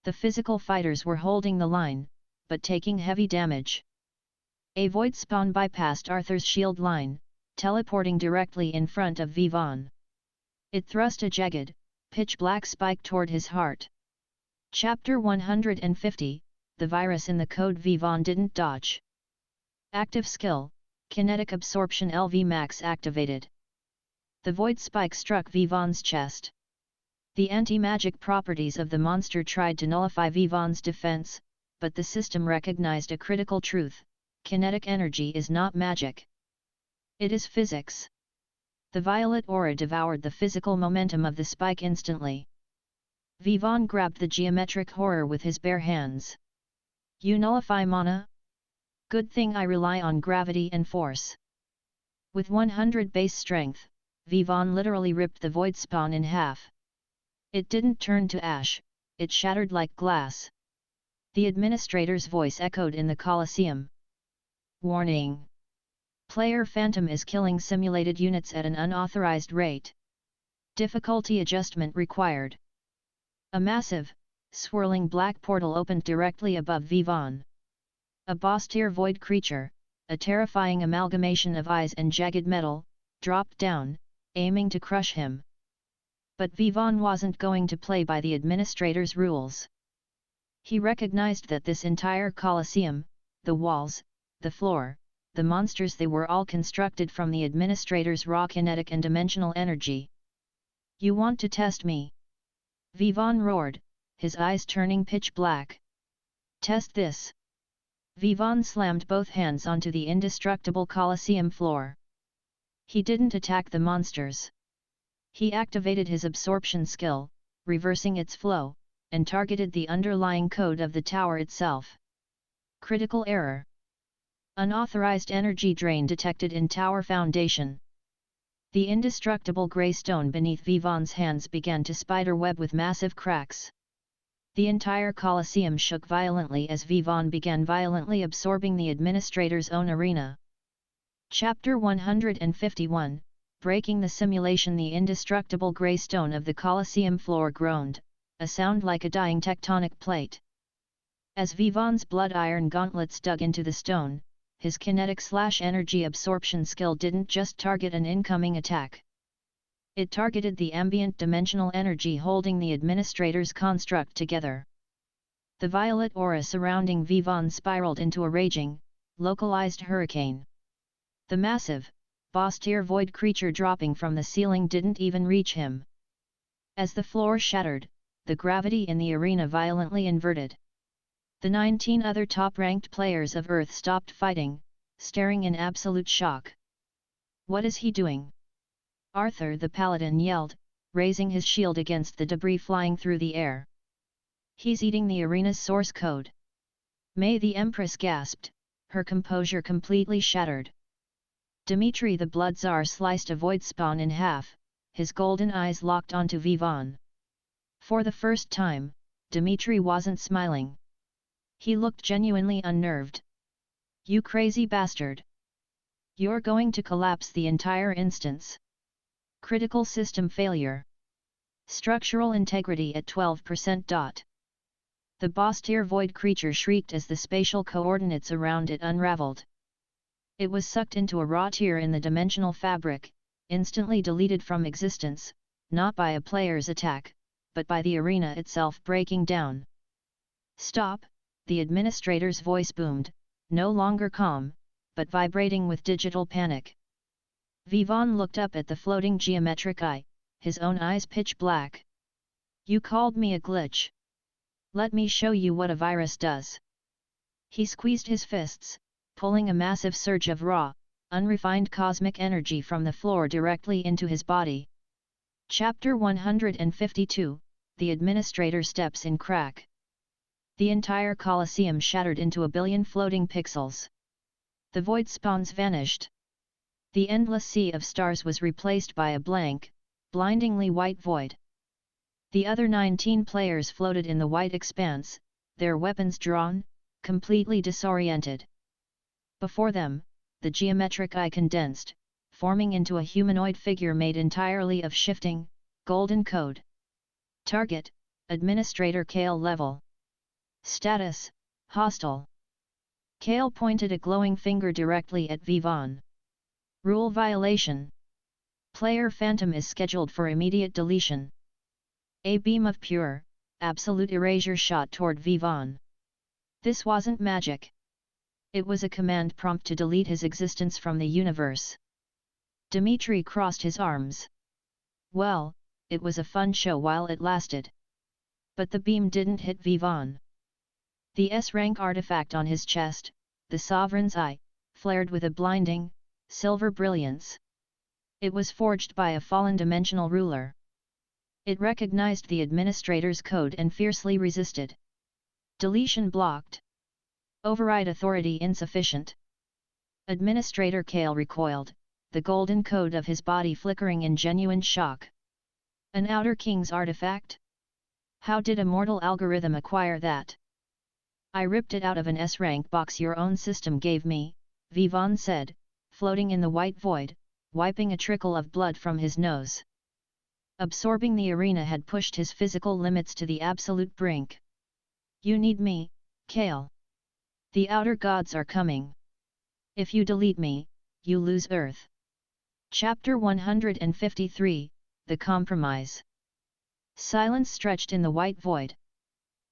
The physical fighters were holding the line, but taking heavy damage. A void spawn bypassed Arthur's shield line, teleporting directly in front of Vivaan. It thrust a jagged, pitch-black spike toward his heart. Chapter 150, The Virus in the Code. Vivaan didn't dodge. Active skill, Kinetic Absorption LV Max activated. The void spike struck Vivaan's chest. The anti-magic properties of the monster tried to nullify Vivaan's defense, but the system recognized a critical truth: Kinetic energy is not magic. It is physics. The violet aura devoured the physical momentum of the spike instantly. Vivaan grabbed the geometric horror with his bare hands. You nullify mana? Good thing I rely on gravity and force. With 100 base strength, Vivaan literally ripped the void spawn in half. It didn't turn to ash, it shattered like glass. The administrator's voice echoed in the Colosseum. Warning! Player Phantom is killing simulated units at an unauthorized rate. Difficulty adjustment required. A massive, swirling black portal opened directly above Vivaan. A boss-tier void creature, a terrifying amalgamation of eyes and jagged metal, dropped down, aiming to crush him. But Vivaan wasn't going to play by the administrator's rules. He recognized that this entire Colosseum, the walls, the floor, the monsters, they were all constructed from the administrator's raw kinetic and dimensional energy. You want to test me? Vivaan roared, his eyes turning pitch black. Test this! Vivaan slammed both hands onto the indestructible Colosseum floor. He didn't attack the monsters. He activated his absorption skill, reversing its flow, and targeted the underlying code of the tower itself. Critical error. Unauthorized energy drain detected in tower foundation. The indestructible grey stone beneath Vivaan's hands began to spiderweb with massive cracks. The entire Colosseum shook violently as Vivaan began violently absorbing the administrator's own arena. Chapter 151, Breaking the Simulation. The indestructible grey stone of the Colosseum floor groaned, a sound like a dying tectonic plate. As Vivaan's blood iron gauntlets dug into the stone, his kinetic/energy absorption skill didn't just target an incoming attack. It targeted the ambient dimensional energy holding the administrator's construct together. The violet aura surrounding Vivaan spiraled into a raging, localized hurricane. The massive, boss-tier void creature dropping from the ceiling didn't even reach him. As the floor shattered, the gravity in the arena violently inverted. The 19 other top-ranked players of Earth stopped fighting, staring in absolute shock. What is he doing? Arthur the Paladin yelled, raising his shield against the debris flying through the air. He's eating the arena's source code. May the Empress gasped, her composure completely shattered. Dmitri the Blood Tsar sliced a void spawn in half, his golden eyes locked onto Vivaan. For the first time, Dmitri wasn't smiling. He looked genuinely unnerved. You crazy bastard! You're going to collapse the entire instance. Critical system failure. Structural integrity at 12%. The boss-tier void creature shrieked as the spatial coordinates around it unraveled. It was sucked into a raw tear in the dimensional fabric, instantly deleted from existence, not by a player's attack, but by the arena itself breaking down. Stop! The administrator's voice boomed, no longer calm, but vibrating with digital panic. Vivaan looked up at the floating geometric eye, his own eyes pitch black. You called me a glitch. Let me show you what a virus does. He squeezed his fists, pulling a massive surge of raw, unrefined cosmic energy from the floor directly into his body. Chapter 152, The Administrator Steps in Crack. The entire Colosseum shattered into a billion floating pixels. The void spawns vanished. The endless sea of stars was replaced by a blank, blindingly white void. The other 19 players floated in the white expanse, their weapons drawn, completely disoriented. Before them, the geometric eye condensed, forming into a humanoid figure made entirely of shifting, golden code. Target, Administrator Kale level. Status, hostile. Kale pointed a glowing finger directly at Vivaan. Rule violation. Player Phantom is scheduled for immediate deletion. A beam of pure, absolute erasure shot toward Vivaan. This wasn't magic. It was a command prompt to delete his existence from the universe. Dmitri crossed his arms. Well, it was a fun show while it lasted. But the beam didn't hit Vivaan. The S-rank artifact on his chest, the sovereign's eye, flared with a blinding, silver brilliance. It was forged by a fallen dimensional ruler. It recognized the administrator's code and fiercely resisted. Deletion blocked. Override authority insufficient. Administrator Kale recoiled, the golden code of his body flickering in genuine shock. An Outer King's artifact? How did a mortal algorithm acquire that? I ripped it out of an S-rank box your own system gave me, Vivaan said, floating in the white void, wiping a trickle of blood from his nose. Absorbing the arena had pushed his physical limits to the absolute brink. You need me, Kale. The outer gods are coming. If you delete me, you lose Earth. Chapter 153, The Compromise. Silence stretched in the white void.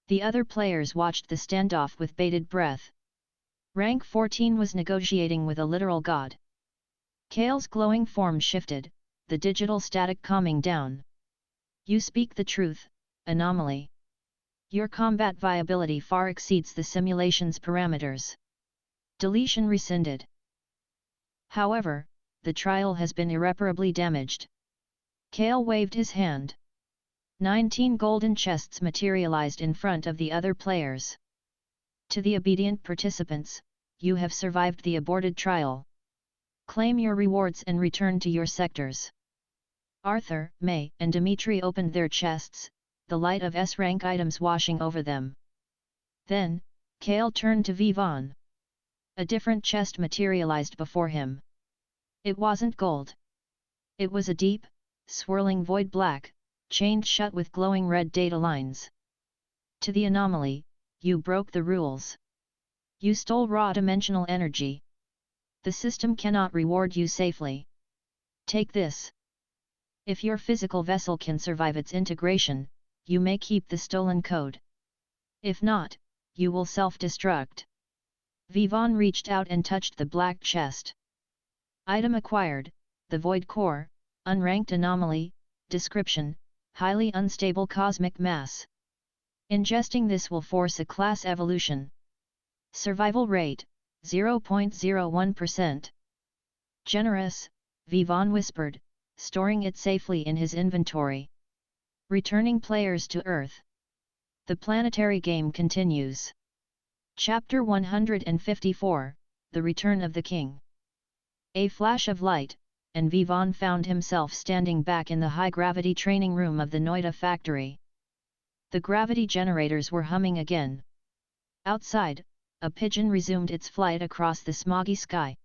The other players watched the standoff with bated breath. Rank 14 was negotiating with a literal god. Kale's glowing form shifted, the digital static calming down. You speak the truth, anomaly. Your combat viability far exceeds the simulation's parameters. Deletion rescinded. However, the trial has been irreparably damaged. Kale waved his hand. 19 golden chests materialized in front of the other players. To the obedient participants, you have survived the aborted trial. Claim your rewards and return to your sectors. Arthur, May, and Dimitri opened their chests, the light of S-rank items washing over them. Then, Kale turned to Vivaan. A different chest materialized before him. It wasn't gold. It was a deep, swirling void black, chained shut with glowing red data lines. To the anomaly, you broke the rules. You stole raw dimensional energy. The system cannot reward you safely. Take this. If your physical vessel can survive its integration, you may keep the stolen code. If not, you will self-destruct. Vivaan reached out and touched the black chest. Item acquired, the Void Core, unranked anomaly, description, highly unstable cosmic mass. Ingesting this will force a class evolution. Survival rate, 0.01%. Generous, Vivaan whispered, storing it safely in his inventory. Returning players to Earth. The planetary game continues. Chapter 154, The Return of the King. A flash of light, and Vivaan found himself standing back in the high-gravity training room of the Noida factory. The gravity generators were humming again. Outside, a pigeon resumed its flight across the smoggy sky.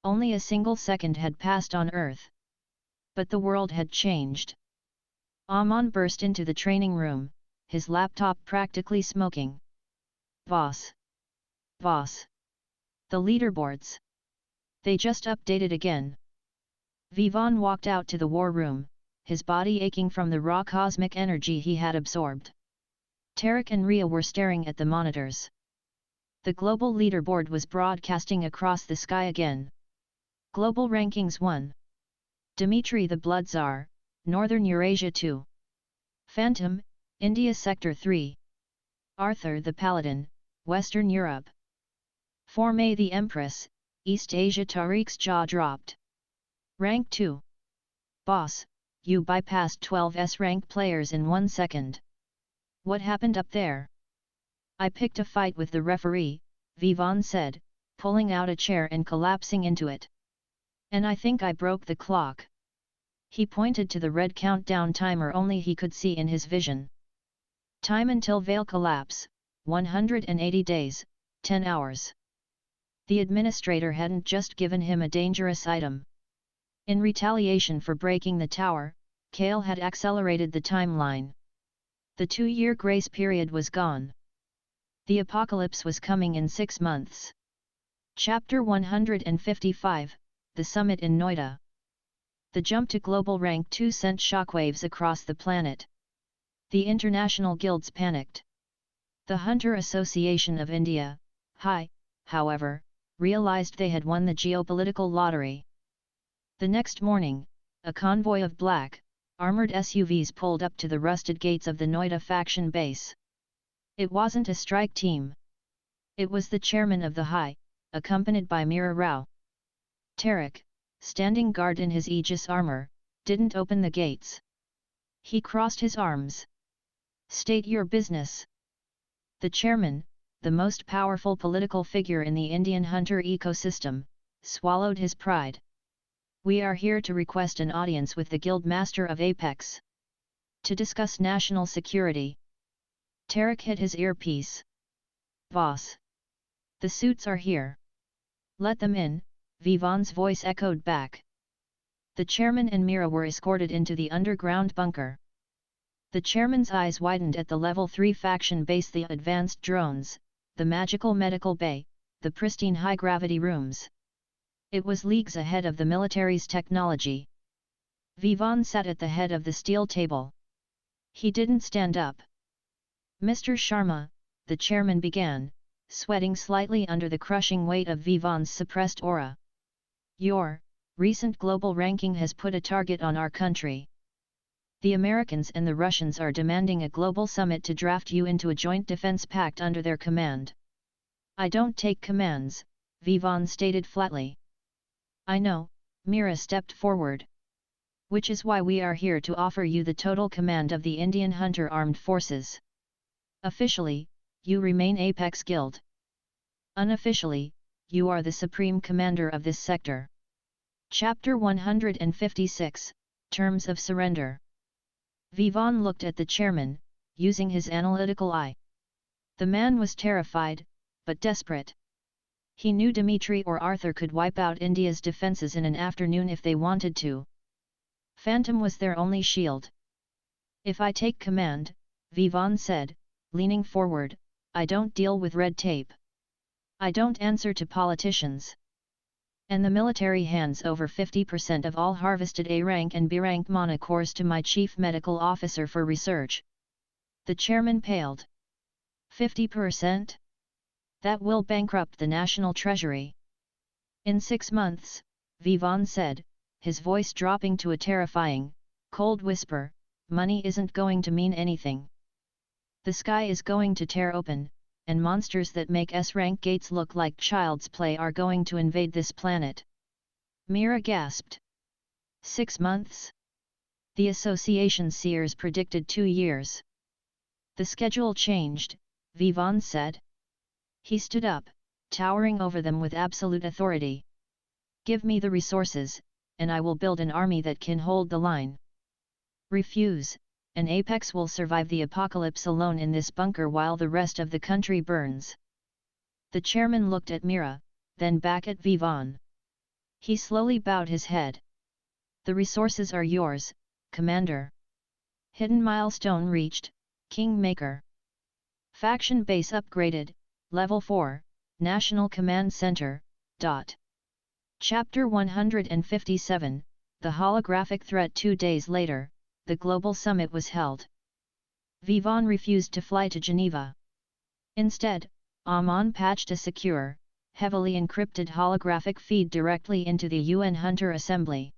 Only a single second had passed on Earth. But the world had changed. Amon burst into the training room, his laptop practically smoking. Boss! Boss! The leaderboards! They just updated again. Vivaan walked out to the war room, his body aching from the raw cosmic energy he had absorbed. Tarek and Ria were staring at the monitors. The global leaderboard was broadcasting across the sky again. Global Rankings 1. Dimitri the Blood Tsar, Northern Eurasia 2. Phantom, India Sector 3. Arthur the Paladin, Western Europe. 4 May the Empress, East Asia. Tariq's jaw dropped. Rank 2. Boss, you bypassed 12 S-rank players in 1 second. What happened up there? I picked a fight with the referee, Vivaan said, pulling out a chair and collapsing into it. And I think I broke the clock. He pointed to the red countdown timer only he could see in his vision. Time until Veil collapse, 180 days, 10 hours. The administrator hadn't just given him a dangerous item. In retaliation for breaking the tower, Kale had accelerated the timeline. The 2-year grace period was gone. The apocalypse was coming in 6 months. Chapter 155, The Summit in Noida. The jump to global rank 2 sent shockwaves across the planet. The international guilds panicked. The Hunter Association of India, HI, however, realized they had won the geopolitical lottery. The next morning, a convoy of black, armored SUVs pulled up to the rusted gates of the Noida faction base. It wasn't a strike team. It was the chairman of the HI, accompanied by Mira Rao. Tarak, standing guard in his Aegis armor, didn't open the gates. He crossed his arms. "State your business." The chairman, the most powerful political figure in the Indian hunter ecosystem, swallowed his pride. "We are here to request an audience with the Guild Master of Apex. To discuss national security." Tarak hit his earpiece. "Boss. The suits are here. Let them in," Vivaan's voice echoed back. The chairman and Mira were escorted into the underground bunker. The chairman's eyes widened at the Level 3 faction base, the advanced drones, the magical medical bay, the pristine high-gravity rooms. It was leagues ahead of the military's technology. Vivaan sat at the head of the steel table. He didn't stand up. "Mr. Sharma," the chairman began, sweating slightly under the crushing weight of Vivaan's suppressed aura. "Your recent global ranking has put a target on our country. The Americans and the Russians are demanding a global summit to draft you into a joint defense pact under their command." "I don't take commands," Vivaan stated flatly. "I know," Mira stepped forward. "Which is why we are here to offer you the total command of the Indian Hunter Armed Forces. Officially, you remain Apex Guild. Unofficially, you are the supreme commander of this sector." Chapter 156, Terms of Surrender. Vivaan looked at the chairman, using his analytical eye. The man was terrified, but desperate. He knew Dimitri or Arthur could wipe out India's defences in an afternoon if they wanted to. Phantom was their only shield. "If I take command," Vivaan said, leaning forward, "I don't deal with red tape. I don't answer to politicians. And the military hands over 50% of all harvested A rank and B rank monochores to my chief medical officer for research." The chairman paled. 50%? That will bankrupt the national treasury. "In 6 months, Vivaan said, his voice dropping to a terrifying, cold whisper, "money isn't going to mean anything. The sky is going to tear open, and monsters that make S-rank gates look like child's play are going to invade this planet." Mira gasped. 6 months? The association seers predicted 2 years. "The schedule changed," Vivaan said. He stood up, towering over them with absolute authority. "Give me the resources, and I will build an army that can hold the line. Refuse, and Apex will survive the apocalypse alone in this bunker while the rest of the country burns." The chairman looked at Mira, then back at Vivaan. He slowly bowed his head. "The resources are yours, Commander." Hidden milestone reached, Kingmaker. Faction base upgraded, Level 4, National Command Center. Chapter 157, The Holographic Threat. 2 days later, the Global Summit was held. Vivaan refused to fly to Geneva. Instead, Aman patched a secure, heavily encrypted holographic feed directly into the UN Hunter Assembly.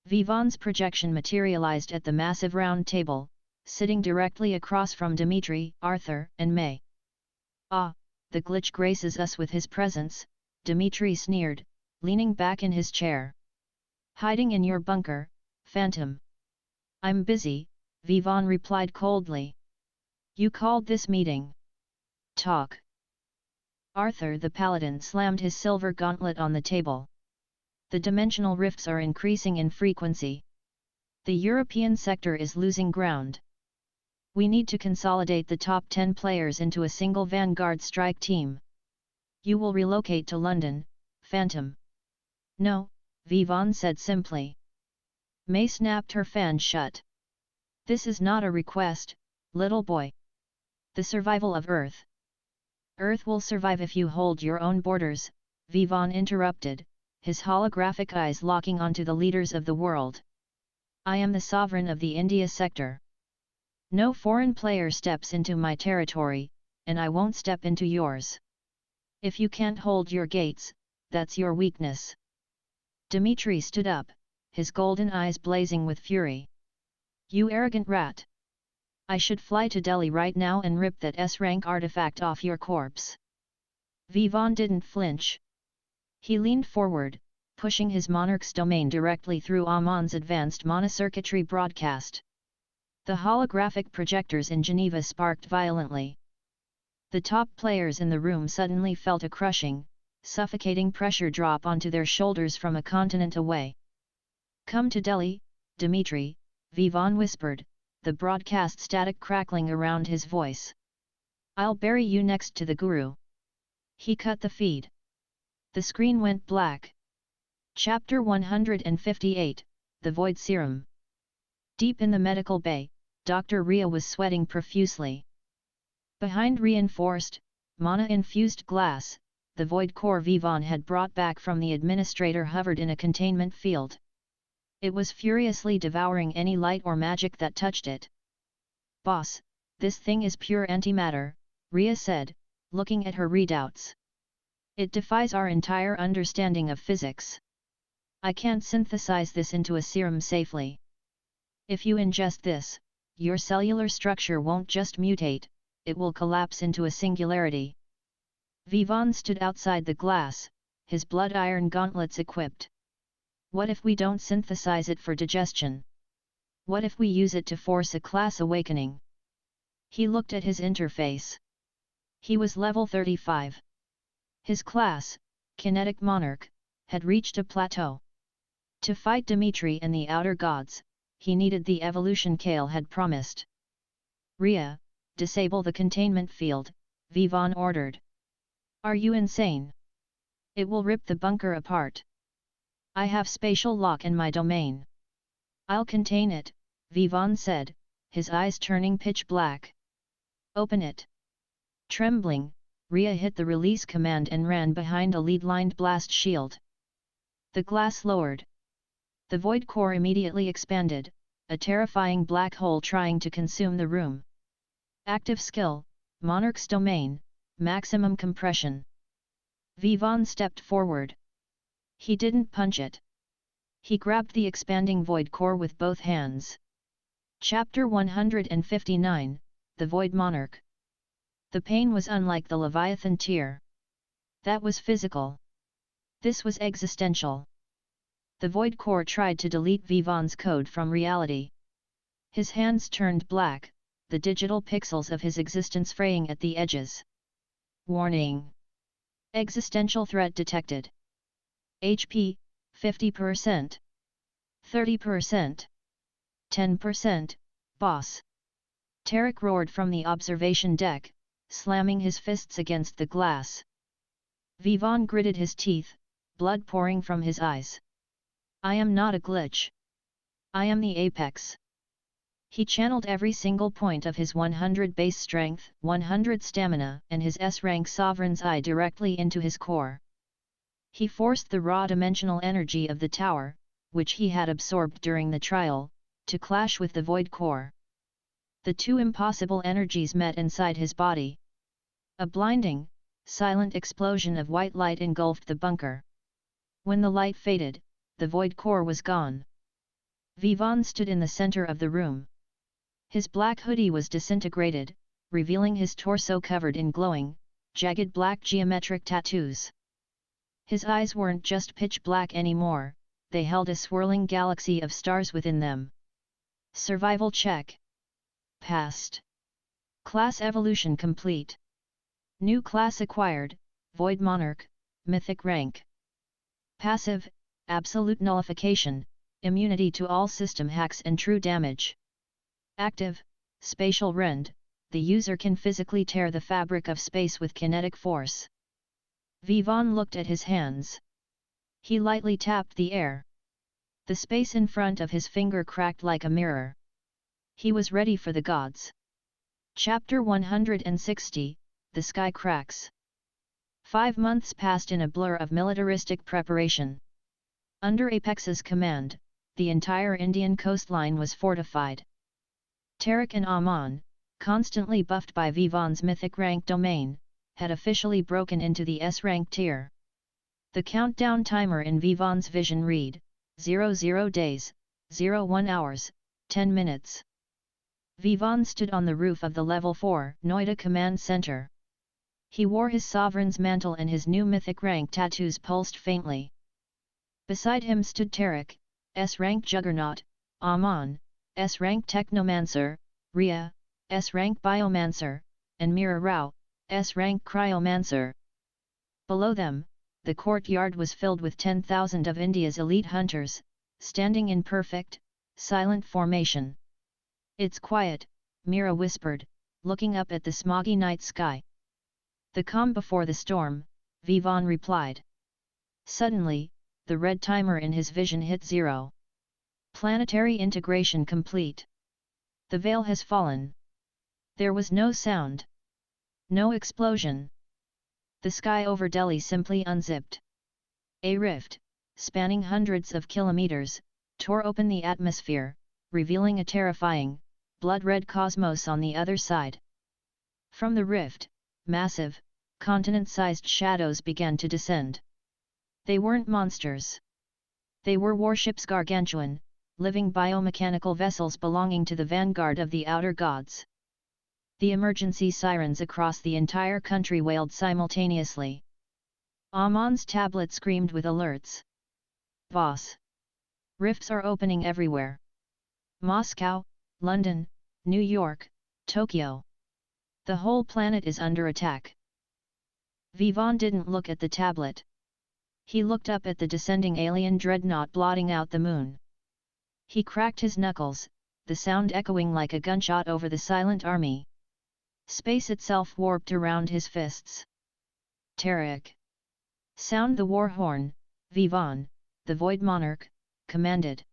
Vivaan's projection materialized at the massive round table, sitting directly across from Dimitri, Arthur, and May. "Ah, the glitch graces us with his presence," Dimitri sneered, leaning back in his chair. "Hiding in your bunker, Phantom." "I'm busy," Vivaan replied coldly. "You called this meeting. Talk." Arthur the Paladin slammed his silver gauntlet on the table. "The dimensional rifts are increasing in frequency. The European sector is losing ground. We need to consolidate the top 10 players into a single vanguard strike team. You will relocate to London, Phantom." "No," Vivaan said simply. May snapped her fan shut. "This is not a request, little boy. The survival of Earth." "Earth will survive if you hold your own borders," Vivaan interrupted, his holographic eyes locking onto the leaders of the world. "I am the sovereign of the India sector. No foreign player steps into my territory, and I won't step into yours. If you can't hold your gates, that's your weakness." Dimitri stood up, his golden eyes blazing with fury. "You arrogant rat! I should fly to Delhi right now and rip that S-rank artifact off your corpse." Vivaan didn't flinch. He leaned forward, pushing his monarch's domain directly through Amon's advanced monocircuitry broadcast. The holographic projectors in Geneva sparked violently. The top players in the room suddenly felt a crushing, suffocating pressure drop onto their shoulders from a continent away. "Come to Delhi, Dmitri," Vivaan whispered, the broadcast static crackling around his voice. "I'll bury you next to the guru." He cut the feed. The screen went black. Chapter 158, The Void Serum. Deep in the medical bay, Dr. Ria was sweating profusely. Behind reinforced, mana-infused glass, the void core Vivaan had brought back from the administrator hovered in a containment field. It was furiously devouring any light or magic that touched it. "Boss, this thing is pure antimatter," Ria said, looking at her readouts. "It defies our entire understanding of physics. I can't synthesize this into a serum safely. If you ingest this, your cellular structure won't just mutate, it will collapse into a singularity." Vivaan stood outside the glass, his blood iron gauntlets equipped. "What if we don't synthesize it for digestion? What if we use it to force a class awakening?" He looked at his interface. He was level 35. His class, Kinetic Monarch, had reached a plateau. To fight Dmitri and the Outer Gods, he needed the evolution Kale had promised. "Ria, disable the containment field," Vivaan ordered. "Are you insane? It will rip the bunker apart." "I have spatial lock in my domain. I'll contain it," Vivaan said, his eyes turning pitch black. "Open it." Trembling, Ria hit the release command and ran behind a lead-lined blast shield. The glass lowered. The void core immediately expanded, a terrifying black hole trying to consume the room. Active skill, Monarch's domain, maximum compression. Vivaan stepped forward. He didn't punch it. He grabbed the expanding void core with both hands. Chapter 159, The Void Monarch. The pain was unlike the Leviathan tear. That was physical. This was existential. The void core tried to delete Vivaan's code from reality. His hands turned black, the digital pixels of his existence fraying at the edges. Warning! Existential threat detected. HP, 50%. 30%. 10%, boss. Tarek roared from the observation deck, slamming his fists against the glass. Vivaan gritted his teeth, blood pouring from his eyes. "I am not a glitch. I am the Apex." He channeled every single point of his 100 base strength, 100 stamina, and his S-rank Sovereign's Eye directly into his core. He forced the raw dimensional energy of the tower, which he had absorbed during the trial, to clash with the void core. The two impossible energies met inside his body. A blinding, silent explosion of white light engulfed the bunker. When the light faded, the void core was gone. Vivaan stood in the center of the room. His black hoodie was disintegrated, revealing his torso covered in glowing, jagged black geometric tattoos. His eyes weren't just pitch black anymore, they held a swirling galaxy of stars within them. Survival check. Passed. Class evolution complete. New class acquired, Void Monarch, Mythic rank. Passive, Absolute Nullification, immunity to all system hacks and true damage. Active, Spatial Rend, the user can physically tear the fabric of space with kinetic force. Vivaan looked at his hands. He lightly tapped the air. The space in front of his finger cracked like a mirror. He was ready for the gods. Chapter 160, The Sky Cracks. 5 months passed in a blur of militaristic preparation. Under Apex's command, the entire Indian coastline was fortified. Tarek and Amon, constantly buffed by Vivaan's mythic rank domain, had officially broken into the S-rank tier. The countdown timer in Vivaan's vision read, 00 days, 01 hours, 10 minutes. Vivaan stood on the roof of the Level 4 Noida Command Center. He wore his sovereign's mantle and his new mythic rank tattoos pulsed faintly. Beside him stood Tarek, S-rank juggernaut, Aman, S-rank technomancer, Ria, S-rank biomancer, and Mira Rao, S-rank cryomancer. Below them, the courtyard was filled with 10,000 of India's elite hunters, standing in perfect, silent formation. "It's quiet," Mira whispered, looking up at the smoggy night sky. "The calm before the storm," Vivaan replied. Suddenly, the red timer in his vision hit 0. Planetary integration complete. The veil has fallen. There was no sound. No explosion. The sky over Delhi simply unzipped. A rift, spanning hundreds of kilometers, tore open the atmosphere, revealing a terrifying, blood-red cosmos on the other side. From the rift, massive, continent-sized shadows began to descend. They weren't monsters. They were warships, gargantuan, living biomechanical vessels belonging to the vanguard of the outer gods. The emergency sirens across the entire country wailed simultaneously. Aman's tablet screamed with alerts. "Boss! Rifts are opening everywhere. Moscow, London, New York, Tokyo. The whole planet is under attack." Vivaan didn't look at the tablet. He looked up at the descending alien dreadnought blotting out the moon. He cracked his knuckles, the sound echoing like a gunshot over the silent army. Space itself warped around his fists. "Tarek! Sound the war horn," Vivaan, the Void Monarch, commanded.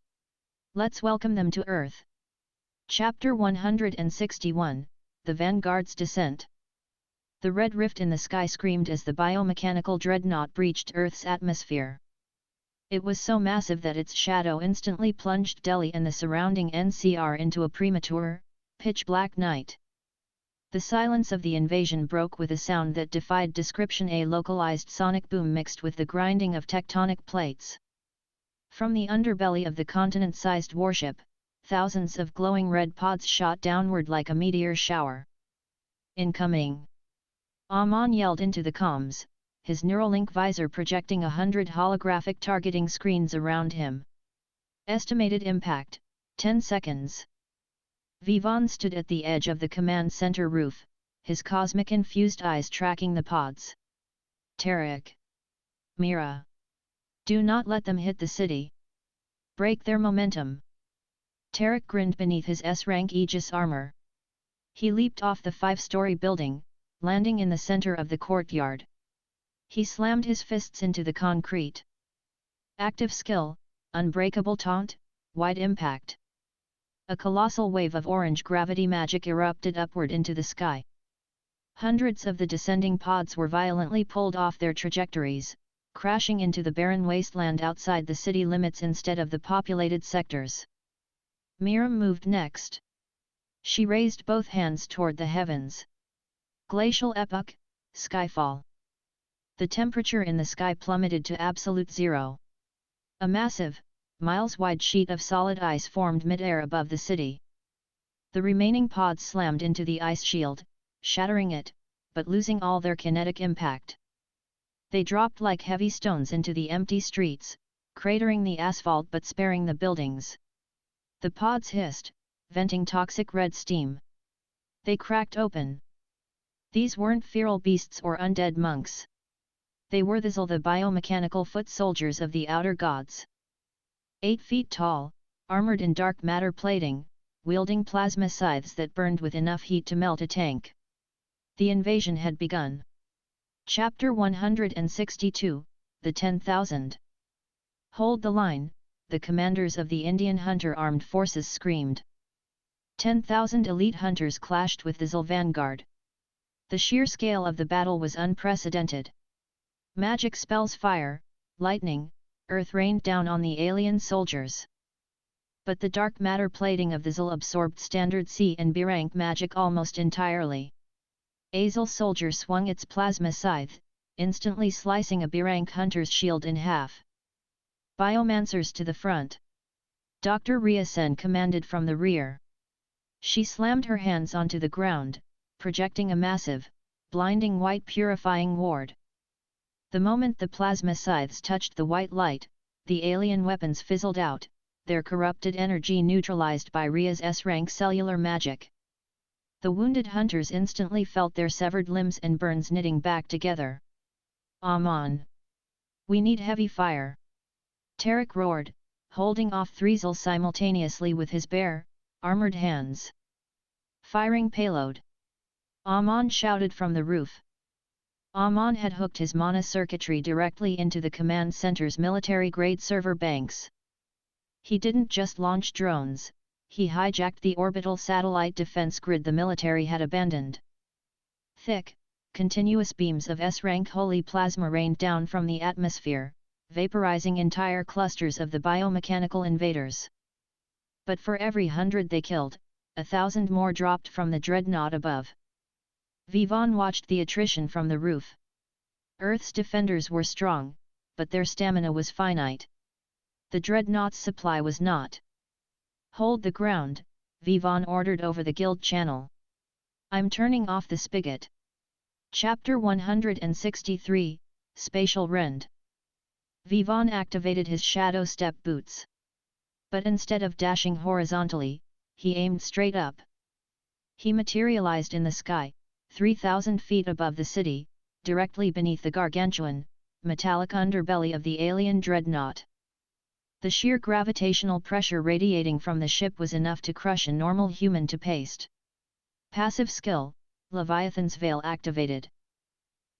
"Let's welcome them to Earth." Chapter 161, The Vanguard's Descent. The red rift in the sky screamed as the biomechanical dreadnought breached Earth's atmosphere. It was so massive that its shadow instantly plunged Delhi and the surrounding NCR into a premature, pitch-black night. The silence of the invasion broke with a sound that defied description, a localized sonic boom mixed with the grinding of tectonic plates. From the underbelly of the continent-sized warship, thousands of glowing red pods shot downward like a meteor shower. "Incoming!" Aman yelled into the comms, his Neuralink visor projecting 100 holographic targeting screens around him. Estimated impact, 10 seconds. Vivaan stood at the edge of the command center roof, his cosmic-infused eyes tracking the pods. "Tarek! Mira! Do not let them hit the city. Break their momentum." Tarek grinned beneath his S-rank Aegis armor. He leaped off the 5-story building, landing in the center of the courtyard. He slammed his fists into the concrete. Active skill, unbreakable taunt, wide impact. A colossal wave of orange gravity magic erupted upward into the sky. Hundreds of the descending pods were violently pulled off their trajectories, crashing into the barren wasteland outside the city limits instead of the populated sectors. Mira moved next. She raised both hands toward the heavens. Glacial epoch, skyfall. The temperature in the sky plummeted to absolute zero. A massive, miles-wide sheet of solid ice formed mid-air above the city. The remaining pods slammed into the ice shield, shattering it, but losing all their kinetic impact. They dropped like heavy stones into the empty streets, cratering the asphalt but sparing the buildings. The pods hissed, venting toxic red steam. They cracked open. These weren't feral beasts or undead monks. They were the biomechanical foot soldiers of the outer gods. 8 feet tall, armored in dark matter plating, wielding plasma scythes that burned with enough heat to melt a tank. The invasion had begun. Chapter 162, The 10,000. "Hold the line," the commanders of the Indian Hunter Armed Forces screamed. 10,000 elite hunters clashed with the ZL vanguard. The sheer scale of the battle was unprecedented. Magic spells, fire, lightning, earth rained down on the alien soldiers. But the dark matter plating of the ZL absorbed standard C and B rank magic almost entirely. A ZL soldier swung its plasma scythe, instantly slicing a B rank hunter's shield in half. "Biomancers to the front!" Dr. Ria Sen commanded from the rear. She slammed her hands onto the ground, projecting a massive, blinding white purifying ward. The moment the plasma scythes touched the white light, the alien weapons fizzled out, their corrupted energy neutralized by Ria's S-rank cellular magic. The wounded hunters instantly felt their severed limbs and burns knitting back together. "Aman! We need heavy fire!" Tarek roared, holding off Threezel simultaneously with his bare, armored hands. "Firing payload!" Aman shouted from the roof. Aman had hooked his mana circuitry directly into the command center's military-grade server banks. He didn't just launch drones, he hijacked the orbital satellite defense grid the military had abandoned. Thick, continuous beams of S-rank holy plasma rained down from the atmosphere, vaporizing entire clusters of the biomechanical invaders. But for every 100 they killed, 1,000 more dropped from the dreadnought above. Vivaan watched the attrition from the roof. Earth's defenders were strong, but their stamina was finite. The dreadnought's supply was not. "Hold the ground," Vivaan ordered over the guild channel. "I'm turning off the spigot." Chapter 163, Spatial Rend. Vivaan activated his shadow step boots. But instead of dashing horizontally, he aimed straight up. He materialized in the sky, 3,000 feet above the city, directly beneath the gargantuan, metallic underbelly of the alien dreadnought. The sheer gravitational pressure radiating from the ship was enough to crush a normal human to paste. Passive skill, Leviathan's Veil activated.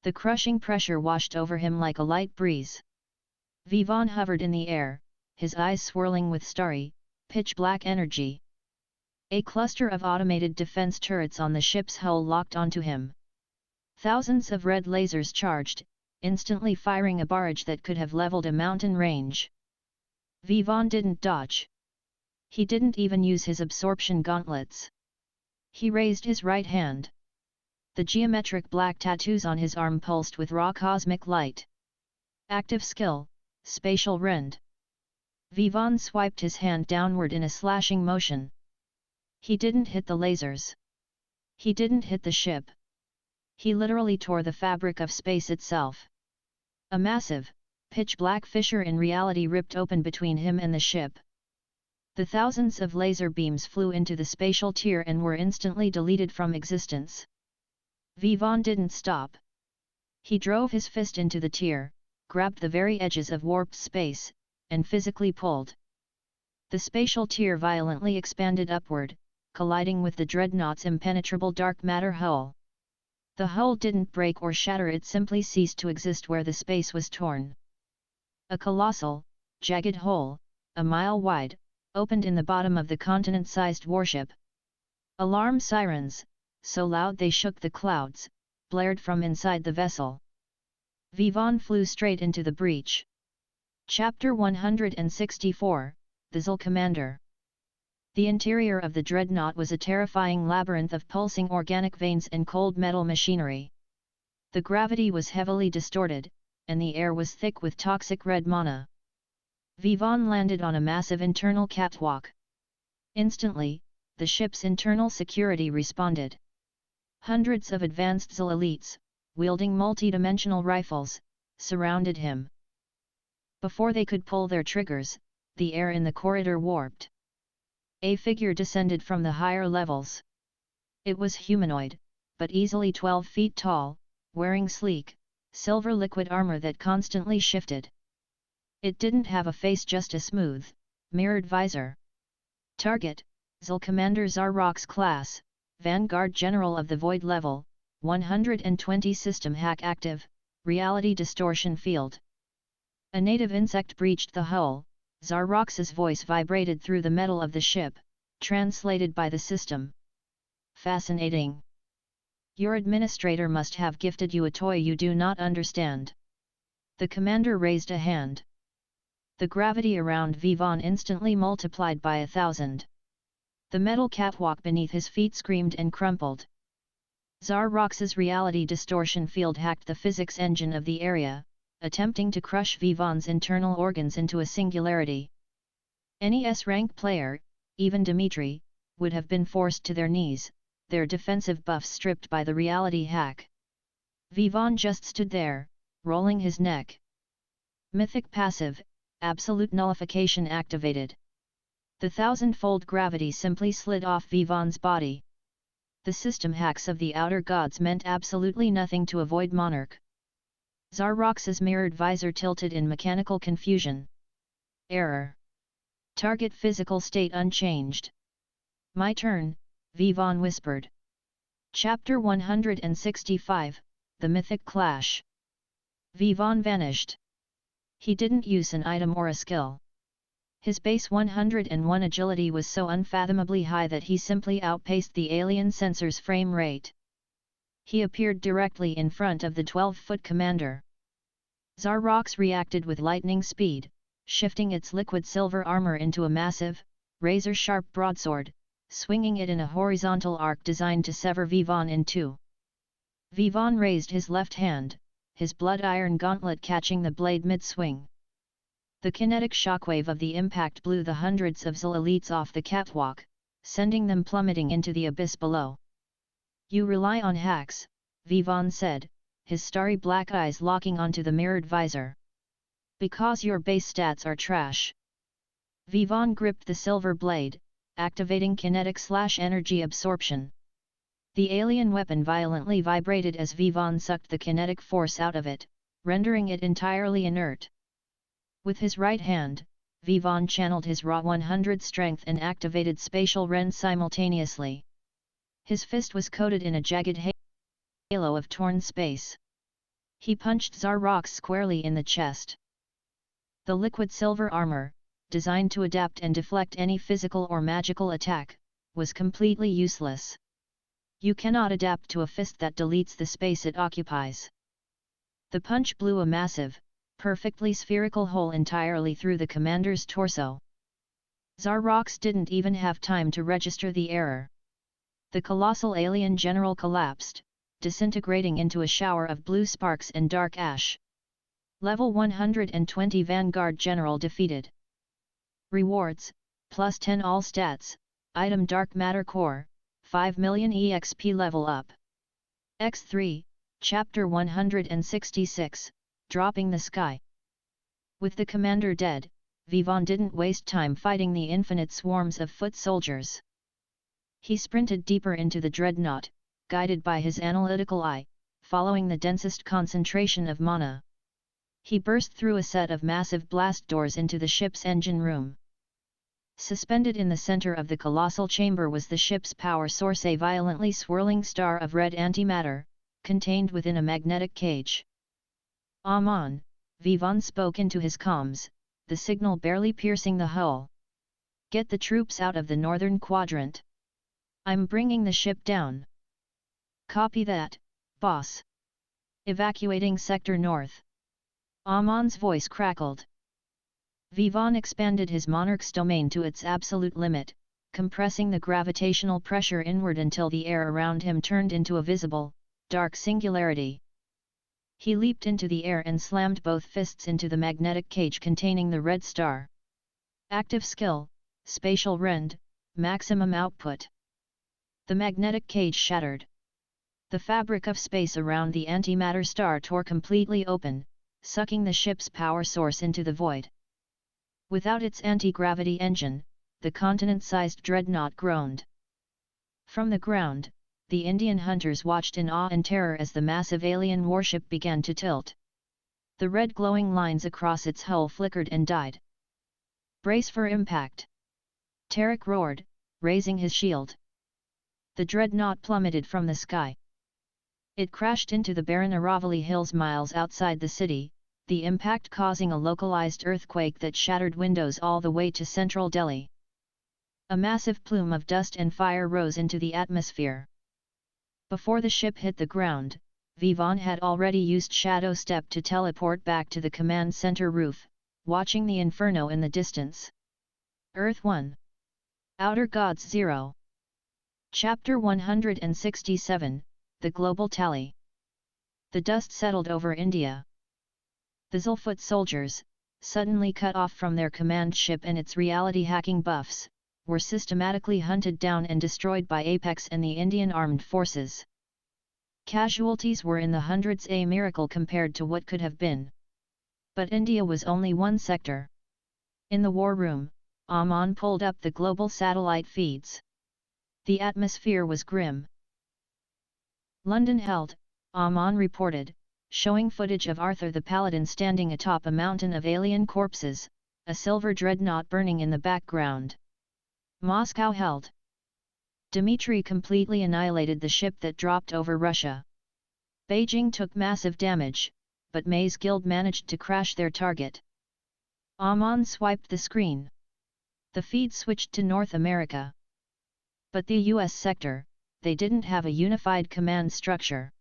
The crushing pressure washed over him like a light breeze. Vivaan hovered in the air, his eyes swirling with starry, pitch-black energy. A cluster of automated defense turrets on the ship's hull locked onto him. Thousands of red lasers charged, instantly firing a barrage that could have leveled a mountain range. Vivaan didn't dodge. He didn't even use his absorption gauntlets. He raised his right hand. The geometric black tattoos on his arm pulsed with raw cosmic light. Active skill, Spatial Rend. Vivaan swiped his hand downward in a slashing motion. He didn't hit the lasers. He didn't hit the ship. He literally tore the fabric of space itself. A massive, pitch-black fissure in reality ripped open between him and the ship. The thousands of laser beams flew into the spatial tier and were instantly deleted from existence. Vivaan didn't stop. He drove his fist into the tier, grabbed the very edges of warped space, and physically pulled. The spatial tier violently expanded upward, colliding with the dreadnought's impenetrable dark matter hull. The hull didn't break or shatter, it simply ceased to exist where the space was torn. A colossal, jagged hole, a mile wide, opened in the bottom of the continent-sized warship. Alarm sirens, so loud they shook the clouds, blared from inside the vessel. Vivaan flew straight into the breach. Chapter 164, The Zul Commander. The interior of the dreadnought was a terrifying labyrinth of pulsing organic veins and cold metal machinery. The gravity was heavily distorted, and the air was thick with toxic red mana. Vivaan landed on a massive internal catwalk. Instantly, the ship's internal security responded. Hundreds of advanced Zul elites, wielding multi-dimensional rifles, surrounded him. Before they could pull their triggers, the air in the corridor warped. A figure descended from the higher levels. It was humanoid, but easily 12 feet tall, wearing sleek, silver liquid armor that constantly shifted. It didn't have a face, just a smooth, mirrored visor. Target, Zul Commander Zarrox class, Vanguard General of the Void level, 120 system hack active, reality distortion field. A native insect breached the hull. Zarrox's voice vibrated through the metal of the ship, translated by the system. Fascinating. Your administrator must have gifted you a toy you do not understand. The commander raised a hand. The gravity around Vivaan instantly multiplied by 1,000. The metal catwalk beneath his feet screamed and crumpled. Zarrox's reality distortion field hacked the physics engine of the area, attempting to crush Vivaan's internal organs into a singularity. Any S-rank player, even Dimitri, would have been forced to their knees, their defensive buffs stripped by the reality hack. Vivaan just stood there, rolling his neck. Mythic passive, absolute nullification activated. The thousand-fold gravity simply slid off Vivaan's body. The system hacks of the outer gods meant absolutely nothing to avoid Monarch. Zarrox's mirrored visor tilted in mechanical confusion. Error. Target physical state unchanged. My turn, Vivaan whispered. Chapter 165, The Mythic Clash. Vivaan vanished. He didn't use an item or a skill. His base 101 agility was so unfathomably high that he simply outpaced the alien sensor's frame rate. He appeared directly in front of the 12-foot commander. Zarrox reacted with lightning speed, shifting its liquid silver armor into a massive, razor-sharp broadsword, swinging it in a horizontal arc designed to sever Vivaan in two. Vivaan raised his left hand, his blood-iron gauntlet catching the blade mid-swing. The kinetic shockwave of the impact blew the hundreds of ZL elites off the catwalk, sending them plummeting into the abyss below. You rely on hacks, Vivaan said, his starry black eyes locking onto the mirrored visor. Because your base stats are trash. Vivaan gripped the silver blade, activating kinetic/energy absorption. The alien weapon violently vibrated as Vivaan sucked the kinetic force out of it, rendering it entirely inert. With his right hand, Vivaan channeled his raw 100 strength and activated spatial rend simultaneously. His fist was coated in a jagged halo of torn space. He punched Zarrox squarely in the chest. The liquid silver armor, designed to adapt and deflect any physical or magical attack, was completely useless. You cannot adapt to a fist that deletes the space it occupies. The punch blew a massive, perfectly spherical hole entirely through the commander's torso. Zarrox didn't even have time to register the error. The colossal alien general collapsed, disintegrating into a shower of blue sparks and dark ash. Level 120 Vanguard General defeated. Rewards, plus 10 all stats, item Dark Matter Core, 5 million EXP level up. X3, Chapter 166, Dropping the Sky. With the commander dead, Vivaan didn't waste time fighting the infinite swarms of foot soldiers. He sprinted deeper into the dreadnought, guided by his analytical eye, following the densest concentration of mana. He burst through a set of massive blast doors into the ship's engine room. Suspended in the center of the colossal chamber was the ship's power source, a violently swirling star of red antimatter, contained within a magnetic cage. Aman, Vivaan spoke into his comms, the signal barely piercing the hull. Get the troops out of the northern quadrant. I'm bringing the ship down. Copy that, boss. Evacuating Sector North. Aman's voice crackled. Vivaan expanded his monarch's domain to its absolute limit, compressing the gravitational pressure inward until the air around him turned into a visible, dark singularity. He leaped into the air and slammed both fists into the magnetic cage containing the red star. Active skill, Spatial Rend, maximum output. The magnetic cage shattered. The fabric of space around the antimatter star tore completely open, sucking the ship's power source into the void. Without its anti-gravity engine, the continent-sized dreadnought groaned. From the ground, the Indian hunters watched in awe and terror as the massive alien warship began to tilt. The red glowing lines across its hull flickered and died. Brace for impact! Tarek roared, raising his shield. The dreadnought plummeted from the sky. It crashed into the barren Aravalli Hills miles outside the city, the impact causing a localized earthquake that shattered windows all the way to central Delhi. A massive plume of dust and fire rose into the atmosphere. Before the ship hit the ground, Vivaan had already used Shadow Step to teleport back to the command center roof, watching the inferno in the distance. Earth 1. Outer Gods 0. Chapter 167, The Global Tally. The dust settled over India. The Zulfoot soldiers, suddenly cut off from their command ship and its reality-hacking buffs, were systematically hunted down and destroyed by Apex and the Indian armed forces. Casualties were in the hundreds, a miracle compared to what could have been. But India was only one sector. In the war room, Aman pulled up the global satellite feeds. The atmosphere was grim. London held, Aman reported, showing footage of Arthur the Paladin standing atop a mountain of alien corpses, a silver dreadnought burning in the background. Moscow held. Dmitry completely annihilated the ship that dropped over Russia. Beijing took massive damage, but May's guild managed to crash their target. Aman swiped the screen. The feed switched to North America. But the US sector, they didn't have a unified command structure.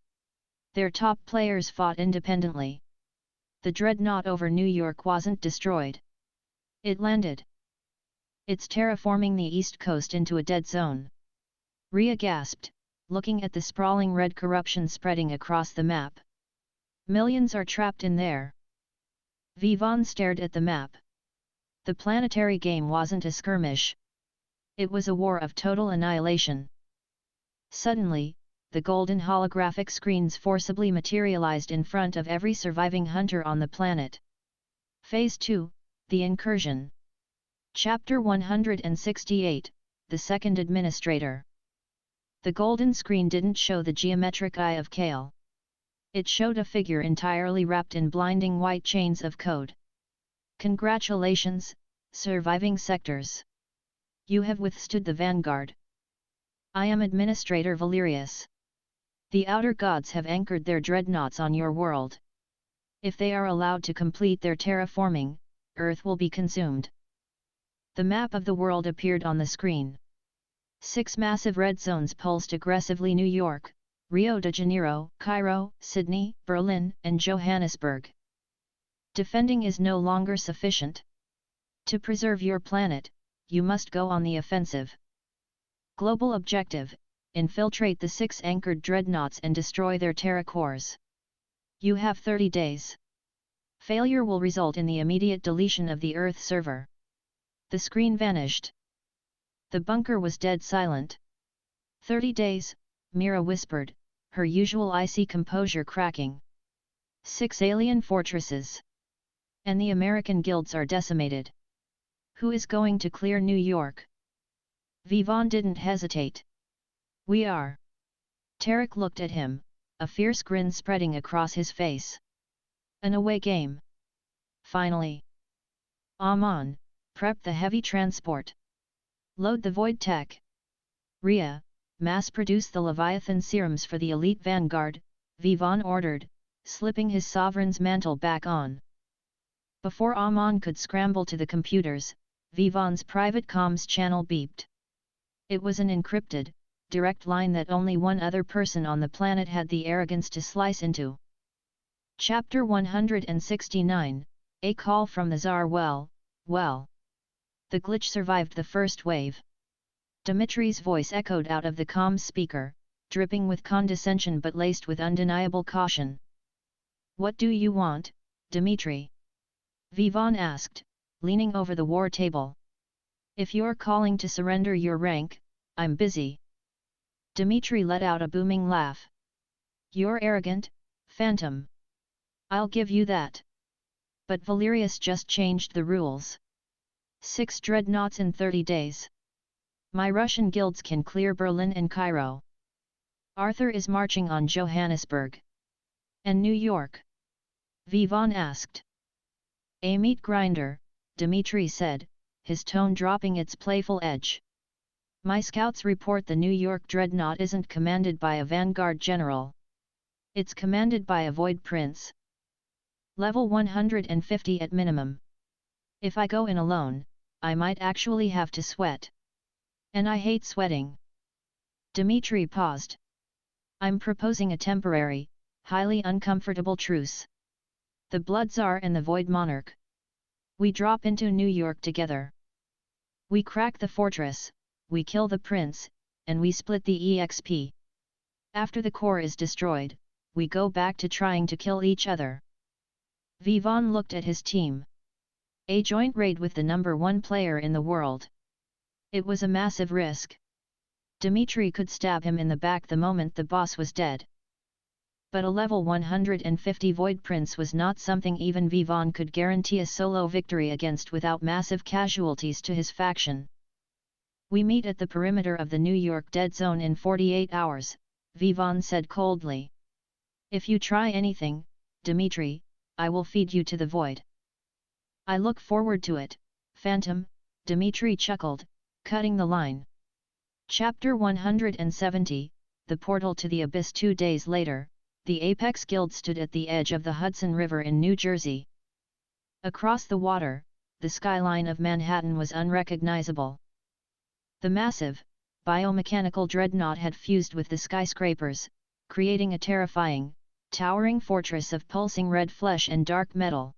Their top players fought independently. The dreadnought over New York wasn't destroyed. It landed. It's terraforming the east coast into a dead zone. Ria gasped, looking at the sprawling red corruption spreading across the map. Millions are trapped in there. Vivaan stared at the map. The planetary game wasn't a skirmish. It was a war of total annihilation. Suddenly, the golden holographic screens forcibly materialized in front of every surviving hunter on the planet. Phase 2, The Incursion. Chapter 168, The Second Administrator. The golden screen didn't show the geometric eye of Kale. It showed a figure entirely wrapped in blinding white chains of code. Congratulations, surviving sectors. You have withstood the vanguard. I am Administrator Valerius. The outer gods have anchored their dreadnoughts on your world. If they are allowed to complete their terraforming, Earth will be consumed. The map of the world appeared on the screen. 6 massive red zones pulsed aggressively: New York, Rio de Janeiro, Cairo, Sydney, Berlin, and Johannesburg. Defending is no longer sufficient. To preserve your planet, you must go on the offensive. Global objective: infiltrate the 6 anchored dreadnoughts and destroy their terra cores. You have 30 days. Failure will result in the immediate deletion of the Earth server. The screen vanished. The bunker was dead silent. 30 days, Mira whispered, her usual icy composure cracking. 6 alien fortresses. And the American guilds are decimated. Who is going to clear New York? Vivaan didn't hesitate. We are. Tarek looked at him, a fierce grin spreading across his face. An away game. Finally. Aman, prep the heavy transport. Load the void tech. Ria, mass-produce the Leviathan serums for the elite vanguard, Vivaan ordered, slipping his sovereign's mantle back on. Before Aman could scramble to the computers, Vivaan's private comms channel beeped. It was an encrypted, direct line that only one other person on the planet had the arrogance to slice into. Chapter 169, A Call from the Tsar. Well. The glitch survived the first wave. Dmitry's voice echoed out of the comms speaker, dripping with condescension but laced with undeniable caution. What do you want, Dmitry? Vivaan asked, leaning over the war table. If you're calling to surrender your rank, I'm busy. Dmitry let out a booming laugh. You're arrogant, phantom. I'll give you that. But Valerius just changed the rules. 6 dreadnoughts in 30 days. My Russian guilds can clear Berlin and Cairo. Arthur is marching on Johannesburg. And New York? Vivaan asked. A meat grinder, Dmitry said, his tone dropping its playful edge. My scouts report the New York dreadnought isn't commanded by a vanguard general. It's commanded by a void prince. Level 150 at minimum. If I go in alone, I might actually have to sweat. And I hate sweating. Dmitry paused. I'm proposing a temporary, highly uncomfortable truce. The Blood Tsar and the Void Monarch. We drop into New York together. We crack the fortress, we kill the prince, and we split the EXP. After the core is destroyed, we go back to trying to kill each other. Vivaan looked at his team. A joint raid with the number 1 player in the world. It was a massive risk. Dmitry could stab him in the back the moment the boss was dead. But a level 150 Void Prince was not something even Vivaan could guarantee a solo victory against without massive casualties to his faction. "We meet at the perimeter of the New York Dead Zone in 48 hours, Vivaan said coldly. "If you try anything, Dmitri, I will feed you to the void." "I look forward to it, Phantom," Dmitri chuckled, cutting the line. Chapter 170, The Portal to the Abyss. 2 days later, the Apex Guild stood at the edge of the Hudson River in New Jersey. Across the water, the skyline of Manhattan was unrecognizable. The massive, biomechanical dreadnought had fused with the skyscrapers, creating a terrifying, towering fortress of pulsing red flesh and dark metal.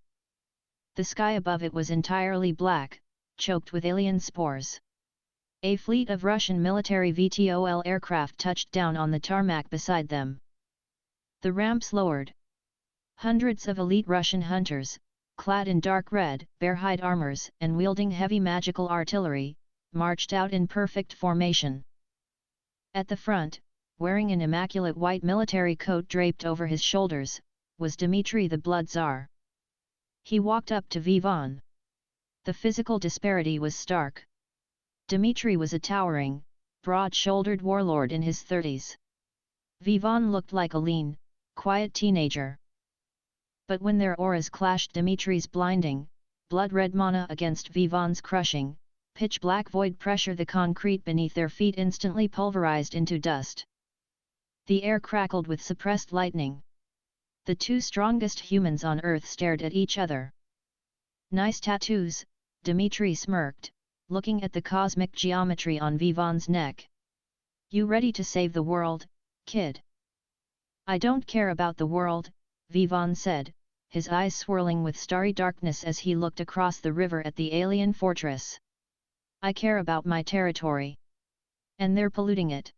The sky above it was entirely black, choked with alien spores. A fleet of Russian military VTOL aircraft touched down on the tarmac beside them. The ramps lowered. Hundreds of elite Russian hunters, clad in dark red, bear-hide armors and wielding heavy magical artillery, marched out in perfect formation. At the front, wearing an immaculate white military coat draped over his shoulders, was Dmitri the Blood Tsar. He walked up to Vivaan. The physical disparity was stark. Dmitri was a towering, broad-shouldered warlord in his 30s. Vivaan looked like a lean, quiet teenager. But when their auras clashed, Dmitri's blinding, blood-red mana against Vivaan's crushing, pitch-black void pressure, the concrete beneath their feet instantly pulverized into dust. The air crackled with suppressed lightning. The two strongest humans on Earth stared at each other. "Nice tattoos," Dmitri smirked, looking at the cosmic geometry on Vivaan's neck. "You ready to save the world, kid?" "I don't care about the world," Vivaan said, his eyes swirling with starry darkness as he looked across the river at the alien fortress. "I care about my territory. And they're polluting it."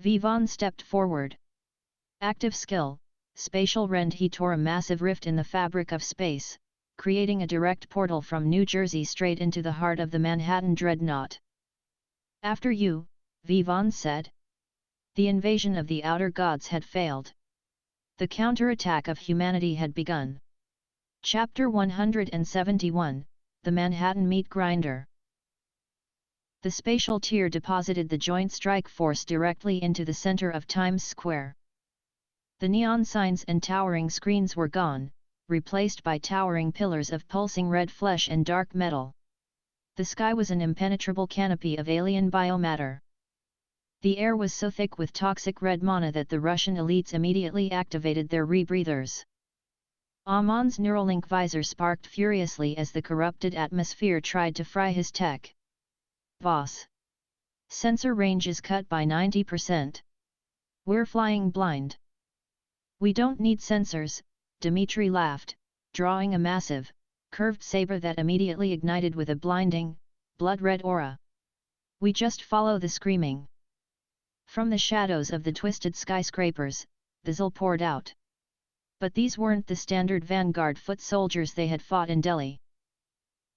Vivaan stepped forward. Active skill, spatial rend. He tore a massive rift in the fabric of space, creating a direct portal from New Jersey straight into the heart of the Manhattan dreadnought. "After you," Vivaan said. The invasion of the outer gods had failed. The counterattack of humanity had begun. Chapter 171, The Manhattan Meat Grinder. The spatial tier deposited the Joint Strike Force directly into the center of Times Square. The neon signs and towering screens were gone, replaced by towering pillars of pulsing red flesh and dark metal. The sky was an impenetrable canopy of alien biomatter. The air was so thick with toxic red mana that the Russian elites immediately activated their rebreathers. Amon's Neuralink visor sparked furiously as the corrupted atmosphere tried to fry his tech. "Boss! Sensor range is cut by 90%. We're flying blind." "We don't need sensors," Dmitri laughed, drawing a massive, curved saber that immediately ignited with a blinding, blood-red aura. "We just follow the screaming." From the shadows of the twisted skyscrapers, the Zil poured out. But these weren't the standard vanguard foot soldiers they had fought in Delhi.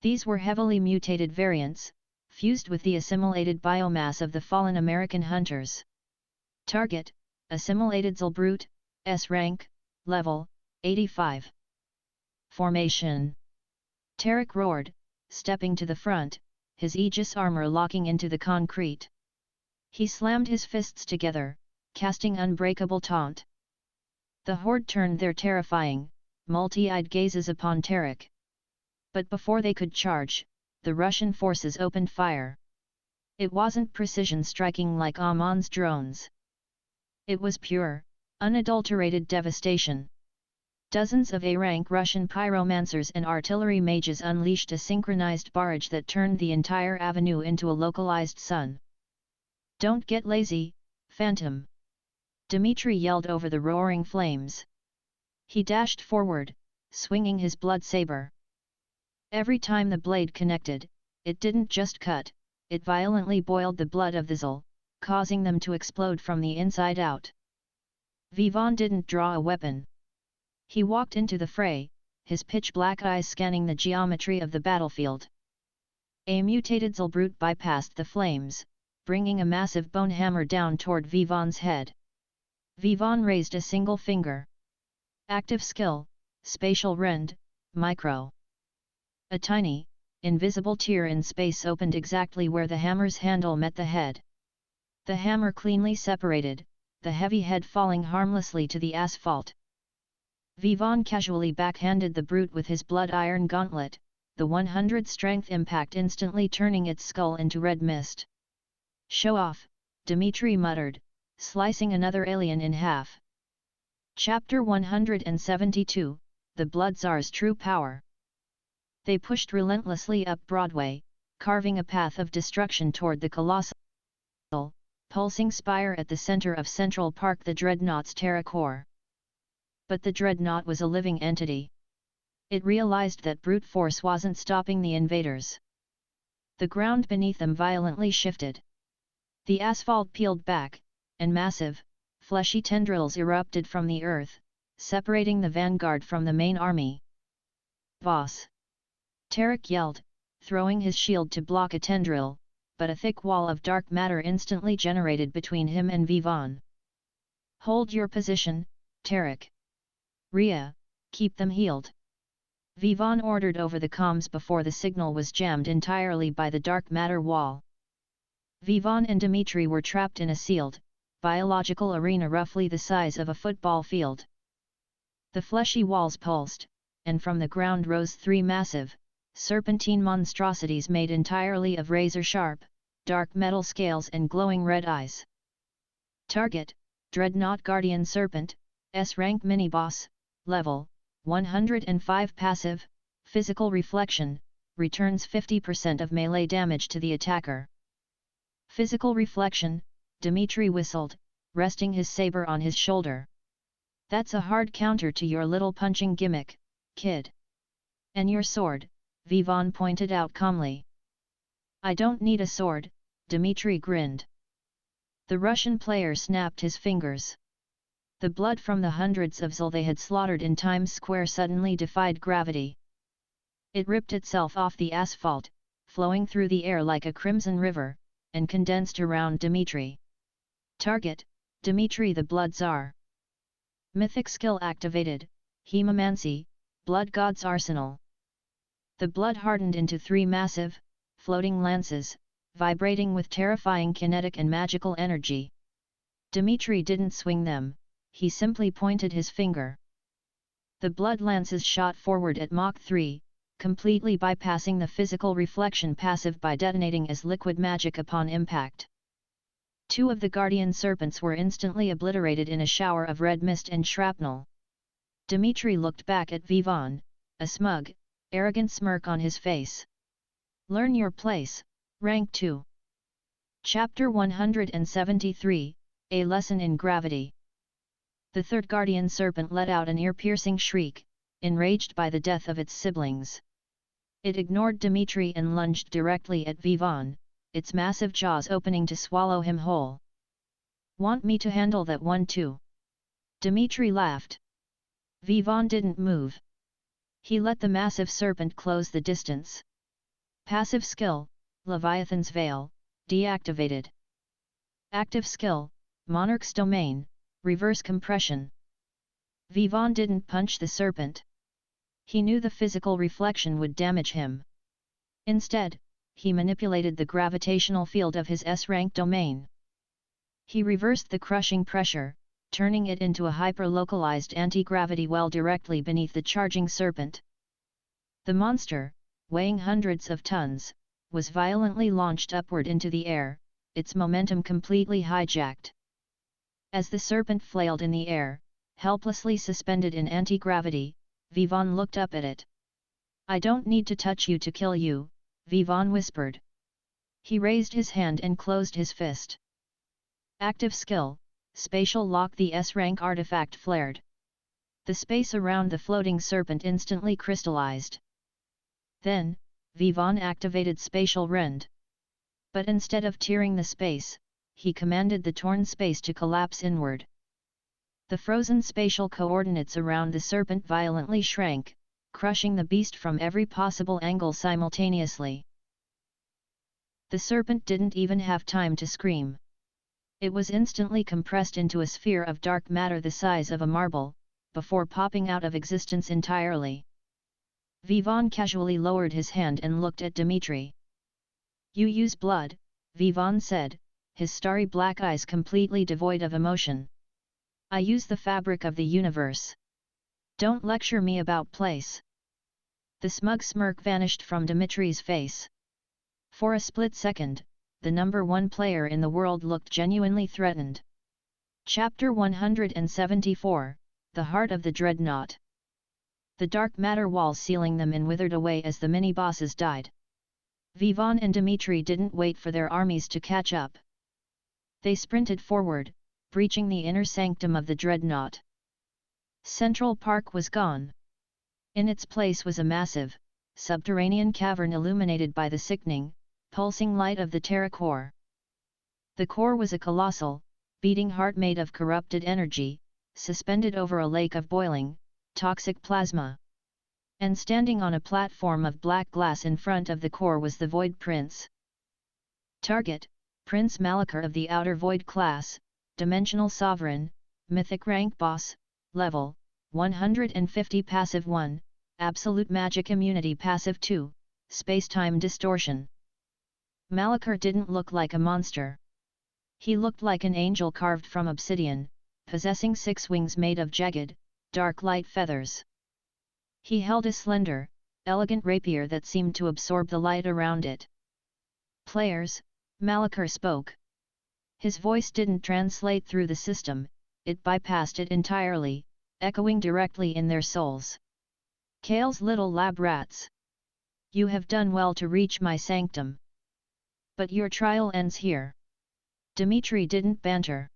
These were heavily mutated variants, fused with the assimilated biomass of the fallen American hunters. Target, assimilated Zil brute, S rank, level, 85. Formation. Tarek roared, stepping to the front, his Aegis armor locking into the concrete. He slammed his fists together, casting unbreakable taunt. The horde turned their terrifying, multi-eyed gazes upon Tarek. But before they could charge, the Russian forces opened fire. It wasn't precision striking like Amon's drones. It was pure, unadulterated devastation. Dozens of A-rank Russian pyromancers and artillery mages unleashed a synchronized barrage that turned the entire avenue into a localized sun. "Don't get lazy, Phantom!" Dmitri yelled over the roaring flames. He dashed forward, swinging his blood saber. Every time the blade connected, it didn't just cut, it violently boiled the blood of the Zil, causing them to explode from the inside out. Vivaan didn't draw a weapon. He walked into the fray, his pitch-black eyes scanning the geometry of the battlefield. A mutated Zil brute bypassed the flames, bringing a massive bone hammer down toward Vivaan's head. Vivaan raised a single finger. Active skill, Spatial Rend, Micro. A tiny, invisible tear in space opened exactly where the hammer's handle met the head. The hammer cleanly separated, the heavy head falling harmlessly to the asphalt. Vivaan casually backhanded the brute with his blood iron gauntlet, the 100 strength impact instantly turning its skull into red mist. "Show off," Dmitri muttered, slicing another alien in half. Chapter 172, The Blood Tsar's True Power. They pushed relentlessly up Broadway, carving a path of destruction toward the colossal, pulsing spire at the center of Central Park, the Dreadnought's Terra Core. But the Dreadnought was a living entity. It realized that brute force wasn't stopping the invaders. The ground beneath them violently shifted. The asphalt peeled back, and massive, fleshy tendrils erupted from the earth, separating the vanguard from the main army. "Boss!" Tarek yelled, throwing his shield to block a tendril, but a thick wall of dark matter instantly generated between him and Vivaan. "Hold your position, Tarek. Rhea, keep them healed." Vivaan ordered over the comms before the signal was jammed entirely by the dark matter wall. Vivaan and Dmitri were trapped in a sealed, biological arena roughly the size of a football field. The fleshy walls pulsed, and from the ground rose three massive, serpentine monstrosities made entirely of razor-sharp, dark metal scales and glowing red eyes. Target, Dreadnought Guardian Serpent, S-rank mini-boss, level, 105 passive, physical reflection, returns 50% of melee damage to the attacker. Physical reflection, Dmitri whistled, resting his saber on his shoulder. "That's a hard counter to your little punching gimmick, kid." "And your sword," Vivaan pointed out calmly. "I don't need a sword," Dmitri grinned. The Russian player snapped his fingers. The blood from the hundreds of Zul they had slaughtered in Times Square suddenly defied gravity. It ripped itself off the asphalt, flowing through the air like a crimson river, and condensed around Dmitri. Target, Dmitri the Blood Tsar. Mythic skill activated, Hemomancy, Blood God's Arsenal. The blood hardened into three massive, floating lances, vibrating with terrifying kinetic and magical energy. Dmitri didn't swing them, he simply pointed his finger. The blood lances shot forward at Mach 3, completely bypassing the physical reflection passive by detonating as liquid magic upon impact. Two of the guardian serpents were instantly obliterated in a shower of red mist and shrapnel. Dmitri looked back at Vivaan, a smug, arrogant smirk on his face. "Learn your place, Rank 2. Chapter 173, A Lesson in Gravity. The third guardian serpent let out an ear-piercing shriek, enraged by the death of its siblings. It ignored Dmitri and lunged directly at Vivaan, its massive jaws opening to swallow him whole. "Want me to handle that one too?" Dmitri laughed. Vivaan didn't move. He let the massive serpent close the distance. Passive skill, Leviathan's Veil, deactivated. Active skill, Monarch's Domain, reverse compression. Vivaan didn't punch the serpent. He knew the physical reflection would damage him. Instead, he manipulated the gravitational field of his S-rank domain. He reversed the crushing pressure, turning it into a hyper-localized anti-gravity well directly beneath the charging serpent. The monster, weighing hundreds of tons, was violently launched upward into the air, its momentum completely hijacked. As the serpent flailed in the air, helplessly suspended in anti-gravity, Vivaan looked up at it. "I don't need to touch you to kill you," Vivaan whispered. He raised his hand and closed his fist. Active skill, Spatial Lock. The S-rank artifact flared. The space around the floating serpent instantly crystallized. Then, Vivaan activated Spatial Rend. But instead of tearing the space, he commanded the torn space to collapse inward. The frozen spatial coordinates around the serpent violently shrank, crushing the beast from every possible angle simultaneously. The serpent didn't even have time to scream. It was instantly compressed into a sphere of dark matter the size of a marble, before popping out of existence entirely. Vivaan casually lowered his hand and looked at Dmitri. "You use blood," Vivaan said, his starry black eyes completely devoid of emotion. "I use the fabric of the universe. Don't lecture me about place." The smug smirk vanished from Dmitri's face. For a split second, the number one player in the world looked genuinely threatened. Chapter 174, The Heart of the Dreadnought. The dark matter walls sealing them in withered away as the mini-bosses died. Vivaan and Dmitri didn't wait for their armies to catch up. They sprinted forward, breaching the inner sanctum of the dreadnought. Central Park was gone. In its place was a massive, subterranean cavern illuminated by the sickening, pulsing light of the Terra core. The core was a colossal, beating heart made of corrupted energy, suspended over a lake of boiling, toxic plasma. And standing on a platform of black glass in front of the core was the Void Prince. Target: Prince Malachar of the Outer Void class, Dimensional Sovereign, Mythic Rank Boss, Level 150 Passive 1, Absolute Magic Immunity Passive 2, Space-Time Distortion. Malachar didn't look like a monster. He looked like an angel carved from obsidian, possessing 6 wings made of jagged, dark light feathers. He held a slender, elegant rapier that seemed to absorb the light around it. "Players," Malachar spoke. His voice didn't translate through the system, it bypassed it entirely, echoing directly in their souls. "Kale's little lab rats. You have done well to reach my sanctum. But your trial ends here." Dmitri didn't banter.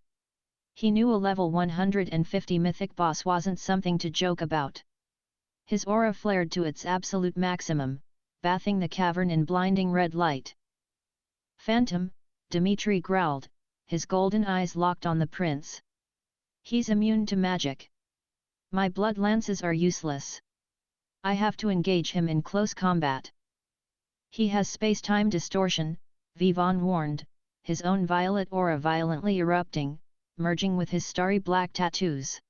He knew a level 150 mythic boss wasn't something to joke about. His aura flared to its absolute maximum, bathing the cavern in blinding red light. "Phantom," Dmitri growled, his golden eyes locked on the prince. "He's immune to magic. My blood lances are useless. I have to engage him in close combat." "He has space-time distortion," Vivaan warned, his own violet aura violently erupting, merging with his starry black tattoos.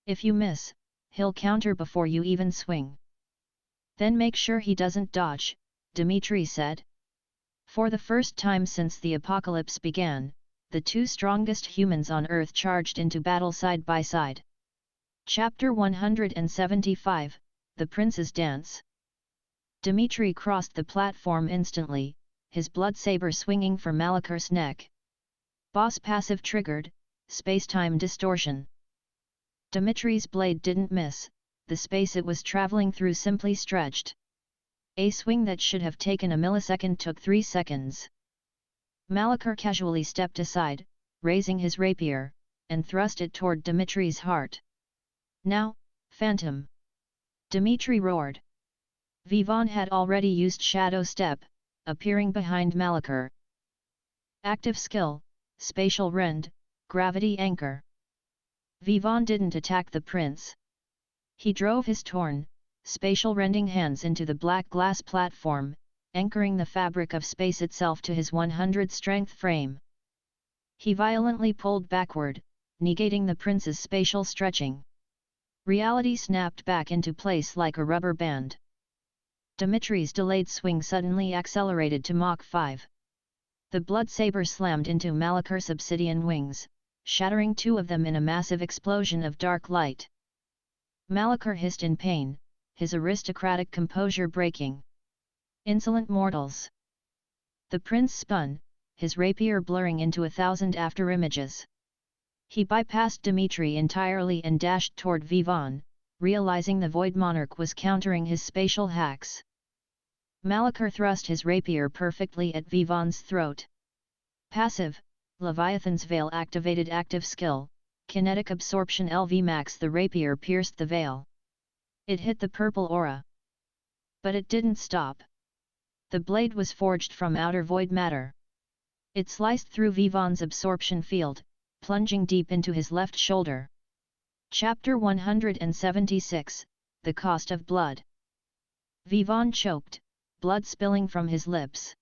"If you miss, he'll counter before you even swing." "Then make sure he doesn't dodge," Dmitri said. For the first time since the apocalypse began, the two strongest humans on Earth charged into battle side by side. Chapter 175, The Prince's Dance. Dmitri crossed the platform instantly, his blood saber swinging for Malachar's neck. "Boss passive triggered, space-time distortion." Dmitri's blade didn't miss, the space it was traveling through simply stretched. A swing that should have taken a millisecond took 3 seconds. Malachar casually stepped aside, raising his rapier, and thrust it toward Dmitri's heart. "Now, Phantom!" Dmitri roared. Vivaan had already used Shadow Step, appearing behind Malachar. Active skill, Spatial Rend, Gravity Anchor. Vivaan didn't attack the prince. He drove his torn, spatial rending hands into the black glass platform, anchoring the fabric of space itself to his 100 strength frame. He violently pulled backward, negating the prince's spatial stretching. Reality snapped back into place like a rubber band. Dmitri's delayed swing suddenly accelerated to Mach 5. The blood saber slammed into Malachar's obsidian wings, shattering 2 of them in a massive explosion of dark light. Malachar hissed in pain, his aristocratic composure breaking. "Insolent mortals!" The prince spun, his rapier blurring into 1,000 afterimages. He bypassed Dmitri entirely and dashed toward Vivaan, realizing the Void Monarch was countering his spatial hacks. Malachar thrust his rapier perfectly at Vivaan's throat. Passive, Leviathan's Veil activated active skill, Kinetic Absorption LV Max. The rapier pierced the veil. It hit the purple aura. But it didn't stop. The blade was forged from outer void matter. It sliced through Vivaan's absorption field, plunging deep into his left shoulder. Chapter 176, The Cost of Blood. Vivaan choked, blood spilling from his lips.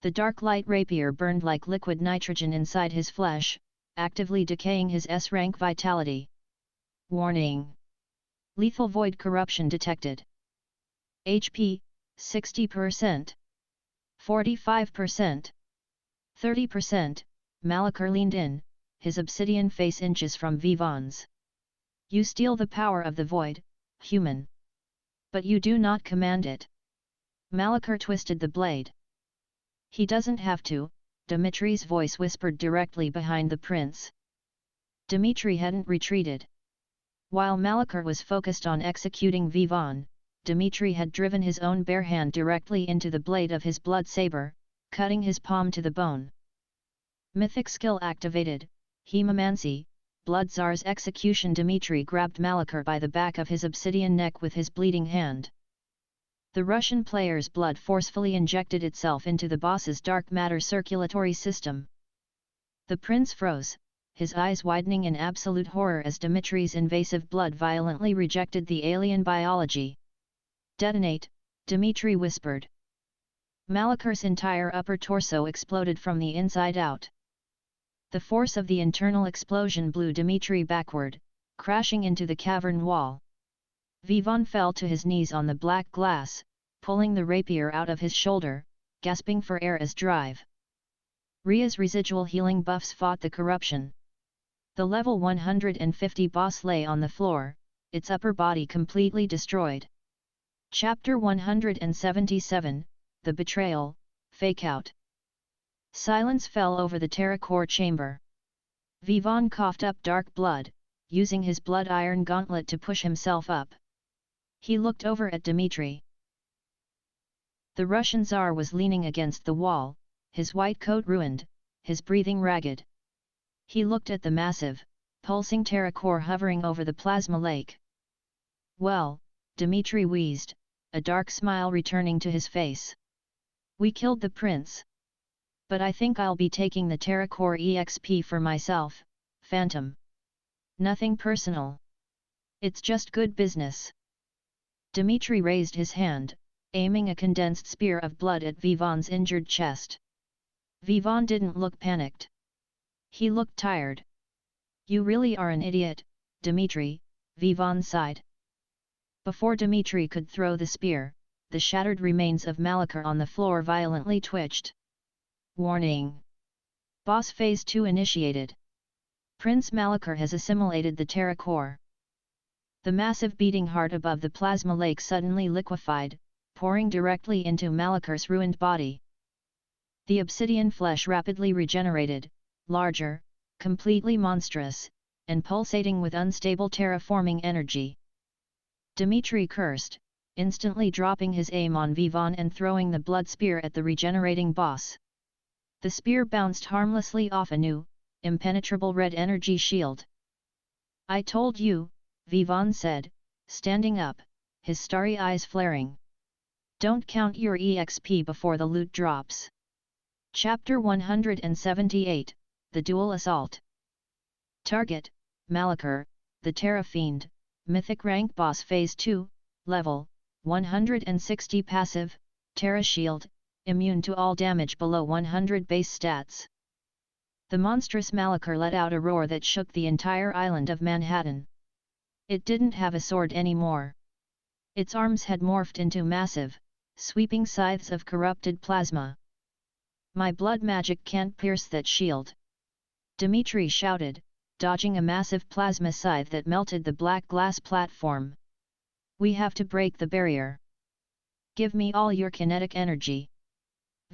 The dark light rapier burned like liquid nitrogen inside his flesh, actively decaying his S-rank vitality. Warning! Lethal void corruption detected. HP, 60%. 45%. 30%, Malachar leaned in, his obsidian face inches from Vivaan's. You steal the power of the void, human. But you do not command it. Malachar twisted the blade. He doesn't have to, Dimitri's voice whispered directly behind the prince. Dimitri hadn't retreated. While Malachar was focused on executing Vivaan, Dimitri had driven his own bare hand directly into the blade of his blood saber, cutting his palm to the bone. Mythic skill activated, Hemomancy, Blood Tsar's execution. Dimitri grabbed Malachar by the back of his obsidian neck with his bleeding hand. The Russian player's blood forcefully injected itself into the boss's dark matter circulatory system. The prince froze, his eyes widening in absolute horror as Dimitri's invasive blood violently rejected the alien biology. Detonate, Dimitri whispered. Malachar's entire upper torso exploded from the inside out. The force of the internal explosion blew Dimitri backward, crashing into the cavern wall. Vivaan fell to his knees on the black glass, pulling the rapier out of his shoulder, gasping for air as drive. Ria's residual healing buffs fought the corruption. The level 150 boss lay on the floor, its upper body completely destroyed. Chapter 177, The Betrayal, Fakeout. Silence fell over the terracore chamber. Vivaan coughed up dark blood, using his blood iron gauntlet to push himself up. He looked over at Dimitri. The Russian Tsar was leaning against the wall, his white coat ruined, his breathing ragged. He looked at the massive, pulsing terracore hovering over the plasma lake. Well, Dimitri wheezed, a dark smile returning to his face. We killed the prince. But I think I'll be taking the terracore EXP for myself, Phantom. Nothing personal. It's just good business. Dimitri raised his hand, aiming a condensed spear of blood at Vivaan's injured chest. Vivaan didn't look panicked. He looked tired. You really are an idiot, Dimitri, Vivaan sighed. Before Dimitri could throw the spear, the shattered remains of Malachar on the floor violently twitched. Warning! Boss Phase 2 initiated. Prince Malachar has assimilated the terracore. The massive beating heart above the plasma lake suddenly liquefied, pouring directly into Malachar's ruined body. The obsidian flesh rapidly regenerated, larger, completely monstrous, and pulsating with unstable terraforming energy. Dimitri cursed, instantly dropping his aim on Vivaan and throwing the blood spear at the regenerating boss. The spear bounced harmlessly off a new, impenetrable red energy shield. I told you, Vivaan said, standing up, his starry eyes flaring. Don't count your EXP before the loot drops. Chapter 178, The Dual Assault. Target, Malachar, the Terra Fiend, Mythic Rank Boss Phase 2, Level, 160 Passive, Terra Shield, immune to all damage below 100 base stats. The monstrous Malachar let out a roar that shook the entire island of Manhattan. It didn't have a sword anymore. Its arms had morphed into massive, sweeping scythes of corrupted plasma. My blood magic can't pierce that shield. Dimitri shouted, dodging a massive plasma scythe that melted the black glass platform. We have to break the barrier. Give me all your kinetic energy.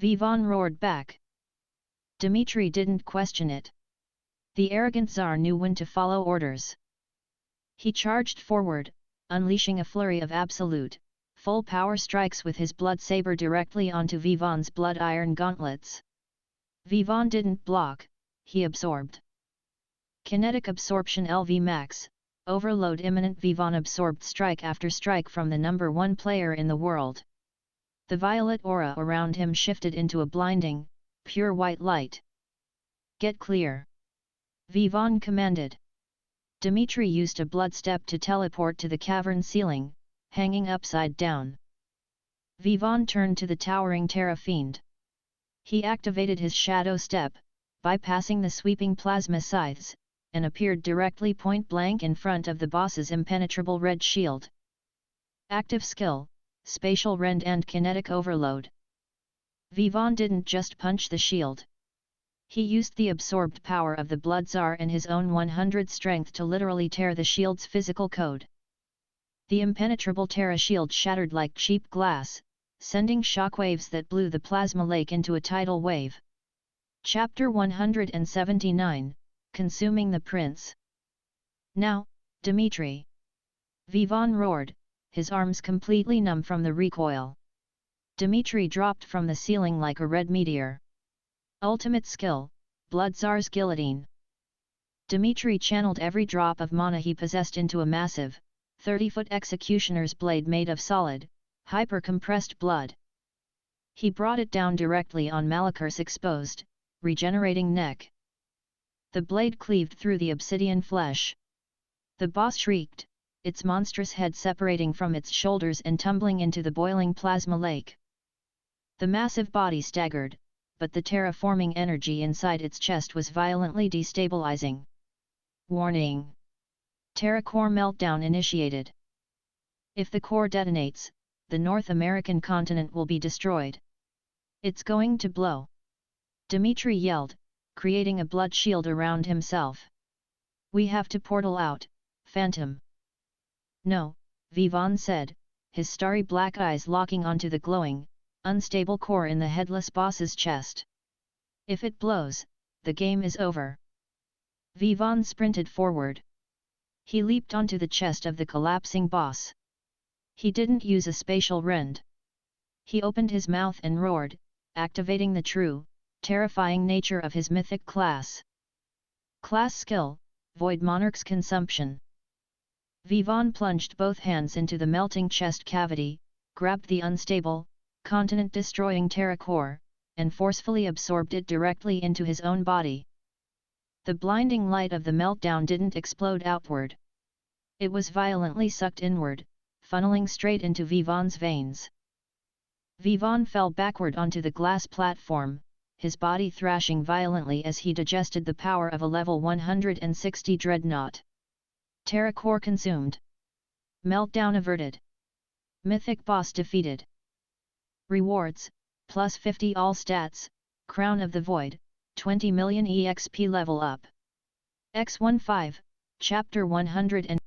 Vivaan roared back. Dimitri didn't question it. The arrogant Tsar knew when to follow orders. He charged forward, unleashing a flurry of absolute, full power strikes with his blood saber directly onto Vivaan's blood iron gauntlets. Vivaan didn't block, he absorbed. Kinetic absorption LV max, overload imminent. Vivaan absorbed strike after strike from the number 1 player in the world. The violet aura around him shifted into a blinding, pure white light. Get clear! Vivaan commanded. Dimitri used a blood step to teleport to the cavern ceiling, hanging upside down. Vivaan turned to the towering Terra Fiend. He activated his shadow step, bypassing the sweeping plasma scythes, and appeared directly point-blank in front of the boss's impenetrable red shield. Active skill, Spatial Rend and Kinetic Overload. Vivaan didn't just punch the shield. He used the absorbed power of the Blood Tsar and his own 100 strength to literally tear the shield's physical code. The impenetrable Terra shield shattered like cheap glass, sending shockwaves that blew the plasma lake into a tidal wave. Chapter 179, Consuming the Prince. Now, Dimitri! Vivaan roared, his arms completely numb from the recoil. Dimitri dropped from the ceiling like a red meteor. Ultimate skill, Blood Tsar's Guillotine. Dimitri channeled every drop of mana he possessed into a massive, 30-foot executioner's blade made of solid, hyper-compressed blood. He brought it down directly on Malakar's exposed, regenerating neck. The blade cleaved through the obsidian flesh. The boss shrieked, its monstrous head separating from its shoulders and tumbling into the boiling plasma lake. The massive body staggered, but the terraforming energy inside its chest was violently destabilizing. Warning! Terra core meltdown initiated. If the core detonates, the North American continent will be destroyed. It's going to blow. Dimitri yelled, creating a blood shield around himself. We have to portal out, Phantom. No, Vivaan said, his starry black eyes locking onto the glowing, unstable core in the headless boss's chest. If it blows, the game is over. Vivaan sprinted forward. He leaped onto the chest of the collapsing boss. He didn't use a spatial rend. He opened his mouth and roared, activating the true, terrifying nature of his mythic class. Class skill, Void Monarch's Consumption. Vivaan plunged both hands into the melting chest cavity, grabbed the unstable, continent-destroying Terra core, and forcefully absorbed it directly into his own body. The blinding light of the meltdown didn't explode outward. It was violently sucked inward, funneling straight into Vivaan's veins. Vivaan fell backward onto the glass platform, his body thrashing violently as he digested the power of a level 160 dreadnought. Terra core consumed. Meltdown averted. Mythic boss defeated. Rewards, plus 50 all stats, Crown of the Void, 20 million EXP level up. X15, Chapter 100.